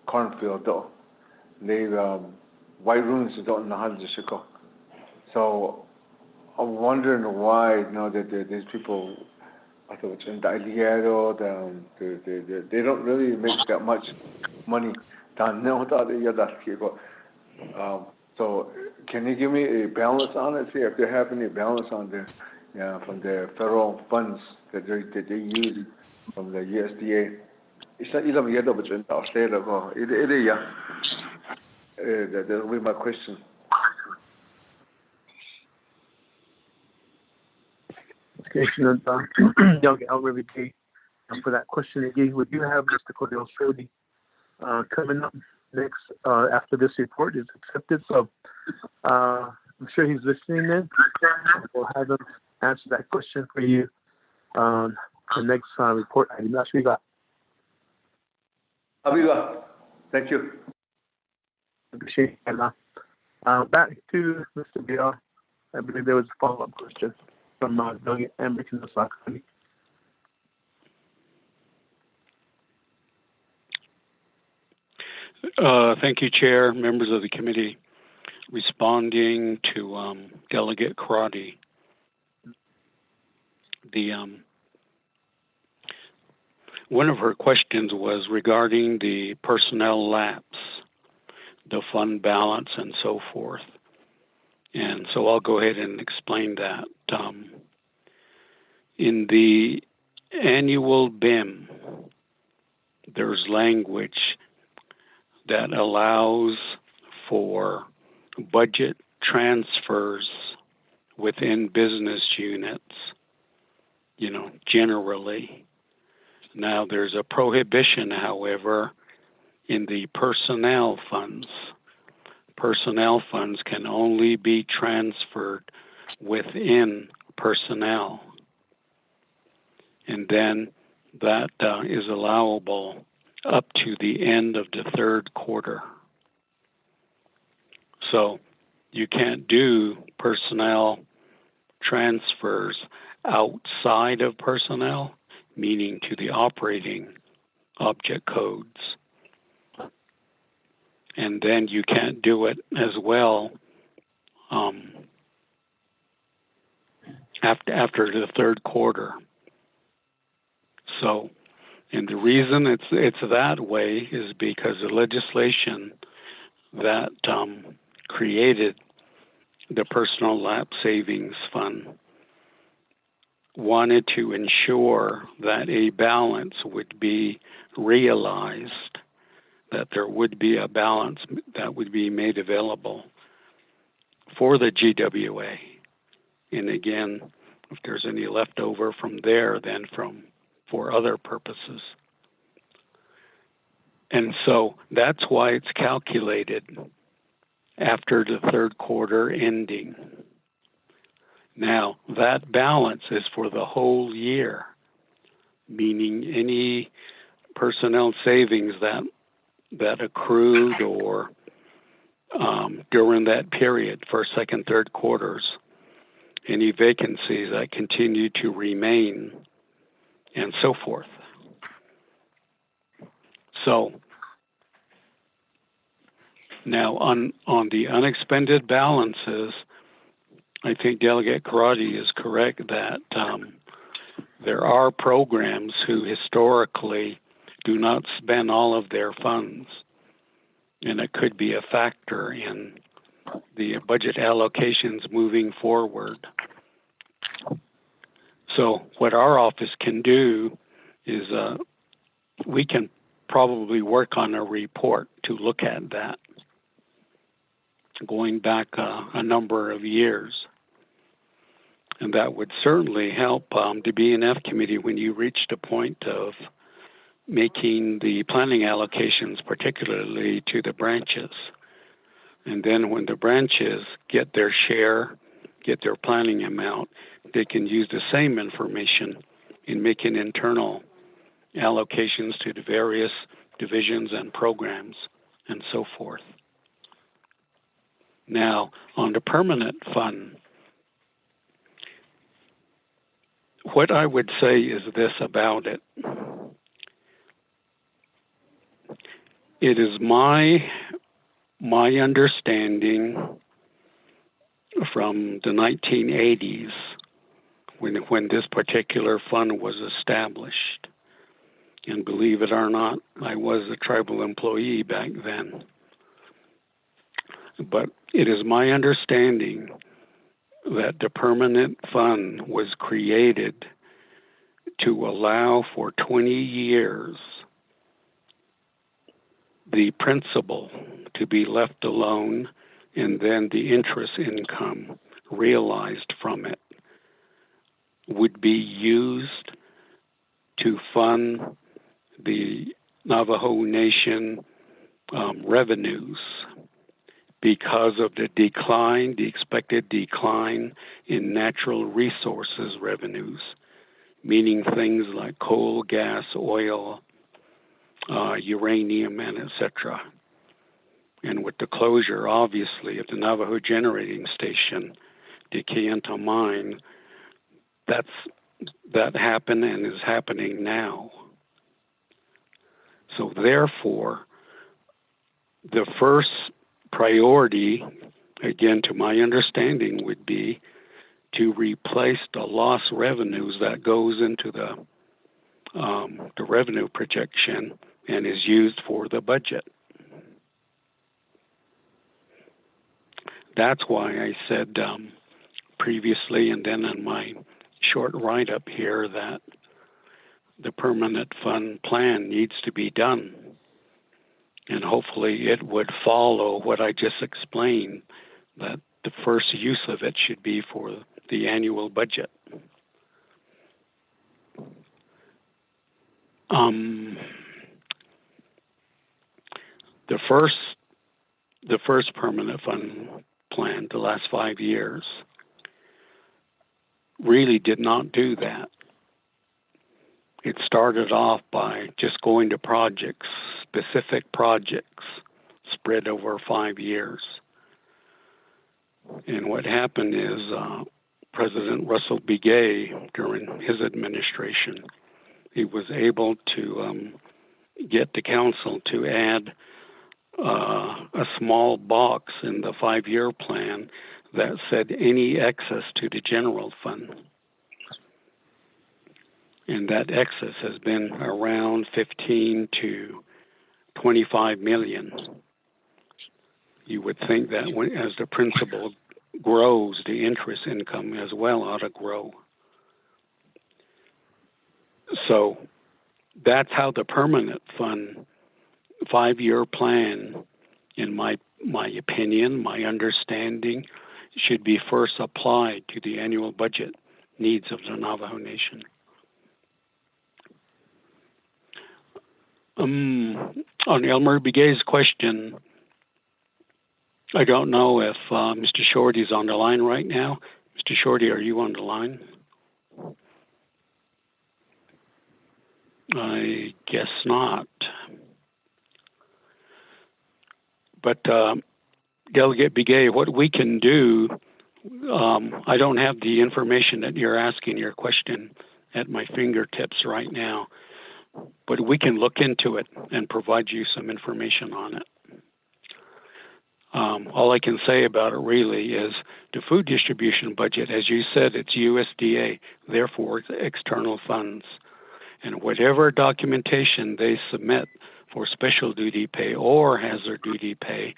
Speaker 19: Cornfield. Though they White Ruins don't know how to go. So I'm wondering why that these people, I thought in they don't really make that much money. So can you give me a balance on it? See if they have any balance on this, from the federal funds that they use from the USDA. That will be my question.
Speaker 2: Okay, I'll really pay for that question again. We do have Mr. Cordell Sodi coming up next after this report is accepted. So I'm sure he's listening in. We'll have him answer that question for you on the next report item. That's what we got.
Speaker 19: Thank you.
Speaker 2: Appreciate it. Back to Mr. Bill. I believe there was a follow-up question from Doug Emmerich in the Sauk County.
Speaker 20: Thank you, Chair, members of the committee. Responding to Delegate Crotty, one of her questions was regarding the personnel lapse, the fund balance, and so forth. And so I'll go ahead and explain that. In the annual BIM, there's language that allows for budget transfers within business units, generally. Now, there's a prohibition, however, in the personnel funds. Personnel funds can only be transferred within personnel. And then that is allowable up to the end of the third quarter. So you can't do personnel transfers outside of personnel, meaning to the operating object codes. And then you can't do it as well after the third quarter. So, and the reason it's that way is because the legislation that created the Personal Lapse Savings Fund wanted to ensure that a balance would be realized, that there would be a balance that would be made available for the GWA. And again, if there's any left over from there, then for other purposes. And so that's why it's calculated after the third quarter ending. Now, that balance is for the whole year, meaning any personnel savings that accrued or during that period, first, second, third quarters, any vacancies that continue to remain, and so forth. So Now, on the unexpended balances, I think Delegate Karate is correct that there are programs who historically do not spend all of their funds, and it could be a factor in the budget allocations moving forward. So what our office can do is we can probably work on a report to look at that going back a number of years. And that would certainly help the B&F committee when you reached a point of making the planning allocations, particularly to the branches. And then when the branches get their share, get their planning amount, they can use the same information in making internal allocations to the various divisions and programs and so forth. Now, on the permanent fund, what I would say is this about it. It is my understanding from the 1980s when this particular fund was established. And believe it or not, I was a tribal employee back then. But it is my understanding that the permanent fund was created to allow for 20 years the principal to be left alone and then the interest income realized from it would be used to fund the Navajo Nation revenues because of the decline, the expected decline in natural resources revenues, meaning things like coal, gas, oil, uranium, and etc. And with the closure, obviously, of the Navajo generating station, the Kayenta mine, that happened and is happening now. So therefore, the first priority, again, to my understanding, would be to replace the lost revenues that goes into the revenue projection and is used for the budget. That's why I said previously and then in my short write-up here that the permanent fund plan needs to be done. And hopefully it would follow what I just explained, that the first use of it should be for the annual budget. The first permanent fund plan, the last 5 years, really did not do that. It started off by just going to projects, specific projects, spread over 5 years. And what happened is President Russell B. Gay, during his administration, he was able to get the council to add a small box in the 5-year plan that said any excess to the general fund. And that excess has been around 15 to 25 million. You would think that as the principal grows, the interest income as well ought to grow. So that's how the permanent fund 5-year plan, in my opinion, my understanding, should be first applied to the annual budget needs of the Navajo Nation. On Elmer Begay's question, I don't know if Mr. Shorty is on the line right now. Mr. Shorty, are you on the line? I guess not. But Delegate Begay, what we can do, I don't have the information that you're asking your question at my fingertips right now, but we can look into it and provide you some information on it. All I can say about it really is the food distribution budget, as you said, it's USDA, therefore it's external funds. And whatever documentation they submit for special duty pay or hazard duty pay,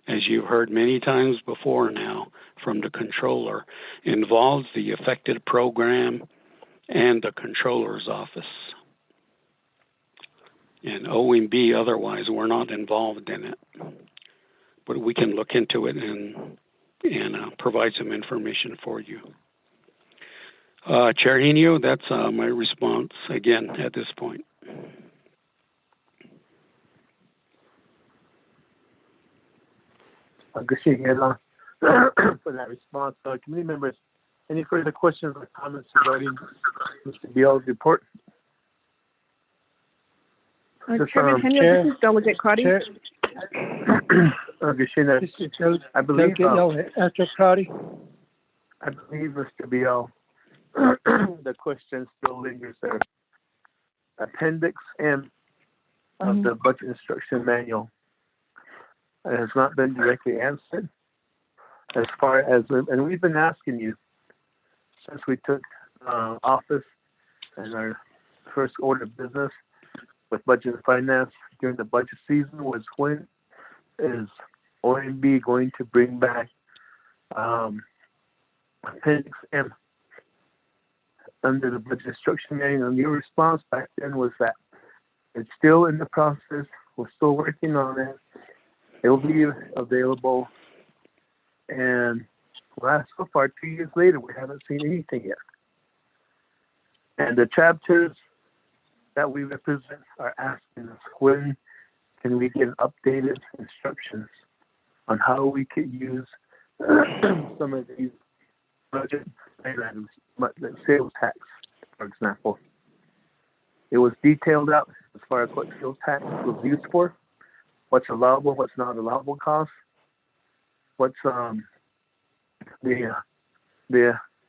Speaker 20: as you've heard many times before now from the controller, involves the affected program and the controller's office. And OMB, otherwise, we're not involved in it. But we can look into it and provide some information for you. Chair Henio, that's my response again at this point.
Speaker 1: For that response. Committee members, any further questions or comments regarding Mr. Biel's report?
Speaker 5: Chairman Henio, this is Delegate Crotty.
Speaker 1: I believe,
Speaker 8: Crotty.
Speaker 1: I believe, Mr. Biel, the question still lingers there. Appendix M of the Budget Instruction Manual. It has not been directly answered. As far as, and we've been asking you since we took office and our first order of business with Budget and Finance during the budget season was, when is OMB going to bring back Appendix M under the Budget Instruction Manual? And your response back then was that it's still in the process. We're still working on it. It will be available. And so far, 2 years later, we haven't seen anything yet. And the chapters that we represent are asking us, when can we get updated instructions on how we could use some of these budget items, like sales tax, for example. It was detailed out as far as what sales tax was used for, what's allowable, what's not allowable costs, what's the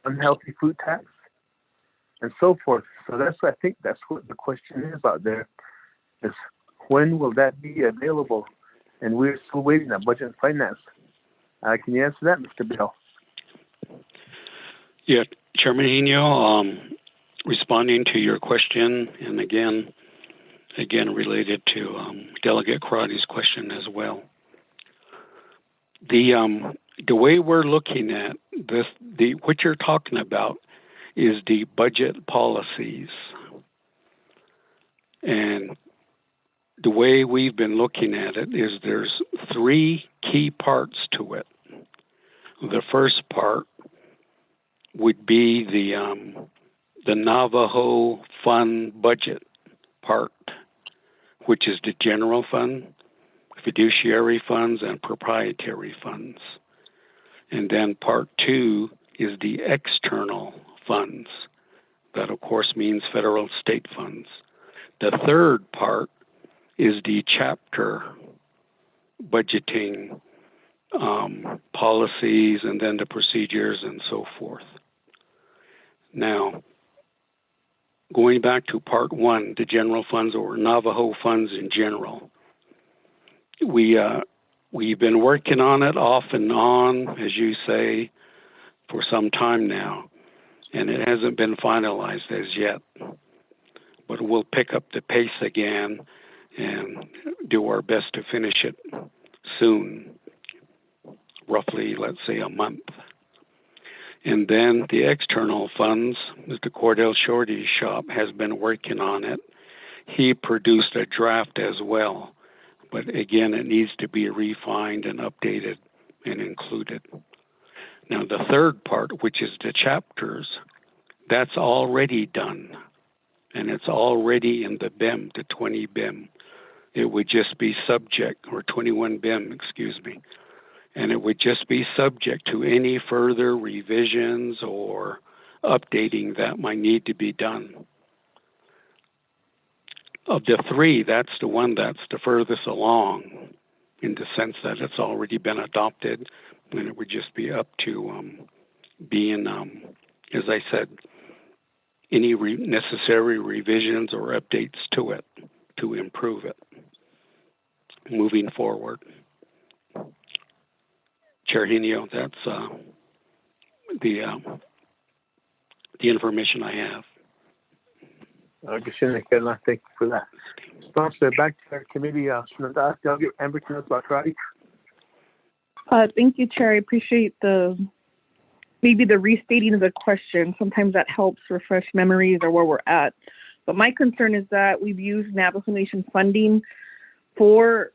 Speaker 1: unhealthy food tax, and so forth. So I think that's what the question is out there, is when will that be available? And we're still waiting on Budget and Finance. Can you answer that, Mr. Biel?
Speaker 20: Yeah, Chairman Henio, responding to your question, and again related to Delegate Crotty's question as well. The way we're looking at this, what you're talking about is the budget policies. And the way we've been looking at it is there's three key parts to it. The first part would be the Navajo fund budget part, which is the general fund, fiduciary funds, and proprietary funds. And then part two is the external funds. That, of course, means federal state funds. The third part is the chapter budgeting policies, and then the procedures and so forth. Now, going back to part one, the general funds, or Navajo funds in general, we've been working on it off and on, as you say, for some time now, and it hasn't been finalized as yet. But we'll pick up the pace again and do our best to finish it soon, roughly, let's say, a month. And then the external funds, Mr. Cordell Shorty's shop has been working on it. He produced a draft as well. But again, it needs to be refined and updated and included. Now, the third part, which is the chapters, that's already done. And it's already in the BIM, the 20 BIM. It would just be subject, or 21 BIM, excuse me. And it would just be subject to any further revisions or updating that might need to be done. Of the three, that's the one that's the furthest along, in the sense that it's already been adopted, and it would just be up to being, as I said, any necessary revisions or updates to it to improve it moving forward. Chair Henio, that's the information I have.
Speaker 1: Thank you for that. Sponsor, back to our committee. Delegate Amber Karate.
Speaker 5: Thank you, Chair. I appreciate maybe the restating of the question. Sometimes that helps refresh memories or where we're at. But my concern is that we've used Navajo Nation funding for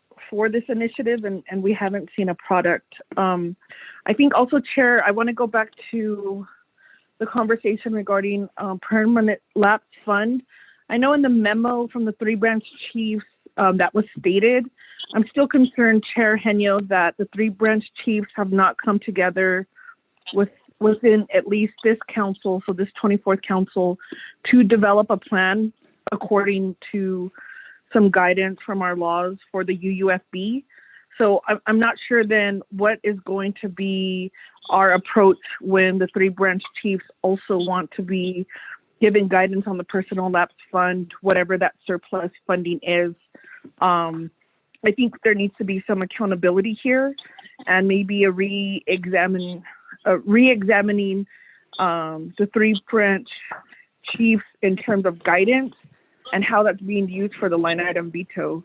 Speaker 5: this initiative, and we haven't seen a product. I think also, Chair, I want to go back to the conversation regarding permanent lapse fund. I know in the memo from the 3 branch chiefs that was stated, I'm still concerned, Chair Henio, that the 3 branch chiefs have not come together within at least this council, so this 24th council, to develop a plan according to some guidance from our laws for the UUFB. So I'm not sure then what is going to be our approach when the 3 branch chiefs also want to be given guidance on the personal lapse fund, whatever that surplus funding is. I think there needs to be some accountability here, and maybe a re-examining the 3 branch chiefs in terms of guidance and how that's being used for the line item veto.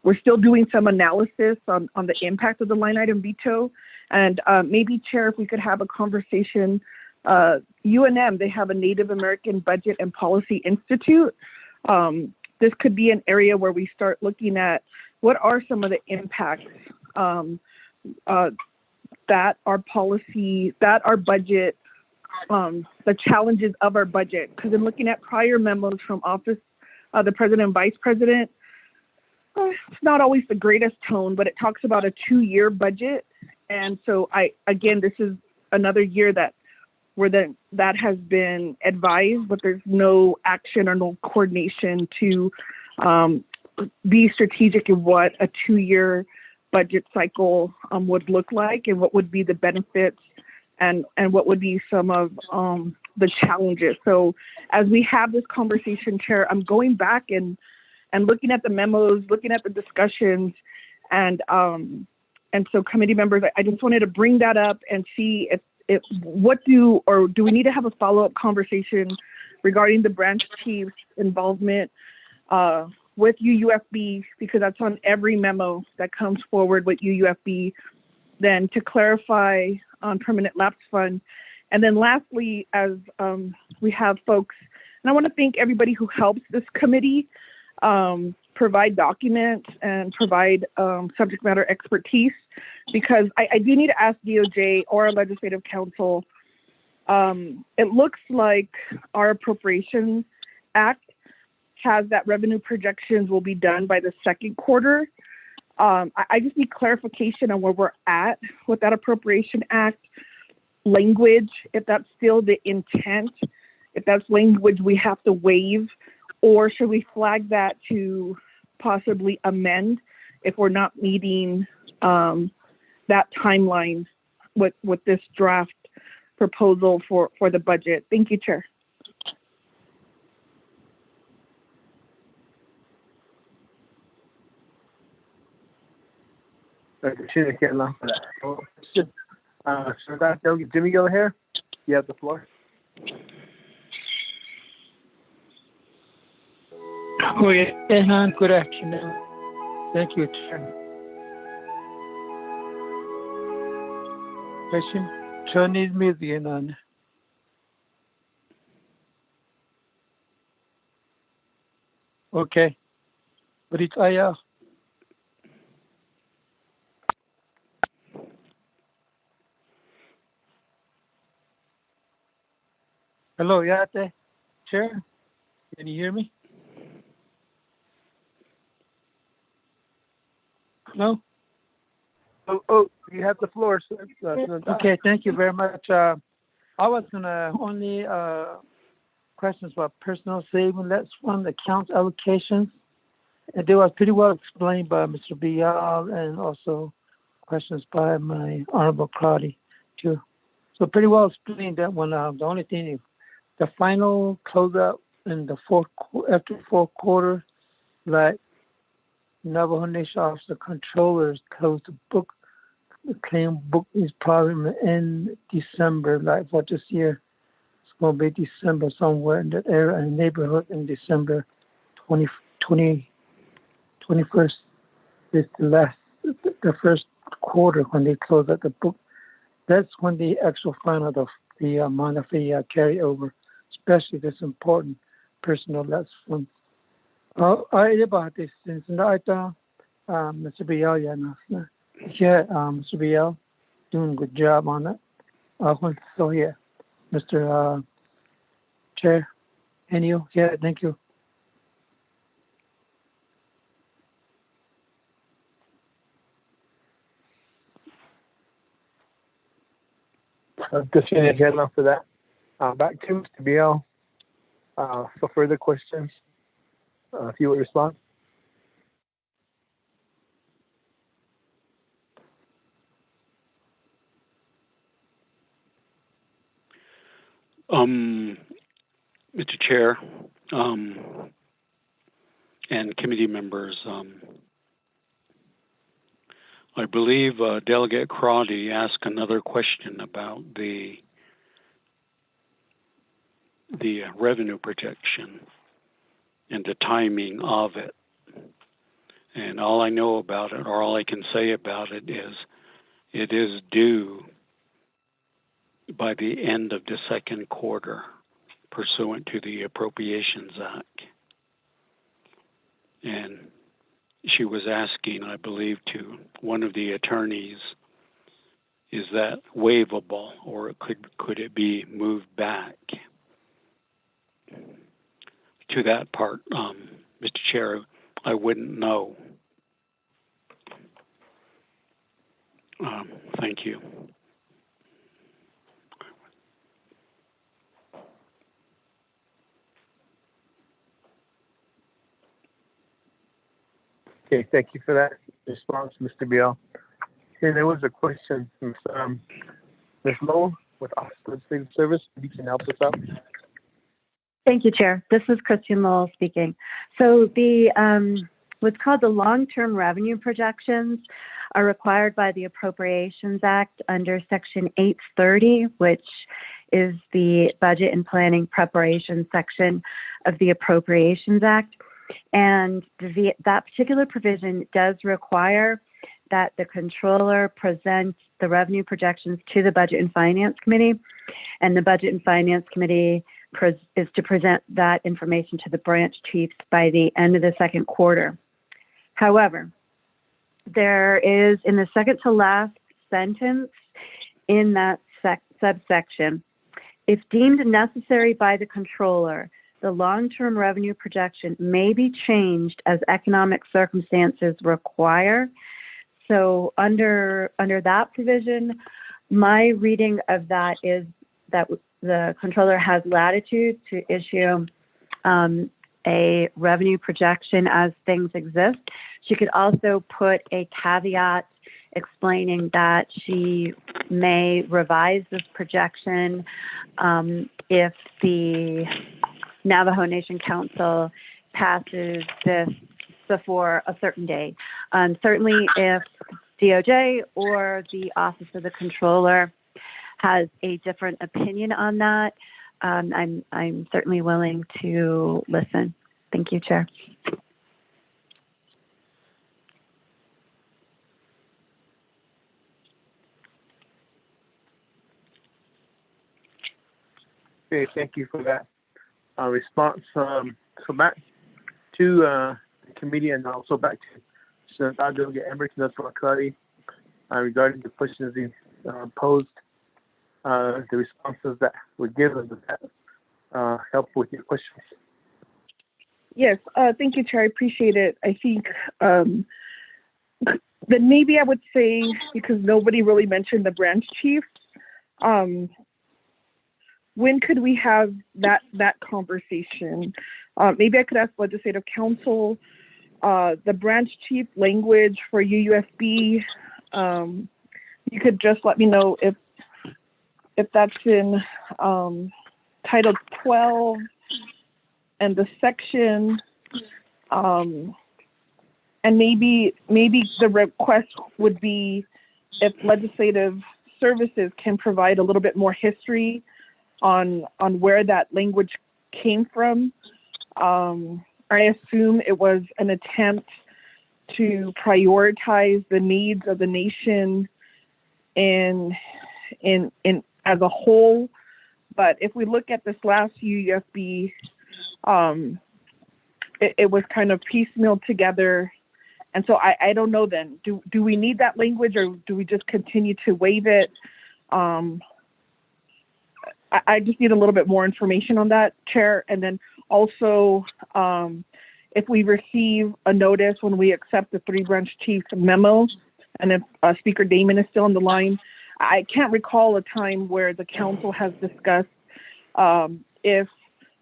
Speaker 5: We're still doing some analysis on the impact of the line item veto, and maybe, Chair, if we could have a conversation. UNM, they have a Native American Budget and Policy Institute. This could be an area where we start looking at what are some of the impacts that our policy, that our budget, the challenges of our budget. Because in looking at prior memos from office, the president and vice president, it's not always the greatest tone, but it talks about a 2-year budget. And so this is another year that has been advised, but there's no action or no coordination to be strategic in what a 2-year budget cycle would look like, and what would be the benefits, and what would be some of the challenges. So as we have this conversation, Chair, I'm going back and looking at the memos, looking at the discussions, and so committee members, I just wanted to bring that up and see if do we need to have a follow-up conversation regarding the branch chiefs' involvement with UUFB, because that's on every memo that comes forward with UUFB, then to clarify on permanent lapse fund. And then lastly, as we have folks, and I want to thank everybody who helps this committee provide documents and provide subject matter expertise, because I do need to ask DOJ or our legislative council. It looks like our Appropriations Act has that revenue projections will be done by the second quarter. I just need clarification on where we're at with that Appropriation Act language, if that's still the intent, if that's language we have to waive, or should we flag that to possibly amend if we're not meeting that timeline with this draft proposal for the budget. Thank you, Chair.
Speaker 1: Jimmy, go here. You have the floor.
Speaker 8: Oh, yeah. Good afternoon. Thank you, Chair. Question, Chinese median on. Okay. But it's Aya. Hello, Yate. Chair, can you hear me? Hello?
Speaker 1: Oh, you have the floor, sir.
Speaker 8: Okay, thank you very much. I was gonna only questions about personal saving. Let's run account allocations. And they were pretty well explained by Mr. Bial, and also questions by my Honorable Crowdy too. So pretty well explained that one. The only thing is the final closeout in the after fourth quarter, like Navajo Nation Officer Controllers closed the book the claim book is probably in December, like for this year. It's going to be December somewhere in that area and neighborhood in December 21st is the first quarter when they close out the book. That's when they actually find out of the amount of the carryover, especially this important personal loss funds. I about this since I thought Mr. Biel, Mr. Biel doing a good job on it. So yeah, Mr. Chair, and you, thank you.
Speaker 2: Just head off for that. Back to Mr. Biel for further questions. If you would respond.
Speaker 20: Mr. Chair, and committee members, I believe Delegate Crotty asked another question about the revenue projection and the timing of it. And all I know about it, or all I can say about it, is it is due by the end of the second quarter, pursuant to the Appropriations Act. And she was asking, I believe, to one of the attorneys, is that waivable, or could it be moved back? To that part, Mr. Chair, I wouldn't know. Thank you.
Speaker 2: Okay, thank you for that response, Mr. Biel. Okay, there was a question from Ms. Lowe with Office of Legislative Service. You can help us out.
Speaker 3: Thank you, Chair. This is Christian Lowell speaking. So the what's called the long-term revenue projections are required by the Appropriations Act under Section 830, which is the Budget and Planning Preparation section of the Appropriations Act. And that particular provision does require that the controller present the revenue projections to the Budget and Finance Committee, and the Budget and Finance Committee is to present that information to the branch chiefs by the end of the second quarter. However, there is, in the second to last sentence in that subsection, if deemed necessary by the controller, the long-term revenue projection may be changed as economic circumstances require. So under that provision, my reading of that is that the controller has latitude to issue a revenue projection as things exist. She could also put a caveat explaining that she may revise this projection if the Navajo Nation Council passes this before a certain day. Certainly if DOJ or the Office of the Controller has a different opinion on that, I'm certainly willing to listen. Thank you, Chair.
Speaker 2: Okay, thank you for that response. So back to the committee and also back to Senator Delegate Emmerich and Dr. McCarty regarding the questions he posed. The responses that were given, does that help with your questions?
Speaker 5: Yes, thank you, Chair. I appreciate it. I think that maybe I would say, because nobody really mentioned the branch chiefs, when could we have that conversation? Maybe I could ask Legislative Council, the branch chief language for UUSB. You could just let me know if that's in Title 12 and the section, and maybe the request would be if legislative services can provide a little bit more history on where that language came from. I assume it was an attempt to prioritize the needs of the nation in as a whole. But if we look at this last UEFB, it was kind of piecemeal together. And so I don't know then, do we need that language, or do we just continue to waive it? I just need a little bit more information on that, Chair. And then also, if we receive a notice when we accept the 3 branch chief memo, and if Speaker Damon is still on the line, I can't recall a time where the council has discussed if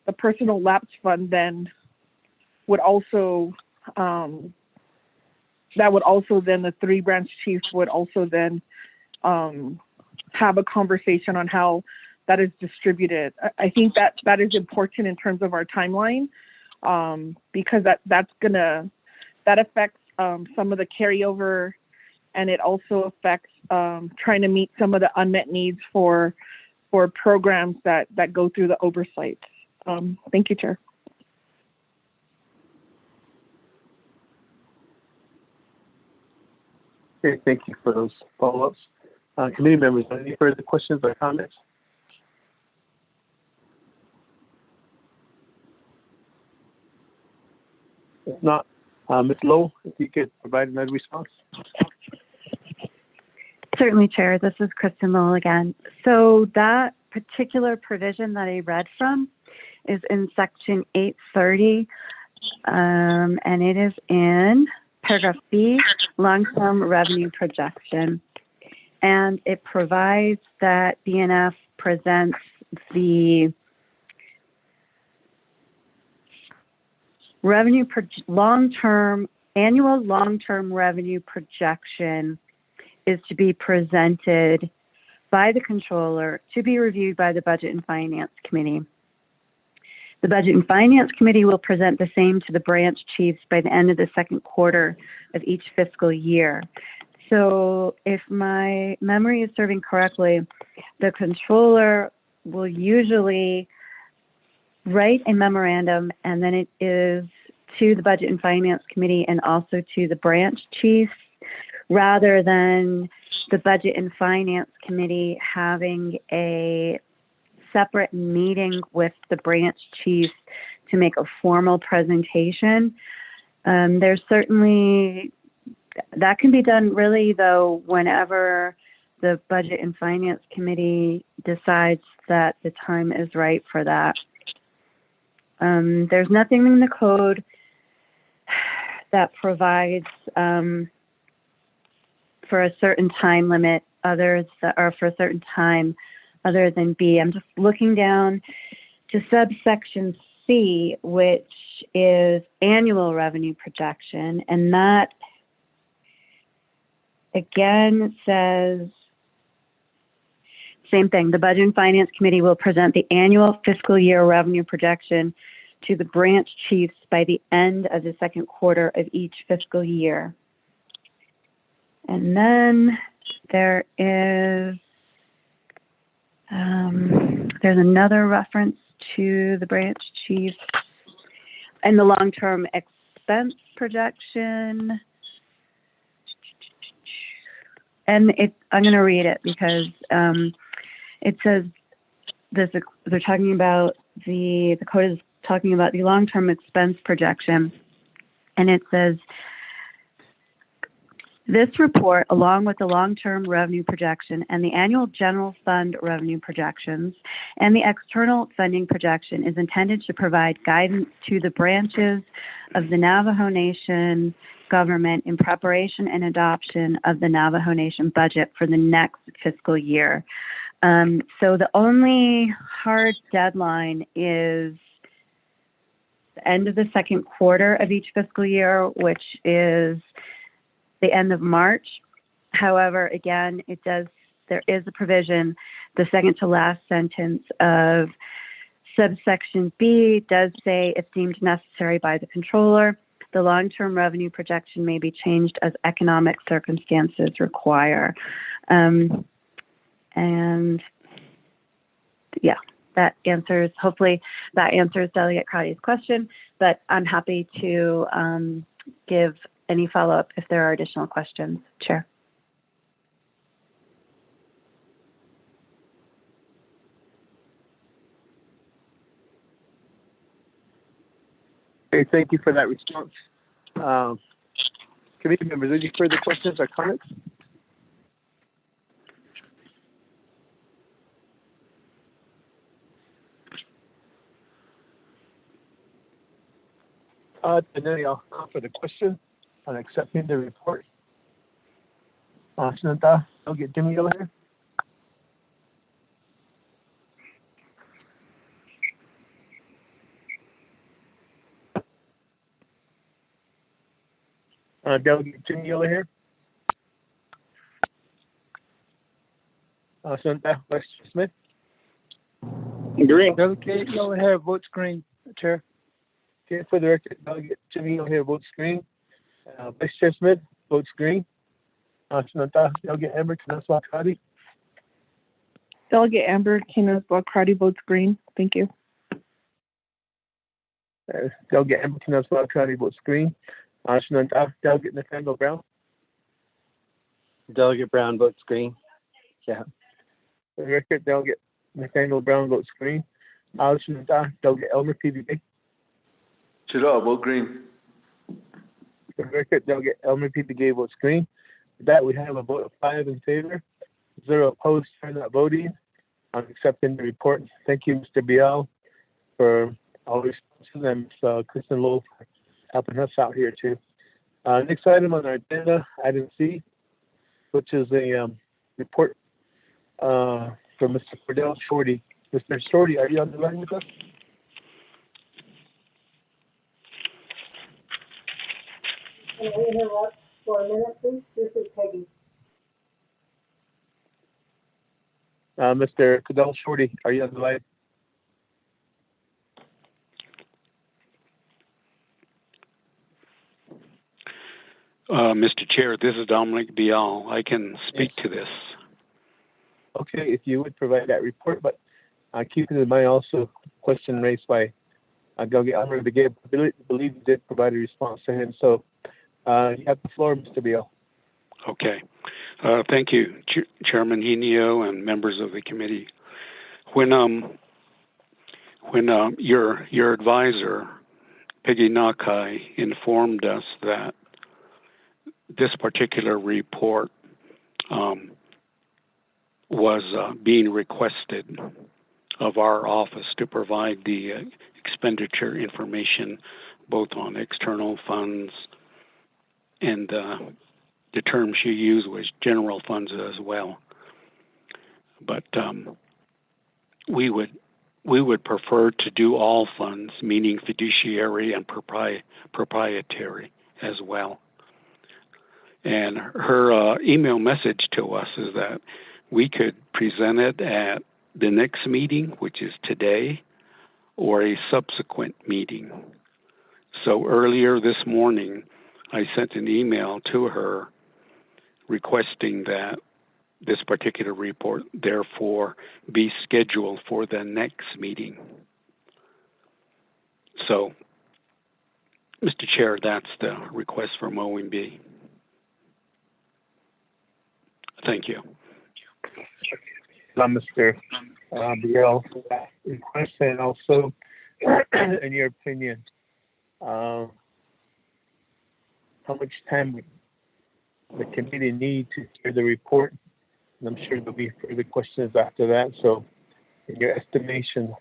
Speaker 5: the personal lapse fund then would also, that would also then, the 3 branch chiefs would also then have a conversation on how that is distributed. I think that is important in terms of our timeline, because that affects some of the carryover, and it also affects trying to meet some of the unmet needs for programs that go through the oversight. Thank you, Chair.
Speaker 1: Okay, thank you for those follow-ups. Committee members, any further questions or comments? If not, Ms. Lowe, if you could provide another response.
Speaker 3: Certainly, Chair. This is Kristen Lowell again. So that particular provision that I read from is in Section 830, and it is in paragraph B, long-term revenue projection. And it provides that BNF presents the revenue annual long-term revenue projection is to be presented by the controller to be reviewed by the Budget and Finance Committee. The Budget and Finance Committee will present the same to the branch chiefs by the end of the second quarter of each fiscal year. So if my memory is serving correctly, the controller will usually write a memorandum, and then it is to the Budget and Finance Committee and also to the branch chiefs, rather than the Budget and Finance Committee having a separate meeting with the branch chiefs to make a formal presentation. There's certainly, that can be done really though whenever the Budget and Finance Committee decides that the time is right for that. There's nothing in the code that provides for a certain time limit for a certain time other than B. I'm just looking down to subsection C, which is annual revenue projection, and that again says same thing. The Budget and Finance Committee will present the annual fiscal year revenue projection to the branch chiefs by the end of the second quarter of each fiscal year. And then there is there's another reference to the branch chief and the long-term expense projection. And I'm going to read it because it says they're talking about the code is talking about the long-term expense projection, and it says, this report, along with the long-term revenue projection and the annual general fund revenue projections and the external funding projection, is intended to provide guidance to the branches of the Navajo Nation government in preparation and adoption of the Navajo Nation budget for the next fiscal year. So the only hard deadline is the end of the second quarter of each fiscal year, which is the end of March. However, again, there is a provision, the second to last sentence of subsection B does say, if deemed necessary by the controller, The long-term revenue projection may be changed as economic circumstances require. And yeah, hopefully that answers Delegate Crowdy's question, but I'm happy to give any follow-up if there are additional questions, Chair.
Speaker 1: Okay, thank you for that response. Committee members, any further questions or comments? And then I'll call for the question on accepting the report. Shananta, I'll get Jimmy over here. Delegate Jimmy over here. Shananta, Vice Chair Smith.
Speaker 8: Green. Delegate yellow hair votes green, Chair.
Speaker 1: Okay, for the record, Delegate Jimmy yellow hair votes green. Vice Chair Smith votes green. Shananta, Delegate Amber Knaswakadi.
Speaker 5: Delegate Amber Knaswakadi votes green. Thank you.
Speaker 1: Delegate Amber Knaswakadi votes green. Shananta, Delegate Nathaniel Brown.
Speaker 10: Delegate Brown votes green. Yeah.
Speaker 1: For the record, Delegate Nathaniel Brown votes green. Shananta, Delegate Elmer PBB.
Speaker 19: Chair, I vote green.
Speaker 1: For the record, Delegate Elmer PBG votes green. With that, we have a vote of 5 in favor, 0 opposed, 10 not voting. I'm accepting the report. Thank you, Mr. Biel, for all the responses, and Ms. Kristen Lowell for helping us out here too. Next item on our agenda, item C, which is a report from Mr. Cordell Shorty. Mr. Shorty, are you on the line with us?
Speaker 6: Can I interrupt for a minute, please? This is Peggy.
Speaker 1: Mr. Cordell Shorty, are you on the line?
Speaker 20: Mr. Chair, this is Dominic Bial. I can speak to this.
Speaker 1: Okay, if you would provide that report, but keeping in mind also question raised by Delegate Elmer Begay. I believe you did provide a response to him. So you have the floor, Mr. Bial.
Speaker 20: Okay. Thank you, Chairman Henio and members of the committee. When your advisor, Peggy Nakai, informed us that this particular report was being requested of our office to provide the expenditure information both on external funds, and the term she used was general funds as well. But we would prefer to do all funds, meaning fiduciary and proprietary as well. And her email message to us is that we could present it at the next meeting, which is today, or a subsequent meeting. So earlier this morning, I sent an email to her requesting that this particular report therefore be scheduled for the next meeting. So, Mr. Chair, that's the request from OMB. Thank you.
Speaker 1: Mr. Biel, for that request, and also, in your opinion, how much time would the committee need to hear the report? And I'm sure there'll be further questions after that. So, in your estimation,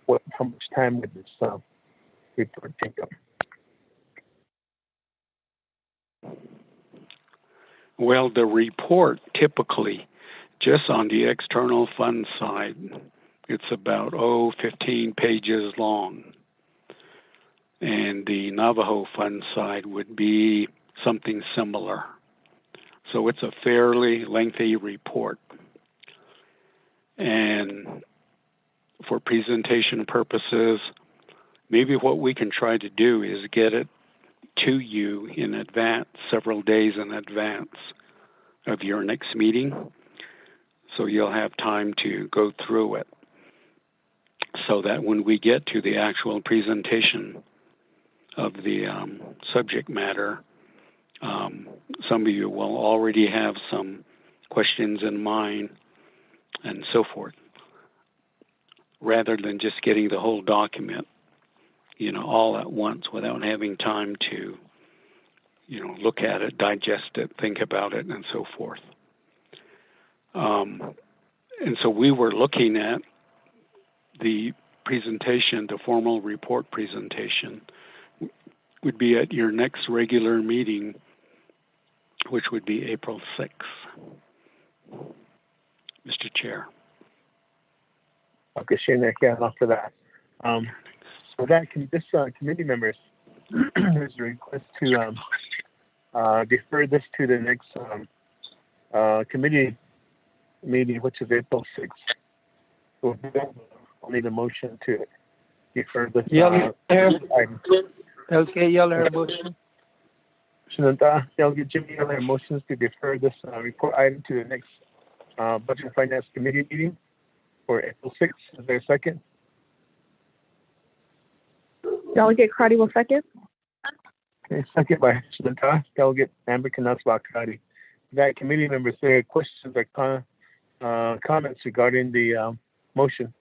Speaker 1: how much time would this report take up?
Speaker 20: Well, the report typically, just on the external fund side, it's about 15 pages long. And the Navajo fund side would be something similar. So it's a fairly lengthy report. And for presentation purposes, maybe what we can try to do is get it to you in advance, several days in advance of your next meeting. So you'll have time to go through it, so that when we get to the actual presentation of the subject matter, some of you will already have some questions in mind and so forth, rather than just getting the whole document, all at once without having time to, look at it, digest it, think about it, and so forth. And so we were looking at the presentation, the formal report presentation, would be at your next regular meeting, which would be April 6th. Mr. Chair.
Speaker 1: Okay, Shane, after that. So that this committee members, there's a request to defer this to the next committee meeting, which is April 6th. So I'll need a motion to defer this item.
Speaker 8: Okay, y'all have a motion.
Speaker 1: They'll get Jimmy other motions to defer this report item to the next Budget and Finance Committee meeting for April 6th. Is there a second?
Speaker 5: Delegate Crotty will second.
Speaker 1: Okay, second by Shananta. Delegate Amber Canaswa-Crotty. That committee members, there are questions or comments regarding the motion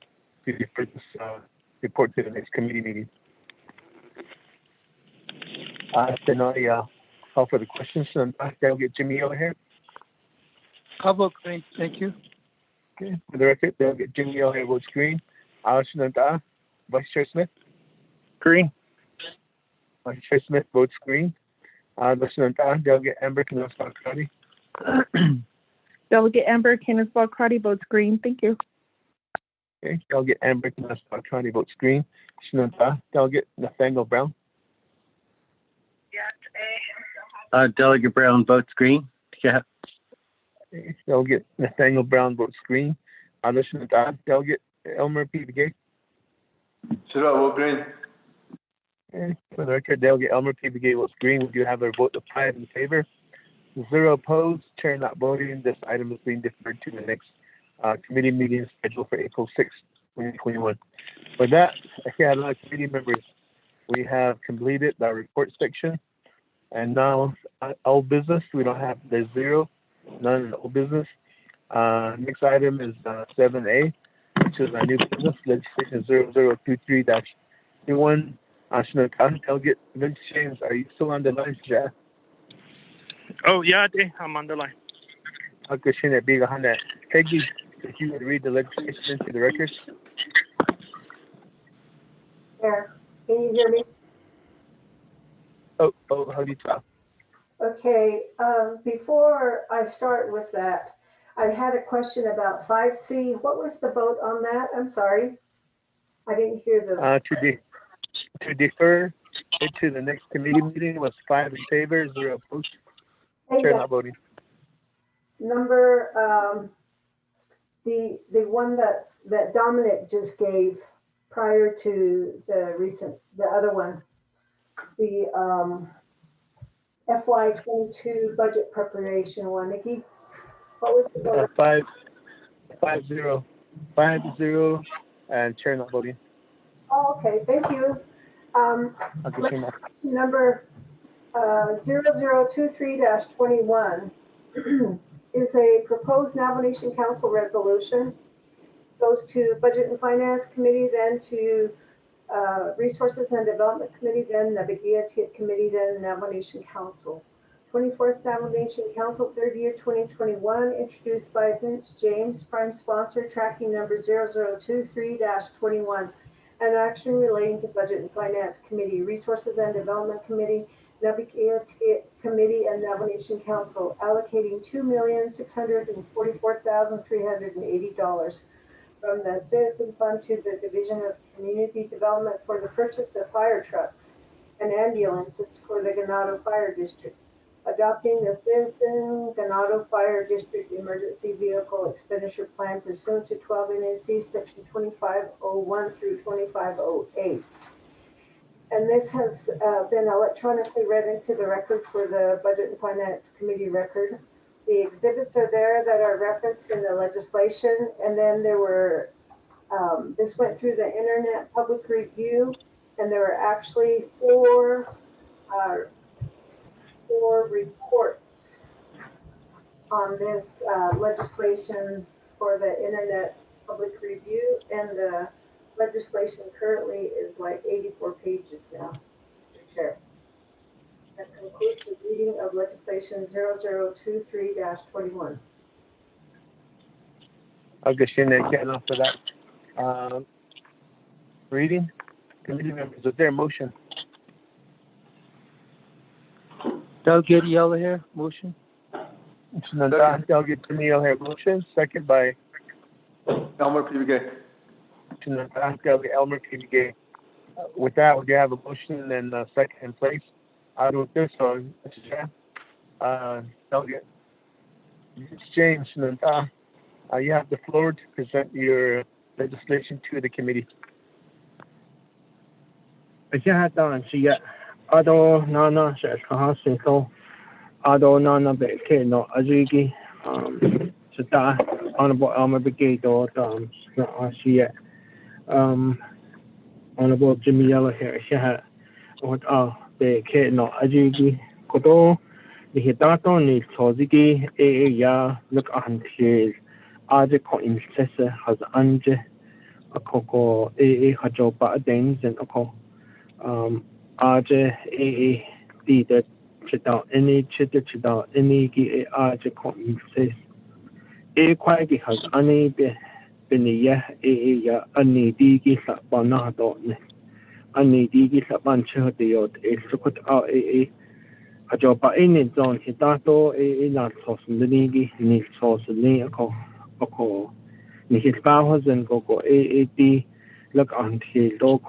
Speaker 1: to defer this report to the next committee meeting. Then I call for the questions. Delegate Jimmy over here.
Speaker 8: I'll vote green. Thank you.
Speaker 1: Okay, for the record, Delegate Jimmy O'Hare votes green. Shananta. Vice Chair Smith.
Speaker 12: Green.
Speaker 1: Vice Chair Smith votes green. Shananta. Delegate Amber Canaswa-Crotty.
Speaker 5: Delegate Amber Canaswa-Crotty votes green. Thank you.
Speaker 1: Okay, Delegate Amber Canaswa-Crotty votes green. Shananta. Delegate Nathaniel Brown.
Speaker 10: Delegate Brown votes green. Yeah.
Speaker 1: Okay, Delegate Nathaniel Brown votes green. Delegate Elmer P. Begay.
Speaker 19: Should I vote green?
Speaker 1: Okay, for the record, Delegate Elmer P. Begay votes green. We do have a vote of 5 in favor, 0 opposed, chair not voting. This item is being deferred to the next committee meeting scheduled for April 6th, 2021. With that, committee members, we have completed the report section. And now, old business, we don't have, there's 0, none in old business. Next item is 7A, which is our new business, legislation 0023-21. Delegate Vince James, are you still on the line, Jeff?
Speaker 11: Oh, yeah, I'm on the line.
Speaker 1: Okay, Peggy, if you would read the legislation into the records.
Speaker 6: Chair, can you hear me?
Speaker 1: Oh, how do you talk?
Speaker 6: Okay, before I start with that, I had a question about 5C. What was the vote on that? I'm sorry. I didn't hear the...
Speaker 1: To defer it to the next committee meeting was 5 in favor, 0 opposed. Chair not voting.
Speaker 6: Number, the one that Dominic just gave prior to the other one, the FY22 budget preparation one. Nikki, what was the vote?
Speaker 1: 5-0, 5-0, and chair not voting.
Speaker 6: Oh, okay, thank you. Number 0023-21 is a proposed Navajo Council resolution. Goes to Budget and Finance Committee, then to Resources and Development Committee, then Navajo Committee, then Navajo Council. 24th Navajo Council, 3rd year 2021, introduced by Vince James, prime sponsor, tracking number 0023-21. An action relating to Budget and Finance Committee, Resources and Development Committee, Navajo Committee, and Navajo Council, allocating $2,644,380 from the Citizen Fund to the Division of Community Development for the purchase of fire trucks and ambulances for the Ganado Fire District, adopting the Citizen Ganado Fire District Emergency Vehicle Expenditure Plan pursuant to 12 NNC Section 2501 through 2508. And this has been electronically read into the record for the Budget and Finance Committee record. The exhibits are there that are referenced in the legislation, and then there were, this went through the internet public review, and there were actually four reports on this legislation for the internet public review, and the legislation currently is like 84 pages now, Mr. Chair. That concludes the reading of legislation 0023-21.
Speaker 1: Augustine, getting off of that reading. Committee members, is there a motion?
Speaker 8: Delegate Yella here, motion.
Speaker 1: Delegate Camille here, motion. Second by
Speaker 19: Elmer PBK.
Speaker 1: Delegate Elmer PBK. With that, we have a motion and a second in place. I'll do this one, Mr. Chair. Delegate James, you have the floor to present your legislation to the committee.
Speaker 13: Honorable Elmer Brigado, Honorable Jimmy Yellow here, what the kid no Ajigi Kodo, the Hidato needs Tozigi, ya look until Aja co incessa has Anje, a coco, Hajoba Danes and Oko, Aja, did that chitao any chitter chitao any gi Aja co incess. Quite has any been ya any digi sabanato. Ani digi sabancho de yot sukut out a job in it zone hitato not sauce nigi ni sauce neako oko ni his powers and go look until do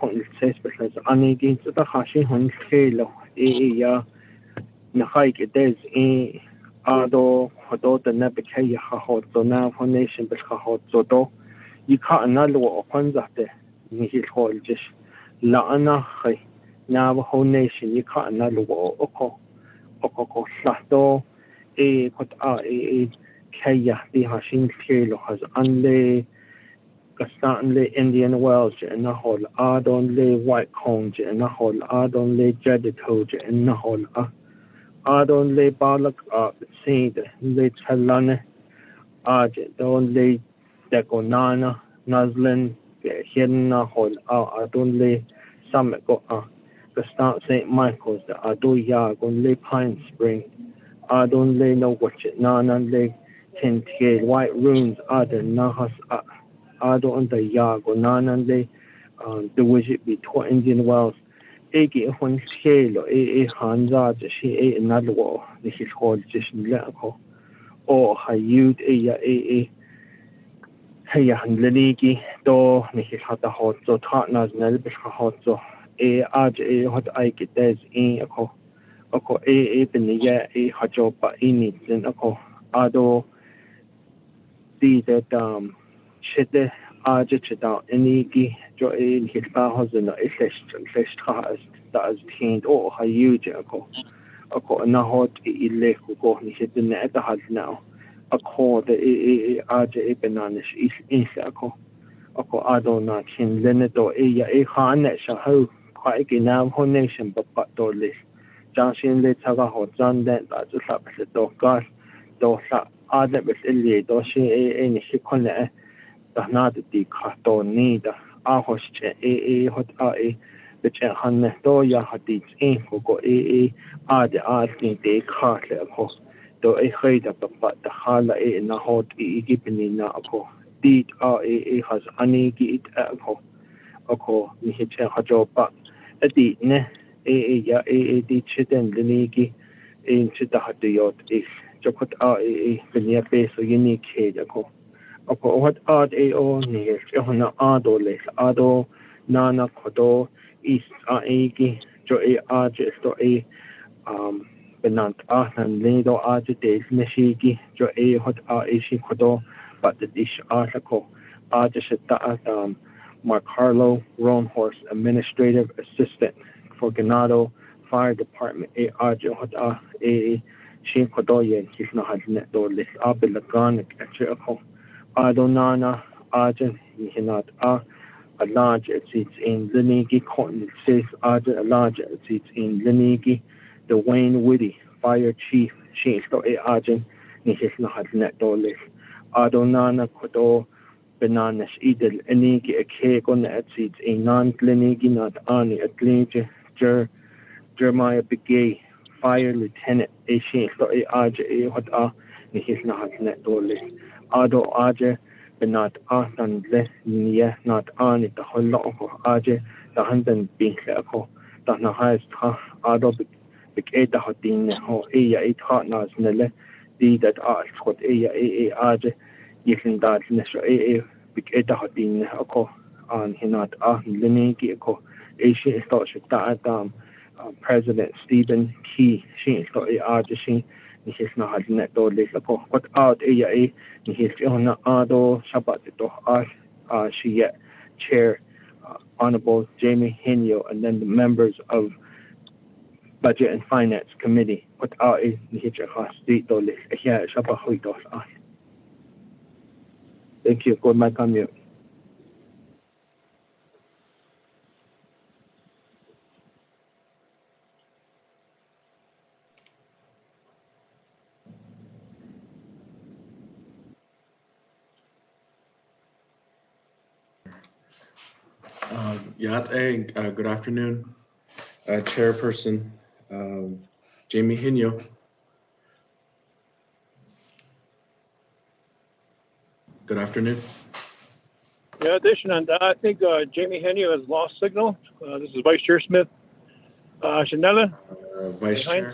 Speaker 13: says because ani against the hashi hun kilo ya na hike it is a ado hodo the nebekay hot so now foundation but hot so do you can't know upon that ni his whole just La Navajo Nation, you can't know Oko Sato, put out a Kaya, the Hashin Kilo has only Gastanle Indian Wells and a whole Adonle White Conge and a whole Adonle Jeditoge and a whole Adonle Balak Seed, Le Talane, Argent, only Deconana, Nazlin. Hidden hole Adonle Summit go the start St. Michael's the Adoya Gonle Pine Spring Adonle no watch it Nana Le Tintier White Runes Ada Nahas Adon the Yago Nana Le the widget be two Indian Wells Egi Hun Kilo Hanza she another wall this is called just Lako or Hayud Hey, Lenigi, do Nikis had the hot so partners Nelbish hot so hot I get des in a co bin a hot job but in it then a co ado see that shit chita enigi jo in his house and a flesh that is pained or how huge a co na hot go he hit the net has now. A call the Aja Bananis is Insako. Oko Adona Kin Lenedo Hanet Shaho, quite a Navajo Nation, but Dolis. Johnson Le Tagaho, John Dent, as a sap the dog gas, do sap Ada with Illy, do she any Shikone, the Nadi Kato Nida, Ahos hot the Hanne Doya Hadits in who go Ada asking the cart of do a head up but the hala in a hot Egyptian na ako did has any git ako ni hit a job but a did ne ya did chitin the nigi into the hot yacht is to put the near base or unique head ako what art near Johana ado les ado nana kodo is jo just to Benant and Lido Argite, Neshigi, Jo Hot Ishi Kodo, but the dish article Arjishita Mark Harlow, Roan Horse, Administrative Assistant for Ganado Fire Department Aja Hota Shin Kodoye Kisna Hadnet Dolis Abilagan Echo Adonana Aja Hinat a large seats in Lenigi Cotton says Aja a large seats in Lenigi the Wayne Woody Fire Chief Shin Aja Nisna Hadnet Dolis Adonana Kodo Bananas Idel Enigi a cake on the seats a non-Glenigi not Ani a Glenige Jeremiah Begay Fire Lieutenant a Shin Aja a Hota Nisna Hadnet Dolis Ado Aja Benat Asan Les Nia not Ani the Holo Aja the Handan Binko the Nahas Ado Bigeta Hotin Ho Ea 8 hot nas Nele D that asked what Ea Aja Yikin that Nesra Bigeta Hotin Oko on Hinat Leniki Oko Asian Stott Adam President Stephen Key Shin Stott Aja Shin Nihis na Hadnet Dolis Oko what out Ea Nihis on Ado Shabbat to she Chair Honorable Jamie Henyo and then the members of Budget and Finance Committee. What are is Thank you. Go back on mute.
Speaker 14: Good afternoon. Chairperson Jamie Hinyo. Good afternoon.
Speaker 11: In addition, and I think Jamie Henny has lost signal. This is Vice Chair Smith. Shanella.
Speaker 14: Vice Chair.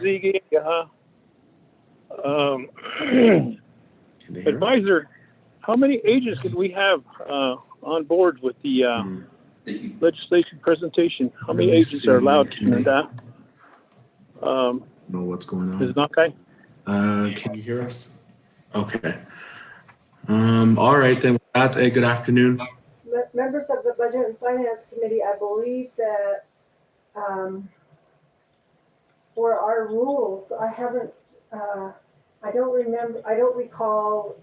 Speaker 11: Advisor, how many agents could we have on board with the legislation presentation? How many agents are allowed to do that?
Speaker 14: Know what's going on.
Speaker 11: Is it okay?
Speaker 14: Can you hear us? Okay. All right, then. Good afternoon.
Speaker 6: Members of the Budget and Finance Committee, I believe that for our rules, I don't recall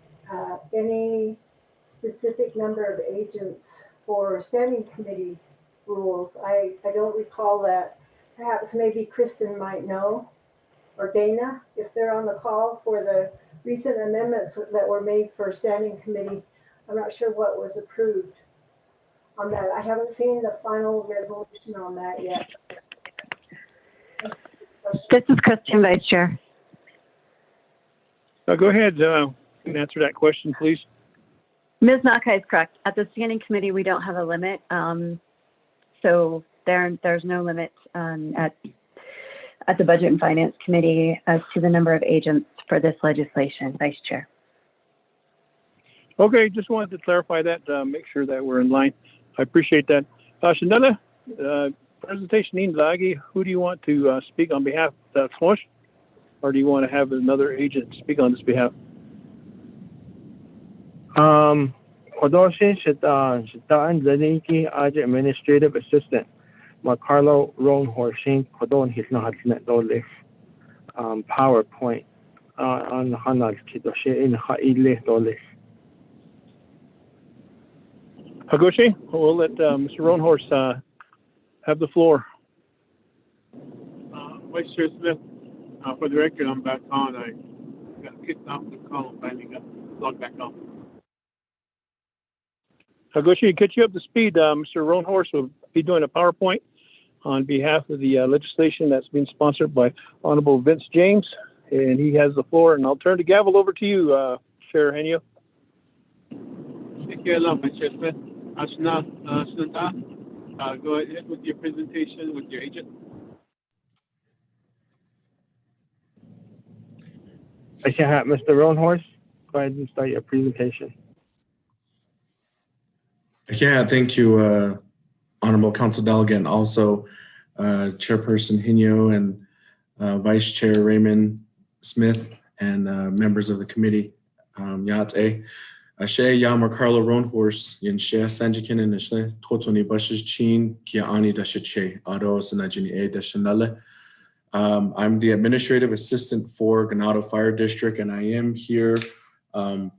Speaker 6: any specific number of agents for standing committee rules. I don't recall that. Perhaps maybe Kristen might know, or Dana, if they're on the call for the recent amendments that were made for standing committee. I'm not sure what was approved on that. I haven't seen the final resolution on that yet.
Speaker 3: This is Kristen, Vice Chair.
Speaker 11: Go ahead and answer that question, please.
Speaker 3: Ms. Naka is correct. At the standing committee, we don't have a limit. So there's no limit at the Budget and Finance Committee as to the number of agents for this legislation, Vice Chair.
Speaker 11: Okay, just wanted to clarify that, make sure that we're in line. I appreciate that. Shanella, presentation in Lagi, who do you want to speak on behalf of Smosh? Or do you want to have another agent speak on this behalf?
Speaker 13: Kodoshin Shitan Zaniki Aja Administrative Assistant. Carlo Ron Horshin Kodon his not Dolis PowerPoint on Hanal Kidoshe in Haile Dolis.
Speaker 11: Hagoshi, we'll let Mr. Roanhorse have the floor.
Speaker 2: Vice Chair Smith, for the record, I'm back on. I got kicked off the call and finally got logged back on.
Speaker 11: Hagoshi, to catch you up to speed, Mr. Roanhorse will be doing a PowerPoint on behalf of the legislation that's being sponsored by Honorable Vince James, and he has the floor. And I'll turn the gavel over to you, Chair Henio.
Speaker 2: Thank you a lot, Vice Chair Smith. Ashna, go ahead with your presentation with your agent.
Speaker 13: I can have Mr. Roanhorse. Go ahead and start your presentation.
Speaker 14: Yeah, thank you, Honorable Council Delegate, and also Chairperson Hinyo and Vice Chair Raymond Smith and members of the committee, Yate. Ashe Yamar Carlo Roanhorse, Yin Shea Sanjikin and Ashe, Totoni Bushes Chin, Kia Ani Dashache, Ado Sanajini E Dashanale. I'm the administrative assistant for Ganado Fire District, and I am here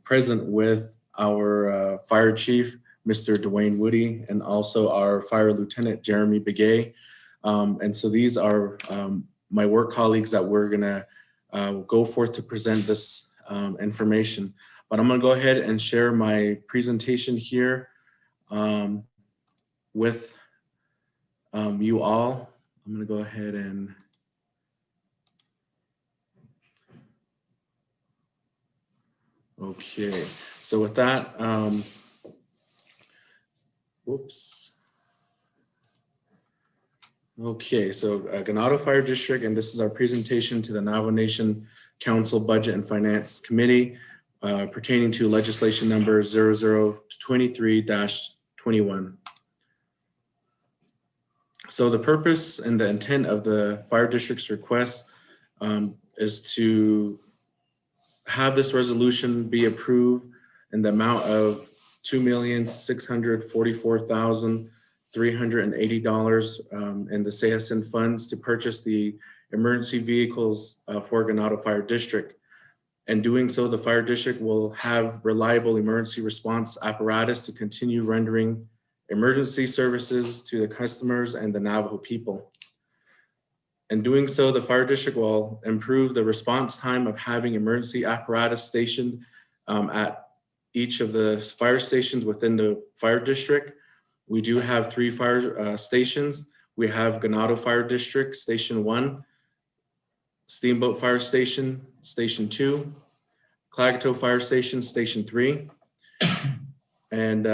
Speaker 14: present with our fire chief, Mr. Dwayne Woody, and also our fire lieutenant, Jeremy Begay. And so these are my work colleagues that we're gonna go forth to present this information. But I'm gonna go ahead and share my presentation here with you all. I'm gonna go ahead and okay. So with that, whoops. Okay, so Ganado Fire District, and this is our presentation to the Navajo Nation Council Budget and Finance Committee pertaining to legislation number 0023-21. So the purpose and the intent of the Fire District's request is to have this resolution be approved in the amount of $2,644,380 in the CEHACIN funds to purchase the emergency vehicles for Ganado Fire District. In doing so, the Fire District will have reliable emergency response apparatus to continue rendering emergency services to the customers and the Navajo people. In doing so, the Fire District will improve the response time of having emergency apparatus stationed at each of the fire stations within the Fire District. We do have 3 fire stations. We have Ganado Fire District, Station 1, Steamboat Fire Station, Station 2, Clagato Fire Station, Station 3. And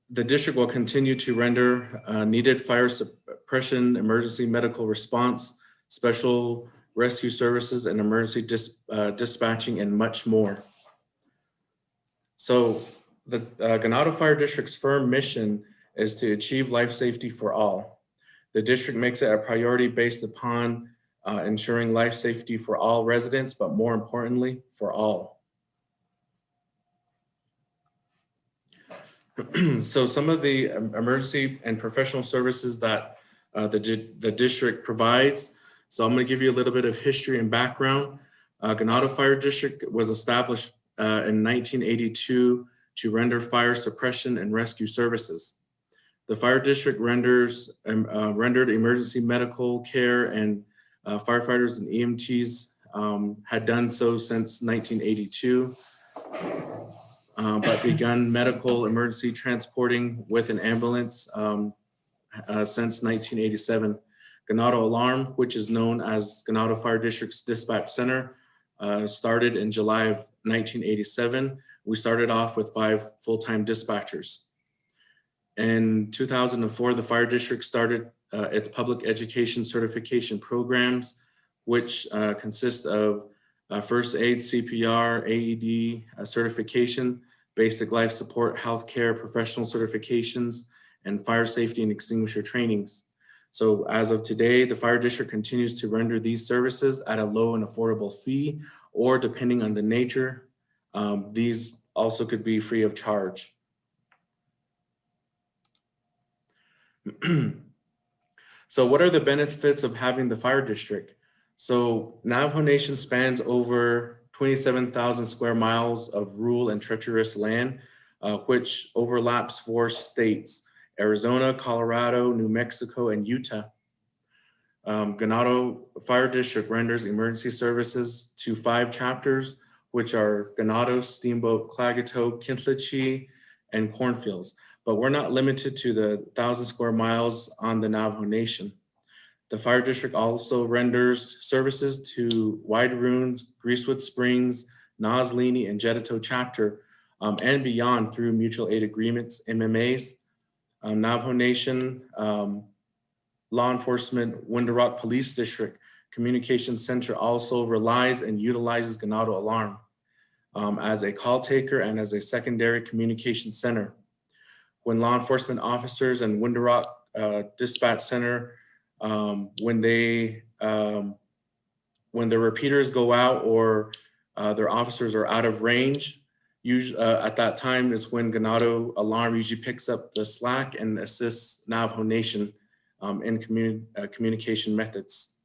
Speaker 14: the district will continue to render needed fire suppression, emergency medical response, special rescue services, and emergency dispatching, and much more. So the Ganado Fire District's firm mission is to achieve life safety for all. The district makes it a priority based upon ensuring life safety for all residents, but more importantly, for all. So some of the emergency and professional services that the district provides. So I'm going to give you a little bit of history and background. Ganado Fire District was established in 1982 to render fire suppression and rescue services. The Fire District rendered emergency medical care, and firefighters and EMTs had done so since 1982. But begun medical emergency transporting with an ambulance since 1987. Ganado Alarm, which is known as Ganado Fire District's Dispatch Center, started in July of 1987. We started off with 5 full-time dispatchers. In 2004, the Fire District started its public education certification programs, which consist of first aid, CPR, AED certification, basic life support, healthcare, professional certifications, and fire safety and extinguisher trainings. So as of today, the Fire District continues to render these services at a low and affordable fee, or depending on the nature, these also could be free of charge. So what are the benefits of having the Fire District? So Navajo Nation spans over 27,000 square miles of rural and treacherous land, which overlaps 4 states: Arizona, Colorado, New Mexico, and Utah. Ganado Fire District renders emergency services to 5 chapters, which are Ganado, Steamboat, Clagato, Kintlachi, and Cornfields. But we're not limited to the 1,000 square miles on the Navajo Nation. The Fire District also renders services to Wide Ruins, Greasewood Springs, Noslini, and Jedito chapter, and beyond through mutual aid agreements, MMAs. Navajo Nation, Law Enforcement, Window Rock Police District Communications Center also relies and utilizes Ganado Alarm as a call taker and as a secondary communication center. When law enforcement officers and Window Rock Dispatch Center, when the repeaters go out or their officers are out of range, Usually, at that time is when Ganado Alarm usually picks up the slack and assists Navajo Nation in communication methods.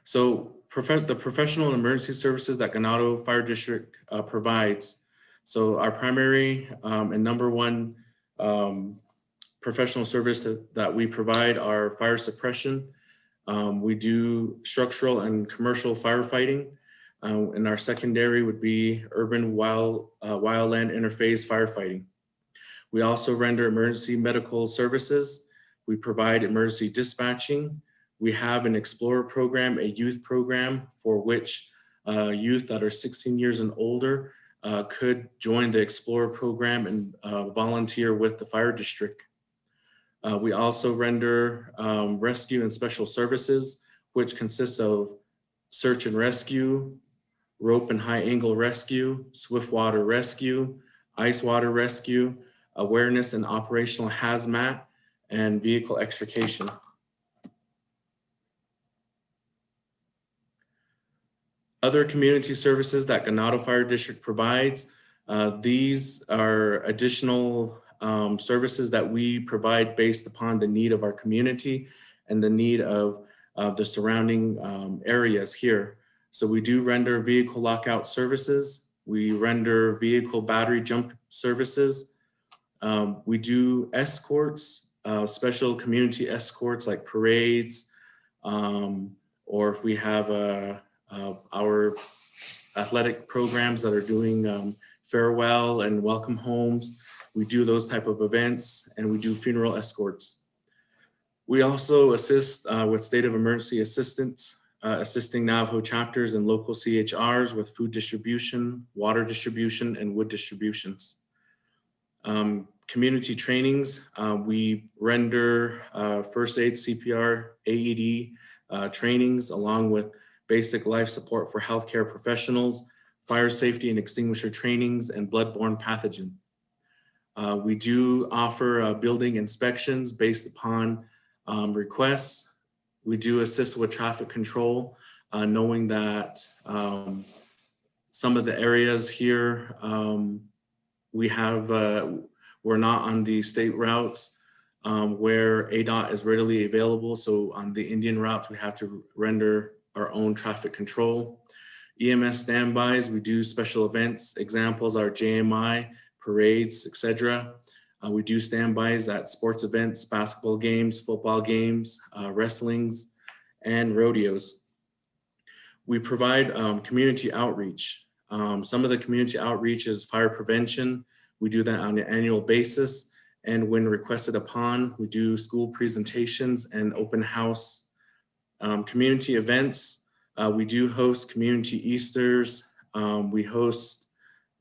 Speaker 14: So the professional emergency services that Ganado Fire District provides. So our primary and number one professional service that we provide are fire suppression. We do structural and commercial firefighting. And our secondary would be urban wildland interface firefighting. We also render emergency medical services. We provide emergency dispatching. We have an Explorer program, a youth program for which youth that are 16 years and older could join the Explorer program and volunteer with the fire district. We also render rescue and special services, which consists of search and rescue, rope and high angle rescue, swift water rescue, ice water rescue, awareness and operational hazmat, and vehicle extrication. Other community services that Ganado Fire District provides, these are additional services that we provide based upon the need of our community and the need of the surrounding areas here. So we do render vehicle lockout services. We render vehicle battery jump services. We do escorts, special community escorts like parades, or if we have our athletic programs that are doing farewell and welcome homes. We do those type of events, and we do funeral escorts. We also assist with state of emergency assistance, assisting Navajo chapters and local CHRs with food distribution, water distribution, and wood distributions. Community trainings, we render first aid, CPR, AED trainings, along with basic life support for healthcare professionals, fire safety and extinguisher trainings, and bloodborne pathogen. We do offer building inspections based upon requests. We do assist with traffic control, knowing that some of the areas here we have, we're not on the state routes where ADOT is readily available. So on the Indian routes, we have to render our own traffic control. EMS standbys, we do special events. Examples are JMI, parades, etc. We do standbys at sports events, basketball games, football games, wrestlings, and rodeos. We provide community outreach. Some of the community outreach is fire prevention. We do that on an annual basis. And when requested upon, we do school presentations and open house. Community events, we do host community Easters. We host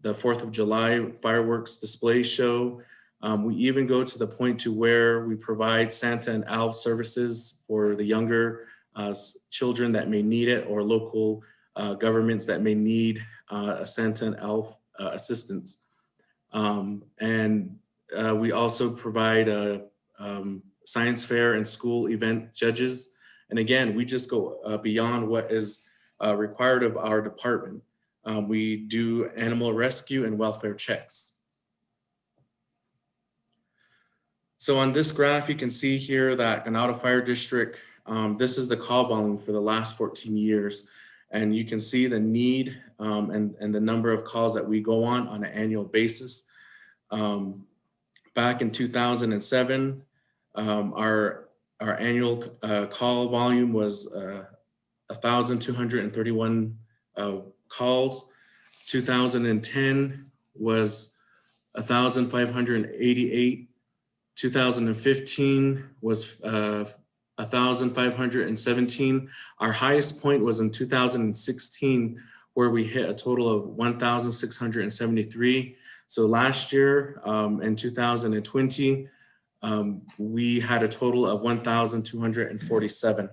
Speaker 14: the 4th of July fireworks display show. We even go to the point to where we provide Santa and Elf services for the younger children that may need it, or local governments that may need a Santa and Elf assistance. We also provide science fair and school event judges. And again, we just go beyond what is required of our department. We do animal rescue and welfare checks. So on this graph, you can see here that Ganado Fire District, this is the call volume for the last 14 years. And you can see the need and the number of calls that we go on an annual basis. Back in 2007, our annual call volume was 1,231 calls. 2010 was 1,588. 2015 was 1,517. Our highest point was in 2016, where we hit a total of 1,673. So last year, in 2020, we had a total of 1,247.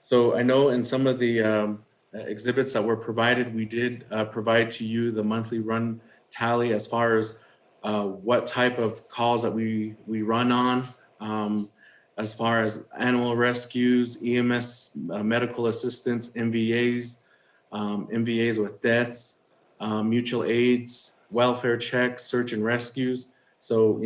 Speaker 14: So I know in some of the exhibits that were provided, we did provide to you the monthly run tally as far as what type of calls that we run on. as far as animal rescues, EMS, medical assistance, MVAs, MVAs with deaths, mutual aids, welfare checks, search and rescues. So,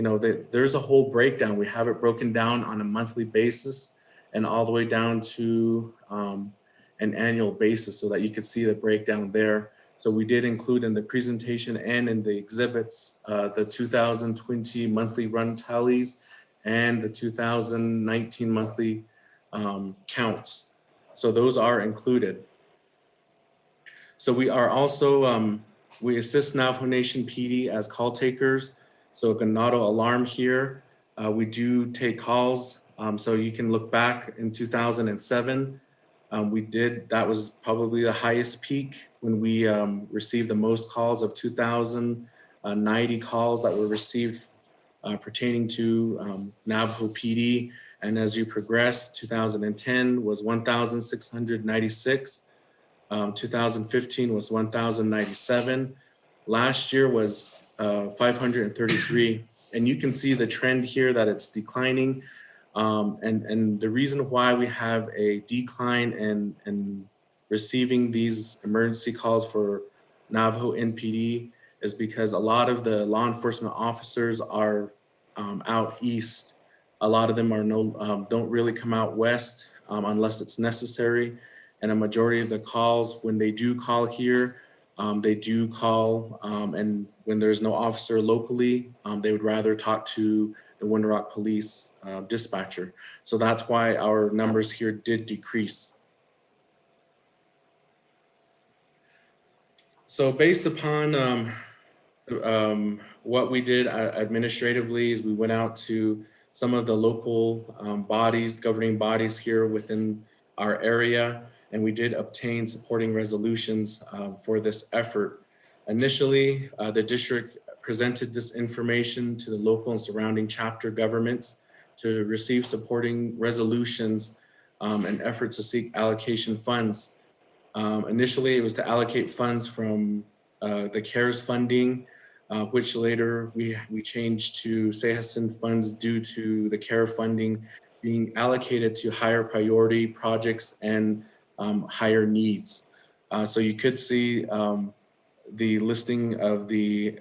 Speaker 14: there's a whole breakdown. We have it broken down on a monthly basis and all the way down to an annual basis so that you could see the breakdown there. So we did include in the presentation and in the exhibits the 2020 monthly run tallies and the 2019 monthly counts. So those are included. So we are also, we assist Navajo Nation PD as call takers. So Ganado alarm here. We do take calls. So you can look back in 2007. That was probably the highest peak when we received the most calls of 2,090 calls that were received pertaining to Navajo PD. And as you progress, 2010 was 1,696. 2015 was 1,097. Last year was 533. And you can see the trend here that it's declining. And the reason why we have a decline in receiving these emergency calls for Navajo NPD is because a lot of the law enforcement officers are out east. A lot of them are don't really come out west unless it's necessary. And a majority of the calls, when they do call here, they do call, and when there's no officer locally, they would rather talk to the Winter Rock Police dispatcher. So that's why our numbers here did decrease. So based upon what we did administratively is we went out to some of the local bodies, governing bodies here within our area, and we did obtain supporting resolutions for this effort. Initially, the district presented this information to the local and surrounding chapter governments to receive supporting resolutions and efforts to seek allocation funds. Initially, it was to allocate funds from the CARES funding, which later we changed to CEJASIN funds due to the CARE funding being allocated to higher priority projects and higher needs. So you could see the listing of the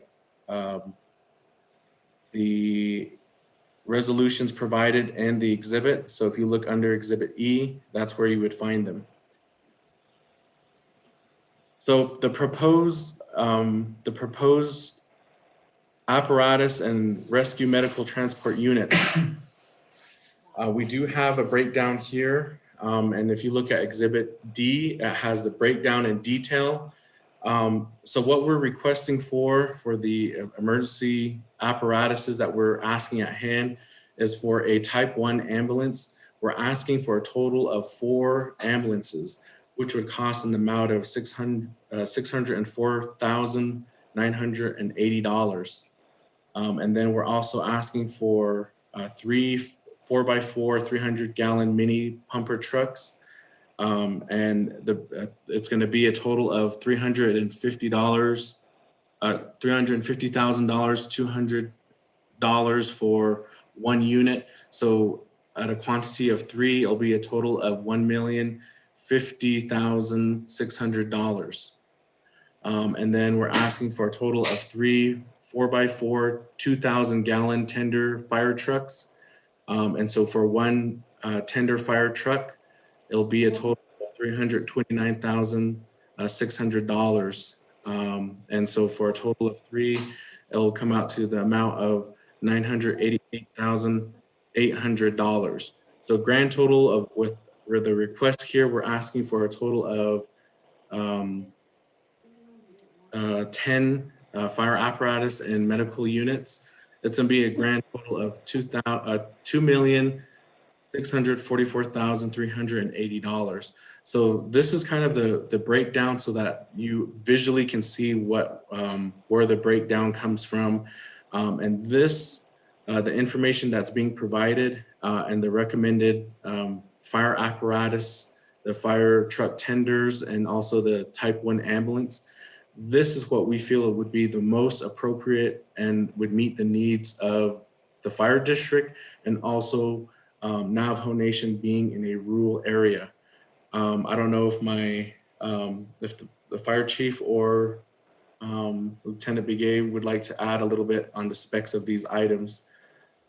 Speaker 14: resolutions provided and the exhibit. So if you look under Exhibit E, that's where you would find them. So the proposed apparatus and rescue medical transport units. We do have a breakdown here. And if you look at Exhibit D, it has the breakdown in detail. So what we're requesting for the emergency apparatuses that we're asking at hand is for a type 1 ambulance. We're asking for a total of 4 ambulances, which would cost an amount of $604,980. And then we're also asking for 3 4x4 300-gallon mini pumper trucks. And it's going to be a total of $350,000, $200 for 1 unit. So at a quantity of 3, it'll be a total of $1,050,600. And then we're asking for a total of 3 4x4 2,000-gallon tender fire trucks. And so for 1 tender fire truck, it'll be a total of $329,600. And so for a total of 3, it'll come out to the amount of $988,800. So grand total of with the request here, we're asking for a total of 10 fire apparatus and medical units. It's going to be a grand total of $2,644,380. So this is kind of the breakdown so that you visually can see what where the breakdown comes from. And this, the information that's being provided and the recommended fire apparatus, the fire truck tenders, and also the type 1 ambulance. This is what we feel would be the most appropriate and would meet the needs of the fire district and also Navajo Nation being in a rural area. I don't know if if the fire chief or Lieutenant Begay would like to add a little bit on the specs of these items.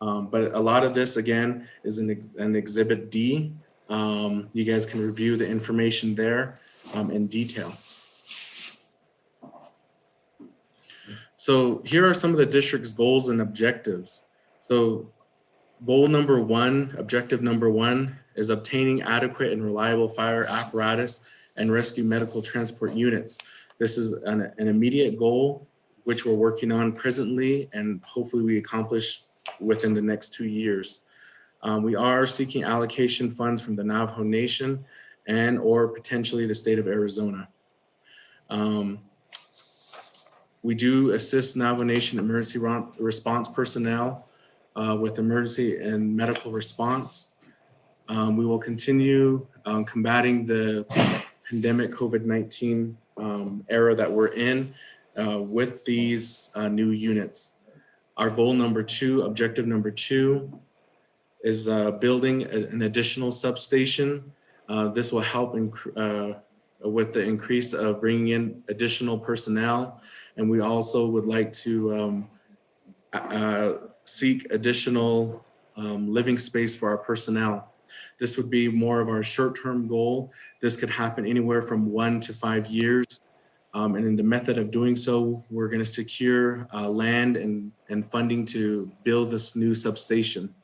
Speaker 14: But a lot of this, again, is an Exhibit D. You guys can review the information there in detail. So here are some of the district's goals and objectives. So goal number one, objective number one, is obtaining adequate and reliable fire apparatus and rescue medical transport units. This is an immediate goal, which we're working on presently, and hopefully we accomplish within the next 2 years. We are seeking allocation funds from the Navajo Nation and or potentially the state of Arizona. We do assist Navajo Nation emergency response personnel with emergency and medical response. We will continue combating the pandemic COVID-19 era that we're in with these new units. Our goal number two, objective number two, is building an additional substation. This will help with the increase of bringing in additional personnel. And we also would like to seek additional living space for our personnel. This would be more of our short-term goal. This could happen anywhere from 1 to 5 years. And in the method of doing so, we're going to secure land and funding to build this new substation.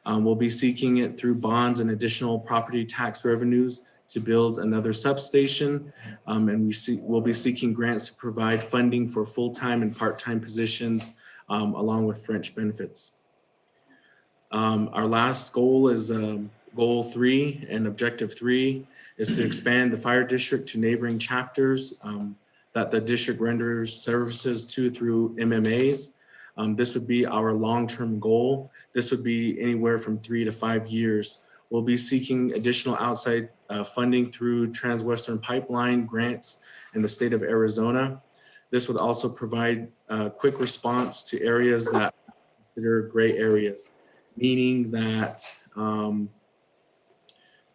Speaker 14: We'll be seeking it through bonds and additional property tax revenues to build another substation. And we'll be seeking grants to provide funding for full-time and part-time positions along with French benefits. Our last goal is goal 3 and objective 3 is to expand the fire district to neighboring chapters that the district renders services to through MMAs. This would be our long-term goal. This would be anywhere from 3 to 5 years. We'll be seeking additional outside funding through Transwestern Pipeline grants in the state of Arizona. This would also provide a quick response to areas that consider gray areas, meaning that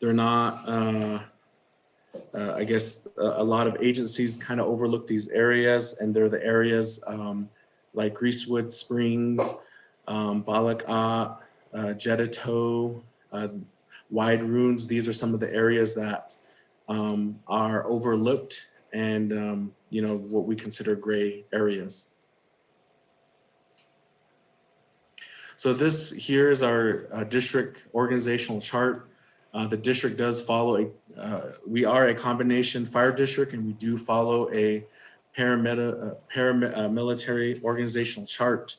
Speaker 14: they're not, I guess a lot of agencies kind of overlook these areas, and they're the areas like Greasewood Springs, Balak-At, Jedito, Wide Ruins. These are some of the areas that are overlooked and you know, what we consider gray areas. So this here is our district organizational chart. The district does follow we are a combination fire district, and we do follow a paramilitary organizational chart.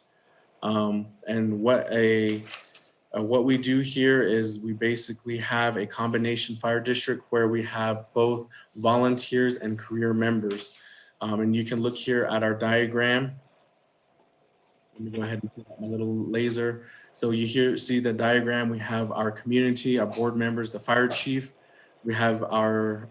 Speaker 14: And what we do here is we basically have a combination fire district where we have both volunteers and career members. And you can look here at our diagram. Let me go ahead and put my little laser. So you see the diagram. We have our community, our board members, the fire chief. We have our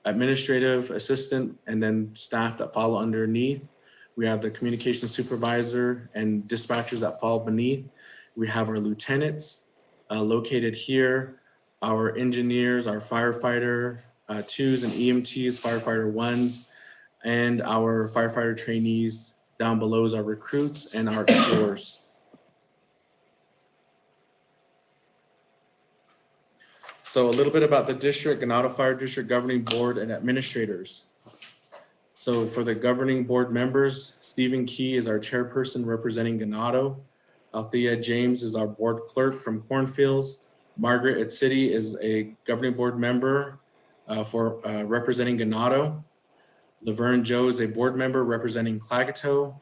Speaker 14: administrative assistant, and then staff that follow underneath. We have the communication supervisor and dispatchers that fall beneath. We have our lieutenants located here, our engineers, our firefighter 2s and EMTs, firefighter 1s, and our firefighter trainees. Down below is our recruits and our explorers. So a little bit about the district, Ganado Fire District Governing Board and administrators. So for the governing board members, Stephen Key is our chairperson representing Ganado. Althea James is our board clerk from Cornfields. Margaret at City is a governing board member for representing Ganado. Laverne Joe is a board member representing Klagetoh.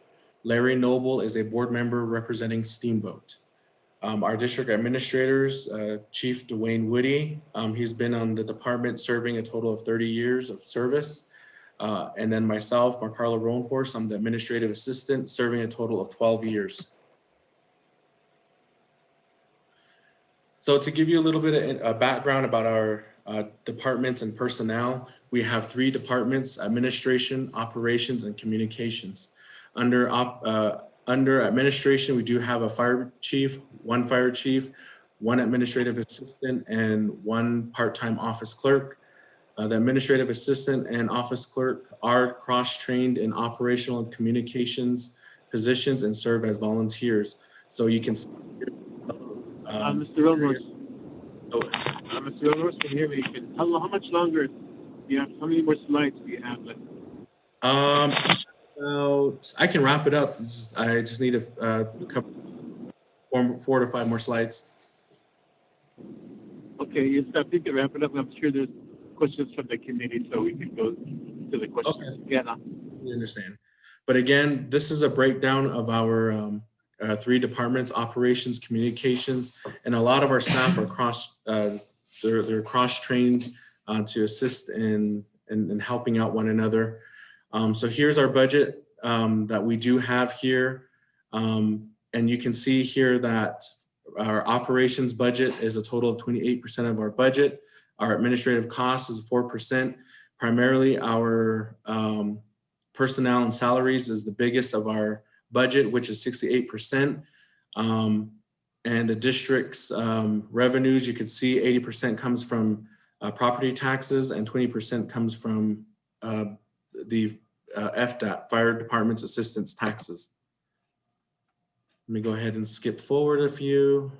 Speaker 14: Larry Noble is a board member representing Steamboat. Our district administrators, Chief Dwayne Woody, he's been on the department serving a total of 30 years of service. And then myself, Marcarla Roanhorse, I'm the administrative assistant serving a total of 12 years. So to give you a little bit of background about our departments and personnel, we have 3 departments: administration, operations, and communications. Under administration, we do have a fire chief, 1 fire chief, 1 administrative assistant, and 1 part-time office clerk. The administrative assistant and office clerk are cross-trained in operational and communications positions and serve as volunteers. So you can.
Speaker 2: Mr. Ronos. Mr. Ronos, can you hear me? How much longer do you have? How many more slides do you have left?
Speaker 14: I can wrap it up. I just need a couple, 4 to 5 more slides.
Speaker 2: Okay, you can wrap it up. I'm sure there's questions from the committee, so we can go to the questions.
Speaker 14: Okay.
Speaker 2: Yeah, no.
Speaker 14: We understand. But again, this is a breakdown of our 3 departments: operations, communications, and a lot of our staff are they're cross-trained to assist in helping out one another. So here's our budget that we do have here. And you can see here that our operations budget is a total of 28% of our budget. Our administrative costs is 4%. Primarily our personnel and salaries is the biggest of our budget, which is 68%. And the district's revenues, you can see 80% comes from property taxes and 20% comes from the FDAT, Fire Department's Assistance Taxes. Let me go ahead and skip forward a few.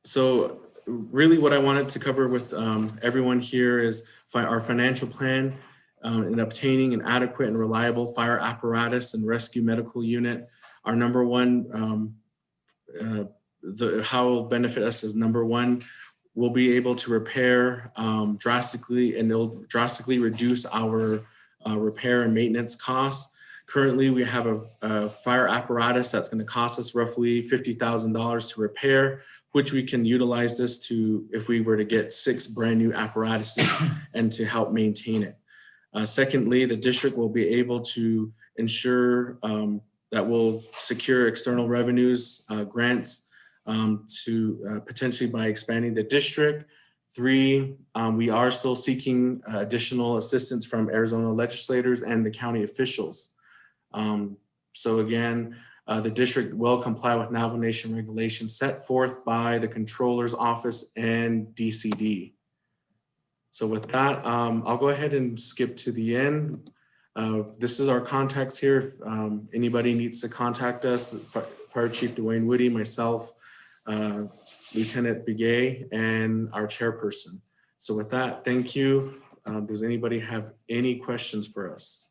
Speaker 14: So really what I wanted to cover with everyone here is our financial plan in obtaining an adequate and reliable fire apparatus and rescue medical unit. Our number one, how it will benefit us is number one, we'll be able to repair drastically, and it'll drastically reduce our repair and maintenance costs. Currently, we have a fire apparatus that's going to cost us roughly $50,000 to repair, which we can utilize this to, if we were to get 6 brand new apparatuses and to help maintain it. Secondly, the district will be able to ensure that we'll secure external revenues, grants to potentially by expanding the district. 3, we are still seeking additional assistance from Arizona legislators and the county officials. So again, the district will comply with Navajo Nation regulations set forth by the Controller's Office and DCD. So with that, I'll go ahead and skip to the end. This is our contacts here. If anybody needs to contact us, Fire Chief Dwayne Woody, myself, Lieutenant Begay, and our chairperson. So with that, thank you. Does anybody have any questions for us?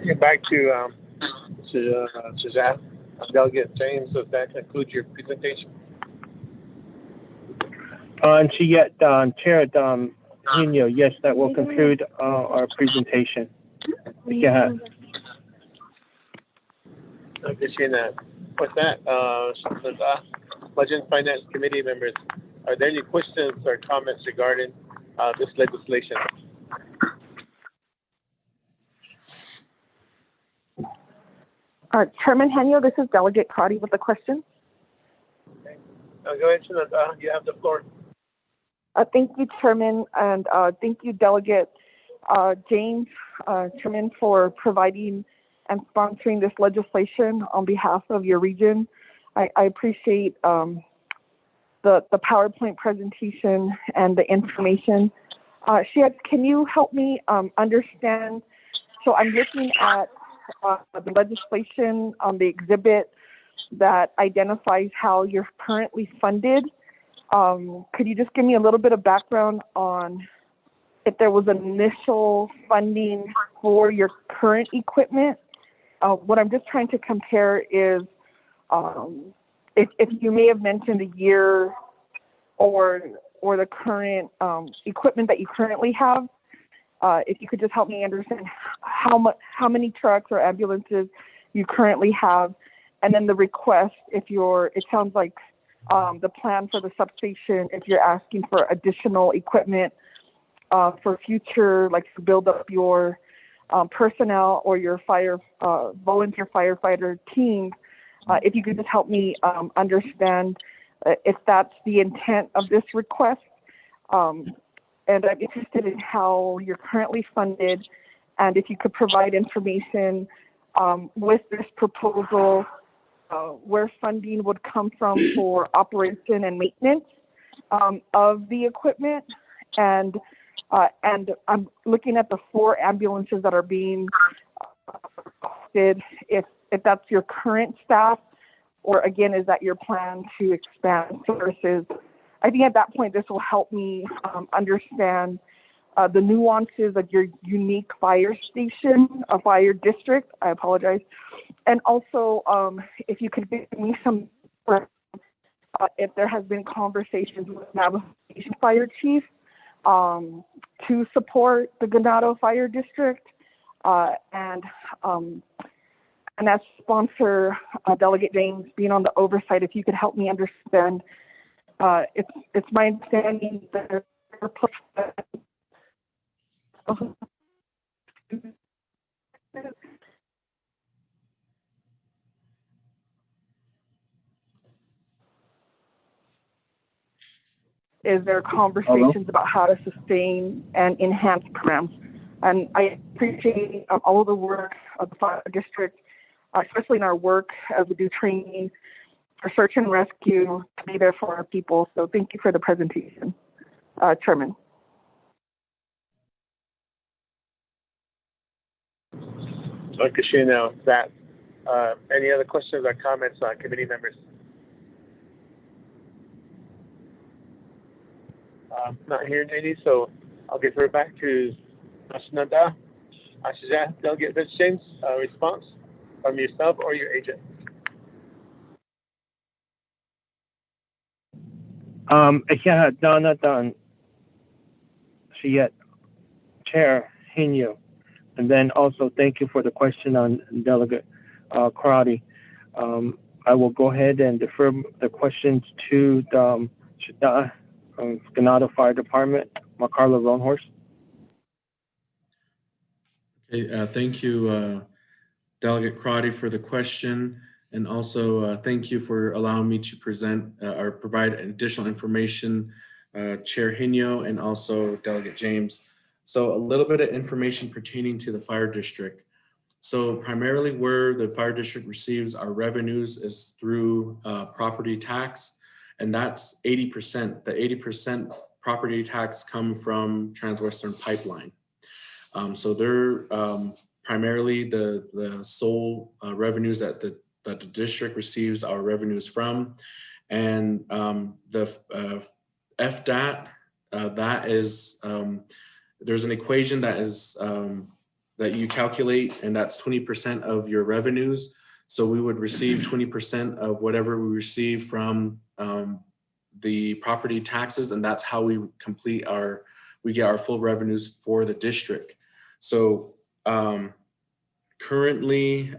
Speaker 2: Get back to Suzanne. Delegate James, does that conclude your presentation?
Speaker 13: Chair Nino, yes, that will conclude our presentation. Yeah.
Speaker 2: Okay, seeing that. With that, Budget and Finance Committee members, are there any questions or comments regarding this legislation?
Speaker 5: Chairman Henio, this is Delegate Crotty with a question.
Speaker 2: Okay. Go ahead, you have the floor.
Speaker 5: Thank you, Chairman, and thank you, Delegate James, Chairman, for providing and sponsoring this legislation on behalf of your region. I appreciate the PowerPoint presentation and the information. Shiaz, can you help me understand? So I'm looking at the legislation on the exhibit that identifies how you're currently funded. Could you just give me a little bit of background on if there was initial funding for your current equipment? What I'm just trying to compare is if you may have mentioned a year or the current equipment that you currently have. If you could just help me understand how many trucks or ambulances you currently have, and then the request, it sounds like the plan for the substation, if you're asking for additional equipment for future, like to build up your personnel or your volunteer firefighter team, If you could just help me understand if that's the intent of this request. And I'm interested in how you're currently funded, and if you could provide information with this proposal, where funding would come from for operation and maintenance of the equipment. And I'm looking at the 4 ambulances that are being requested, if that's your current staff, or again, is that your plan to expand services? I think at that point, this will help me understand the nuances of your unique fire station, a fire district. I apologize. And also, if you could give me some, if there has been conversations with Navajo Nation Fire Chief to support the Ganado Fire District, and as sponsor, Delegate James, being on the oversight, if you could help me understand, it's my understanding that is there conversations about how to sustain and enhance programs. And I appreciate all of the work of the fire district, especially in our work as we do training for search and rescue, to be there for our people. So thank you for the presentation, Chairman.
Speaker 1: Dr. Shino, that any other questions or comments on committee members? Not hearing any, so I'll give her back to Ashnada. Delegate Vince James, response from yourself or your agent.
Speaker 13: Chair Hinyo. And then also thank you for the question on Delegate Karate. I will go ahead and defer the questions to the Ganado Fire Department, Marcarla Roanhorse.
Speaker 14: Okay, thank you, Delegate Karate, for the question. And also thank you for allowing me to present or provide additional information, Chair Hinyo and also Delegate James. So a little bit of information pertaining to the fire district. So primarily where the fire district receives our revenues is through property tax, and that's 80%. The 80% property tax come from Transwestern Pipeline. So they're primarily the sole revenues that the district receives our revenues from. And the FDAT, that is, there's an equation that is that you calculate, and that's 20% of your revenues. So we would receive 20% of whatever we receive from the property taxes, and that's how we we get our full revenues for the district. So currently,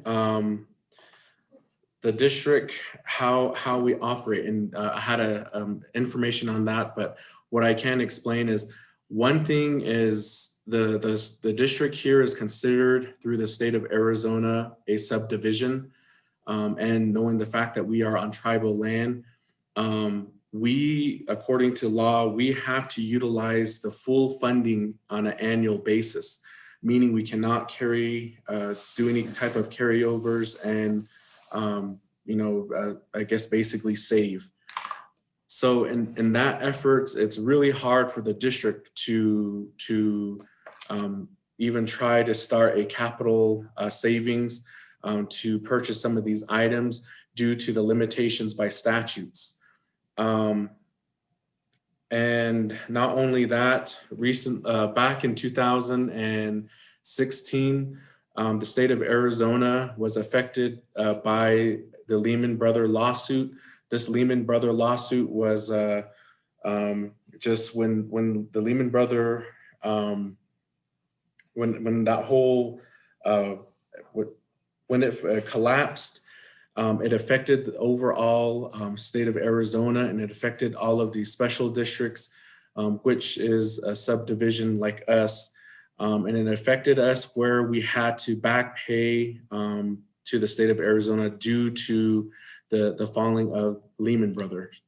Speaker 14: the district, how we operate, and I had information on that, but what I can explain is, one thing is the district here is considered through the state of Arizona a subdivision, and knowing the fact that we are on tribal land, we, according to law, we have to utilize the full funding on an annual basis, meaning we cannot do any type of carryovers and I guess basically save. So in that efforts, it's really hard for the district to even try to start a capital savings to purchase some of these items due to the limitations by statutes. And not only that, back in 2016, the state of Arizona was affected by the Lehman Brothers lawsuit. This Lehman Brothers lawsuit was just when the Lehman Brothers, when that whole, when it collapsed, it affected the overall state of Arizona, and it affected all of these special districts, which is a subdivision like us. And it affected us where we had to back pay to the state of Arizona due to the falling of Lehman Brothers.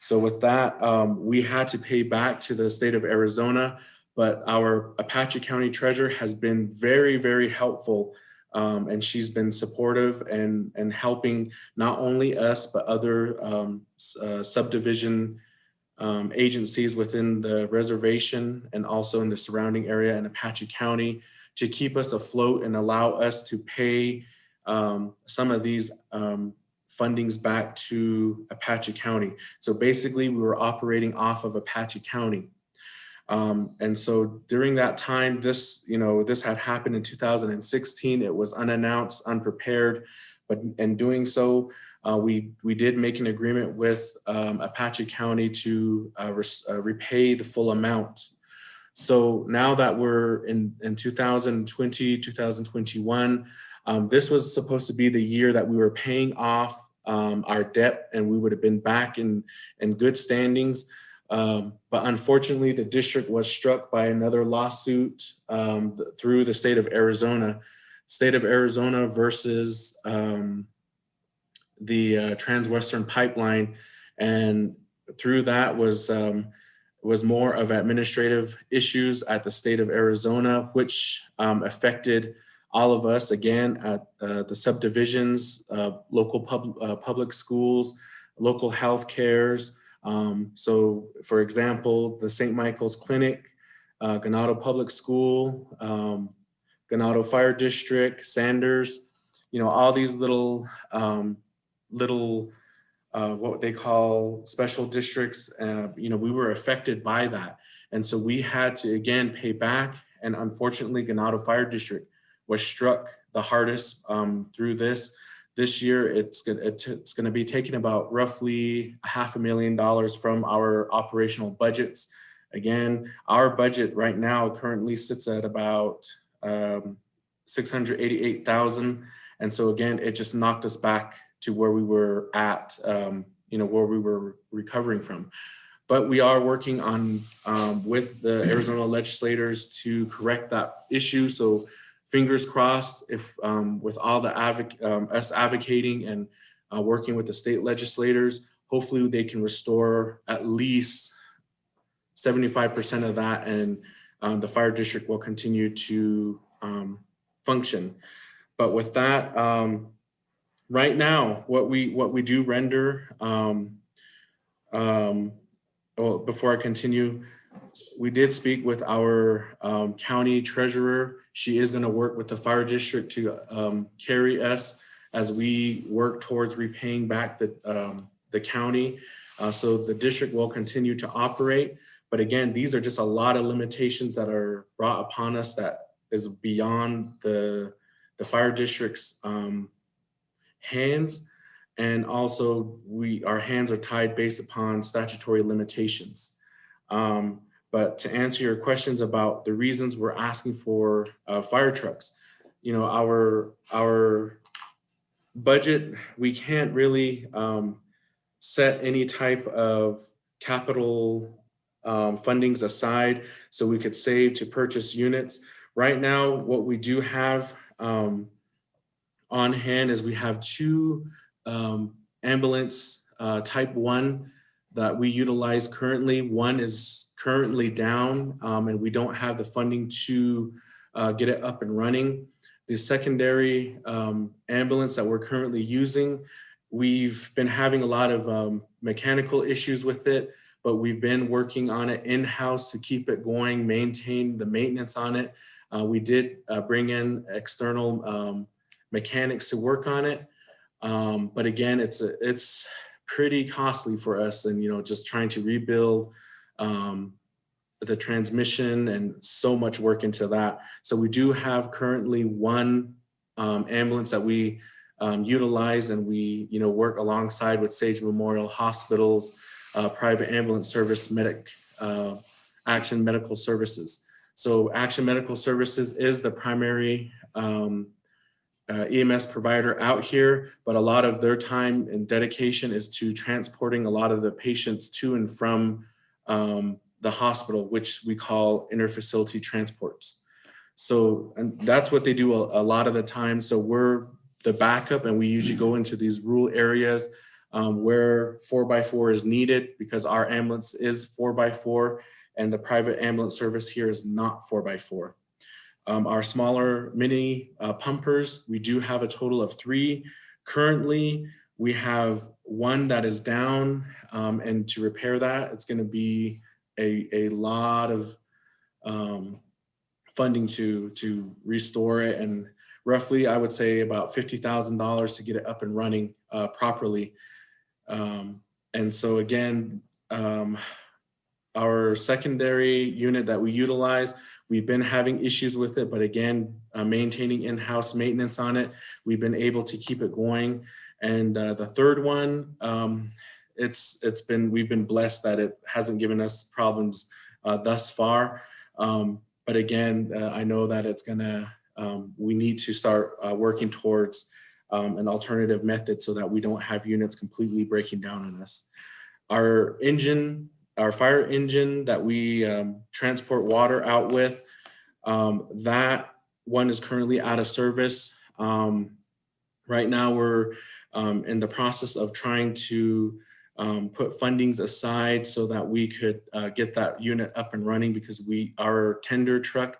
Speaker 14: So with that, we had to pay back to the state of Arizona, but our Apache County Treasurer has been very, very helpful, and she's been supportive and helping not only us, but other subdivision agencies within the reservation and also in the surrounding area in Apache County to keep us afloat and allow us to pay some of these fundings back to Apache County. So basically we were operating off of Apache County. And so during that time, this had happened in 2016. It was unannounced, unprepared, but in doing so, we did make an agreement with Apache County to repay the full amount. So now that we're in 2020, 2021, this was supposed to be the year that we were paying off our debt and we would have been back in good standings. But unfortunately, the district was struck by another lawsuit through the state of Arizona. State of Arizona versus the Transwestern Pipeline, and through that was more of administrative issues at the state of Arizona, which affected all of us again at the subdivisions, local public schools, local health cares. So for example, the St. Michael's Clinic, Ganado Public School, Ganado Fire District, Sanders, all these little what they call special districts, we were affected by that. And so we had to, again, pay back. And unfortunately, Ganado Fire District was struck the hardest through this. This year, it's going to be taking about roughly $500,000 from our operational budgets. Again, our budget right now currently sits at about $688,000. And so again, it just knocked us back to where we were at, where we were recovering from. But we are working on with the Arizona legislators to correct that issue. So fingers crossed, if with all the us advocating and working with the state legislators, hopefully they can restore at least 75% of that, and the fire district will continue to function. But with that, right now, what we do render, well, before I continue, we did speak with our county treasurer. She is going to work with the fire district to carry us as we work towards repaying back the county. So the district will continue to operate. But again, these are just a lot of limitations that are brought upon us that is beyond the fire district's hands. And also our hands are tied based upon statutory limitations. But to answer your questions about the reasons we're asking for fire trucks, our budget, we can't really set any type of capital fundings aside so we could save to purchase units. Right now, what we do have on hand is we have 2 ambulance type 1 that we utilize currently. One is currently down and we don't have the funding to get it up and running. The secondary ambulance that we're currently using, we've been having a lot of mechanical issues with it, but we've been working on it in-house to keep it going, maintain the maintenance on it. We did bring in external mechanics to work on it. But again, it's pretty costly for us, and just trying to rebuild the transmission and so much work into that. So we do have currently 1 ambulance that we utilize, and we work alongside with Sage Memorial Hospital's private ambulance service, Action Medical Services. So Action Medical Services is the primary EMS provider out here, but a lot of their time and dedication is to transporting a lot of the patients to and from the hospital, which we call interfacility transports. So, and that's what they do a lot of the time. So the backup, and we usually go into these rural areas where 4x4 is needed, because our ambulance is 4x4 and the private ambulance service here is not 4x4. Our smaller mini pumpers, we do have a total of 3. Currently, we have 1 that is down, and to repair that, it's going to be a lot of funding to restore it, and roughly I would say about $50,000 to get it up and running properly. And so again, our secondary unit that we utilize, we've been having issues with it, but again, maintaining in-house maintenance on it, we've been able to keep it going. And the third one, we've been blessed that it hasn't given us problems thus far. But again, I know that it's gonna, we need to start working towards an alternative method so that we don't have units completely breaking down on us. Our engine, our fire engine that we transport water out with, that one is currently out of service. Right now we're in the process of trying to put fundings aside so that we could get that unit up and running, because our tender truck,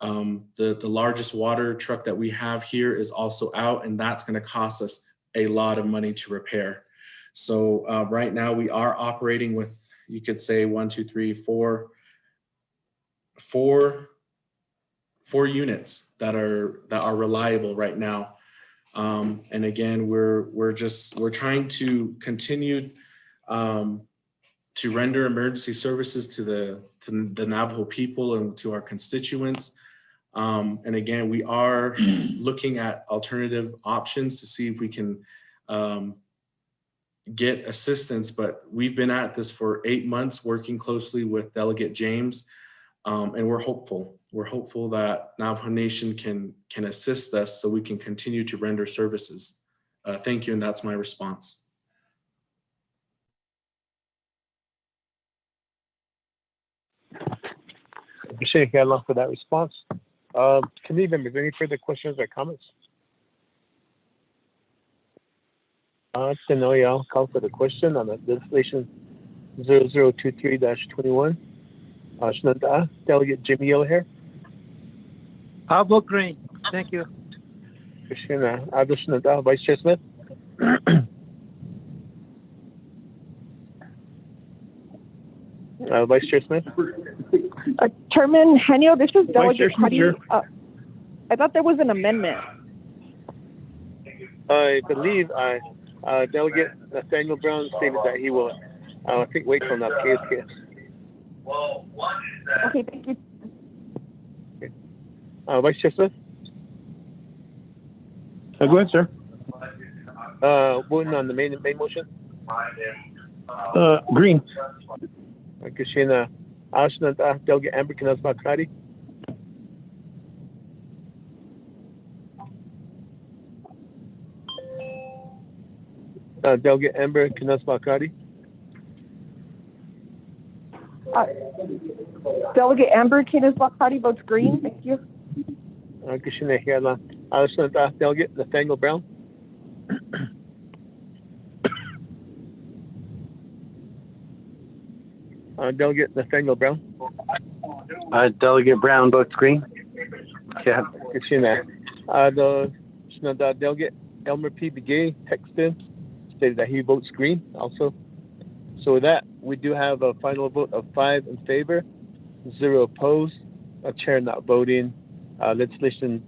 Speaker 14: the largest water truck that we have here, is also out, and that's going to cost us a lot of money to repair. So right now we are operating with, you could say 4 units that are reliable right now. And again, we're trying to continue to render emergency services to the Navajo people and to our constituents. And again, we are looking at alternative options to see if we can get assistance, but we've been at this for 8 months working closely with Delegate James, and we're hopeful. We're hopeful that Navajo Nation can assist us so we can continue to render services. Thank you, and that's my response.
Speaker 2: Appreciate you for that response. Committee members, any further questions or comments? I'll call for the question on the legislation 0023-21. Delegate Jimmy O'Hare.
Speaker 8: I'll vote green. Thank you.
Speaker 2: Vice Chair Smith. Vice Chair Smith.
Speaker 5: Chairman Henio, this is Delegate Cuddy. I thought there was an amendment.
Speaker 2: I believe Delegate Nathaniel Brown stated that he will, I think, wait till that case.
Speaker 5: Okay, thank you.
Speaker 2: Okay. Vice Chair Smith?
Speaker 11: Go ahead, sir.
Speaker 2: Voting on the main motion?
Speaker 11: Green.
Speaker 2: Kashina Ashna Delegate Amber Kanazbakari. Delegate Amber Kanazbakari.
Speaker 5: Delegate Amber Kanazbakari votes green. Thank you.
Speaker 2: Kashina Hiala Ashna Delegate Nathaniel Brown. Delegate Nathaniel Brown.
Speaker 10: Delegate Brown votes green. Yeah.
Speaker 2: The Delegate Elmer P. Begay texted stated that he votes green also. So with that, we do have a final vote of 5 in favor, 0 opposed, a chair not voting. Legislation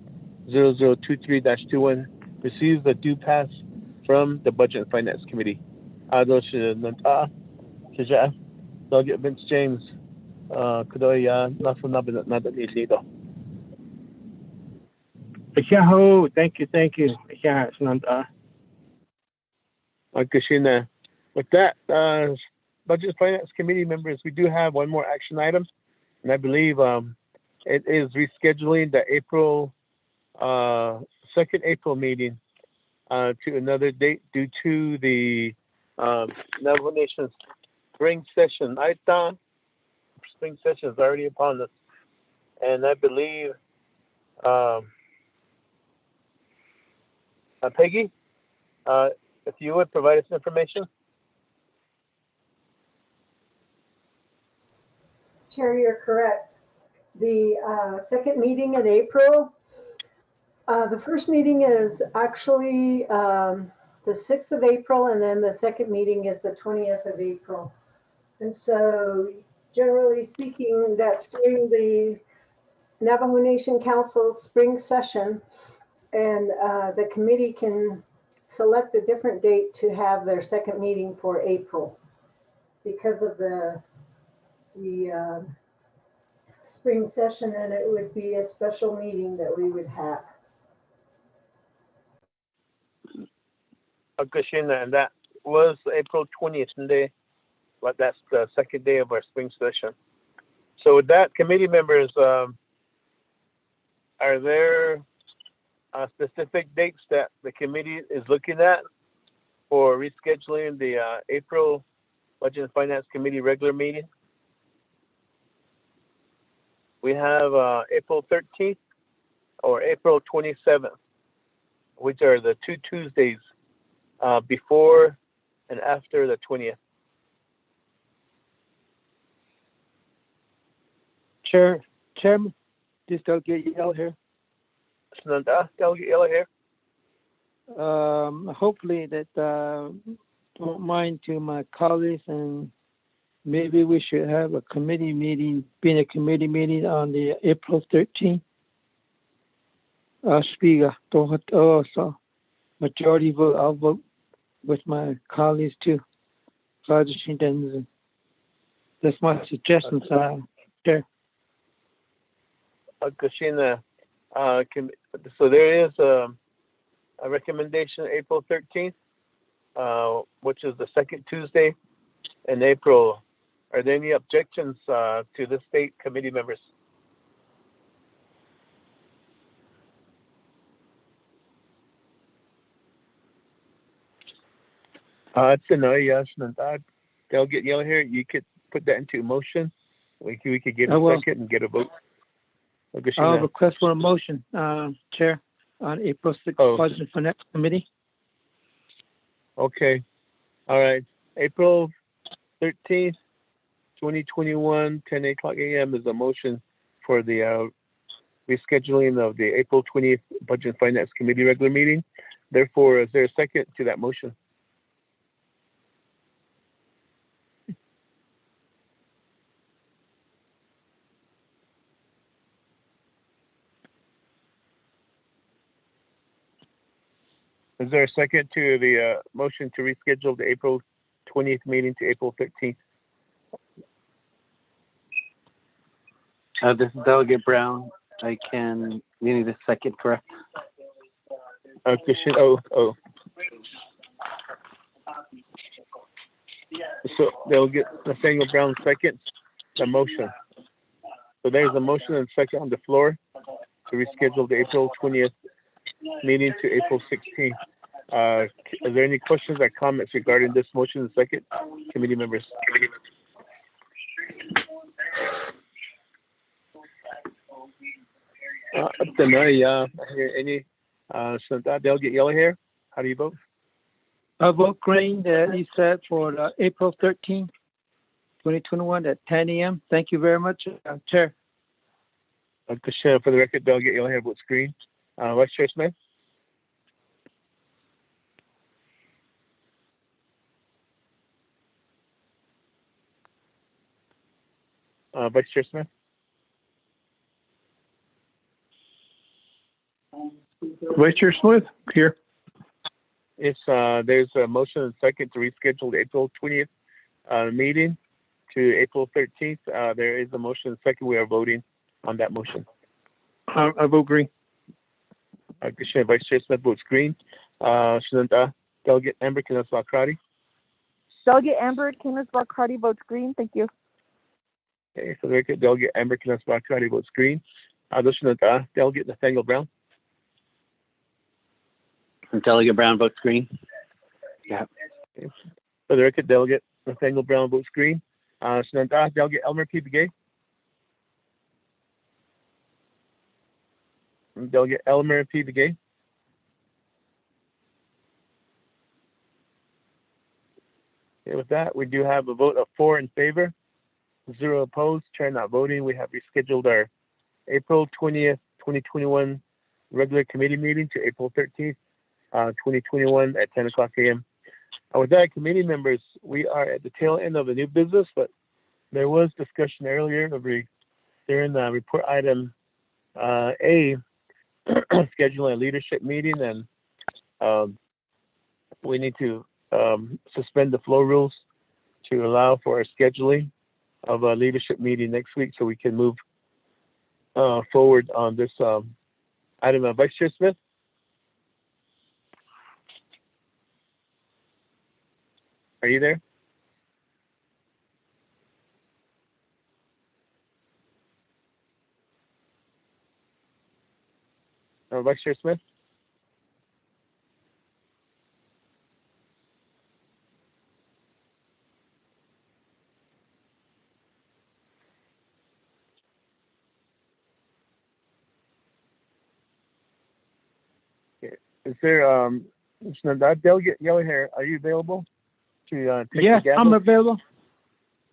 Speaker 2: 0023-21 receives the due pass from the Budget and Finance Committee. Delegate Vince James,
Speaker 13: Thank you.
Speaker 2: With that, Budget and Finance Committee members, we do have one more action item, and I believe it is rescheduling the second April meeting to another date due to the Navajo Nation's spring session. I thought spring session is already upon us, and I believe
Speaker 1: Peggy, if you would provide us information.
Speaker 6: Chair, you're correct. The second meeting in April, the first meeting is actually the 6th of April, and then the second meeting is the 20th of April. And so generally speaking, that's during the Navajo Nation Council spring session, and the committee can select a different date to have their second meeting for April because of the spring session, and it would be a special meeting that we would have.
Speaker 1: Kushina, and that was April 20th day, but that's the second day of our spring session. So with that, committee members, are there specific dates that the committee is looking at for rescheduling the April Budget and Finance Committee regular meeting? We have April 13th or April 27th, which are the two Tuesdays before and after the 20th.
Speaker 8: Chairman, this Delegate Yell here.
Speaker 1: Delegate Yell here.
Speaker 8: Hopefully that don't mind to my colleagues, and maybe we should have a committee meeting, being a committee meeting on the April 13th. Speaker, so majority vote, I'll vote with my colleagues too. That's my suggestion, Chair.
Speaker 1: Kushina, so there is a recommendation April 13th, which is the second Tuesday in April. Are there any objections to this date, committee members? It's a no, yes, and Delegate Yell here. You could put that into motion. We could get a second and get a vote.
Speaker 8: I'll request for a motion, Chair, on April 6th Budget and Finance Committee.
Speaker 1: Okay. All right. April 13th, 2021, 10 o'clock a.m. is a motion for the rescheduling of the April 20th Budget and Finance Committee regular meeting. Therefore, is there a second to that motion? Is there a second to the motion to reschedule the April 20th meeting to April 13th?
Speaker 10: This is Delegate Brown. You need a second, correct?
Speaker 1: So they'll get Nathaniel Brown second the motion. So there's a motion and second on the floor to reschedule the April 20th meeting to April 16th. Are there any questions or comments regarding this motion and second, committee members? Any Delegate Yellow here? How do you vote?
Speaker 8: I vote green, he said, for April 13th, 2021 at 10 a.m. Thank you very much, Chair.
Speaker 1: For the record, Delegate Yellow here votes green. Vice Chair Smith? Vice Chair Smith?
Speaker 11: Vice Chair Smith, here.
Speaker 1: It's, there's a motion and second to reschedule the April 20th meeting to April 13th. There is a motion and second. We are voting on that motion.
Speaker 11: I vote green.
Speaker 1: Vice Chair Smith votes green. Delegate Amber Kinas-Valkrati.
Speaker 15: Delegate Amber Kinas-Valkrati votes green. Thank you.
Speaker 1: Okay, for the record, Delegate Amber Kinas-Valkrati votes green. Delegate Nathaniel Brown.
Speaker 10: Delegate Brown votes green. Yeah.
Speaker 1: Okay. For the record, Delegate Nathaniel Brown votes green. Delegate Elmer P. Begay. Delegate Elmer P. Begay. Okay, with that, we do have a vote of 4 in favor, 0 opposed, chair not voting. We have rescheduled our April 20th, 2021 regular committee meeting to April 13th, 2021 at 10 o'clock a.m. With that, committee members, we are at the tail end of the new business, but there was discussion earlier during the report item A, scheduling a leadership meeting, and we need to suspend the flow rules to allow for a scheduling of a leadership meeting next week so we can move forward on this item. Vice Chair Smith? Are you there? Vice Chair Smith? Is there Delegate Yellow Hair? Are you available to take
Speaker 8: Yes,
Speaker 1: the gavel?
Speaker 8: I'm available.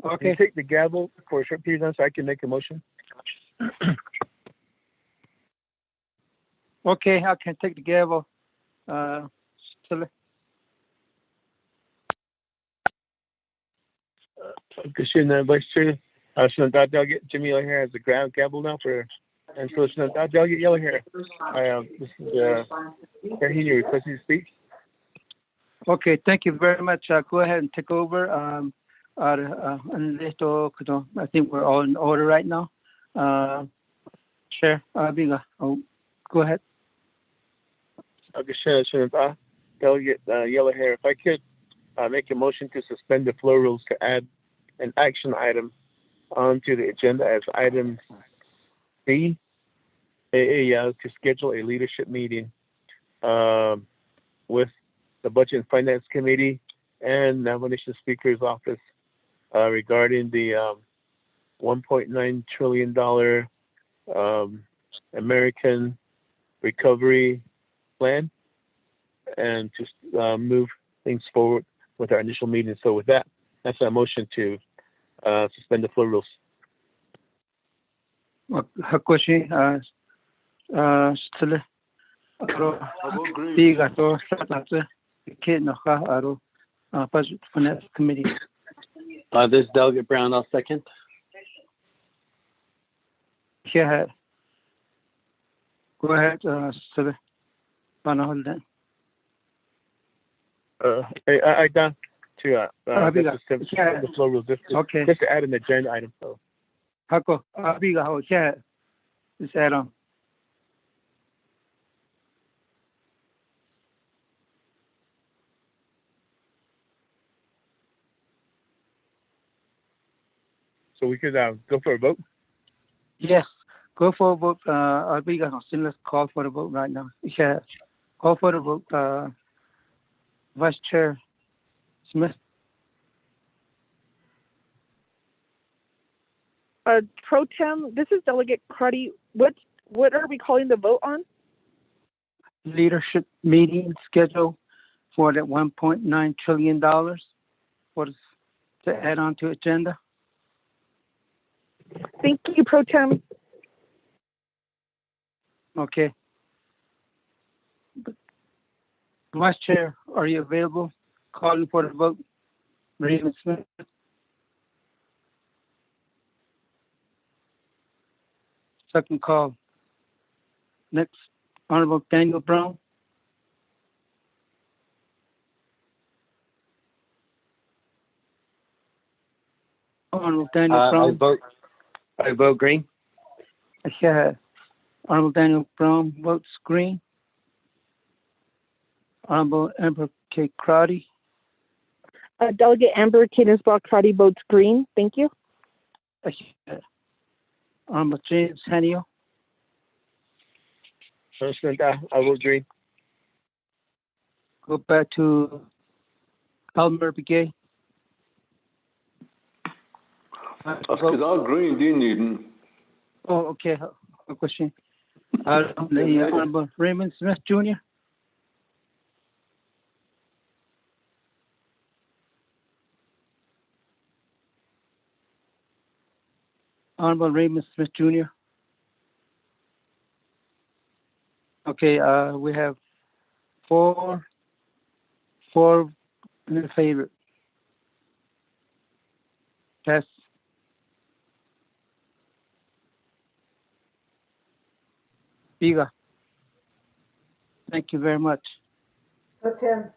Speaker 1: Can
Speaker 8: Okay.
Speaker 1: you take the gavel for a short period of time so I can make a motion?
Speaker 8: Okay, I can take the gavel.
Speaker 1: Vice Chair, Delegate Jimmy Yellow Hair has the gavel now and so Delegate Yellow Hair. This is Chair Heaney requesting to speak.
Speaker 8: Okay, thank you very much. Go ahead and take over. I think we're all in order right now. Chair, Biga, go ahead.
Speaker 1: Delegate Yellow Hair, if I could make a motion to suspend the flow rules to add an action item onto the agenda as item B, to schedule a leadership meeting with the Budget and Finance Committee and Nomination Speaker's Office regarding the $1.9 trillion American Recovery Plan, and just move things forward with our initial meeting. So with that, that's a motion to suspend the flow rules.
Speaker 8: Hakoshi, Stille, Biga, Budget Finance Committee.
Speaker 10: This is Delegate Brown. I'll second.
Speaker 8: Yeah. Go ahead, Stille.
Speaker 1: I done to the flow rules just to add an agenda item. So.
Speaker 8: Hako, Biga, how is add on.
Speaker 1: So we could go for a vote?
Speaker 8: Yes, go for a vote. Biga, let's call for the vote right now. Yeah, call for the vote. Vice Chair Smith.
Speaker 5: Pro Tem, this is Delegate Cruddy. What are we calling the vote on?
Speaker 8: Leadership meeting schedule for that $1.9 trillion. What is to add on to agenda?
Speaker 5: Thank you, Pro Tem.
Speaker 8: Okay. Vice Chair, are you available? Calling for the vote. Raymond Smith. Second call. Next, Honorable Daniel Brown. Honorable Daniel Brown.
Speaker 10: I vote green.
Speaker 8: Yeah. Honorable Daniel Brown votes green. Honorable Amber K. Crowdy.
Speaker 5: Delegate Amber Cadence-Block Crowdy votes green. Thank you.
Speaker 8: Honorable James Hanio.
Speaker 1: I vote green.
Speaker 8: Go back to Almer Begay.
Speaker 19: Green, do you need?
Speaker 8: Oh, okay. A question. Honorable Raymond Smith Jr. Honorable Raymond Smith Jr. Okay, we have four in favor. Pass. Biga. Thank you very much.
Speaker 6: Pro Tem,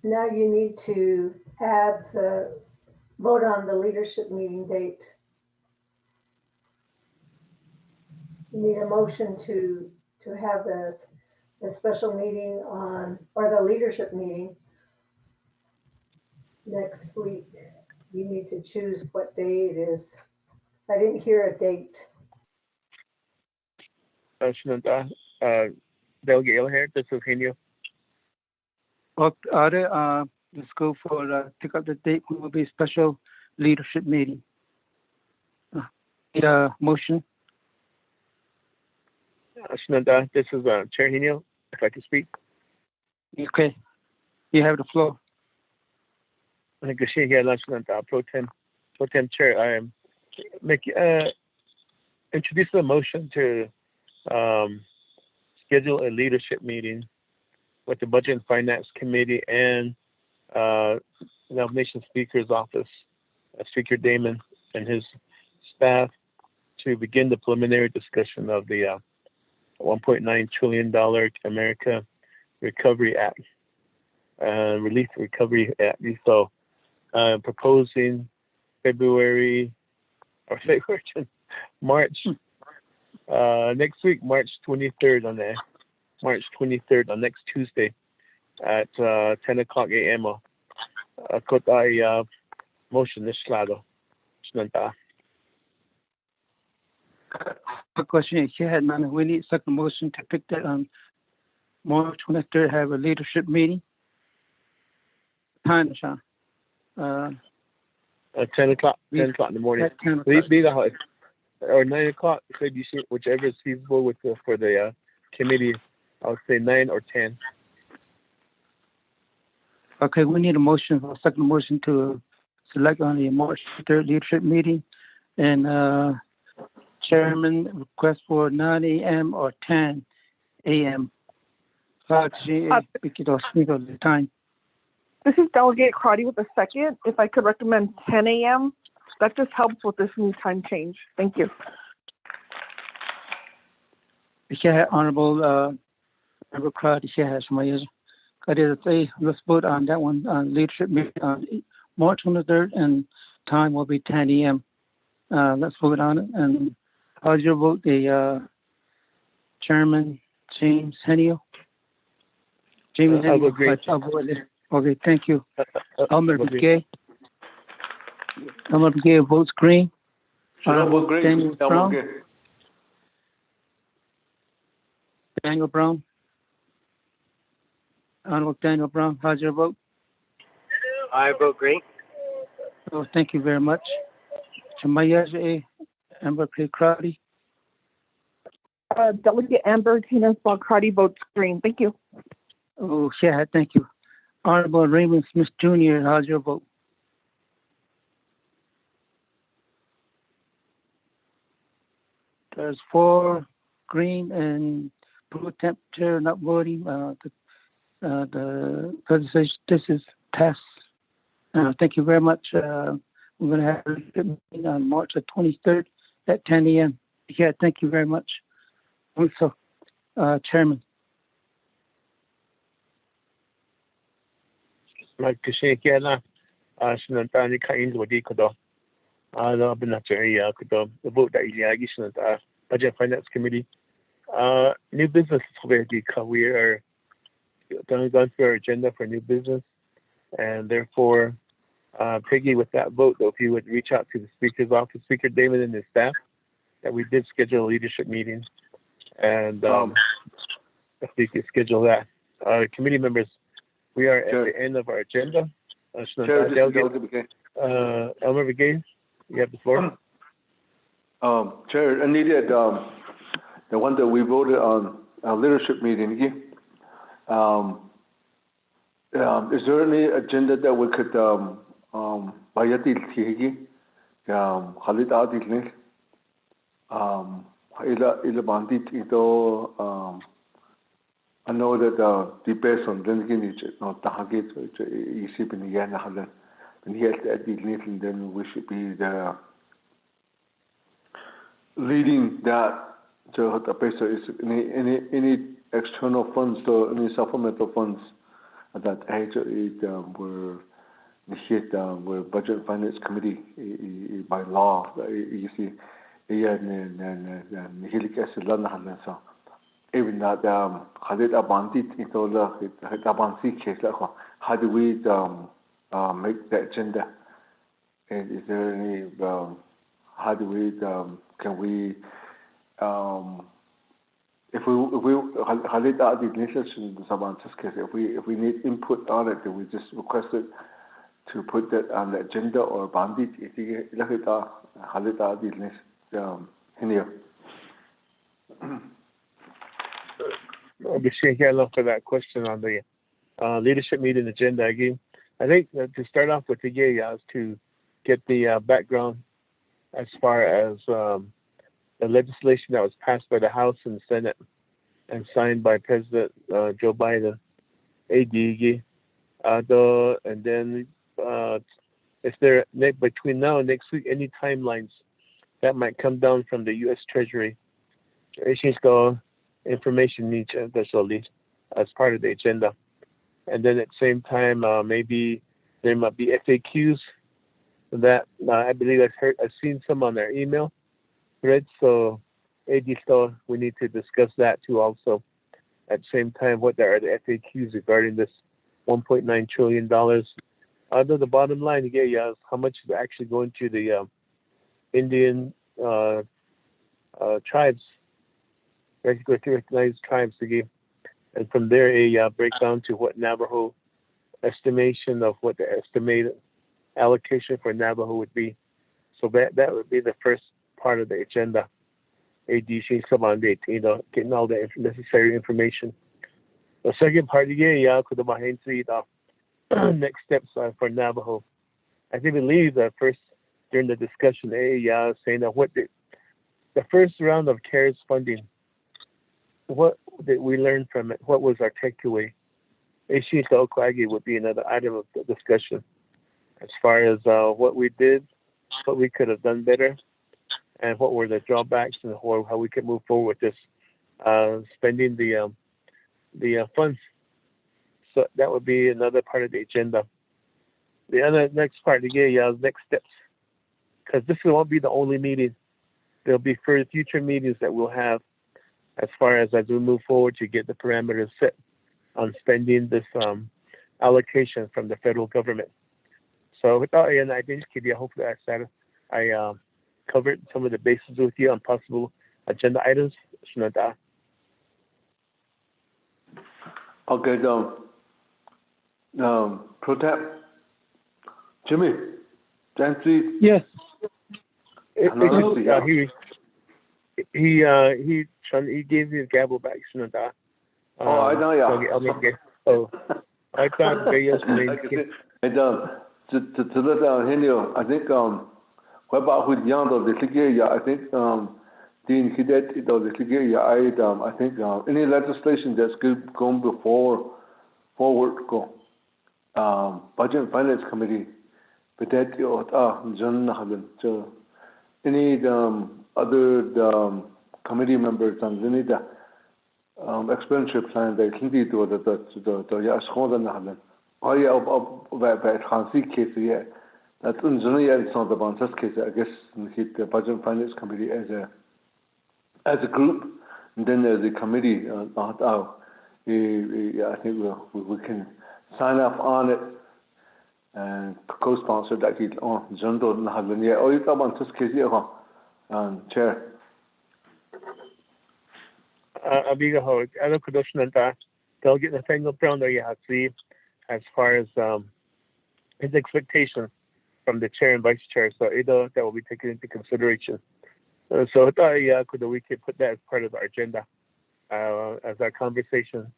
Speaker 6: now you need to add the vote on the leadership meeting date. You need a motion to have the special meeting on, or the leadership meeting next week. You need to choose what day it is. I didn't hear a date.
Speaker 1: Shananta, Delegate Elhair, this is Henio.
Speaker 8: Let's go for pick up the date. Will be a special leadership meeting. Need a motion.
Speaker 1: Shananta, this is Chair Henio, if I could speak.
Speaker 8: Okay, you have the floor.
Speaker 1: Pro Tem Chair, I am introduce a motion to schedule a leadership meeting with the Budget and Finance Committee and Nomination Speaker's Office, Speaker Damon and his staff, to begin the preliminary discussion of the $1.9 trillion America Recovery Act, Relief Recovery Act. So proposing March next week, March 23rd on next Tuesday at 10 o'clock a.m. Could I motion this lado?
Speaker 8: A question here, we need second motion to pick that on March 23rd, have a leadership meeting. Time, Sean.
Speaker 1: 10 o'clock in the morning. Or 9 o'clock, whichever is feasible for the committee. I would say 9 or 10.
Speaker 8: Okay, we need a second motion to select on the March 3rd leadership meeting. And Chairman request for 9 a.m. or 10 a.m. Time.
Speaker 5: This is Delegate Crotty with a second. If I could recommend 10 a.m., that just helps with this new time change. Thank you.
Speaker 8: Honorable Member Crotty, let's vote on that one on leadership meeting on March 23rd, and time will be 10 a.m. Let's vote on it. And how's your vote, the Chairman James Henio? James Henio. I'll vote it. Okay, thank you. Elmer Begay. Elmer Begay votes green. Daniel Brown. Daniel Brown. Honorable Daniel Brown, how's your vote?
Speaker 10: I vote green.
Speaker 8: Oh, thank you very much. Amber Crowdy.
Speaker 5: Delegate Amber Crowdy votes green. Thank you.
Speaker 8: Oh, yeah, thank you. Honorable Raymond Smith Jr., how's your vote? There's 4 green and blue temperature not voting. The presentation, this is passed. Thank you very much. We're going to have a meeting on March the 23rd at 10 a.m. Yeah, thank you very much. Also, Chairman.
Speaker 1: Like the vote that Budget and Finance Committee. New business, we are going through our agenda for new business, and therefore, Peggy, with that vote, though, if you would reach out to the Speaker's office, Speaker David and his staff, that we did schedule a leadership meeting, and if we could schedule that. Committee members, we are at the end of our agenda.
Speaker 19: Chair,
Speaker 1: Elmer Begay, you have the floor.
Speaker 19: Chair, I needed the one that we voted on our leadership meeting. Is there any agenda that we could ila bandit ito I know that the person then gini no tahagit isipin niya na halan. And here at the little then we should be the leading that to the person is any external funds or any supplemental funds that actually were initiated with Budget and Finance Committee by law. You see, so even that how do we make the agenda? And is there any how do we can we if we need input on it, then we just request it to put that on the agenda or bandit if you look at
Speaker 1: for that question on the leadership meeting agenda again. I think to start off with today is to get the background as far as the legislation that was passed by the House and Senate and signed by President Joe Biden, ADG, and then if there between now and next week any timelines that might come down from the U.S. Treasury, information needs as part of the agenda, and then at the same time maybe there might be FAQs that I believe I've seen some on their email thread. So we need to discuss that too also. At the same time, what are the FAQs regarding this $1.9 trillion? Although the bottom line again is how much is actually going to the Indian tribes, recognized tribes again, and from there a breakdown to what Navajo estimation of what the estimated allocation for Navajo would be. So that would be the first part of the agenda. ADC Sabandate, getting all the necessary information. The second part next steps for Navajo. I think believe that first during the discussion, saying that what the first round of CARES funding, what did we learn from it? What was our takeaway? Would be another item of the discussion as far as what we did, what we could have done better, and what were the drawbacks, and how we could move forward with this spending the funds. So that would be another part of the agenda. The other next part again is next steps, because this won't be the only meeting. There'll be future meetings that we'll have as far as we move forward to get the parameters set on spending this allocation from the federal government. So without I think hopefully I covered some of the bases with you on possible agenda items.
Speaker 19: Okay, Protect Jimmy, Jancy.
Speaker 1: Yes. He gave me the gavel back.
Speaker 19: Oh, I know, yeah.
Speaker 1: Oh, I thought they used to
Speaker 19: and to let down Henio, I think what about with Yando the Sigeria, I think Dean Hidet the Sigeria, I think any legislation that's going forward go Budget and Finance Committee, but that any other committee members and any expenditure plan they can do the Yashon Haven. Oh yeah, by Hansi case, yeah. That's in some of the Bansas case, I guess hit the Budget and Finance Committee as a group, and then there's a committee I think we can sign up on it and co-sponsor that he's on Zondo Haven. Yeah, you talk about this case here, Chair.
Speaker 1: Abiga Ho, other production and they'll get the final brown there you have to see as far as his expectation from the chair and vice chair. So that will be taken into consideration. So we could put that as part of our agenda as our conversation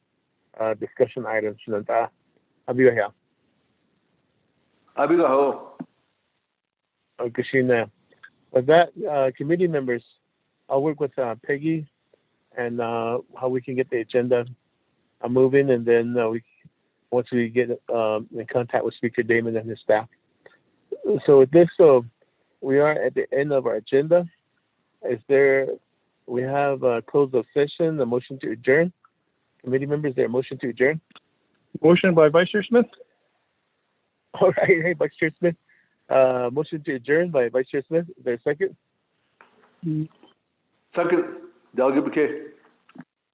Speaker 1: discussion items. Abiga Ho. Kashina. With that, committee members,
Speaker 2: I'll work with Peggy and how we can get the agenda moving, and then once we get in contact with Speaker Damon and his staff. So with this, we are at the end of our agenda. We have a closed session, a motion to adjourn. Committee members, is there a motion to adjourn?
Speaker 11: Motion by Vice Chair Smith.
Speaker 2: All right, hey, Vice Chair Smith. Motion to adjourn by Vice Chair Smith. Is there a second?
Speaker 19: Second, Delegate McKay.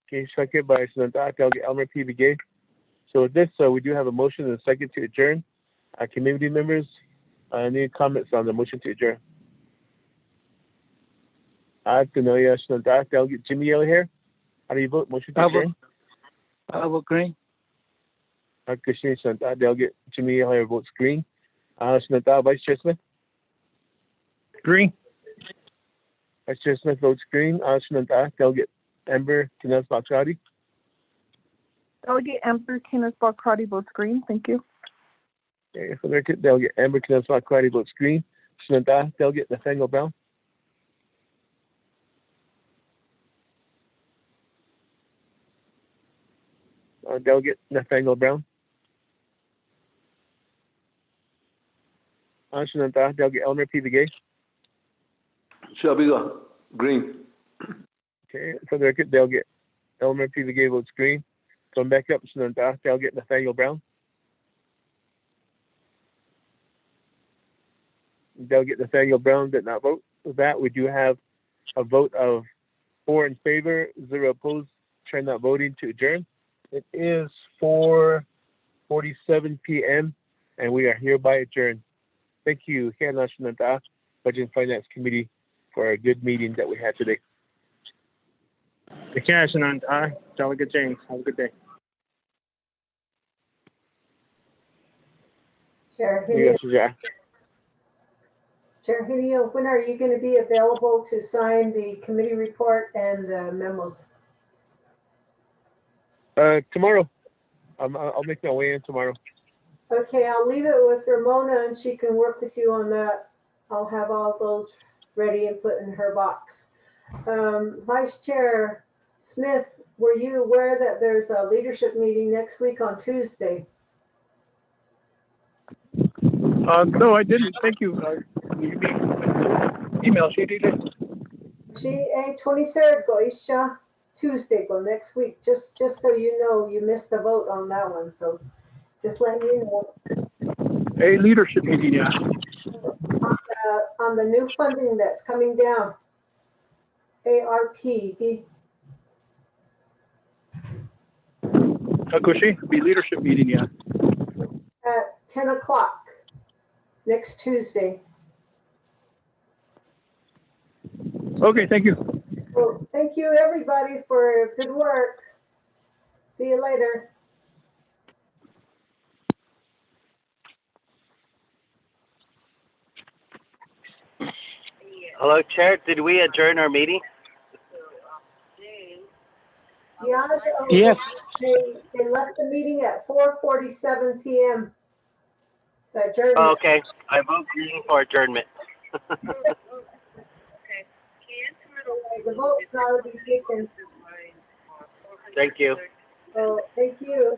Speaker 2: Okay, second by Delegate Elmer P. Begay. So with this, we do have a motion and a second to adjourn. Committee members, any comments on the motion to adjourn? Delegate Jimmy Yellow here. How do you vote? Motion to adjourn?
Speaker 8: I vote green.
Speaker 2: Delegate Jimmy Yellow here votes green. Vice Chair Smith?
Speaker 11: Green.
Speaker 2: Vice Chair Smith votes green. Delegate Amber Kines Bakrati?
Speaker 15: Delegate Amber Kines Bakrati votes green. Thank you.
Speaker 2: Okay, for the record, Delegate Amber Kines Bakrati votes green. Delegate Nathaniel Brown? Delegate Nathaniel Brown? Delegate Elmer P. Begay?
Speaker 19: Shelby, green.
Speaker 2: Okay, for the record, Delegate Elmer P. Begay votes green. Come back up, Delegate Nathaniel Brown? Delegate Nathaniel Brown did not vote. With that, we do have a vote of 4 in favor, 0 opposed, try not voting to adjourn. It is 4:47 p.m. and we are hereby adjourned. Thank you, National Budget and Finance Committee, for a good meeting that we had today.
Speaker 11: Delegate James, have a good day.
Speaker 6: Chair
Speaker 2: Yes,
Speaker 6: Hideo, Chair Hideo, when are you going to be available to sign the committee report and the memos?
Speaker 2: Tomorrow. I'll make my way in tomorrow.
Speaker 6: Okay, I'll leave it with Ramona and she can work with you on that. I'll have all those ready and put in her box. Vice Chair Smith, were you aware that there's a leadership meeting next week on Tuesday?
Speaker 11: No, I didn't. Thank you. Email she did it.
Speaker 6: She 23rd Goisha Tuesday go next week. Just so you know, you missed the vote on that one. So just letting you know.
Speaker 11: A leadership meeting, yeah.
Speaker 6: On the new funding that's coming down. ARP.
Speaker 11: Akushi, be leadership meeting, yeah.
Speaker 6: At 10 o'clock next Tuesday.
Speaker 11: Okay, thank you.
Speaker 6: Well, thank you everybody for good work. See you later.
Speaker 10: Hello, Chair. Did we adjourn our meeting?
Speaker 6: Yes. They left the meeting at 4:47 p.m.
Speaker 10: Oh, okay. I vote green for adjournment.
Speaker 6: The vote's now be taken.
Speaker 10: Thank you.
Speaker 6: So, thank you.